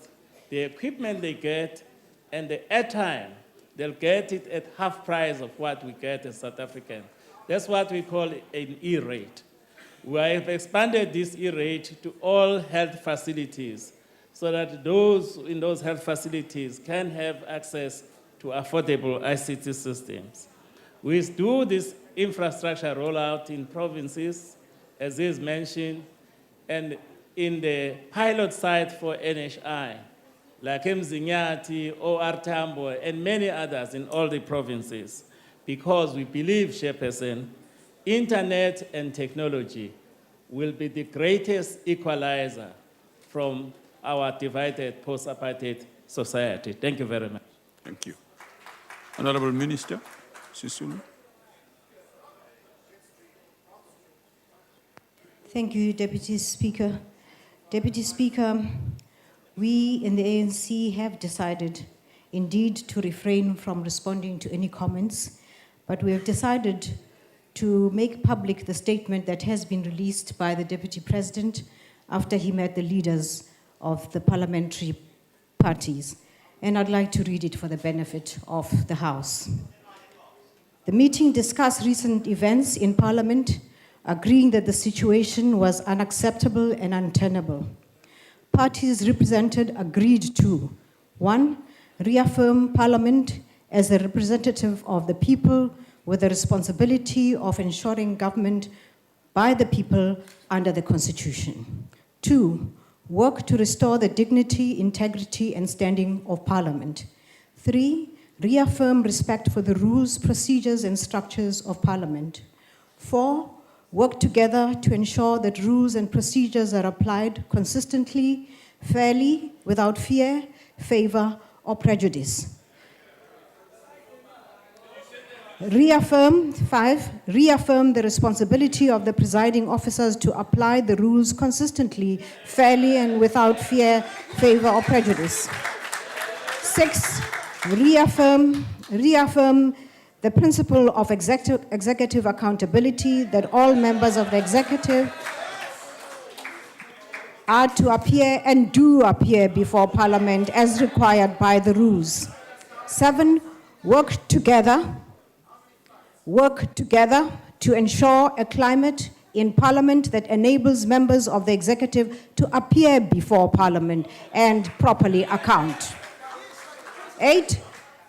the equipment they get and the airtime, they'll get it at half price of what we get as South Africans. That's what we call an E-rate. We have expanded this E-rate to all health facilities, so that those in those health facilities can have access to affordable ICT systems. We do this infrastructure rollout in provinces, as is mentioned, and in the pilot site for NHI, like Mzinyati, OR Tambo, and many others in all the provinces, because we believe, Chairperson, internet and technology will be the greatest equalizer from our divided post-apartheid society. Thank you very much. Thank you. Honourable Minister Sisulu. Thank you, Deputy Speaker. Deputy Speaker, we in the ANC have decided indeed to refrain from responding to any comments, but we have decided to make public the statement that has been released by the Deputy President after he met the leaders of the parliamentary parties. And I'd like to read it for the benefit of the House. The meeting discussed recent events in Parliament, agreeing that the situation was unacceptable and untenable. Parties represented agreed to: 1, reaffirm Parliament as the representative of the people with the responsibility of ensuring government by the people under the Constitution. 2, work to restore the dignity, integrity, and standing of Parliament. 3, reaffirm respect for the rules, procedures, and structures of Parliament. 4, work together to ensure that rules and procedures are applied consistently, fairly, without fear, favor, or prejudice. 5, reaffirm the responsibility of the presiding officers to apply the rules consistently, fairly, and without fear, favor, or prejudice. 6, reaffirm the principle of executive accountability, that all members of the executive are to appear and do appear before Parliament as required by the rules. 7, work together to ensure a climate in Parliament that enables members of the executive to appear before Parliament and properly account. 8,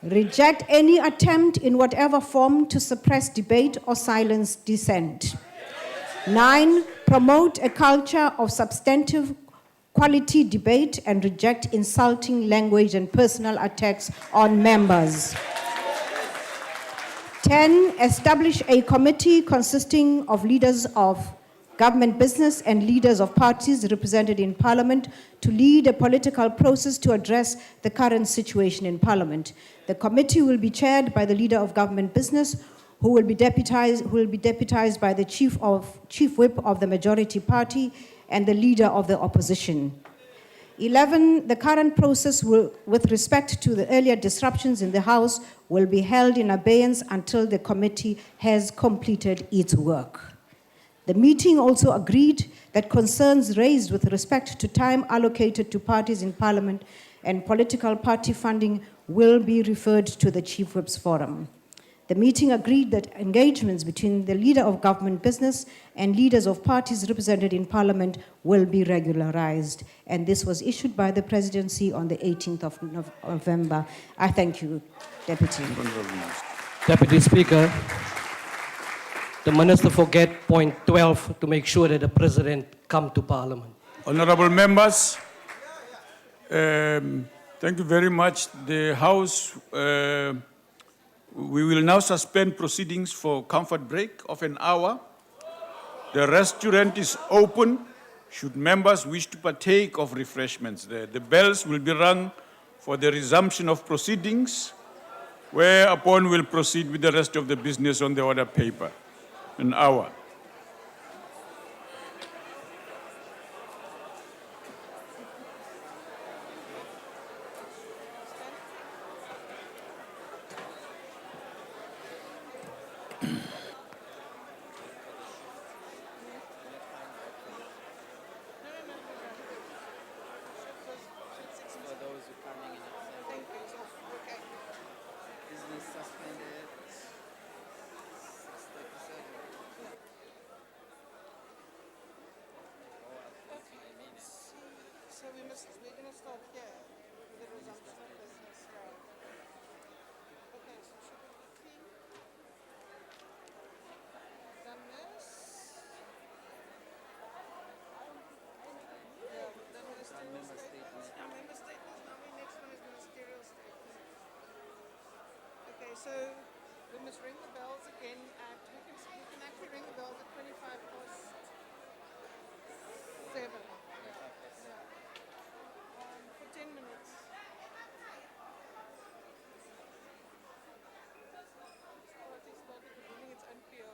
reject any attempt in whatever form to suppress debate or silence dissent. 9, promote a culture of substantive quality debate and reject insulting language and personal attacks on members. 10, establish a committee consisting of leaders of government business and leaders of parties represented in Parliament to lead a political process to address the current situation in Parliament. The committee will be chaired by the leader of government business, who will be deputized by the chief whip of the majority party and the leader of the opposition. 11, the current process with respect to the earlier disruptions in the House will be held in abeyance until the committee has completed its work. The meeting also agreed that concerns raised with respect to time allocated to parties in Parliament and political party funding will be referred to the Chief Whips Forum. The meeting agreed that engagements between the leader of government business and leaders of parties represented in Parliament will be regularized. And this was issued by the Presidency on the 18th of November. I thank you, Deputy. Deputy Speaker, the Minister forget point 12 to make sure that the President come to Parliament. Honorable members, thank you very much. The House, we will now suspend proceedings for comfort break of an hour. The restaurant is open should members wish to partake of refreshments there. The bells will be rung for the resumption of proceedings, whereupon we'll proceed with the rest of the business on the order paper. An hour. We're going to start here with the resumption of business, right? Okay, so should we be clean? Done this? Yeah, the ministerial statements. Member statements. Now the next one is ministerial statements. Okay, so we must ring the bells again at, we can actually ring the bells at 7. For 10 minutes. It's unfair.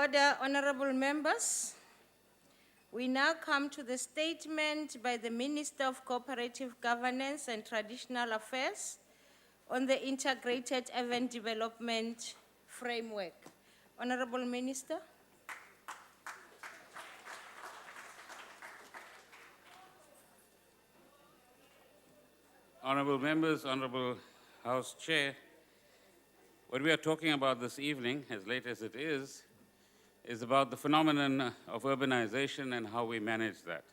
Order, honorable members. We now come to the statement by the Minister of Cooperative Governance and Traditional Affairs on the Integrated Urban Development Framework. Honorable Minister. Honorable members, Honorable House Chair, what we are talking about this evening, as late as it is about the phenomenon of urbanization and how we manage that.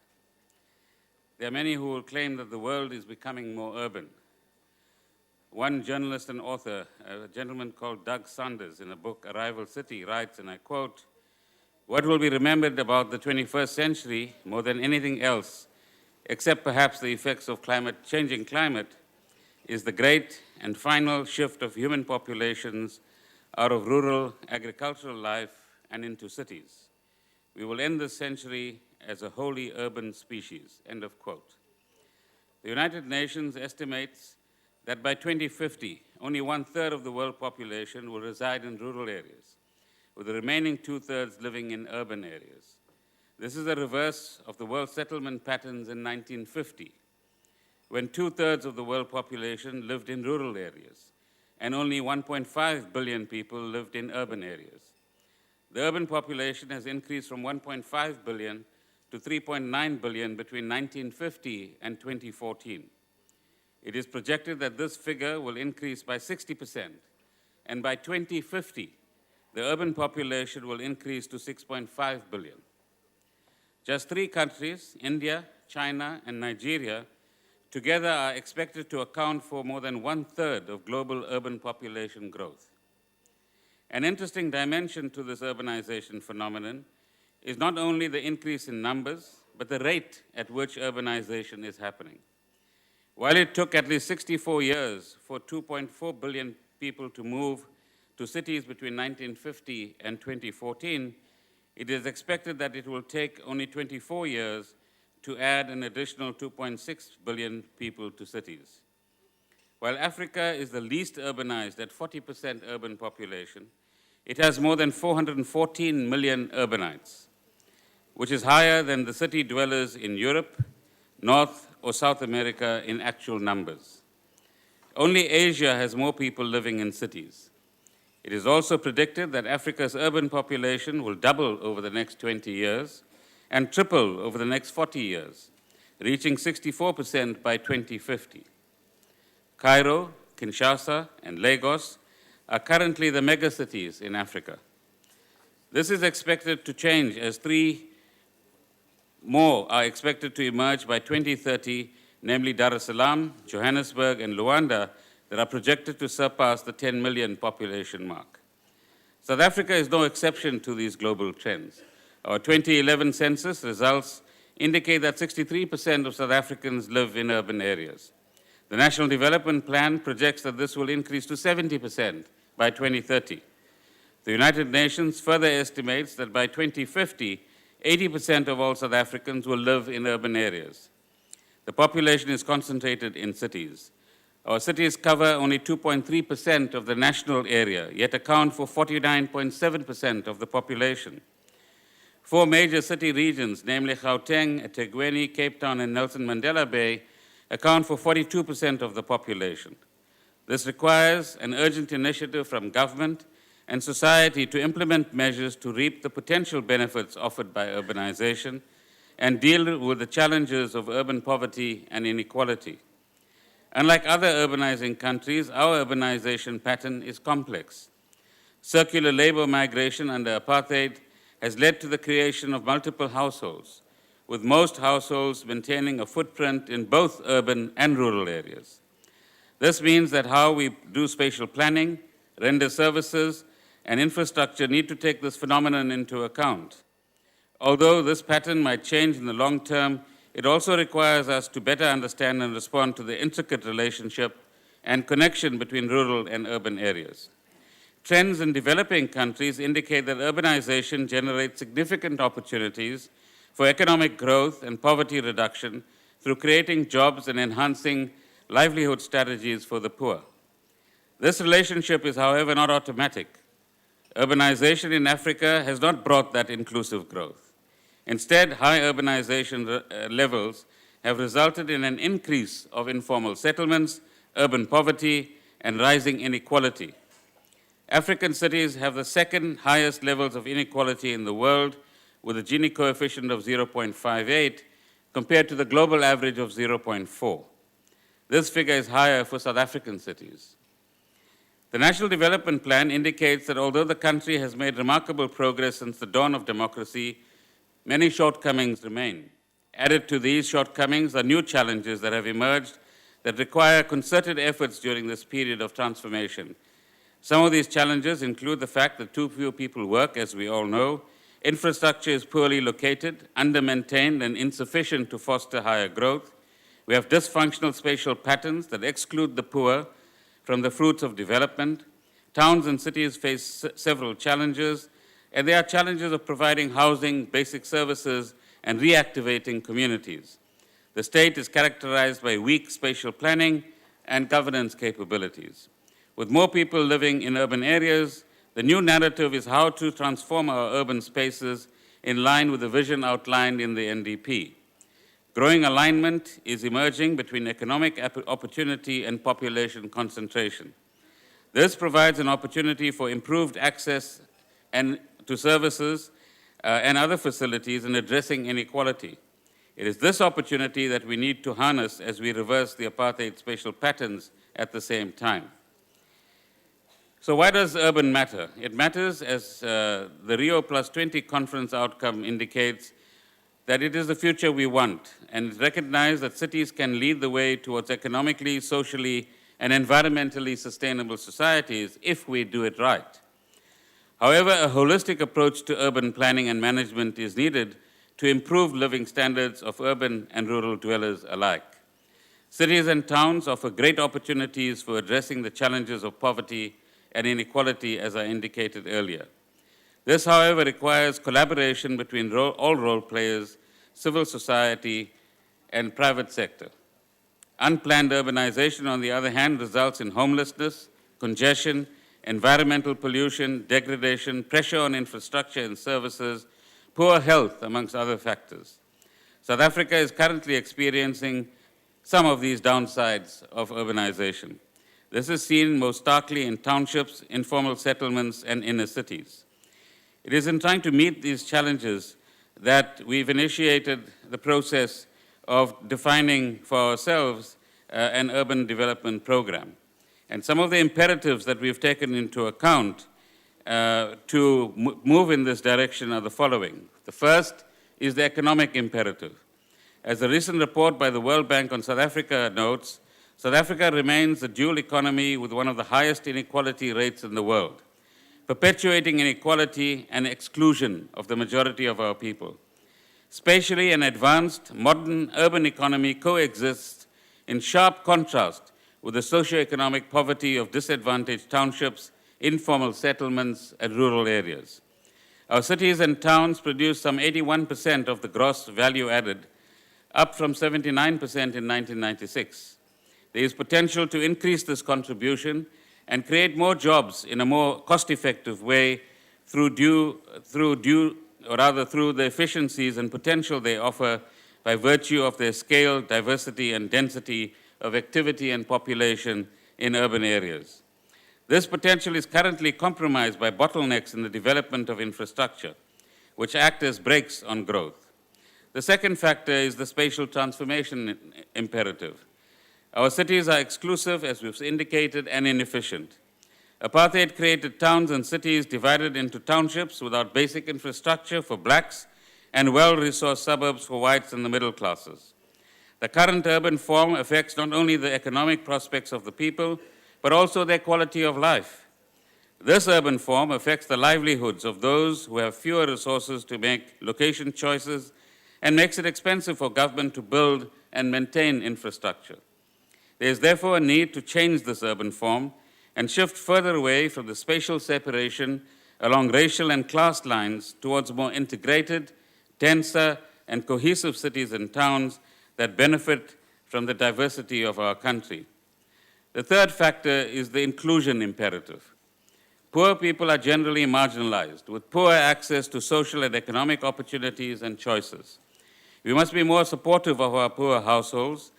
There are many who will claim that the world is becoming more urban. One journalist and author, a gentleman called Doug Sanders, in a book, Arrival City, writes, and I quote, "What will be remembered about the 21st century more than anything else, except perhaps the effects of changing climate, is the great and final shift of human populations out of rural agricultural life and into cities. We will end this century as a wholly urban species," end of quote. The United Nations estimates that by 2050, only 1/3 of the world population will reside in rural areas, with the remaining 2/3 living in urban areas. This is a reverse of the world settlement patterns in 1950, when 2/3 of the world population lived in rural areas, and only 1.5 billion people lived in urban areas. The urban population has increased from 1.5 billion to 3.9 billion between 1950 and 2014. It is projected that this figure will increase by 60%, and by 2050, the urban population will increase to 6.5 billion. Just 3 countries, India, China, and Nigeria, together are expected to account for more than 1/3 of global urban population growth. An interesting dimension to this urbanization phenomenon is not only the increase in numbers, but the rate at which urbanization is happening. While it took at least 64 years for 2.4 billion people to move to cities between 1950 and 2014, it is expected that it will take only 24 years to add an additional 2.6 billion people to cities. While Africa is the least urbanized at 40% urban population, it has more than 414 million urbanites, which is higher than the city dwellers in Europe, North or South America in actual numbers. Only Asia has more people living in cities. It is also predicted that Africa's urban population will double over the next 20 years and triple over the next 40 years, reaching 64% by 2050. Cairo, Kinshasa, and Lagos are currently the megacities in Africa. This is expected to change as 3 more are expected to emerge by 2030, namely Dar es Salaam, Johannesburg, and Luanda, that are projected to surpass the 10 million population mark. South Africa is no exception to these global trends. Our 2011 census results indicate that 63% of South Africans live in urban areas. The National Development Plan projects that this will increase to 70% by 2030. The United Nations further estimates that by 2050, 80% of all South Africans will live in urban areas. The population is concentrated in cities. Our cities cover only 2.3% of the national area, yet account for 49.7% of the population. 4 major city regions, namely Gauteng, eThekwini, Cape Town, and Nelson Mandela Bay, account for 42% of the population. This requires an urgent initiative from government and society to implement measures to reap the potential benefits offered by urbanization and deal with the challenges of urban poverty and inequality. Unlike other urbanizing countries, our urbanization pattern is complex. Circular labor migration under apartheid has led to the creation of multiple households, with most households maintaining a footprint in both urban and rural areas. This means that how we do spatial planning, render services, and infrastructure need to take this phenomenon into account. Although this pattern might change in the long term, it also requires us to better understand and respond to the intricate relationship and connection between rural and urban areas. Trends in developing countries indicate that urbanization generates significant opportunities for economic growth and poverty reduction through creating jobs and enhancing livelihood strategies for the poor. This relationship is, however, not automatic. Urbanization in Africa has not brought that inclusive growth. Instead, high urbanization levels have resulted in an increase of informal settlements, urban poverty, and rising inequality. African cities have the second highest levels of inequality in the world, with a Gini coefficient of 0.58 compared to the global average of 0.4. This figure is higher for South African cities. The National Development Plan indicates that although the country has made remarkable progress since the dawn of democracy, many shortcomings remain. Added to these shortcomings are new challenges that have emerged that require concerted efforts during this period of transformation. Some of these challenges include the fact that too few people work, as we all know, infrastructure is poorly located, under-maintained, and insufficient to foster higher growth. We have dysfunctional spatial patterns that exclude the poor from the fruits of development. Towns and cities face several challenges, and there are challenges of providing housing, basic services, and reactivating communities. The state is characterized by weak spatial planning and governance capabilities. With more people living in urban areas, the new narrative is how to transform our urban spaces in line with the vision outlined in the NDP. Growing alignment is emerging between economic opportunity and population concentration. This provides an opportunity for improved access to services and other facilities in addressing inequality. It is this opportunity that we need to harness as we reverse the apartheid spatial patterns at the same time. So why does urban matter? It matters, as the Rio +20 conference outcome indicates, that it is the future we want, and recognize that cities can lead the way towards economically, socially, and environmentally sustainable societies if we do it right. However, a holistic approach to urban planning and management is needed to improve living standards of urban and rural dwellers alike. Cities and towns offer great opportunities for addressing the challenges of poverty and inequality, as I indicated earlier. This, however, requires collaboration between all role players, civil society, and private sector. Unplanned urbanization, on the other hand, results in homelessness, congestion, environmental pollution, degradation, pressure on infrastructure and services, poor health, amongst other factors. South Africa is currently experiencing some of these downsides of urbanization. This is seen most starkly in townships, informal settlements, and inner cities. It is in trying to meet these challenges that we've initiated the process of defining for ourselves an urban development program. And some of the imperatives that we've taken into account to move in this direction are the following. The first is the economic imperative. As a recent report by the World Bank on South Africa notes, South Africa remains a dual economy with one of the highest inequality rates in the world, perpetuating inequality and exclusion of the majority of our people. Spatially, an advanced, modern urban economy coexists in sharp contrast with the socioeconomic poverty of disadvantaged townships, informal settlements, and rural areas. Our cities and towns produce some 81% of the gross value added, up from 79% in 1996. There is potential to increase this contribution and create more jobs in a more cost-effective way through the efficiencies and potential they offer by virtue of their scale, diversity, and density of activity and population in urban areas. This potential is currently compromised by bottlenecks in the development of infrastructure, which act as brakes on growth. The second factor is the spatial transformation imperative. Our cities are exclusive, as we've indicated, and inefficient. Apartheid created towns and cities divided into townships without basic infrastructure for blacks and well-resourced suburbs for whites and the middle classes. The current urban form affects not only the economic prospects of the people, but also their quality of life. This urban form affects the livelihoods of those who have fewer resources to make location choices and makes it expensive for government to build and maintain infrastructure. There is therefore a need to change this urban form and shift further away from the spatial separation along racial and class lines towards more integrated, denser, and cohesive cities and towns that benefit from the diversity of our country. The third factor is the inclusion imperative. Poor people are generally marginalized, with poor access to social and economic opportunities and choices. We must be more supportive of our poor households.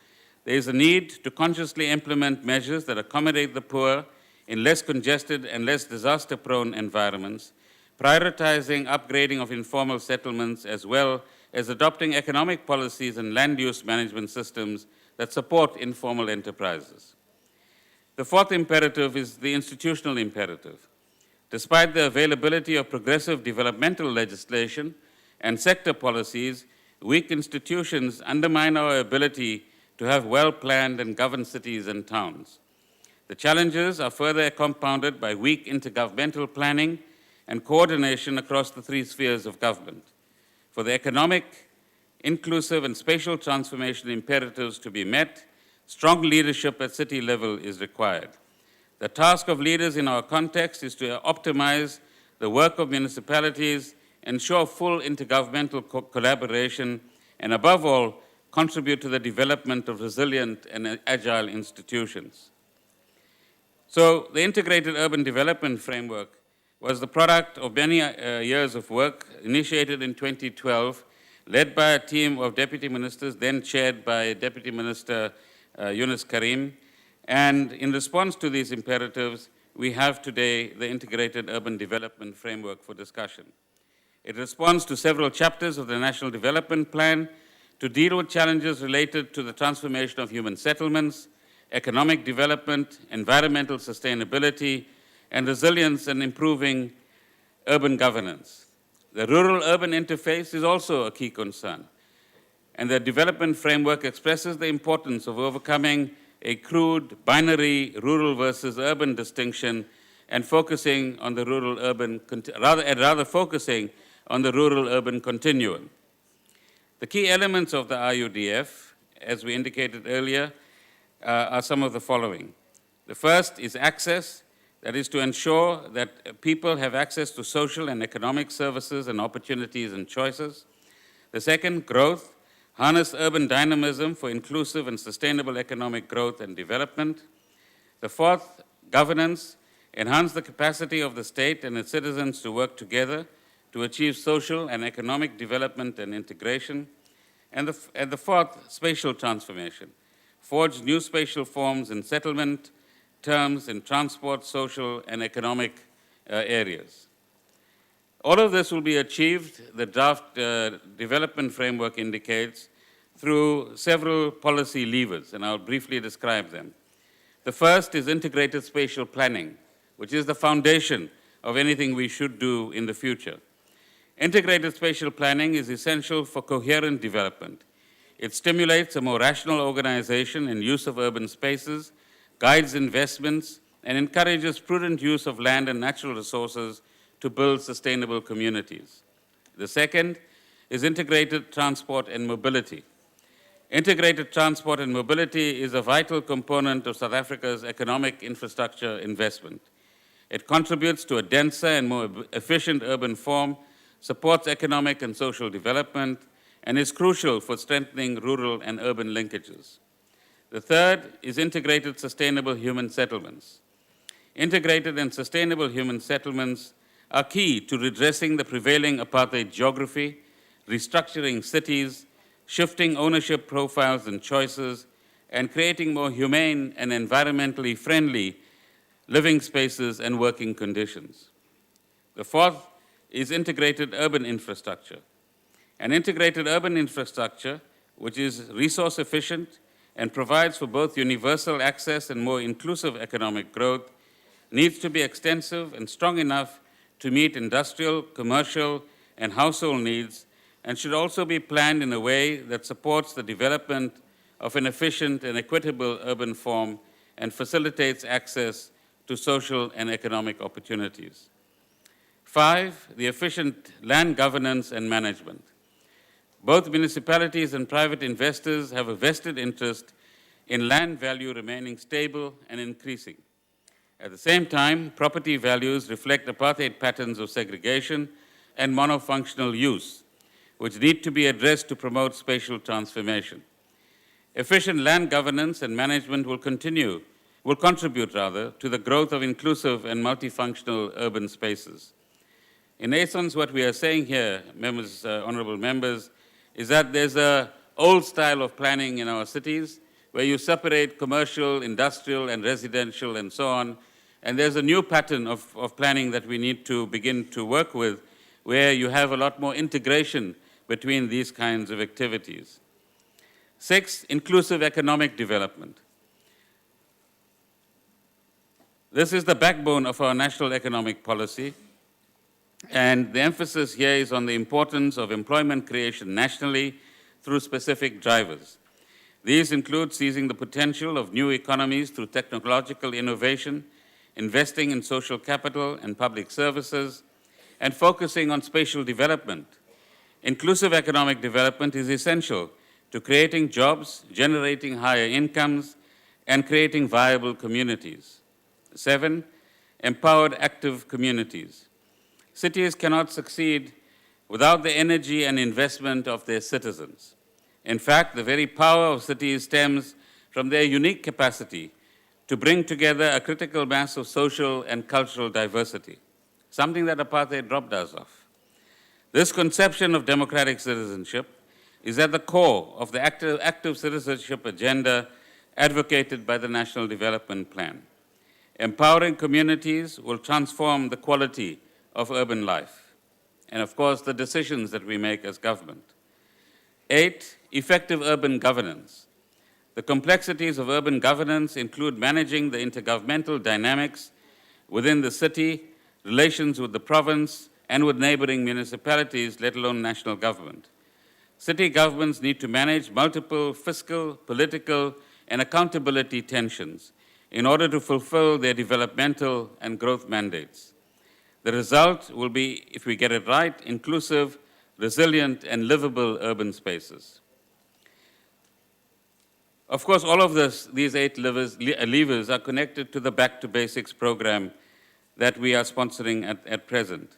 There is a need to consciously implement measures that accommodate the poor in less congested and less disaster-prone environments, prioritizing upgrading of informal settlements as well as adopting economic policies and land use management systems that support informal enterprises. The fourth imperative is the institutional imperative. Despite the availability of progressive developmental legislation and sector policies, weak institutions undermine our ability to have well-planned and governed cities and towns. The challenges are further compounded by weak intergovernmental planning and coordination across the three spheres of government. For the economic, inclusive, and spatial transformation imperatives to be met, strong leadership at city level is required. The task of leaders in our context is to optimize the work of municipalities, ensure full intergovernmental collaboration, and above all, contribute to the development of resilient and agile institutions. So the Integrated Urban Development Framework was the product of many years of work initiated in 2012, led by a team of deputy ministers, then chaired by Deputy Minister Yunus Karim. And in response to these imperatives, we have today the Integrated Urban Development Framework for discussion. It responds to several chapters of the National Development Plan to deal with challenges related to the transformation of human settlements, economic development, environmental sustainability, and resilience and improving urban governance. The rural-urban interface is also a key concern, and the development framework expresses the importance of overcoming a crude, binary, rural versus urban distinction and focusing on the rural-urban, rather focusing on the rural-urban continuum. The key elements of the RUDF, as we indicated earlier, are some of the following. The first is access, that is to ensure that people have access to social and economic services and opportunities and choices. The second, growth, harness urban dynamism for inclusive and sustainable economic growth and development. The fourth, governance, enhance the capacity of the state and its citizens to work together to achieve social and economic development and integration. And the fourth, spatial transformation, forge new spatial forms in settlement, terms in transport, social, and economic areas. All of this will be achieved, the draft development framework indicates, through several policy levers, and I'll briefly describe them. The first is integrated spatial planning, which is the foundation of anything we should do in the future. Integrated spatial planning is essential for coherent development. It stimulates a more rational organization and use of urban spaces, guides investments, and encourages prudent use of land and natural resources to build sustainable communities. The second is integrated transport and mobility. Integrated transport and mobility is a vital component of South Africa's economic infrastructure investment. It contributes to a denser and more efficient urban form, supports economic and social development, and is crucial for strengthening rural and urban linkages. The third is integrated sustainable human settlements. Integrated and sustainable human settlements are key to redressing the prevailing apartheid geography, restructuring cities, shifting ownership profiles and choices, and creating more humane and environmentally friendly living spaces and working conditions. The fourth is integrated urban infrastructure. An integrated urban infrastructure, which is resource efficient and provides for both universal access and more inclusive economic growth, needs to be extensive and strong enough to meet industrial, commercial, and household needs, and should also be planned in a way that supports the development of an efficient and equitable urban form and facilitates access to social and economic opportunities. 5, the efficient land governance and management. Both municipalities and private investors have a vested interest in land value remaining stable and increasing. At the same time, property values reflect apartheid patterns of segregation and monofunctional use, which need to be addressed to promote spatial transformation. Efficient land governance and management will continue will contribute rather to the growth of inclusive and multifunctional urban spaces. In essence, what we are saying here, members, honorable members, is that there's an old style of planning in our cities where you separate commercial, industrial, and residential, and so on. And there's a new pattern of planning that we need to begin to work with, where you have a lot more integration between these kinds of activities. 6, inclusive economic development. This is the backbone of our national economic policy, and the emphasis here is on the importance of employment creation nationally through specific drivers. These include seizing the potential of new economies through technological innovation, investing in social capital and public services, and focusing on spatial development. Inclusive economic development is essential to creating jobs, generating higher incomes, and creating viable communities. 7, empowered active communities. Cities cannot succeed without the energy and investment of their citizens. In fact, the very power of cities stems from their unique capacity to bring together a critical mass of social and cultural diversity, something that apartheid robbed us of. This conception of democratic citizenship is at the core of the active citizenship agenda advocated by the National Development Plan. Empowering communities will transform the quality of urban life, and of course, the decisions that we make as government. 8, effective urban governance. The complexities of urban governance include managing the intergovernmental dynamics within the city, relations with the province, and with neighboring municipalities, let alone national government. City governments need to manage multiple fiscal, political, and accountability tensions in order to fulfill their developmental and growth mandates. The result will be, if we get it right, inclusive, resilient, and livable urban spaces. Of course, all of these 8 levers are connected to the Back to Basics program that we are sponsoring at present.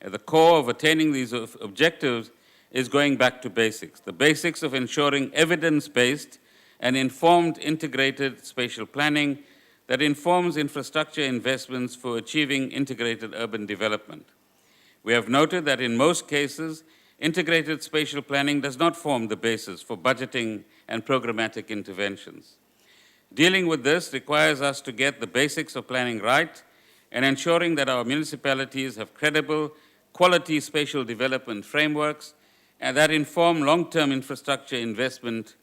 At the core of attaining these objectives is going back to basics, the basics of ensuring evidence-based and informed integrated spatial planning that informs infrastructure investments for achieving integrated urban development. We have noted that in most cases, integrated spatial planning does not form the basis for budgeting and programmatic interventions. Dealing with this requires us to get the basics of planning right and ensuring that our municipalities have credible, quality spatial development frameworks and that inform long-term infrastructure investment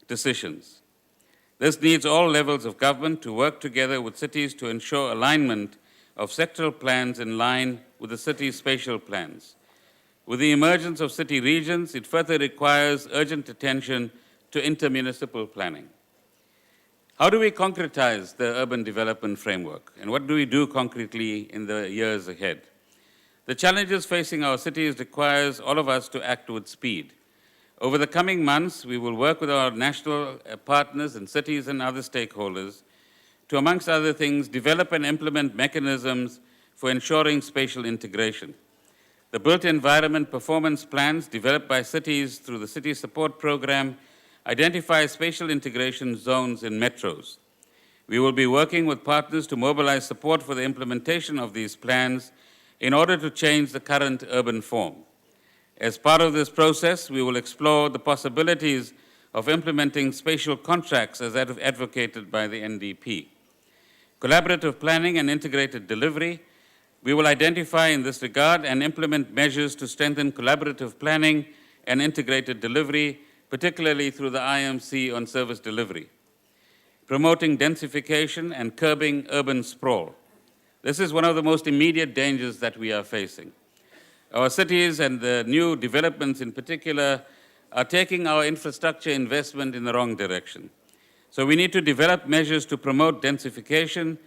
decisions. This needs all levels of government to work together with cities to ensure alignment of sectoral plans in line with the city's spatial plans. With the emergence of city regions, it further requires urgent attention to intermunicipal planning. How do we concretize the urban development framework, and what do we do concretely in the years ahead? The challenges facing our cities requires all of us to act with speed. Over the coming months, we will work with our national partners and cities and other stakeholders to, amongst other things, develop and implement mechanisms for ensuring spatial integration. The built environment performance plans developed by cities through the City Support Program identify spatial integration zones in metros. We will be working with partners to mobilize support for the implementation of these plans in order to change the current urban form. As part of this process, we will explore the possibilities of implementing spatial contracts as advocated by the NDP. Collaborative planning and integrated delivery. We will identify in this regard and implement measures to strengthen collaborative planning and integrated delivery, particularly through the IMC on service delivery. Promoting densification and curbing urban sprawl. This is one of the most immediate dangers that we are facing. Our cities and the new developments in particular are taking our infrastructure investment in the wrong direction. So we need to develop measures to promote densification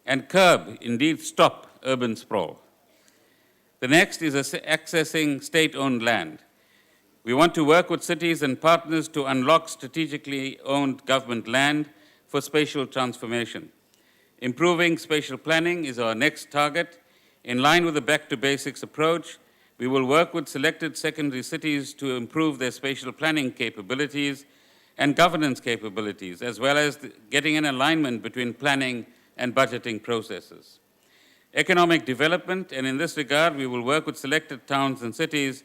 and curb, indeed stop, urban sprawl. The next is accessing state-owned land. We want to work with cities and partners to unlock strategically owned government land for spatial transformation. Improving spatial planning is our next target. In line with the Back to Basics approach, we will work with selected secondary cities to improve their spatial planning capabilities and governance capabilities, as well as getting an alignment between planning and budgeting processes. Economic development, and in this regard, we will work with selected towns and cities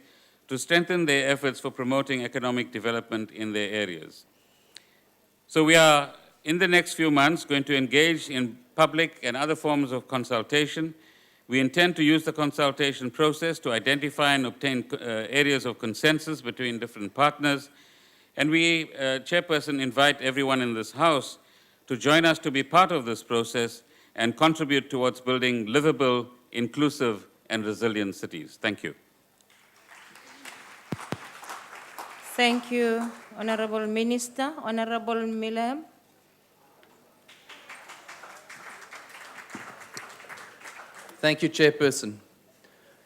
to strengthen their efforts for promoting economic development in their areas. So we are, in the next few months, going to engage in public and other forms of consultation. We intend to use the consultation process to identify and obtain areas of consensus between different partners. And we, Chairperson, invite everyone in this House to join us to be part of this process and contribute towards building livable, inclusive, and resilient cities. Thank you. Thank you, Honorable Minister. Honorable Miller. Thank you, Chairperson.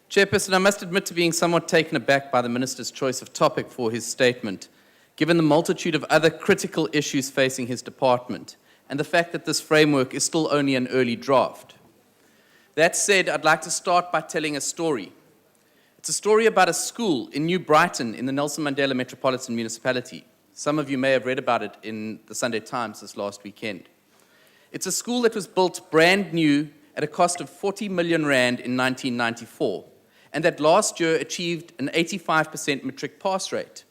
Chairperson, I must admit to being somewhat taken aback by the Minister's choice of topic for his statement, given the multitude of other critical issues facing his department, and the fact that this framework is still only an early draft. That said, I'd like to start by telling a story. It's a story about a school in New Brighton in the Nelson Mandela Metropolitan Municipality. Some of you may have read about it in the Sunday Times this last weekend. It's a school that was built brand new at a cost of 40 million rand in 1994, and that last year achieved an 85% matric pass rate.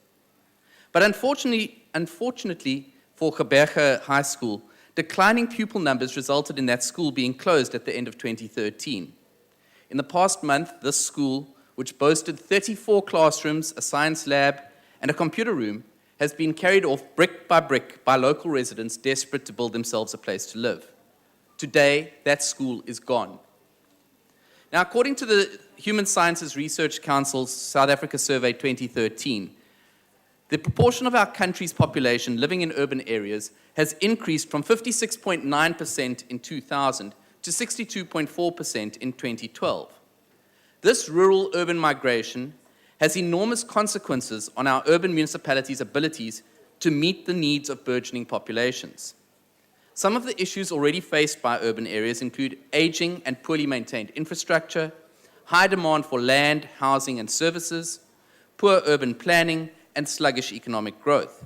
But unfortunately for Gqeberha High School, declining pupil numbers resulted in that school being closed at the end of 2013. In the past month, this school, which boasted 34 classrooms, a science lab, and a computer room, has been carried off brick by local residents desperate to build themselves a place to live. Today, that school is gone. Now, according to the Human Sciences Research Council's South Africa Survey 2013, the proportion of our country's population living in urban areas has increased from 56.9% in 2000 to 62.4% in 2012. This rural-urban migration has enormous consequences on our urban municipalities' abilities to meet the needs of burgeoning populations. Some of the issues already faced by urban areas include aging and poorly maintained infrastructure, high demand for land, housing, and services, poor urban planning, and sluggish economic growth.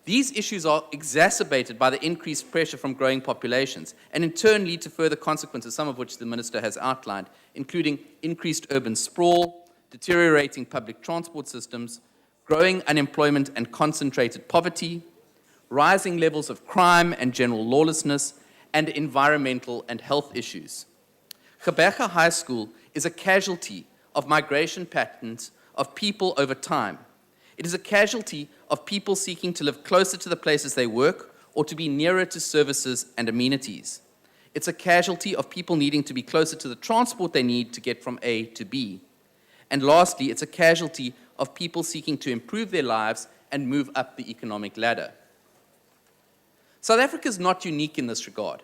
These issues are exacerbated by the increased pressure from growing populations and in turn lead to further consequences, some of which the Minister has outlined, including increased urban sprawl, deteriorating public transport systems, growing unemployment and concentrated poverty, rising levels of crime and general lawlessness, and environmental and health issues. Gqeberha High School is a casualty of migration patterns of people over time. It is a casualty of people seeking to live closer to the places they work or to be nearer to services and amenities. It's a casualty of people needing to be closer to the transport they need to get from A to B. And lastly, it's a casualty of people seeking to improve their lives and move up the economic ladder. South Africa is not unique in this regard.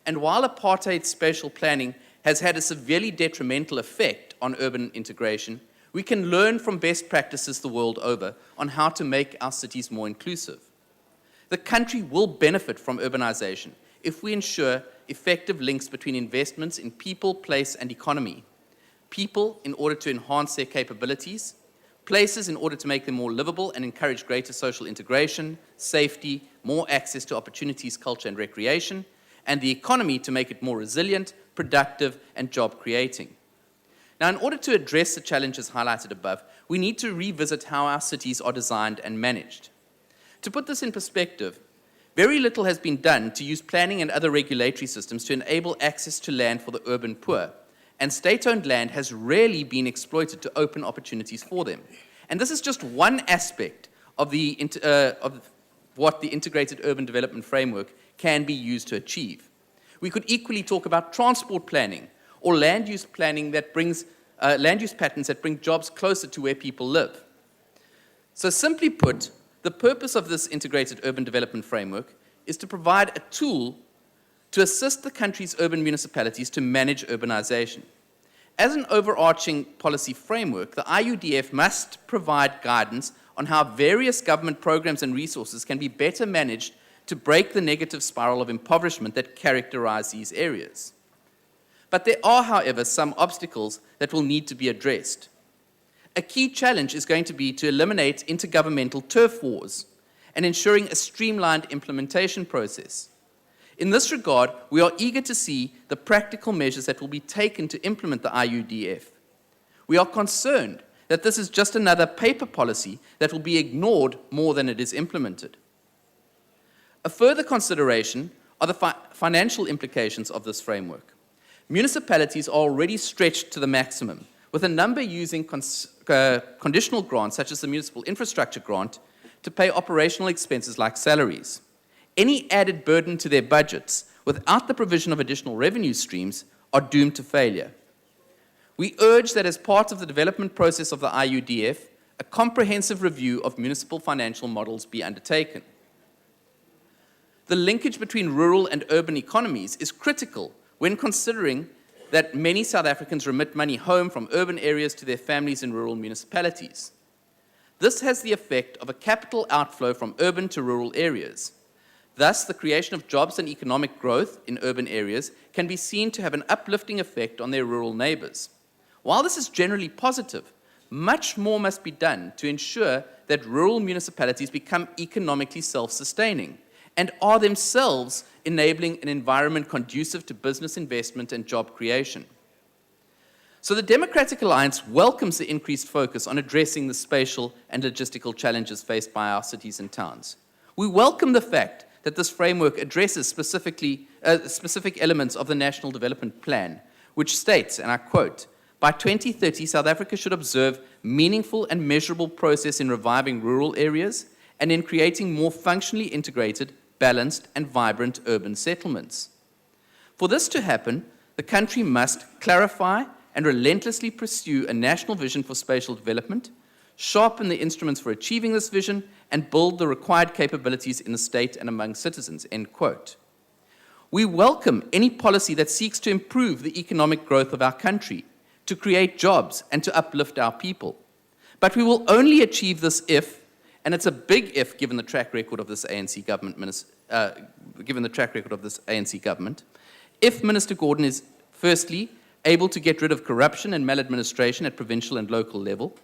And while apartheid spatial planning has had a severely detrimental effect on urban integration, we can learn from best practices the world over on how to make our cities more inclusive. The country will benefit from urbanization if we ensure effective links between investments in people, place, and economy. People in order to enhance their capabilities, places in order to make them more livable and encourage greater social integration, safety, more access to opportunities, culture, and recreation, and the economy to make it more resilient, productive, and job-creating. Now, in order to address the challenges highlighted above, we need to revisit how our cities are designed and managed. To put this in perspective, very little has been done to use planning and other regulatory systems to enable access to land for the urban poor, and state-owned land has rarely been exploited to open opportunities for them. And this is just one aspect of what the Integrated Urban Development Framework can be used to achieve. We could equally talk about transport planning or land use planning that brings land use patterns that bring jobs closer to where people live. So simply put, the purpose of this Integrated Urban Development Framework is to provide a tool to assist the country's urban municipalities to manage urbanization. As an overarching policy framework, the IUDF must provide guidance on how various government programs and resources can be better managed to break the negative spiral of impoverishment that characterize these areas. But there are, however, some obstacles that will need to be addressed. A key challenge is going to be to eliminate intergovernmental turf wars and ensuring a streamlined implementation process. In this regard, we are eager to see the practical measures that will be taken to implement the IUDF. We are concerned that this is just another paper policy that will be ignored more than it is implemented. A further consideration are the financial implications of this framework. Municipalities are already stretched to the maximum, with a number using conditional grants, such as the Municipal Infrastructure Grant, to pay operational expenses like salaries. Any added burden to their budgets without the provision of additional revenue streams are doomed to failure. We urge that as part of the development process of the IUDF, a comprehensive review of municipal financial models be undertaken. The linkage between rural and urban economies is critical when considering that many South Africans remit money home from urban areas to their families in rural municipalities. This has the effect of a capital outflow from urban to rural areas. Thus, the creation of jobs and economic growth in urban areas can be seen to have an uplifting effect on their rural neighbors. While this is generally positive, much more must be done to ensure that rural municipalities become economically self-sustaining and are themselves enabling an environment conducive to business investment and job creation. So the Democratic Alliance welcomes the increased focus on addressing the spatial and logistical challenges faced by our cities and towns. We welcome the fact that this framework addresses specific elements of the National Development Plan, which states, and I quote, "By 2030, South Africa should observe meaningful and measurable progress in reviving rural areas and in creating more functionally integrated, balanced, and vibrant urban settlements." For this to happen, the country must clarify and relentlessly pursue a national vision for spatial development, sharpen the instruments for achieving this vision, and build the required capabilities in the state and among citizens, end quote. We welcome any policy that seeks to improve the economic growth of our country, to create jobs, and to uplift our people. But we will only achieve this if, and it's a big if given the track record of this ANC government, if Minister Gordhan is firstly able to get rid of corruption and maladministration at provincial and local level,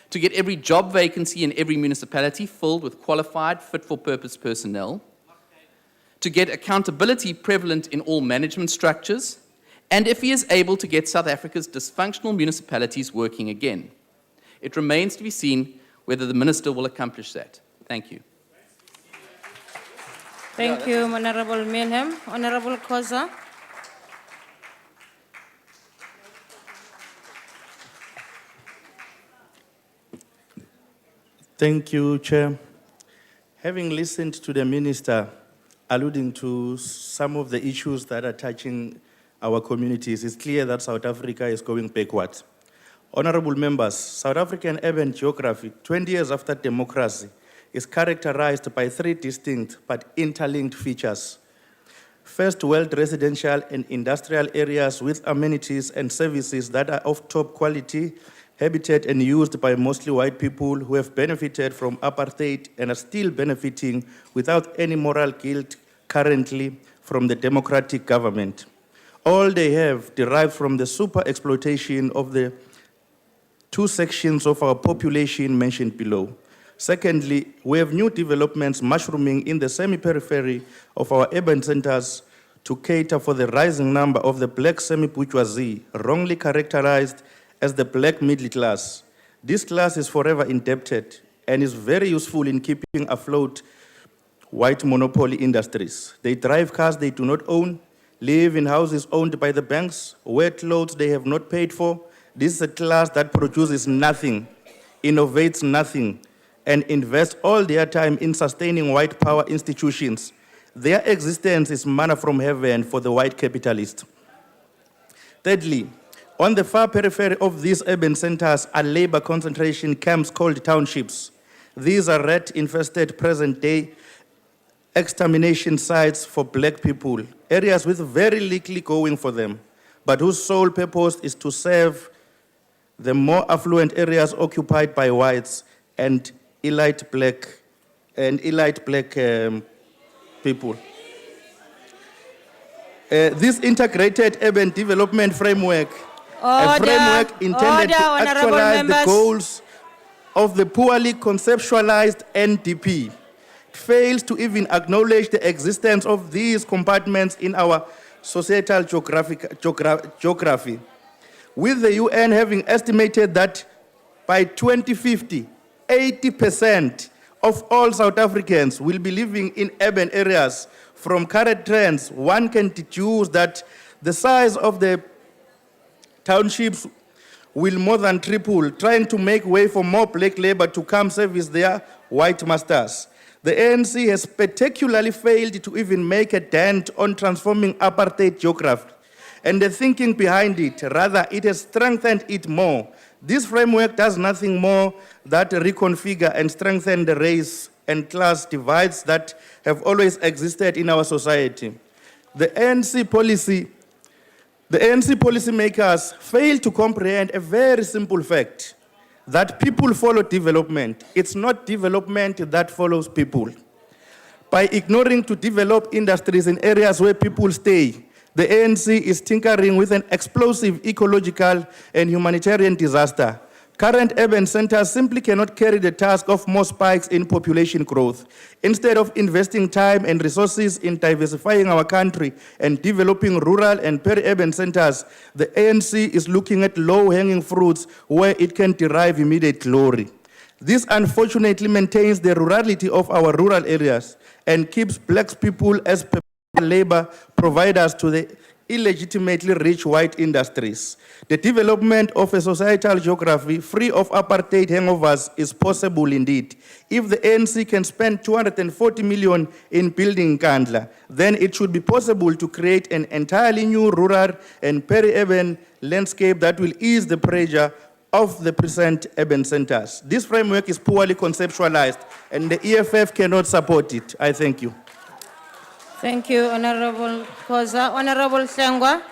to get every job vacancy in every municipality filled with qualified, fit-for-purpose personnel, to get accountability prevalent in all management structures, and if he is able to get South Africa's dysfunctional municipalities working again. It remains to be seen whether the Minister will accomplish that. Thank you. Thank you, Honorable Milham. Honorable Khoza. Thank you, Chair. Having listened to the Minister alluding to some of the issues that are touching our communities, it's clear that South Africa is going backwards. Honorable members, South African urban geography, 20 years after democracy, is characterized by three distinct but interlinked features. First, world residential and industrial areas with amenities and services that are of top quality, habited and used by mostly white people who have benefited from apartheid and are still benefiting without any moral guilt currently from the democratic government. All they have derived from the super exploitation of the two sections of our population mentioned below. Secondly, we have new developments mushrooming in the semi-periphery of our urban centers to cater for the rising number of the black semi-bourgeoisie, wrongly characterized as the black middle class. This class is forever indebted and is very useful in keeping afloat white monopoly industries. They drive cars they do not own, live in houses owned by the banks, wear clothes they have not paid for. This is a class that produces nothing, innovates nothing, and invests all their time in sustaining white power institutions. Their existence is manna from heaven for the white capitalist. Thirdly, on the far periphery of these urban centers are labor concentration camps called townships. These are rat-infested present-day extermination sites for black people, areas with very little going for them, but whose sole purpose is to serve the more affluent areas occupied by whites and elite black people. This integrated urban development framework, a framework intended to actualize the goals of the poorly conceptualized NDP, fails to even acknowledge the existence of these compartments in our societal geography. With the UN having estimated that by 2050, 80% of all South Africans will be living in urban areas. From current trends, one can deduce that the size of the townships will more than triple, trying to make way for more black labor to come service their white masters. The ANC has particularly failed to even make a dent on transforming apartheid geography and the thinking behind it. Rather, it has strengthened it more. This framework does nothing more than reconfigure and strengthen the race and class divides that have always existed in our society. The ANC policymakers fail to comprehend a very simple fact, that people follow development. It's not development that follows people. By ignoring to develop industries in areas where people stay, the ANC is tinkering with an explosive ecological and humanitarian disaster. Current urban centers simply cannot carry the task of more spikes in population growth. Instead of investing time and resources in diversifying our country and developing rural and peri-urban centers, the ANC is looking at low-hanging fruits where it can derive immediate glory. This unfortunately maintains the rurality of our rural areas and keeps black people as labor providers to the illegitimately rich white industries. The development of a societal geography free of apartheid hangovers is possible indeed. If the ANC can spend 240 million in building Kandla, then it should be possible to create an entirely new rural and peri-urban landscape that will ease the pressure of the present urban centers. This framework is poorly conceptualized and the EFF cannot support it. I thank you. Thank you, Honorable Koza. Honorable Sengwa.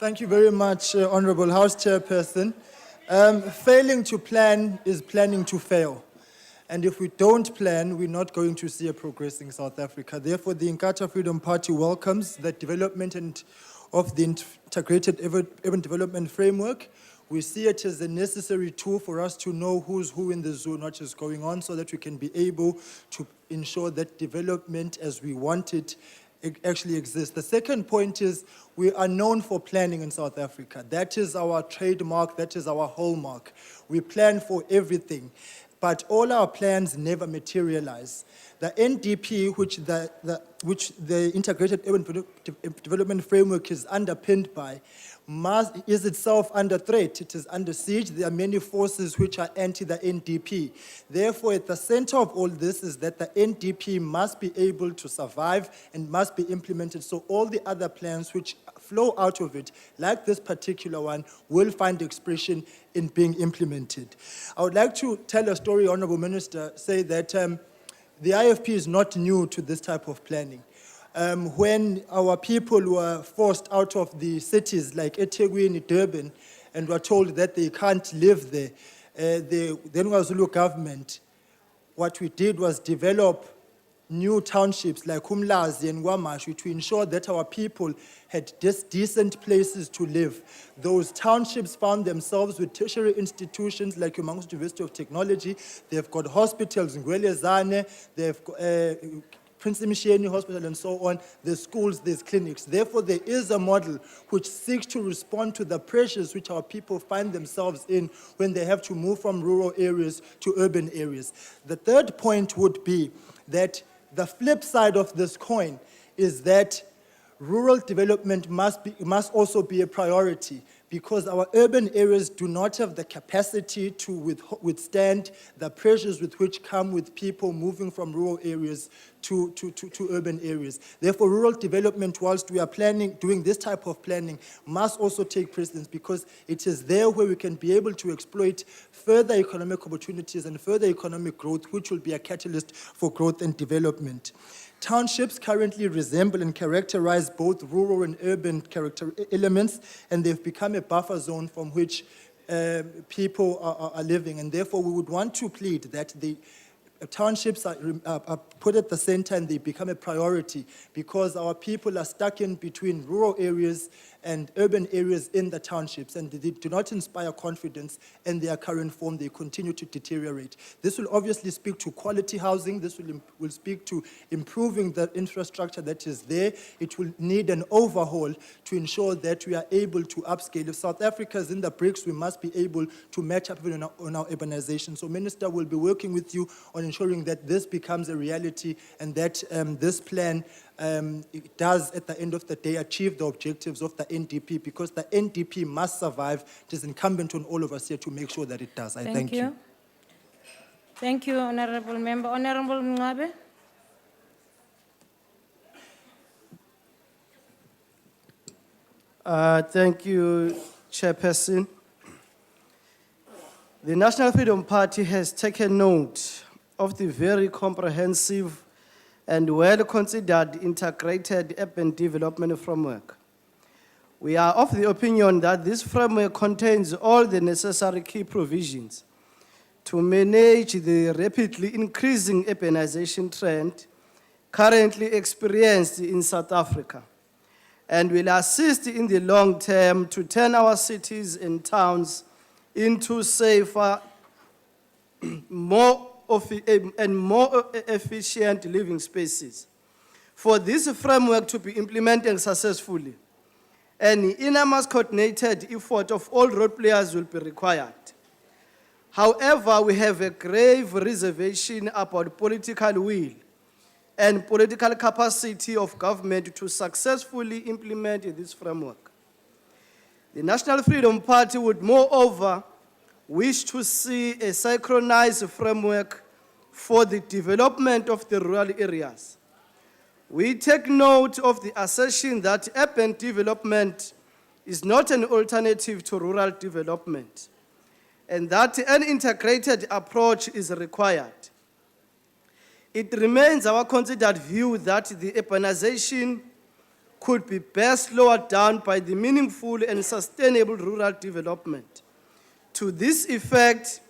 Thank you very much, Honorable House Chairperson. Failing to plan is planning to fail. And if we don't plan, we're not going to see a progressing South Africa. Therefore, the Inkatha Freedom Party welcomes the development of the Integrated Urban Development Framework. We see it as a necessary tool for us to know who's who in the zone, what is going on, so that we can be able to ensure that development as we want it actually exists. The second point is we are known for planning in South Africa. That is our trademark, that is our hallmark. We plan for everything, but all our plans never materialize. The NDP, which the Integrated Urban Development Framework is underpinned by, is itself under threat. It is under siege. There are many forces which are anti the NDP. Therefore, at the center of all this is that the NDP must be able to survive and must be implemented. So all the other plans which flow out of it, like this particular one, will find expression in being implemented. I would like to tell a story, Honorable Minister, say that the IFP is not new to this type of planning. When our people were forced out of the cities like eThekwini, Durban, and were told that they can't live there, the then KwaZulu government, what we did was develop new townships like Umlazi and Wamashi to ensure that our people had decent places to live. Those townships found themselves with tertiary institutions like Umangusi University of Technology. They've got hospitals in Gwelezane, they've got Prince Msheni Hospital and so on, there's schools, there's clinics. Therefore, there is a model which seeks to respond to the pressures which our people find themselves in when they have to move from rural areas to urban areas. The third point would be that the flip side of this coin is that rural development must also be a priority, because our urban areas do not have the capacity to withstand the pressures with which come with people moving from rural areas to urban areas. Therefore, rural development, whilst we are doing this type of planning, must also take precedence, because it is there where we can be able to exploit further economic opportunities and further economic growth, which will be a catalyst for growth and development. Townships currently resemble and characterize both rural and urban character elements, and they've become a buffer zone from which people are living. And therefore, we would want to plead that the townships are put at the center and they become a priority, because our people are stuck in between rural areas and urban areas in the townships, and they do not inspire confidence in their current form. They continue to deteriorate. This will obviously speak to quality housing. This will speak to improving the infrastructure that is there. It will need an overhaul to ensure that we are able to upscale. If South Africa is in the BRICS, we must be able to match up on our urbanization. So, Minister, will be working with you on ensuring that this becomes a reality and that this plan it does, at the end of the day, achieve the objectives of the NDP, because the NDP must survive. It is incumbent on all of us here to make sure that it does. I thank you. Thank you, Honorable Member. Honorable Mngcabe. Thank you, Chairperson. The National Freedom Party has taken note of the very comprehensive and well-considered integrated urban development framework. We are of the opinion that this framework contains all the necessary key provisions to manage the rapidly increasing urbanization trend currently experienced in South Africa, and will assist in the long term to turn our cities and towns into safer, more efficient living spaces. For this framework to be implemented successfully, an enormous coordinated effort of all role players will be required. However, we have a grave reservation about political will and political capacity of government to successfully implement this framework. The National Freedom Party would moreover wish to see a synchronized framework for the development of the rural areas. We take note of the assertion that urban development is not an alternative to rural development, and that an integrated approach is required. It remains our considered view that the urbanization could be best slowed down by the meaningful and sustainable rural development. To this effect,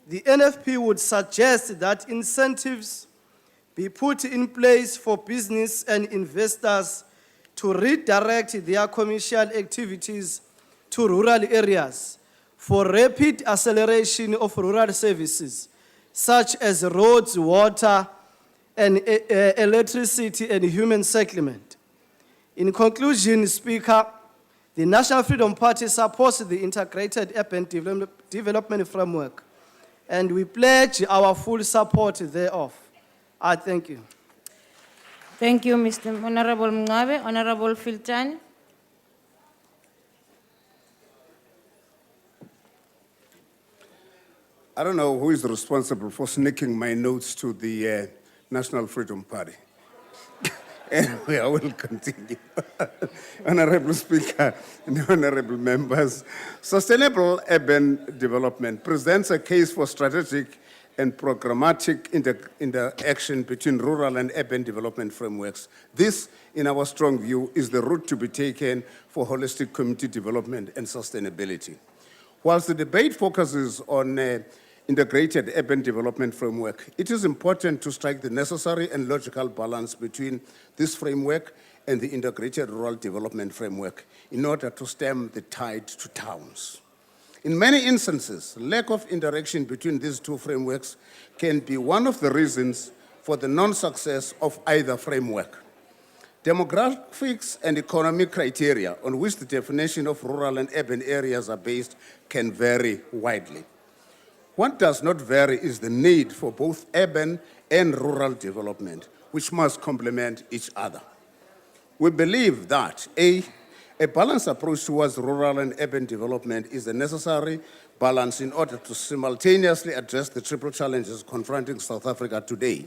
the NFP would suggest that incentives be put in place for business and investors to redirect their commercial activities to rural areas for rapid acceleration of rural services, such as roads, water, and electricity and human settlement. In conclusion, Speaker, the National Freedom Party supports the integrated urban development framework, and we pledge our full support thereof. I thank you. Thank you, Mr. Honorable Mngcabe. Honorable Philippi. I don't know who is responsible for sneaking my notes to the National Freedom Party. Anyway, I will continue. Honorable Speaker and honorable members, sustainable urban development presents a case for strategic and programmatic interaction between rural and urban development frameworks. This, in our strong view, is the route to be taken for holistic community development and sustainability. Whilst the debate focuses on integrated urban development framework, it is important to strike the necessary and logical balance between this framework and the integrated rural development framework in order to stem the tide to towns. In many instances, lack of interaction between these two frameworks can be one of the reasons for the non-success of either framework. Demographics and economic criteria on which the definition of rural and urban areas are based can vary widely. What does not vary is the need for both urban and rural development, which must complement each other. We believe that a balanced approach towards rural and urban development is a necessary balance in order to simultaneously address the triple challenges confronting South Africa today.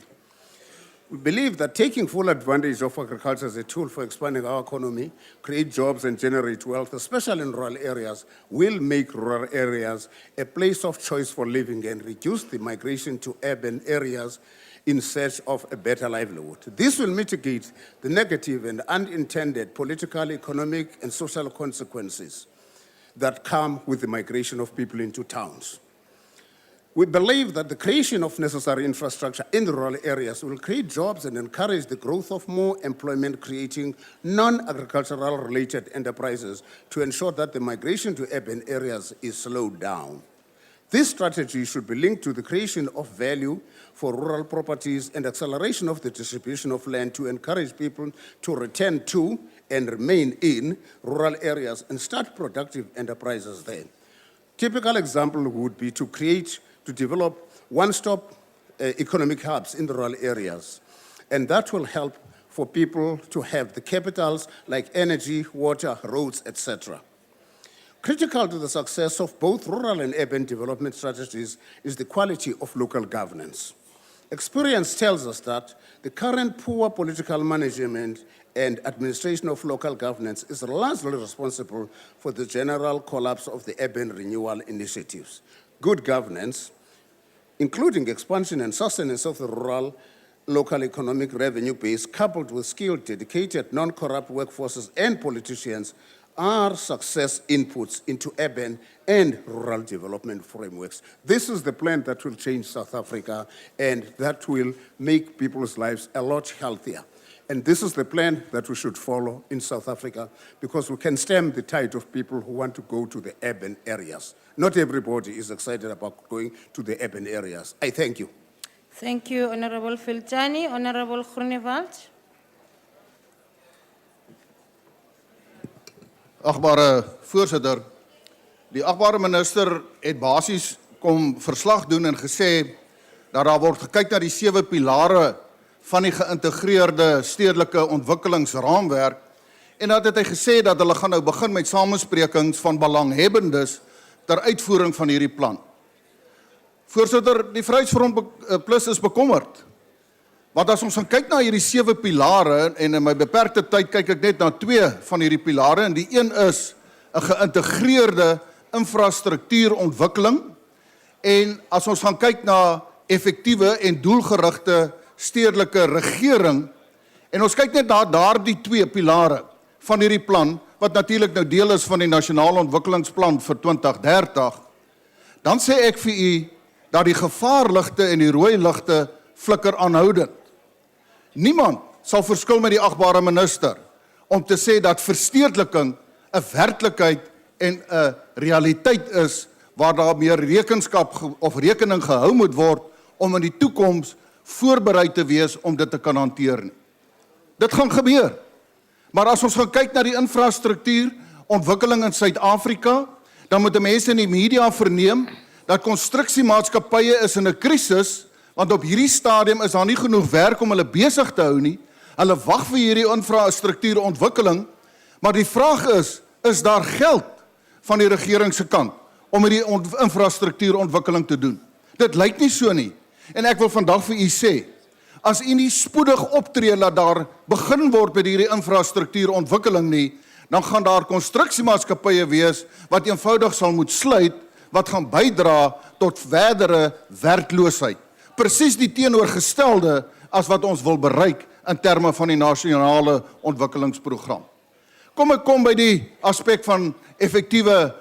We believe that taking full advantage of agriculture as a tool for expanding our economy, create jobs and generate wealth, especially in rural areas, will make rural areas a place of choice for living and reduce the migration to urban areas in search of a better livelihood. This will mitigate the negative and unintended political, economic, and social consequences that come with the migration of people into towns. We believe that the creation of necessary infrastructure in the rural areas will create jobs and encourage the growth of more employment, creating non-agricultural related enterprises to ensure that the migration to urban areas is slowed down. This strategy should be linked to the creation of value for rural properties and acceleration of the distribution of land to encourage people to return to and remain in rural areas and start productive enterprises there. Typical example would be to develop one-stop economic hubs in the rural areas. And that will help for people to have the capitals like energy, water, roads, etc. Critical to the success of both rural and urban development strategies is the quality of local governance. Experience tells us that the current poor political management and administration of local governance is largely responsible for the general collapse of the urban renewal initiatives. Good governance, including expansion and sustenance of the rural local economic revenue base, coupled with skilled, dedicated, non-corrupt workforces and politicians, are success inputs into urban and rural development frameworks. This is the plan that will change South Africa and that will make people's lives a lot healthier. And this is the plan that we should follow in South Africa because we can stem the tide of people who want to go to the urban areas. Not everybody is excited about going to the urban areas. I thank you. Thank you, Honorable Filtani. Honorable Groenewald. Agbare voorsitter, die agbare minister het basies kom verslag doen en gesê dat daar word gekyk na die 7 pilare van die geïntegreerde stedelike ontwikkelingsraamwerk en dat het hy gesê dat hulle gaan nou begin met samesprekings van belanghebbendes ter uitvoering van hierdie plan. Voorsitter, die Vryheidsfront Plus is bekommerd. Want as ons gaan kyk na hierdie 7 pilare en in my beperkte tyd kyk ek net na 2 van hierdie pilare en die een is 'n geïntegreerde infrastruktuurontwikkeling en as ons gaan kyk na effektiewe en doelgerigte stedelike regering en ons kyk net na daardie 2 pilare van hierdie plan wat natuurlik nou deel is van die nasionale ontwikkelingsplan vir 2030, dan sê ek vir u dat die gevaarligte en die rooi ligte flikker aanhoudend. Niemand sal verskil met die agbare minister om te sê dat verstedeliking 'n werklikheid en 'n realiteit is waar daar meer rekenskap of rekening gehou moet word om in die toekoms voorberei te wees om dit te kan hanteer nie. Dit gaan gebeur. Maar as ons gaan kyk na die infrastruktuur ontwikkeling in Suid-Afrika, dan moet mense in die media verneem dat konstruksiemaatskappye is in 'n krisis, want op hierdie stadium is daar nie genoeg werk om hulle besig te hou nie. Hulle wag vir hierdie infrastruktuurontwikkeling, maar die vraag is daar geld van die regering se kant om hierdie infrastruktuurontwikkeling te doen? Dit lyk nie so nie. En ek wil vandag vir u sê, as u nie spoedig optree dat daar begin word met hierdie infrastruktuurontwikkeling nie, dan gaan daar konstruksiemaatskappye wees wat eenvoudig sal moet sluit, wat gaan bydra tot verdere werkloosheid. Presies die teenoorgestelde as wat ons wil bereik in terme van die nasionale ontwikkelingsprogram. Ek kom by die aspek van effektiewe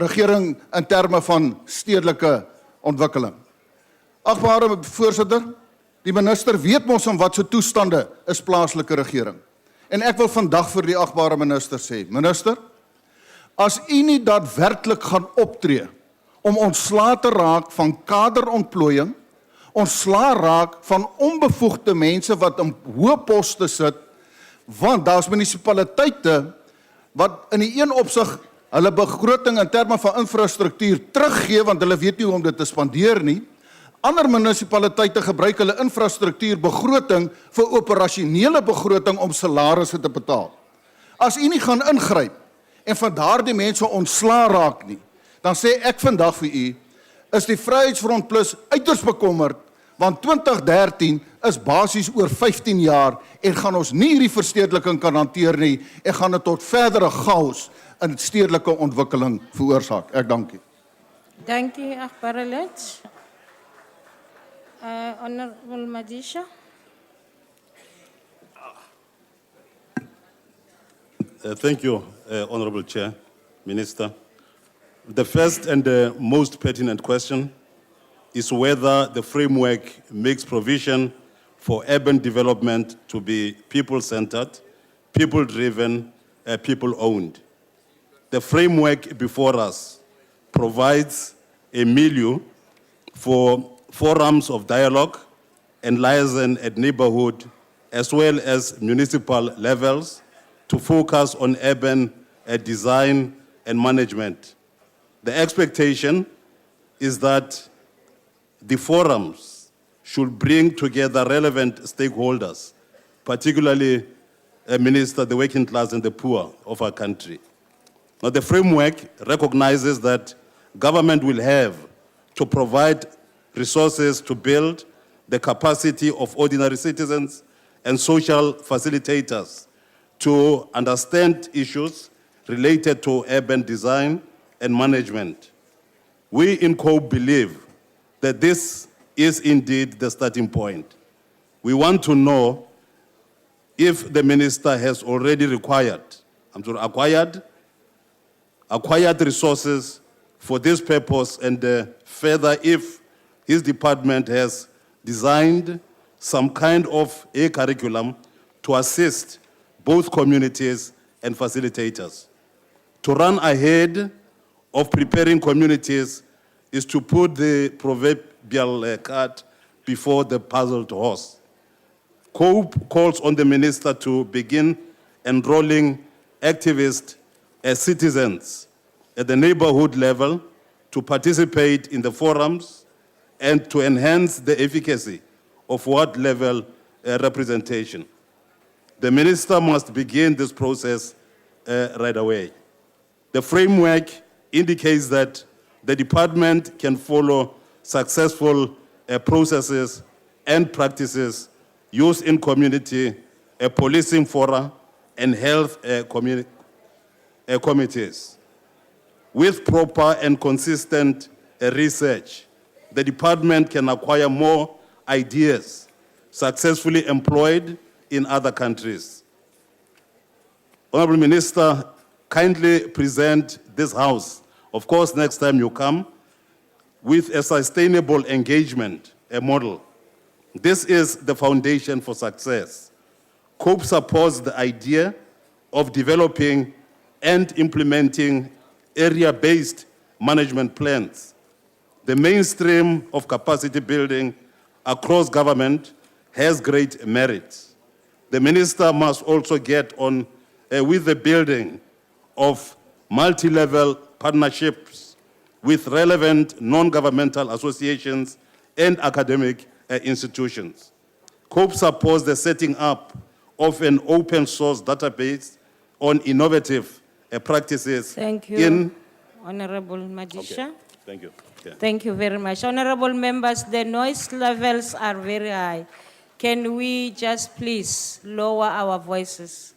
regering in terme van stedelike ontwikkeling. Agbare voorsitter, die minister weet mos in wat se toestande is plaaslike regering. En ek wil vandag vir die agbare minister sê, minister, as u nie daadwerklik gaan optree om ontslae te raak van kaderontplooiing, ontslae raak van onbevoegde mense wat in hoë poste sit, want daar's munisipaliteite wat in die een opsig hulle begroting in terme van infrastruktuur teruggee, want hulle weet nie hoe om dit te spandeer nie. Ander munisipaliteite gebruik hulle infrastruktuurbegroting vir operasionele begroting om salarisse te betaal. As u nie gaan ingryp en van daardie mense ontslae raak nie, dan sê ek vandag vir u, is die Vryheidsfront Plus uiters bekommerd, want 2013 is basies oor 15 jaar en gaan ons nie hierdie verstedeliking kan hanteer nie en gaan dit tot verdere chaos in stedelike ontwikkeling veroorsaak. Ek dank u. Dankie, agbare lid. Honorable Madisha. Thank you, Honorable Chair, Minister. The first and the most pertinent question is whether the framework makes provision for urban development to be people-centered, people-driven, people-owned. The framework before us provides a milieu for forums of dialogue and liaison at neighborhood as well as municipal levels to focus on urban design and management. The expectation is that the forums should bring together relevant stakeholders, particularly minister, the working class and the poor of our country. Now, the framework recognizes that government will have to provide resources to build the capacity of ordinary citizens and social facilitators to understand issues related to urban design and management. We in COPE believe that this is indeed the starting point. We want to know if the minister has already acquired resources for this purpose, and further if his department has designed some kind of a curriculum to assist both communities and facilitators. To run ahead of preparing communities is to put the proverbial cart before the puzzled horse. COPE calls on the minister to begin enrolling activists as citizens at the neighborhood level to participate in the forums and to enhance the efficacy of ward level representation. The minister must begin this process right away. The framework indicates that the department can follow successful processes and practices used in community policing fora and health committees. With proper and consistent research, the department can acquire more ideas successfully employed in other countries. Honorable Minister, kindly present this House, of course, next time you come, with a sustainable engagement, a model. This is the foundation for success. COPE supports the idea of developing and implementing area-based management plans. The mainstream of capacity building across government has great merit. The minister must also get on with the building of multi-level partnerships with relevant non-governmental associations and academic institutions. COPE supports the setting up of an open source database on innovative practices. Thank you, Honorable Madisha. Okay. Thank you. Yeah. Thank you very much. Honorable members, the noise levels are very high. Can we just please lower our voices?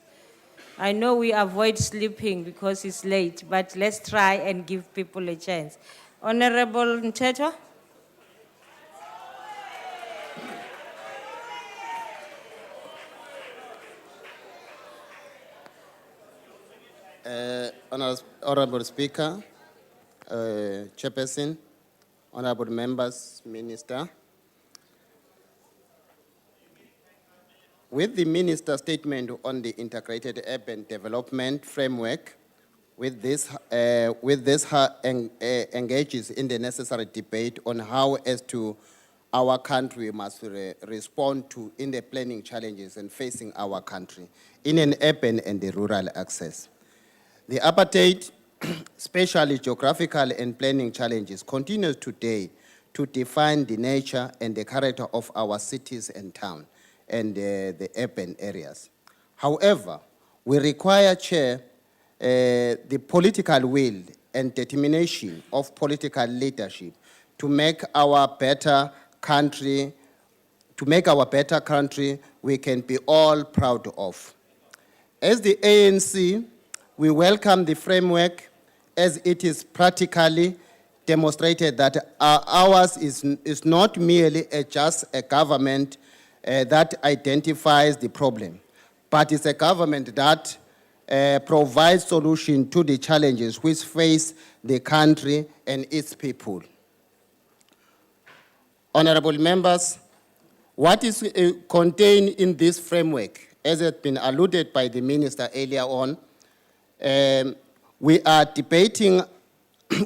I know we avoid sleeping because it's late, but let's try and give people a chance. Honorable Ntetwa? Honorable Speaker, Chairperson, honorable members, Minister. With the Minister's statement on the Integrated Urban Development Framework, this engages in the necessary debate on how as to our country must respond to in the planning challenges and facing our country in an urban and the rural access. The apartheid, especially geographical and planning challenges, continues today to define the nature and the character of our cities and towns and the urban areas. However, we require, Chair, the political will and determination of political leadership to make our better country, we can be all proud of. As the ANC, we welcome the framework as it is practically demonstrated that ours is not merely just a government that identifies the problem, but it's a government that provides solutions to the challenges which face the country and its people. Honorable members, what is contained in this framework, as has been alluded by the minister earlier on, we are debating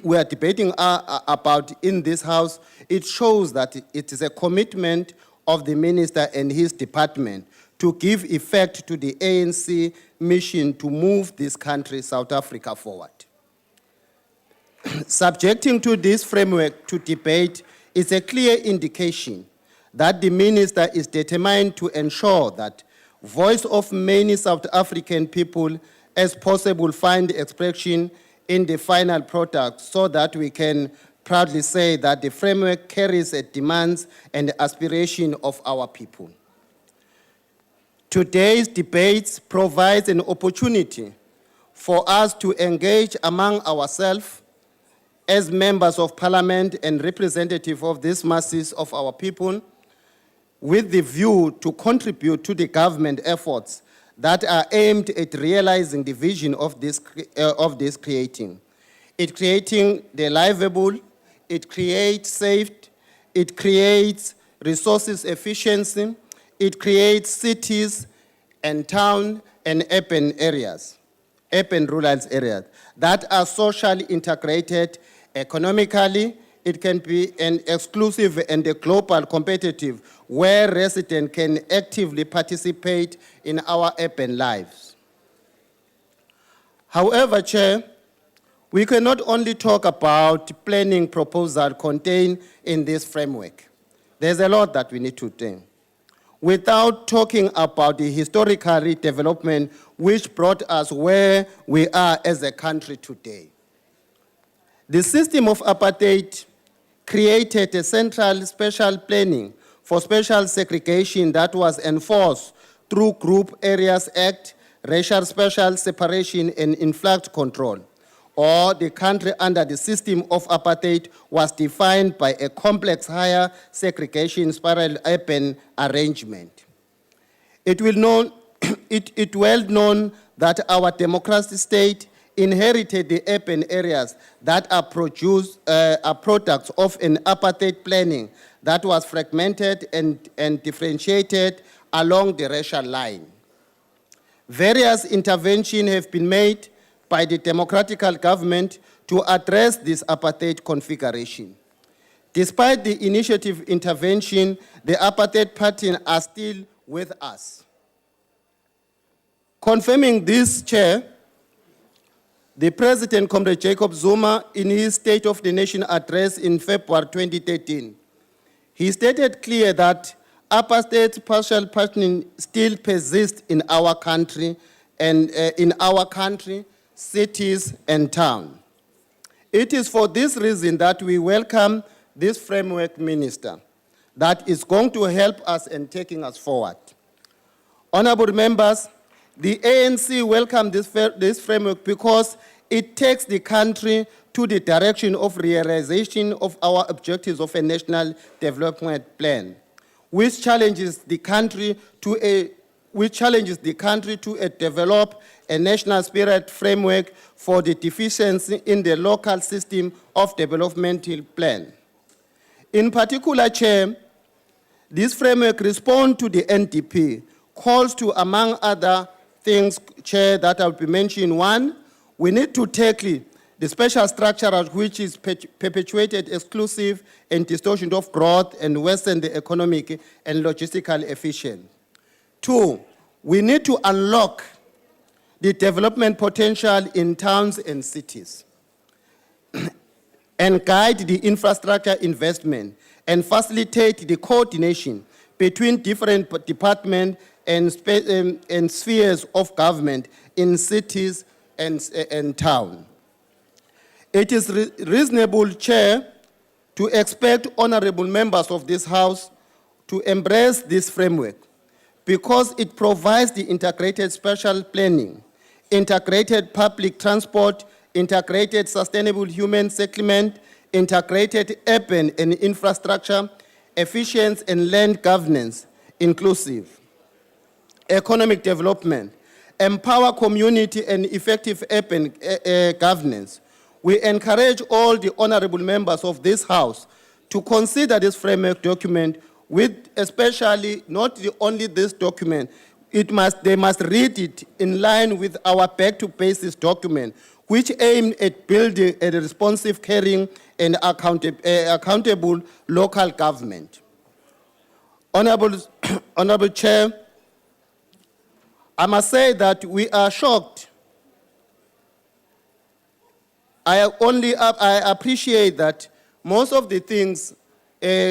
about in this house. It shows that it is a commitment of the minister and his department to give effect to the ANC mission to move this country, South Africa, forward. Subjecting to this framework to debate is a clear indication that the minister is determined to ensure that voice of many South African people as possible find expression in the final product, so that we can proudly say that the framework carries the demands and the aspiration of our people. Today's debates provides an opportunity for us to engage among ourselves as members of parliament and representative of these masses of our people, with the view to contribute to the government efforts that are aimed at realizing the vision of this creating. It creating the livable, it creates safe, it creates resources efficiency, it creates cities and town and urban areas, urban rural areas that are socially integrated. Economically, it can be an exclusive and a global competitive, where residents can actively participate in our urban lives. However, Chair, we cannot only talk about planning proposal contained in this framework. There's a lot that we need to do, without talking about the historical development which brought us where we are as a country today. The system of apartheid created a central special planning for special segregation that was enforced through Group Areas Act, racial special separation and influx control, or the country under the system of apartheid was defined by a complex higher segregation spiral urban arrangement. It well known that our democratic state inherited the urban areas that are products of an apartheid planning that was fragmented and differentiated along the racial line. Various interventions have been made by the democratical government to address this apartheid configuration. Despite the initiative intervention, the apartheid pattern are still with us. Confirming this, Chair, the President, Comrade Jacob Zuma, in his State of the Nation address in February 2013, he stated clear that apartheid partial patterning still persists in our country and cities and towns. It is for this reason that we welcome this framework, Minister, that is going to help us in taking us forward. Honorable members, the ANC welcome this framework because it takes the country to the direction of realization of our objectives of a national development plan, which challenges the country to develop a national spirit framework for the deficiency in the local system of developmental plan. In particular, Chair, this framework responds to the NDP, calls to, among other things, Chair, that I'll be mentioning. One, we need to tackle the special structure which is perpetuated exclusive and distortion of growth and worsen the economic and logistical efficiency. Two, we need to unlock the development potential in towns and cities and guide the infrastructure investment and facilitate the coordination between different departments and spheres of government in cities and towns. It is reasonable, Chair, to expect honorable members of this House to embrace this framework because it provides the integrated special planning, integrated public transport, integrated sustainable human settlement, integrated urban and infrastructure, efficient and land governance, inclusive, economic development, empower community and effective urban governance. We encourage all the honorable members of this House to consider this framework document with especially not only this document, they must read it in line with our back to basics document, which aim at building a responsive, caring, and accountable local government. Honorable Chair, I must say that we are shocked. I appreciate that most of the things,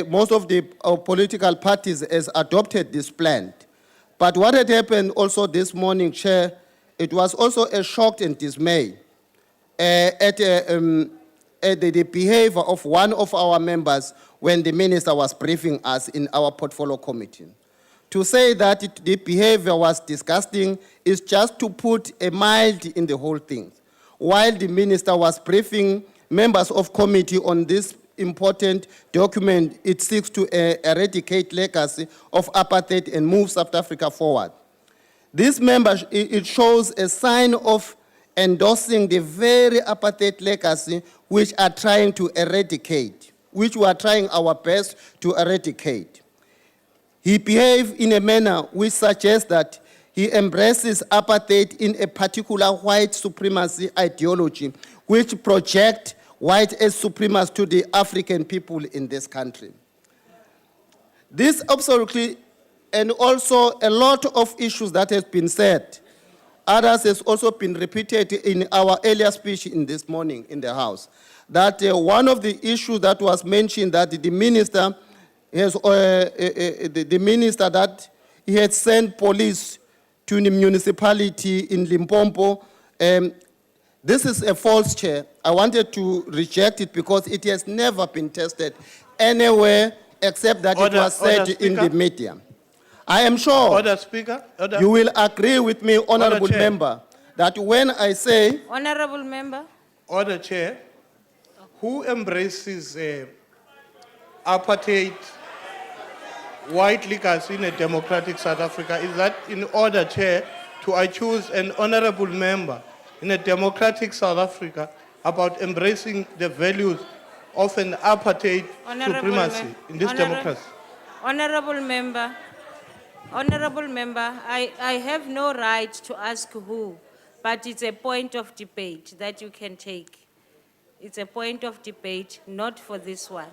most of the political parties has adopted this plan. But what had happened also this morning, Chair, it was also a shock and dismay at the behavior of one of our members when the minister was briefing us in our portfolio committee. To say that the behavior was disgusting is just to put a mild in the whole thing. While the minister was briefing members of committee on this important document, it seeks to eradicate legacy of apartheid and move South Africa forward. This member, it shows a sign of endorsing the very apartheid legacy which are trying to eradicate, which we are trying our best to eradicate. He behaved in a manner which suggests that he embraces apartheid in a particular white supremacy ideology, which projects white as supremacy to the African people in this country. This absolutely, and also a lot of issues that has been said, others has also been repeated in our earlier speech in this morning in the House, that one of the issues that was mentioned that the minister has, that he had sent police to the municipality in Limpopo. This is a false, Chair. I wanted to reject it because it has never been tested anywhere except that it was said in the media. I am sure you will agree with me, Honorable Member, that when I say... Honorable Member. Order, Chair. Who embraces apartheid, white legacy in a democratic South Africa? Is that in order, Chair, to I choose an honorable member in a democratic South Africa about embracing the values of an apartheid supremacy in this democracy? Honorable Member, I have no right to ask who, but it's a point of debate that you can take. It's a point of debate, not for this one.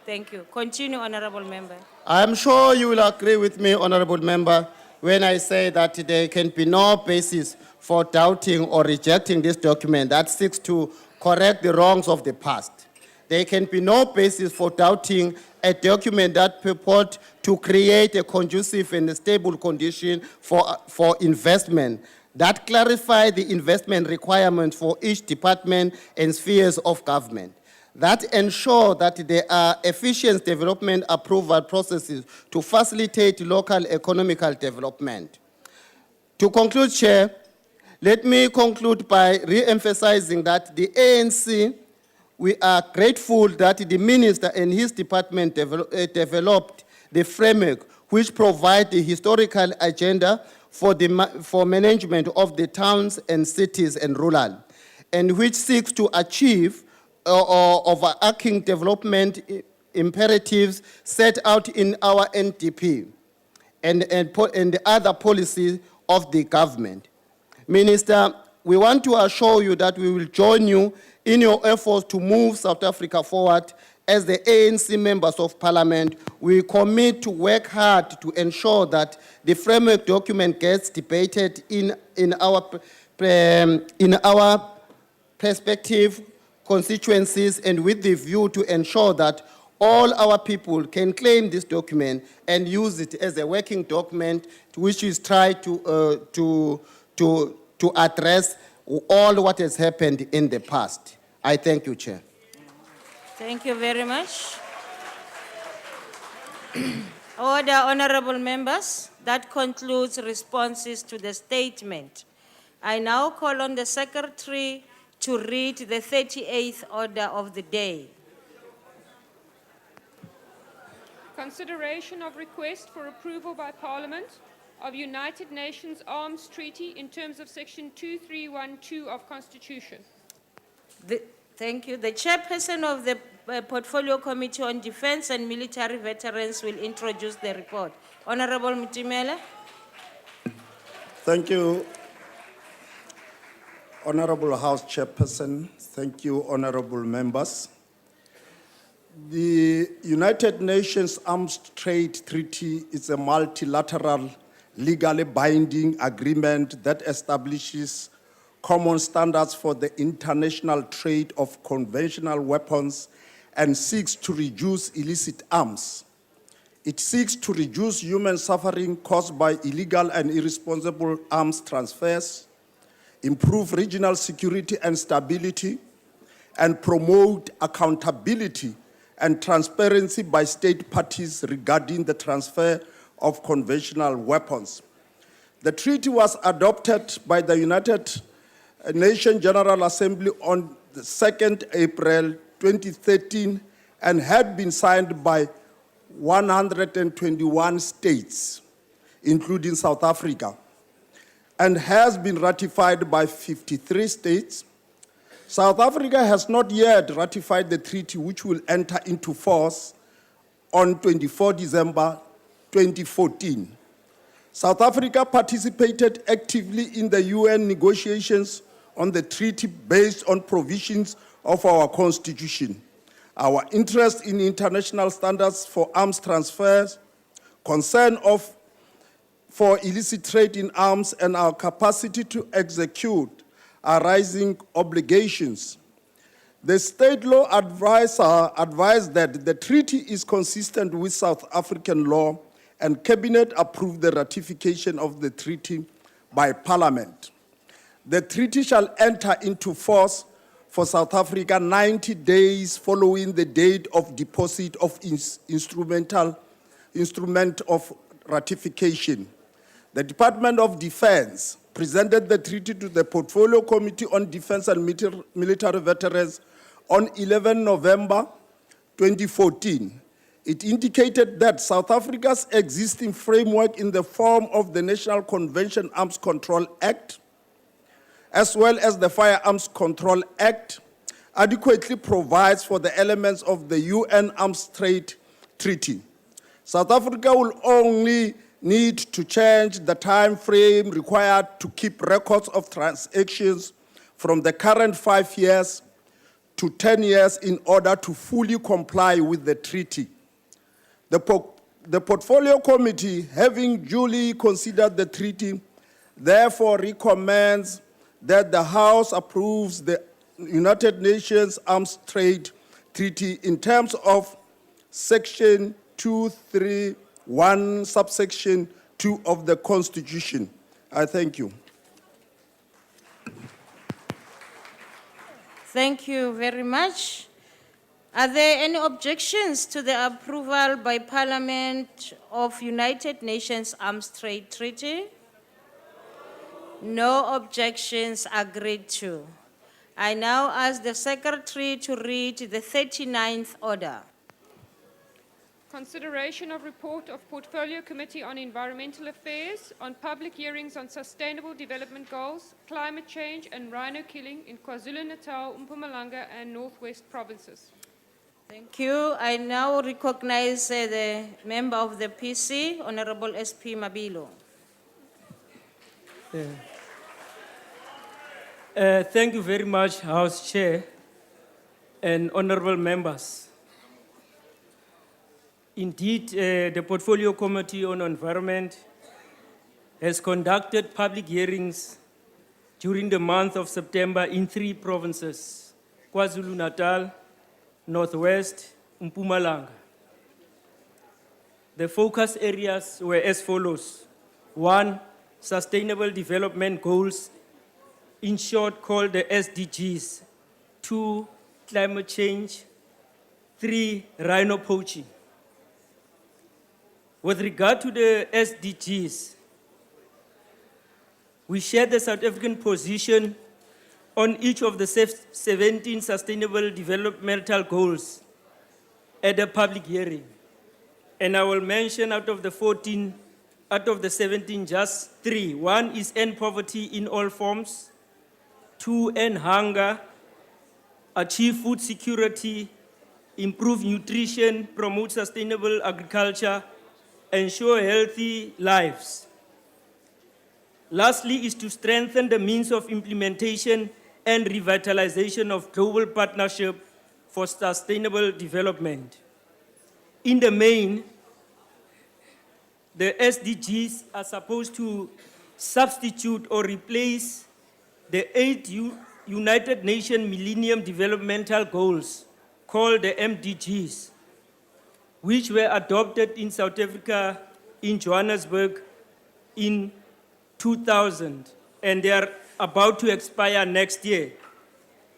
Thank you. Continue, Honorable Member. I'm sure you will agree with me, Honorable Member, when I say that there can be no basis for doubting or rejecting this document that seeks to correct the wrongs of the past. There can be no basis for doubting a document that purports to create a conducive and stable condition for investment, that clarify the investment requirements for each department and spheres of government, that ensure that there are efficient development approval processes to facilitate local economical development. To conclude, Chair, let me conclude by re-emphasizing that the ANC, we are grateful that the minister and his department developed the framework which provide the historical agenda for management of the towns and cities and rural, and which seeks to achieve overarching development imperatives set out in our NDP and the other policies of the government. Minister, we want to assure you that we will join you in your efforts to move South Africa forward. As the ANC members of parliament, we commit to work hard to ensure that the framework document gets debated in our perspective, constituencies, and with the view to ensure that all our people can claim this document and use it as a working document which is try to address all what has happened in the past. I thank you, Chair. Thank you very much. Order, honorable members. That concludes responses to the statement. I now call on the Secretary to read the 38th order of the day. Consideration of request for approval by Parliament of United Nations Arms Treaty in terms of Section 2312 of Constitution. Thank you. The chairperson of the Portfolio Committee on Defense and Military Veterans will introduce the report. Honorable Mutimele. Thank you, Honorable House Chairperson. Thank you, honorable members. The United Nations Arms Trade Treaty is a multilateral, legally binding agreement that establishes common standards for the international trade of conventional weapons and seeks to reduce illicit arms. It seeks to reduce human suffering caused by illegal and irresponsible arms transfers, improve regional security and stability, and promote accountability and transparency by state parties regarding the transfer of conventional weapons. The treaty was adopted by the United Nations General Assembly on the 2nd April 2013 and had been signed by 121 states, including South Africa, and has been ratified by 53 states. South Africa has not yet ratified the treaty, which will enter into force on 24 December 2014. South Africa participated actively in the UN negotiations on the treaty based on provisions of our constitution. Our interest in international standards for arms transfers, concern for illicit trade in arms, and our capacity to execute our rising obligations. The state law advisor advised that the treaty is consistent with South African law, and Cabinet approved the ratification of the treaty by Parliament. The treaty shall enter into force for South Africa 90 days following the date of deposit of instrument of ratification. The Department of Defense presented the treaty to the Portfolio Committee on Defense and Military Veterans on 11 November 2014. It indicated that South Africa's existing framework in the form of the National Convention Arms Control Act, as well as the Firearms Control Act, adequately provides for the elements of the UN Arms Trade Treaty. South Africa will only need to change the time frame required to keep records of transactions from the current 5 years to 10 years in order to fully comply with the treaty. The Portfolio Committee, having duly considered the treaty, therefore recommends that the House approves the United Nations Arms Trade Treaty in terms of Section 231, subsection 2 of the Constitution. I thank you. Thank you very much. Are there any objections to the approval by Parliament of United Nations Arms Trade Treaty? No objections, agreed to. I now ask the Secretary to read the 39th order. Consideration of report of Portfolio Committee on Environmental Affairs on public hearings on sustainable development goals, climate change and rhino killing in KwaZulu-Natal, Mpumalanga and Northwest provinces. Thank you. I now recognize the member of the PC, Honorable SP Mabilo. Thank you very much, House Chair and honorable members. Indeed, the Portfolio Committee on Environment has conducted public hearings during the month of September in 3 provinces, KwaZulu-Natal, Northwest, Mpumalanga. The focus areas were as follows. 1, Sustainable Development Goals, in short called the SDGs. 2, Climate Change. 3, Rhino poaching. With regard to the SDGs, we share the South African position on each of the 17 Sustainable Developmental Goals at the public hearing. And I will mention out of the 17, just 3. 1 is end poverty in all forms. 2, end hunger, achieve food security, improve nutrition, promote sustainable agriculture, ensure healthy lives. Lastly, is to strengthen the means of implementation and revitalization of global partnership for sustainable development. In the main, the SDGs are supposed to substitute or replace the 8 United Nations Millennium Developmental Goals, called the MDGs, which were adopted in South Africa, in Johannesburg, in 2000, and they are about to expire next year.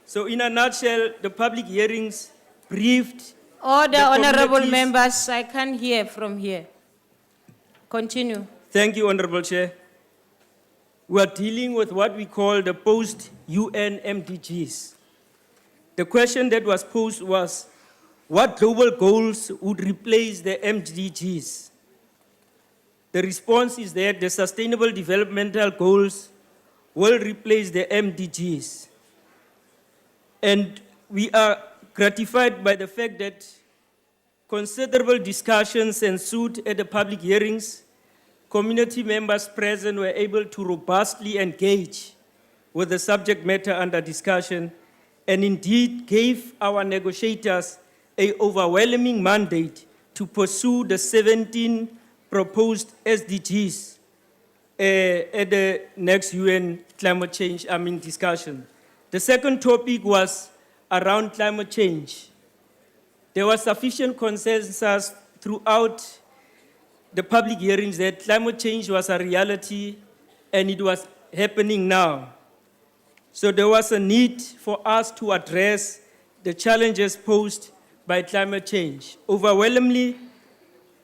So in a nutshell, the public hearings briefed. Order, the honorable communities- members, I can't hear from here. Continue. Thank you, Honorable Chair. We are dealing with what we call the post-UN MDGs. The question that was posed was, what global goals would replace the MDGs? The response is that the Sustainable Developmental Goals will replace the MDGs. And we are gratified by the fact that considerable discussions ensued at the public hearings. Community members present were able to robustly engage with the subject matter under discussion and indeed gave our negotiators an overwhelming mandate to pursue the 17 proposed SDGs at the next UN climate change discussion. The second topic was around climate change. There was sufficient consensus throughout the public hearings that climate change was a reality and it was happening now. So there was a need for us to address the challenges posed by climate change. Overwhelmingly,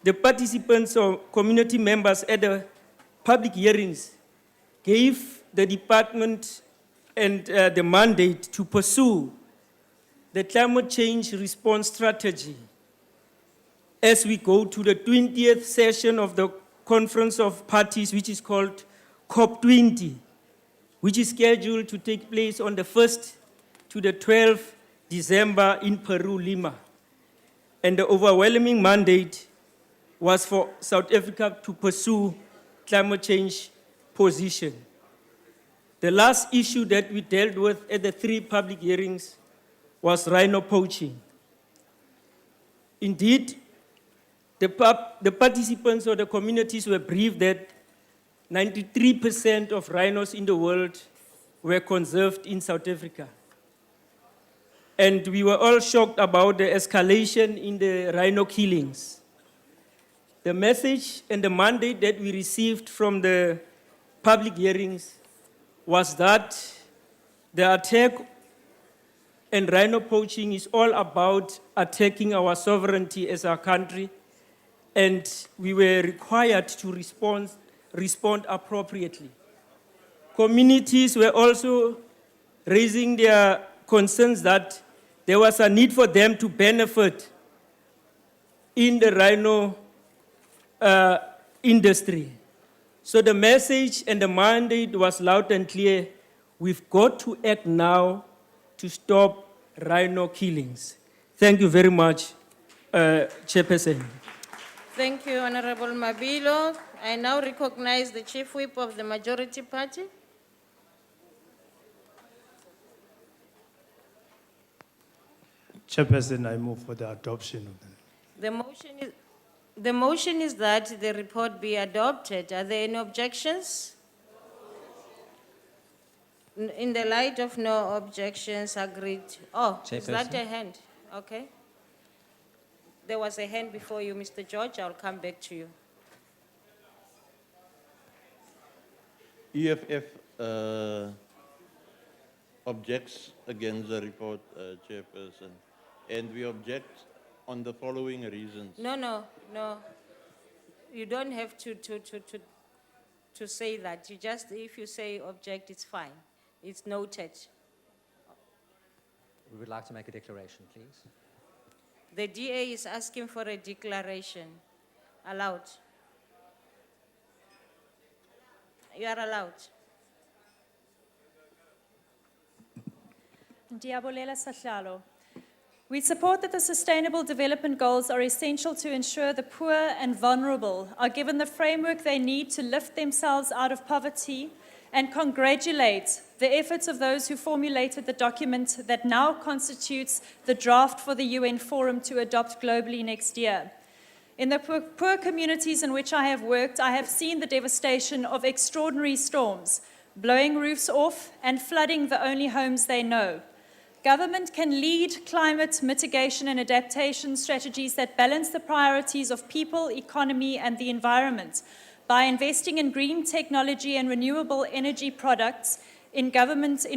the participants or community members at the public hearings gave the department and the mandate to pursue the climate change response strategy as we go to the 20th session of the Conference of Parties, which is called COP20, which is scheduled to take place on the 1st to the 12th December in Peru, Lima. And the overwhelming mandate was for South Africa to pursue climate change position. The last issue that we dealt with at the 3 public hearings was rhino poaching. Indeed, the participants or the communities were briefed that 93% of rhinos in the world were conserved in South Africa. And we were all shocked about the escalation in the rhino killings. The message and the mandate that we received from the public hearings was that the attack and rhino poaching is all about attacking our sovereignty as a country, and we were required to respond appropriately. Communities were also raising their concerns that there was a need for them to benefit in the rhino industry. So the message and the mandate was loud and clear. We've got to act now to stop rhino killings. Thank you very much, Chairperson. Thank you, Honorable Mabilo. I now recognize the Chief Whip of the Majority Party. Chairperson, I move for the adoption of The motion is that the report be adopted. Are there any objections? In the light of no objections, agreed. Oh, is that Chairperson. a hand? Okay. There was a hand before you, Mr. George. I'll come back to you. EFF objects against the report, Chairperson, and we object on the following reasons. No. You don't have to say that. You just, if you say object, it's fine. It's noted. We would like to make a declaration, please. The DA is asking for a declaration. Allowed. You are allowed. Diabolela Sahlalo. We support that the Sustainable Development Goals are essential to ensure the poor and vulnerable are given the framework they need to lift themselves out of poverty, and congratulate the efforts of those who formulated the document that now constitutes the draft for the UN Forum to adopt globally next year. In the poor communities in which I have worked, I have seen the devastation of extraordinary storms, blowing roofs off and flooding the only homes they know. Government can lead climate mitigation and adaptation strategies that balance the priorities of people, economy, and the environment by investing in green technology and renewable energy products in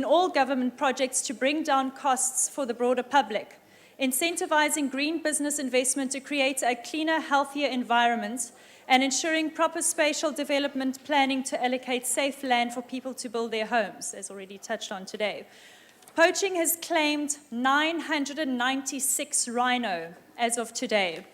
all government projects to bring down costs for the broader public, incentivizing green business investment to create a cleaner, healthier environment, and ensuring proper spatial development planning to allocate safe land for people to build their homes, as already touched on today. Poaching has claimed 996 rhino as of today.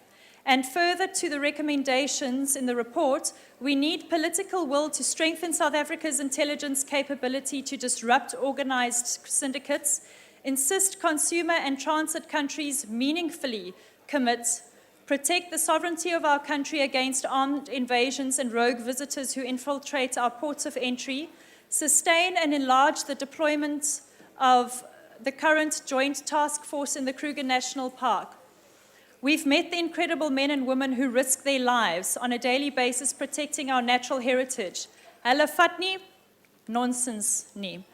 And further to the recommendations in the report, we need political will to strengthen South Africa's intelligence capability to disrupt organized syndicates, insist consumer and transit countries meaningfully commit, protect the sovereignty of our country against armed invasions and rogue visitors who infiltrate our ports of entry, sustain and enlarge the deployment of the current joint task force in the Kruger National Park. We've met the incredible men and women who risk their lives on a daily basis protecting our natural heritage. Hulle vat nie, nonsense nie.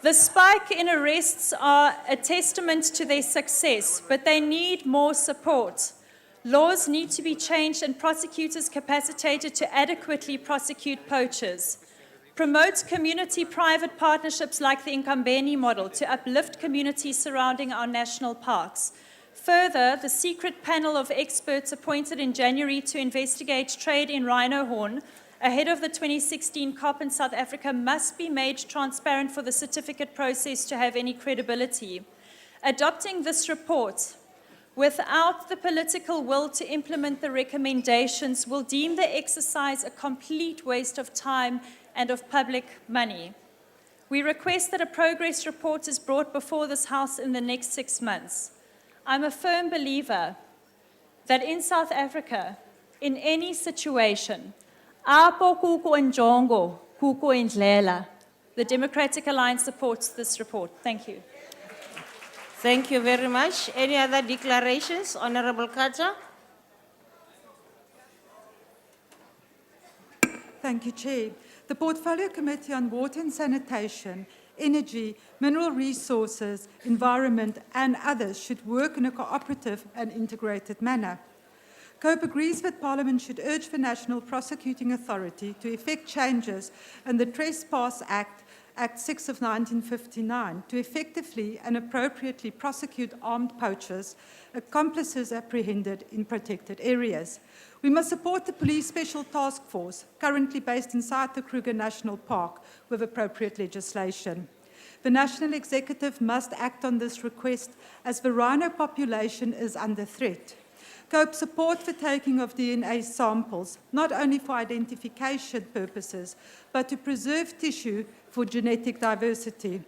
The spike in arrests are a testament to their success, but they need more support. Laws need to be changed and prosecutors capacitated to adequately prosecute poachers. Promote community-private partnerships like the Nkambeni model to uplift communities surrounding our national parks. Further, the secret panel of experts appointed in January to investigate trade in rhino horn ahead of the 2016 COP in South Africa must be made transparent for the certificate process to have any credibility. Adopting this report without the political will to implement the recommendations will deem the exercise a complete waste of time and of public money. We request that a progress report is brought before this House in the next 6 months. I'm a firm believer that in South Africa, in any situation, apho kukho injongo, kukho indlela. The Democratic Alliance supports this report. Thank you. Thank you very much. Any other declarations? Honorable Kata. Thank you, Chair. The Portfolio Committee on Water and Sanitation, Energy, Mineral Resources, Environment, and others should work in a cooperative and integrated manner. COPE agrees that Parliament should urge the National Prosecuting Authority to effect changes in the Trespass Act, Act 6 of 1959, to effectively and appropriately prosecute armed poachers, accomplices apprehended in protected areas. We must support the Police Special Task Force, currently based inside the Kruger National Park, with appropriate legislation. The National Executive must act on this request as the rhino population is under threat. COPE supports the taking of DNA samples, not only for identification purposes, but to preserve tissue for genetic diversity.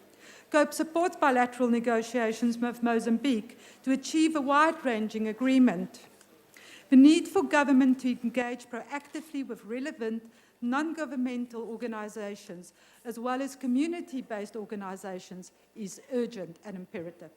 COPE supports bilateral negotiations with Mozambique to achieve a wide-ranging agreement. The need for government to engage proactively with relevant non-governmental organizations, as well as community-based organizations, is urgent and imperative.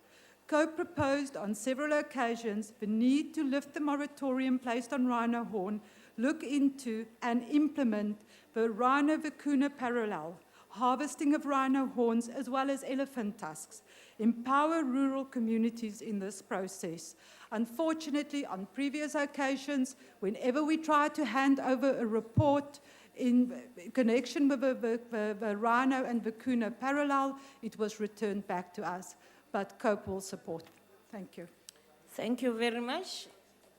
COPE proposed on several occasions the need to lift the moratorium placed on rhino horn, look into and implement the rhino-vicuna parallel, harvesting of rhino horns as well as elephant tusks, empower rural communities in this process. Unfortunately, on previous occasions, whenever we try to hand over a report in connection with the rhino and vicuna parallel, it was returned back to us. But COPE will support. Thank you. Thank you very much.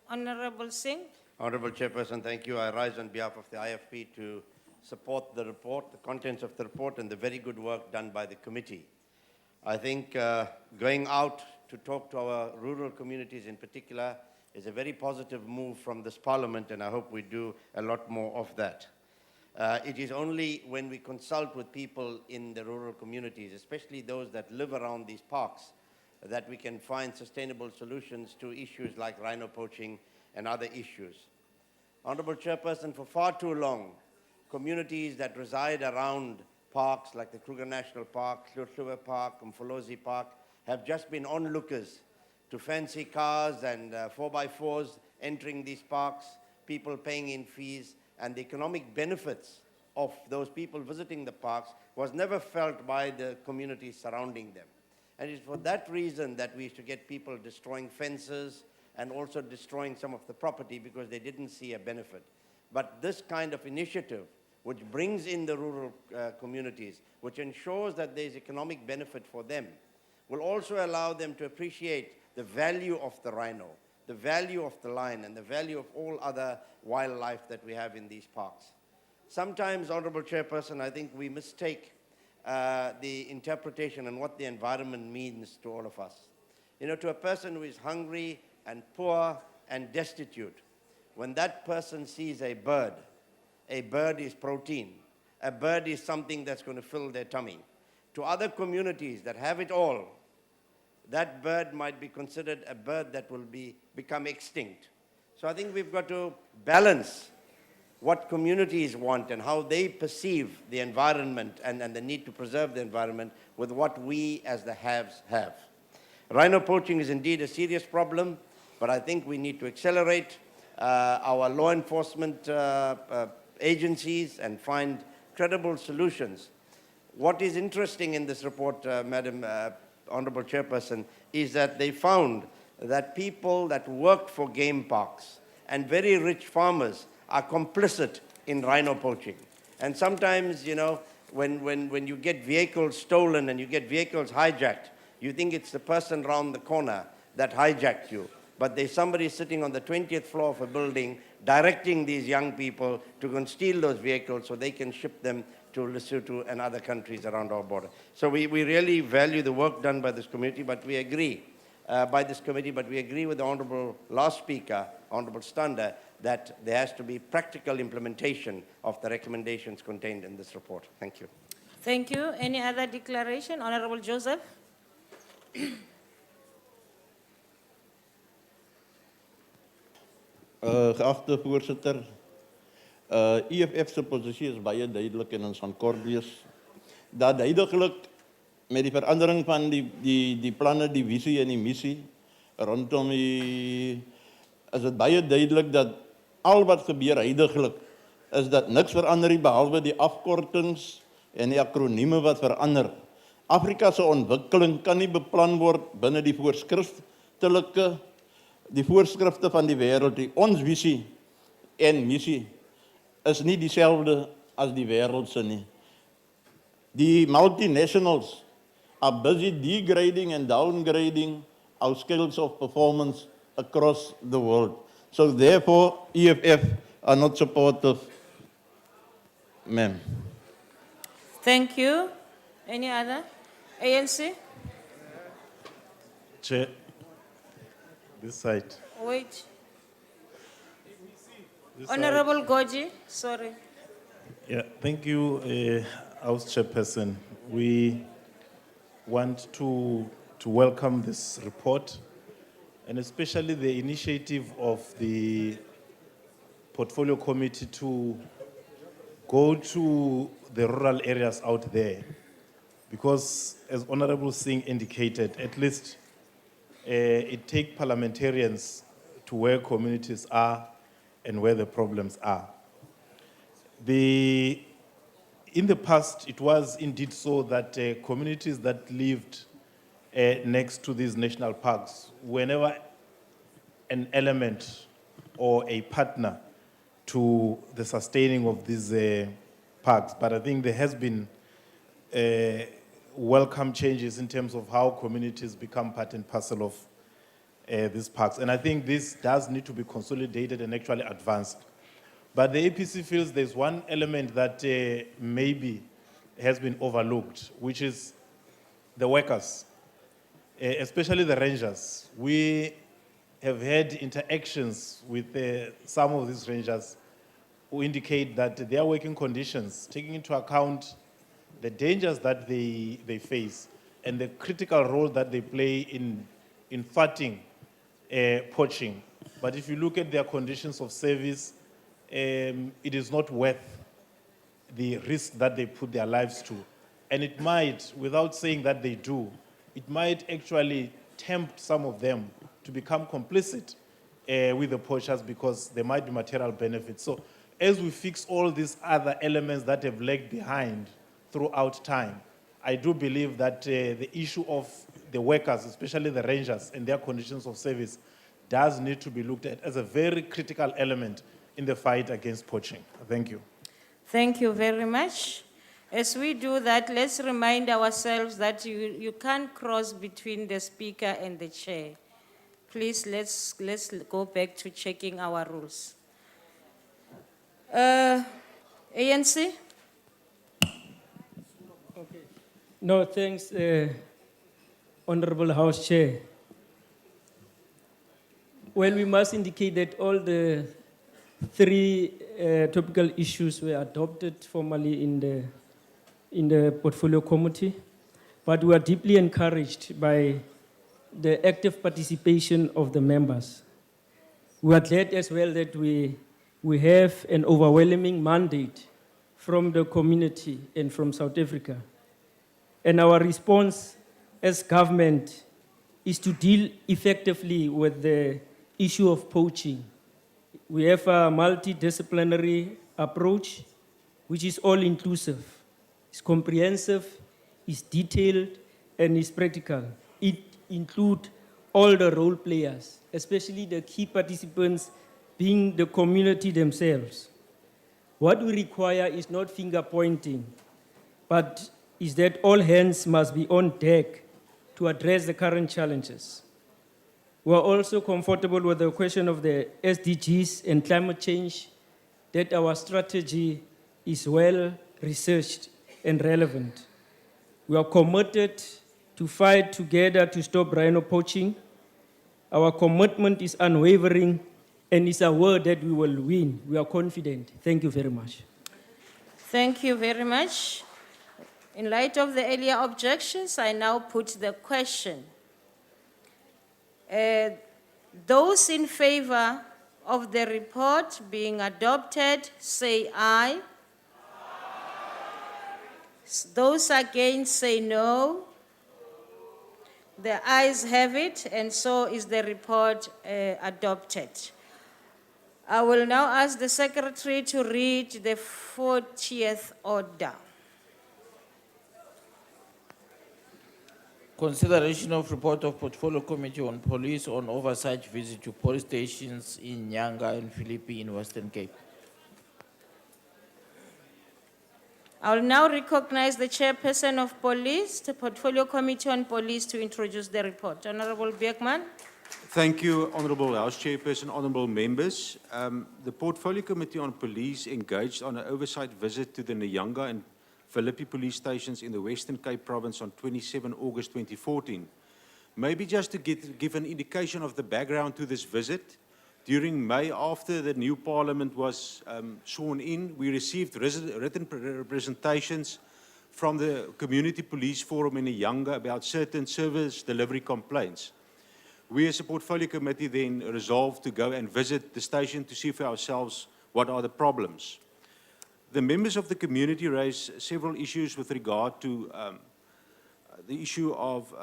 Honorable Singh. Honorable Chairperson, thank you. I rise on behalf of the IFP to support the report, the contents of the report, and the very good work done by the committee. I think going out to talk to our rural communities in particular is a very positive move from this Parliament, and I hope we do a lot more of that. It is only when we consult with people in the rural communities, especially those that live around these parks, that we can find sustainable solutions to issues like rhino poaching and other issues. Honorable Chairperson, for far too long, communities that reside around parks like the Kruger National Park, Hluhluwe Park, Mfolozi Park, have just been onlookers to fancy cars and 4x4s entering these parks, people paying in fees, and the economic benefits of those people visiting the parks was never felt by the communities surrounding them. And it's for that reason that we used to get people destroying fences and also destroying some of the property because they didn't see a benefit. But this kind of initiative, which brings in the rural communities, which ensures that there's economic benefit for them, will also allow them to appreciate the value of the rhino, the value of the lion, and the value of all other wildlife that we have in these parks. Sometimes, Honorable Chairperson, I think we mistake the interpretation and what the environment means to all of us. You know, to a person who is hungry and poor and destitute, when that person sees a bird is protein. A bird is something that's going to fill their tummy. To other communities that have it all, that bird might be considered a bird that will become extinct. So I think we've got to balance what communities want and how they perceive the environment and the need to preserve the environment with what we as the haves have. Rhino poaching is indeed a serious problem, but I think we need to accelerate our law enforcement agencies and find credible solutions. What is interesting in this report, Madam Honorable Chairperson, is that they found that people that work for game parks and very rich farmers are complicit in rhino poaching. And sometimes, you know, when you get vehicles stolen and you get vehicles hijacked, you think it's the person around the corner that hijacked you. But there's somebody sitting on the 20th floor of a building directing these young people to go and steal those vehicles so they can ship them to Lesotho and other countries around our border. So we really value the work done by this committee, but we agree with the Honorable last speaker, Honorable Stander, that there has to be practical implementation of the recommendations contained in this report. Thank you. Thank you. Any other declaration? Honorable Joseph. Geachte voorzitter, EFF se posisie is baie duidelik en ons van Corbius. Dat duidelik met die verandering van die planne, die visie en die missie rondom is dit baie duidelik dat al wat gebeur huidiglik is dat niks verander nie behalwe die afkortings en die akronieme wat verander. Afrika se ontwikkeling kan nie beplan word binne die voorskrifte van die wêreld. Ons visie en missie is nie dieselfde as die wêreld se nie. Die multinationals are busy degrading and downgrading our scales of performance across the world. So therefore, EFF are not supportive. Ma'am. Thank you. Any other? ANC? Chair, this side. Wait. This Honorable Goji, sorry. Yeah, thank you, House Chairperson. We want to welcome this report, and especially the initiative of the Portfolio Committee to go to the rural areas out there. Because, as Honorable Singh indicated, at least it takes parliamentarians to where communities are and where the problems are. In the past, it was indeed so that communities that lived next to these national parks, whenever an element or a partner to the sustaining of these parks. But I think there has been welcome changes in terms of how communities become part and parcel of these parks. And I think this does need to be consolidated and actually advanced. But the APC feels there's one element that maybe has been overlooked, which is the workers, especially the rangers. We have had interactions with some of these rangers who indicate that their working conditions, taking into account the dangers that they face, and the critical role that they play in fighting poaching. But if you look at their conditions of service, it is not worth the risk that they put their lives to. And it might, without saying that they do, it might actually tempt some of them to become complicit with the poachers because there might be material benefits. So as we fix all these other elements that have lagged behind throughout time, I do believe that the issue of the workers, especially the rangers and their conditions of service, does need to be looked at as a very critical element in the fight against poaching. Thank you. Thank you very much. As we do that, let's remind ourselves that you can't cross between the speaker and the chair. Please, let's go back to checking our rules. ANC? No, thanks, Honorable House Chair. Well, we must indicate that all the three topical issues were adopted formally in the Portfolio Committee, but we are deeply encouraged by the active participation of the members. We are glad as well that we have an overwhelming mandate from the community and from South Africa. And our response as government is to deal effectively with the issue of poaching. We have a multidisciplinary approach, which is all-inclusive. It's comprehensive, it's detailed, and it's practical. It includes all the role players, especially the key participants being the community themselves. What we require is not finger-pointing, but is that all hands must be on deck to address the current challenges. We are also comfortable with the question of the SDGs and climate change, that our strategy is well researched and relevant. We are committed to fight together to stop rhino poaching. Our commitment is unwavering and is a word that we will win. We are confident. Thank you very much. Thank you very much. In light of the earlier objections, I now put the question. Those in favor of the report being adopted, say aye. Those against, say no. The ayes have it, and so is the report adopted. I will now ask the Secretary to read the 40th order. Consideration of report of Portfolio Committee on Police on Oversight visit to police stations in Nyanga and Philippi in Western Cape. I will now recognize the Chairperson of Police, the Portfolio Committee on Police, to introduce the report. Honorable Beekman. Thank you, Honorable House Chairperson, honorable members. The Portfolio Committee on Police engaged on an oversight visit to the Nyanga and Philippi police stations in the Western Cape province on 27 August 2014. Maybe just to give an indication of the background to this visit, during May, after the new parliament was sworn in, we received written representations from the Community Police Forum in Nyanga about certain service delivery complaints. We as a Portfolio Committee then resolved to go and visit the station to see for ourselves what are the problems. The members of the community raised several issues with regard to the issue of,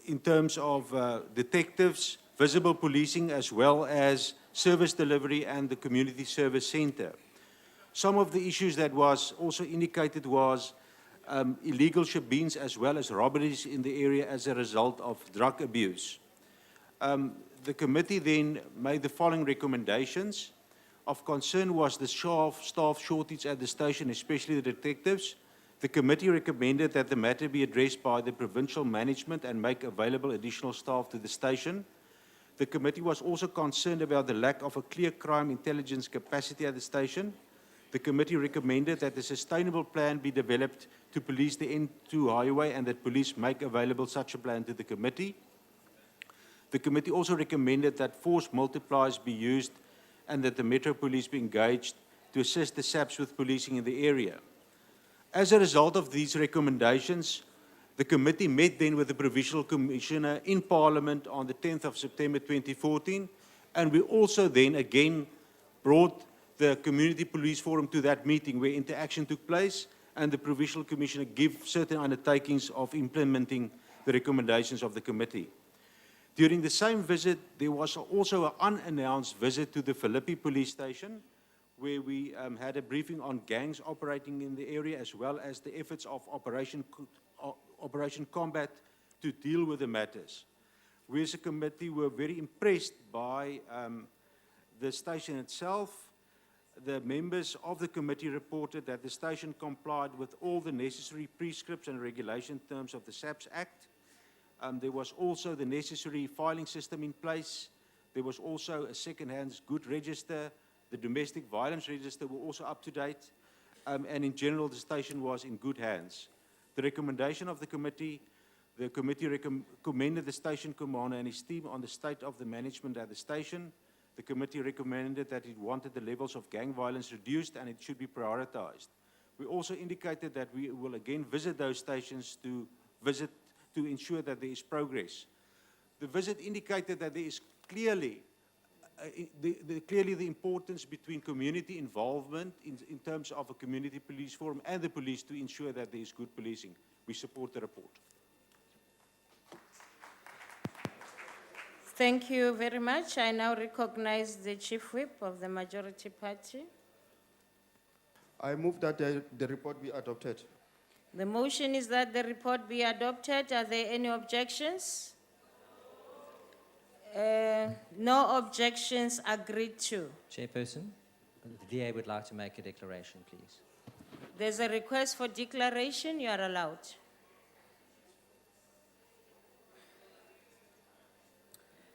in terms of detectives, visible policing, as well as service delivery and the community service center. Some of the issues that was also indicated was illegal shebeens as well as robberies in the area as a result of drug abuse. The committee then made the following recommendations. Of concern was the staff shortage at the station, especially the detectives. The committee recommended that the matter be addressed by the provincial management and make available additional staff to the station. The committee was also concerned about the lack of a clear crime intelligence capacity at the station. The committee recommended that a sustainable plan be developed to police the N2 highway and that police make available such a plan to the committee. The committee also recommended that force multipliers be used and that the Metro Police be engaged to assist the SAPs with policing in the area. As a result of these recommendations, the committee met then with the Provincial Commissioner in Parliament on the 10th of September 2014, and we also then again brought the Community Police Forum to that meeting where interaction took place, and the Provincial Commissioner gave certain undertakings of implementing the recommendations of the committee. During the same visit, there was also an unannounced visit to the Philippi police station, where we had a briefing on gangs operating in the area, as well as the efforts of Operation Combat to deal with the matters. We as a committee were very impressed by the station itself. The members of the committee reported that the station complied with all the necessary prescripts and regulation terms of the SAPS Act. There was also the necessary filing system in place. There was also a second-hand good register. The domestic violence register were also up to date. And in general, the station was in good hands. The recommendation of the committee recommended the station commander and his team on the state of the management at the station. The committee recommended that it wanted the levels of gang violence reduced and it should be prioritized. We also indicated that we will again visit those stations to ensure that there is progress. The visit indicated that there is clearly the importance between community involvement in terms of a community police forum and the police to ensure that there is good policing. We support the report. Thank you very much. I now recognize the Chief Whip of the Majority Party. I move that the report be adopted. The motion is that the report be adopted. Are there any objections? No objections, agreed to. Chairperson, the VA would like to make a declaration, please. There's a request for declaration. You are allowed.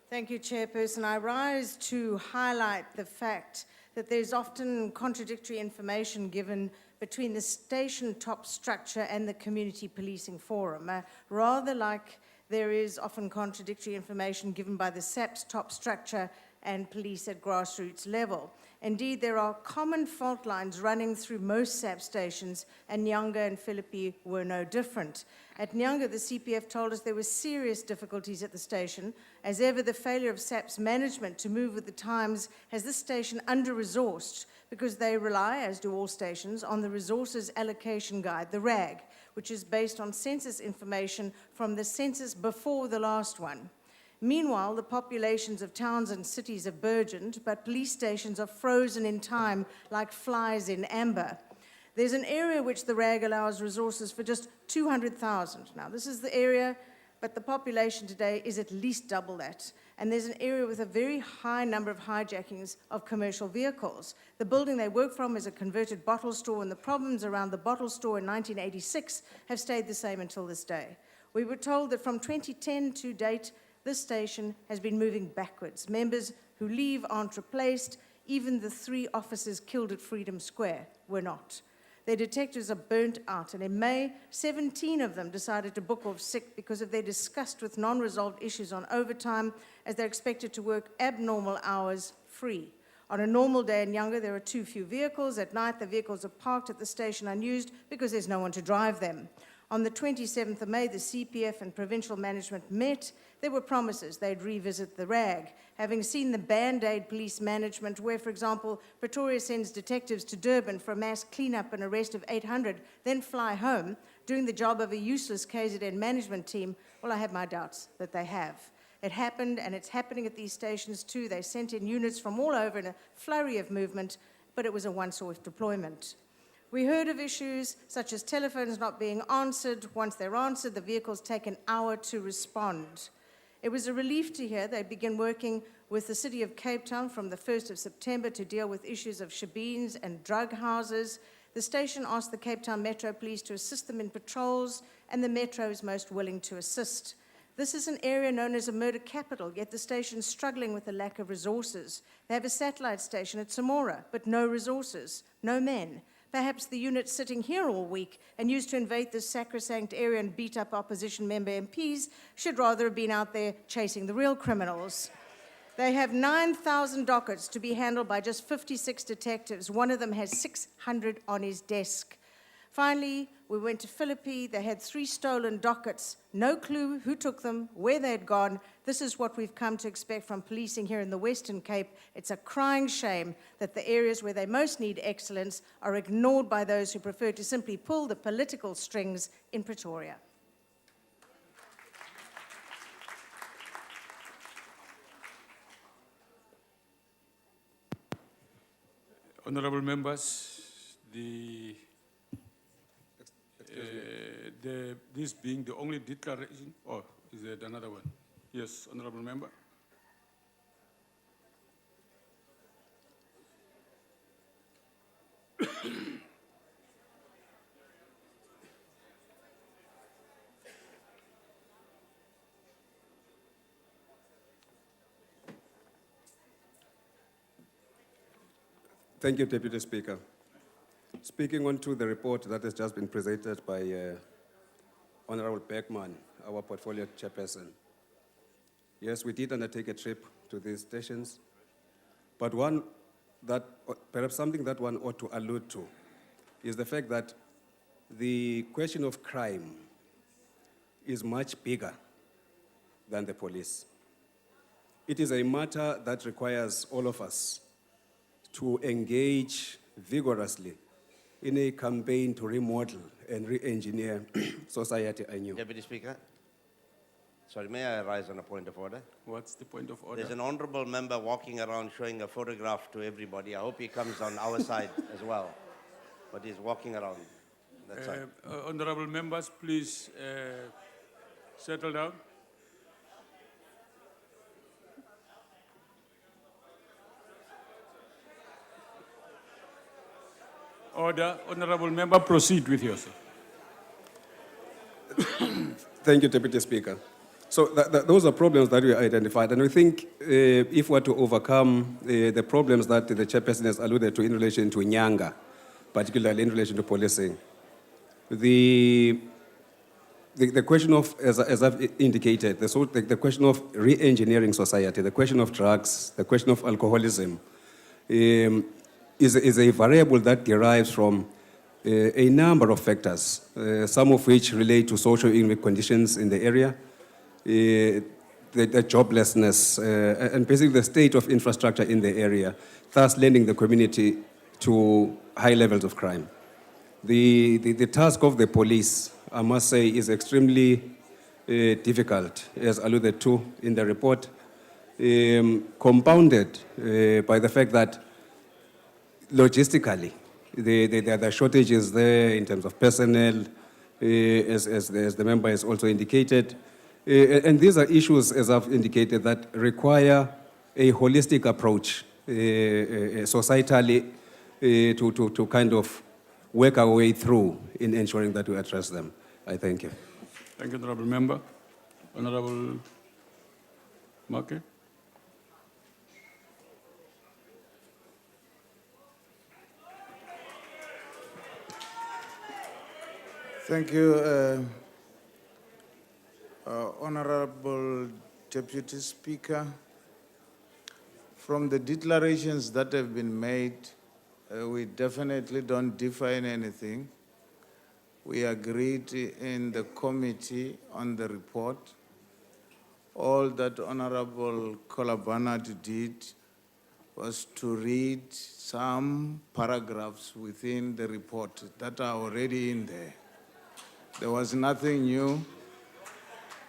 Thank you, Chairperson. I rise to highlight the fact that there's often contradictory information given between the station top structure and the community policing forum, rather like there is often contradictory information given by the SAP's top structure and police at grassroots level. Indeed, there are common fault lines running through most SAP stations, and Nyanga and Philippi were no different. At Nyanga, the CPF told us there were serious difficulties at the station. As ever, the failure of SAP's management to move with the times has this station under-resourced because they rely, as do all stations, on the Resources Allocation Guide, the RAG, which is based on census information from the census before the last one. Meanwhile, the populations of towns and cities have burgeoned, but police stations are frozen in time like flies in amber. There's an area which the RAG allows resources for just 200,000. Now, this is the area, but the population today is at least double that. And there's an area with a very high number of hijackings of commercial vehicles. The building they work from is a converted bottle store, and the problems around the bottle store in 1986 have stayed the same until this day. We were told that from 2010 to date, this station has been moving backwards. Members who leave aren't replaced. Even the 3 officers killed at Freedom Square were not. Their detectives are burnt out, and in May, 17 of them decided to book off sick because of their disgust with non-resolved issues on overtime, as they're expected to work abnormal hours free. On a normal day in Nyanga, there are too few vehicles. At night, the vehicles are parked at the station unused because there's no one to drive them. On the 27th of May, the CPF and provincial management met. There were promises they'd revisit the RAG. Having seen the Band-Aid police management, where, for example, Pretoria sends detectives to Durban for a mass cleanup and arrest of 800, then fly home, doing the job of a useless KZN management team, well, I have my doubts that they have. It happened, and it's happening at these stations too. They sent in units from all over in a flurry of movement, but it was a once-off deployment. We heard of issues such as telephones not being answered. Once they're answered, the vehicles take an hour to respond. It was a relief to hear they begin working with the City of Cape Town from the 1st of September to deal with issues of shebeens and drug houses. The station asked the Cape Town Metro Police to assist them in patrols, and the Metro is most willing to assist. This is an area known as a murder capital, yet the station is struggling with the lack of resources. They have a satellite station at Samora, but no resources, no men. Perhaps the unit sitting here all week and used to invade this sacrosanct area and beat up opposition member MPs should rather have been out there chasing the real criminals. They have 9,000 dockets to be handled by just 56 detectives. One of them has 600 on his desk. Finally, we went to Philippi. They had 3 stolen dockets. No clue who took them, where they'd gone. This is what we've come to expect from policing here in the Western Cape. It's a crying shame that the areas where they most need excellence are ignored by those who prefer to simply pull the political strings in Pretoria. Honorable members, this being the only declaration, or is there another one? Yes, honorable member. Thank you, Deputy Speaker. Speaking on to the report that has just been presented by Honorable Beckman, our portfolio chairperson. Yes, we did undertake a trip to these stations, but perhaps something that one ought to allude to is the fact that the question of crime is much bigger than the police. It is a matter that requires all of us to engage vigorously in a campaign to remodel and re-engineer society anew. Deputy Speaker. Sorry, may I rise on a point of order? What's the point of order? There's an honorable member walking around showing a photograph to everybody. I hope he comes on our side as well. But he's walking around. That's right. Honorable members, please settle down. Order. Honorable member, proceed with yourself. Thank you, Deputy Speaker. So those are problems that we identified, and we think if we're to overcome the problems that the chairperson has alluded to in relation to Nyanga, particularly in relation to policing, the question of, as I've indicated, the question of re-engineering society, the question of drugs, the question of alcoholism, is a variable that derives from a number of factors, some of which relate to socio-economic conditions in the area, the joblessness, and basically the state of infrastructure in the area, thus lending the community to high levels of crime. The task of the police, I must say, is extremely difficult, as alluded to in the report, compounded by the fact that logistically, there are shortages there in terms of personnel, as the member has also indicated. And these are issues, as I've indicated, that require a holistic approach societally to kind of work our way through in ensuring that we address them. I thank you. Thank you, honorable member. Honorable Marke. Thank you, Honorable Deputy Speaker. From the declarations that have been made, we definitely don't differ in anything. We agreed in the committee on the report. All that Honorable Kolabanat did was to read some paragraphs within the report that are already in there. There was nothing new.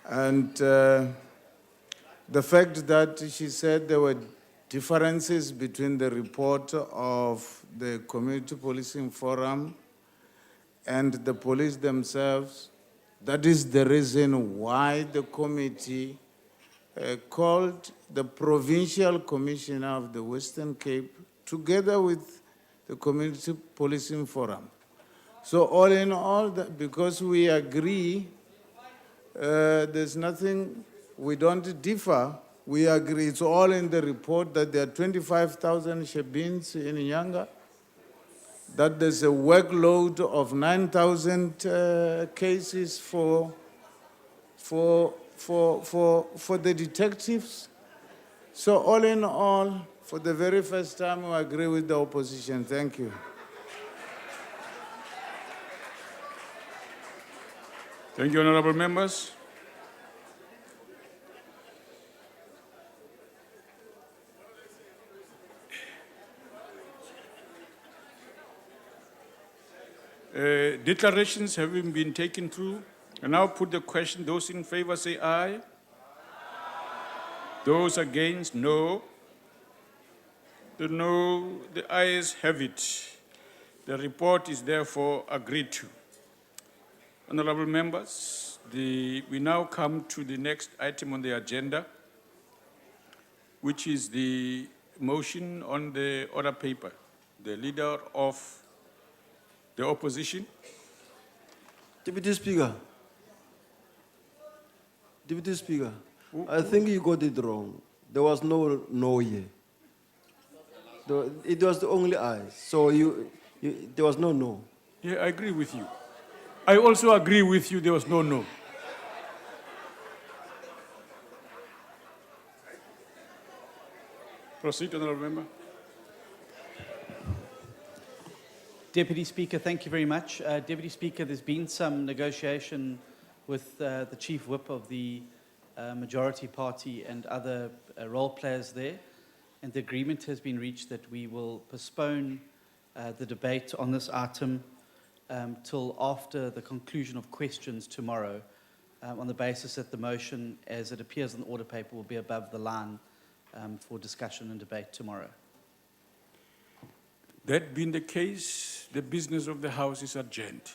And the fact that she said there were differences between the report of the Community Policing Forum and the police themselves, that is the reason why the committee called the Provincial Commissioner of the Western Cape together with the Community Policing Forum. So all in all, because we agree, there's nothing, we don't differ, we agree. It's all in the report that there are 25,000 Shebins in Nyanga, that there's a workload of 9,000 cases for the detectives. So all in all, for the very first time, we agree with the opposition. Thank you. Thank you, honorable members. Declarations having been taken through, I now put the question. Those in favor say aye. Those against, no. The ayes have it. The report is therefore agreed to. Honorable members, we now come to the next item on the agenda, which is the motion on the order paper. The leader of the opposition. Deputy Speaker, I think you got it wrong. There was no here. It was the only ayes. So there was no. Yeah, I agree with you. I also agree with you, there was no. Proceed, honorable member. Deputy Speaker, thank you very much. Deputy Speaker, there's been some negotiation with the Chief Whip of the majority party and other role players there, and the agreement has been reached that we will postpone the debate on this item till after the conclusion of questions tomorrow, on the basis that the motion, as it appears in the order paper, will be above the line for discussion and debate tomorrow. That being the case, the business of the House is adjourned.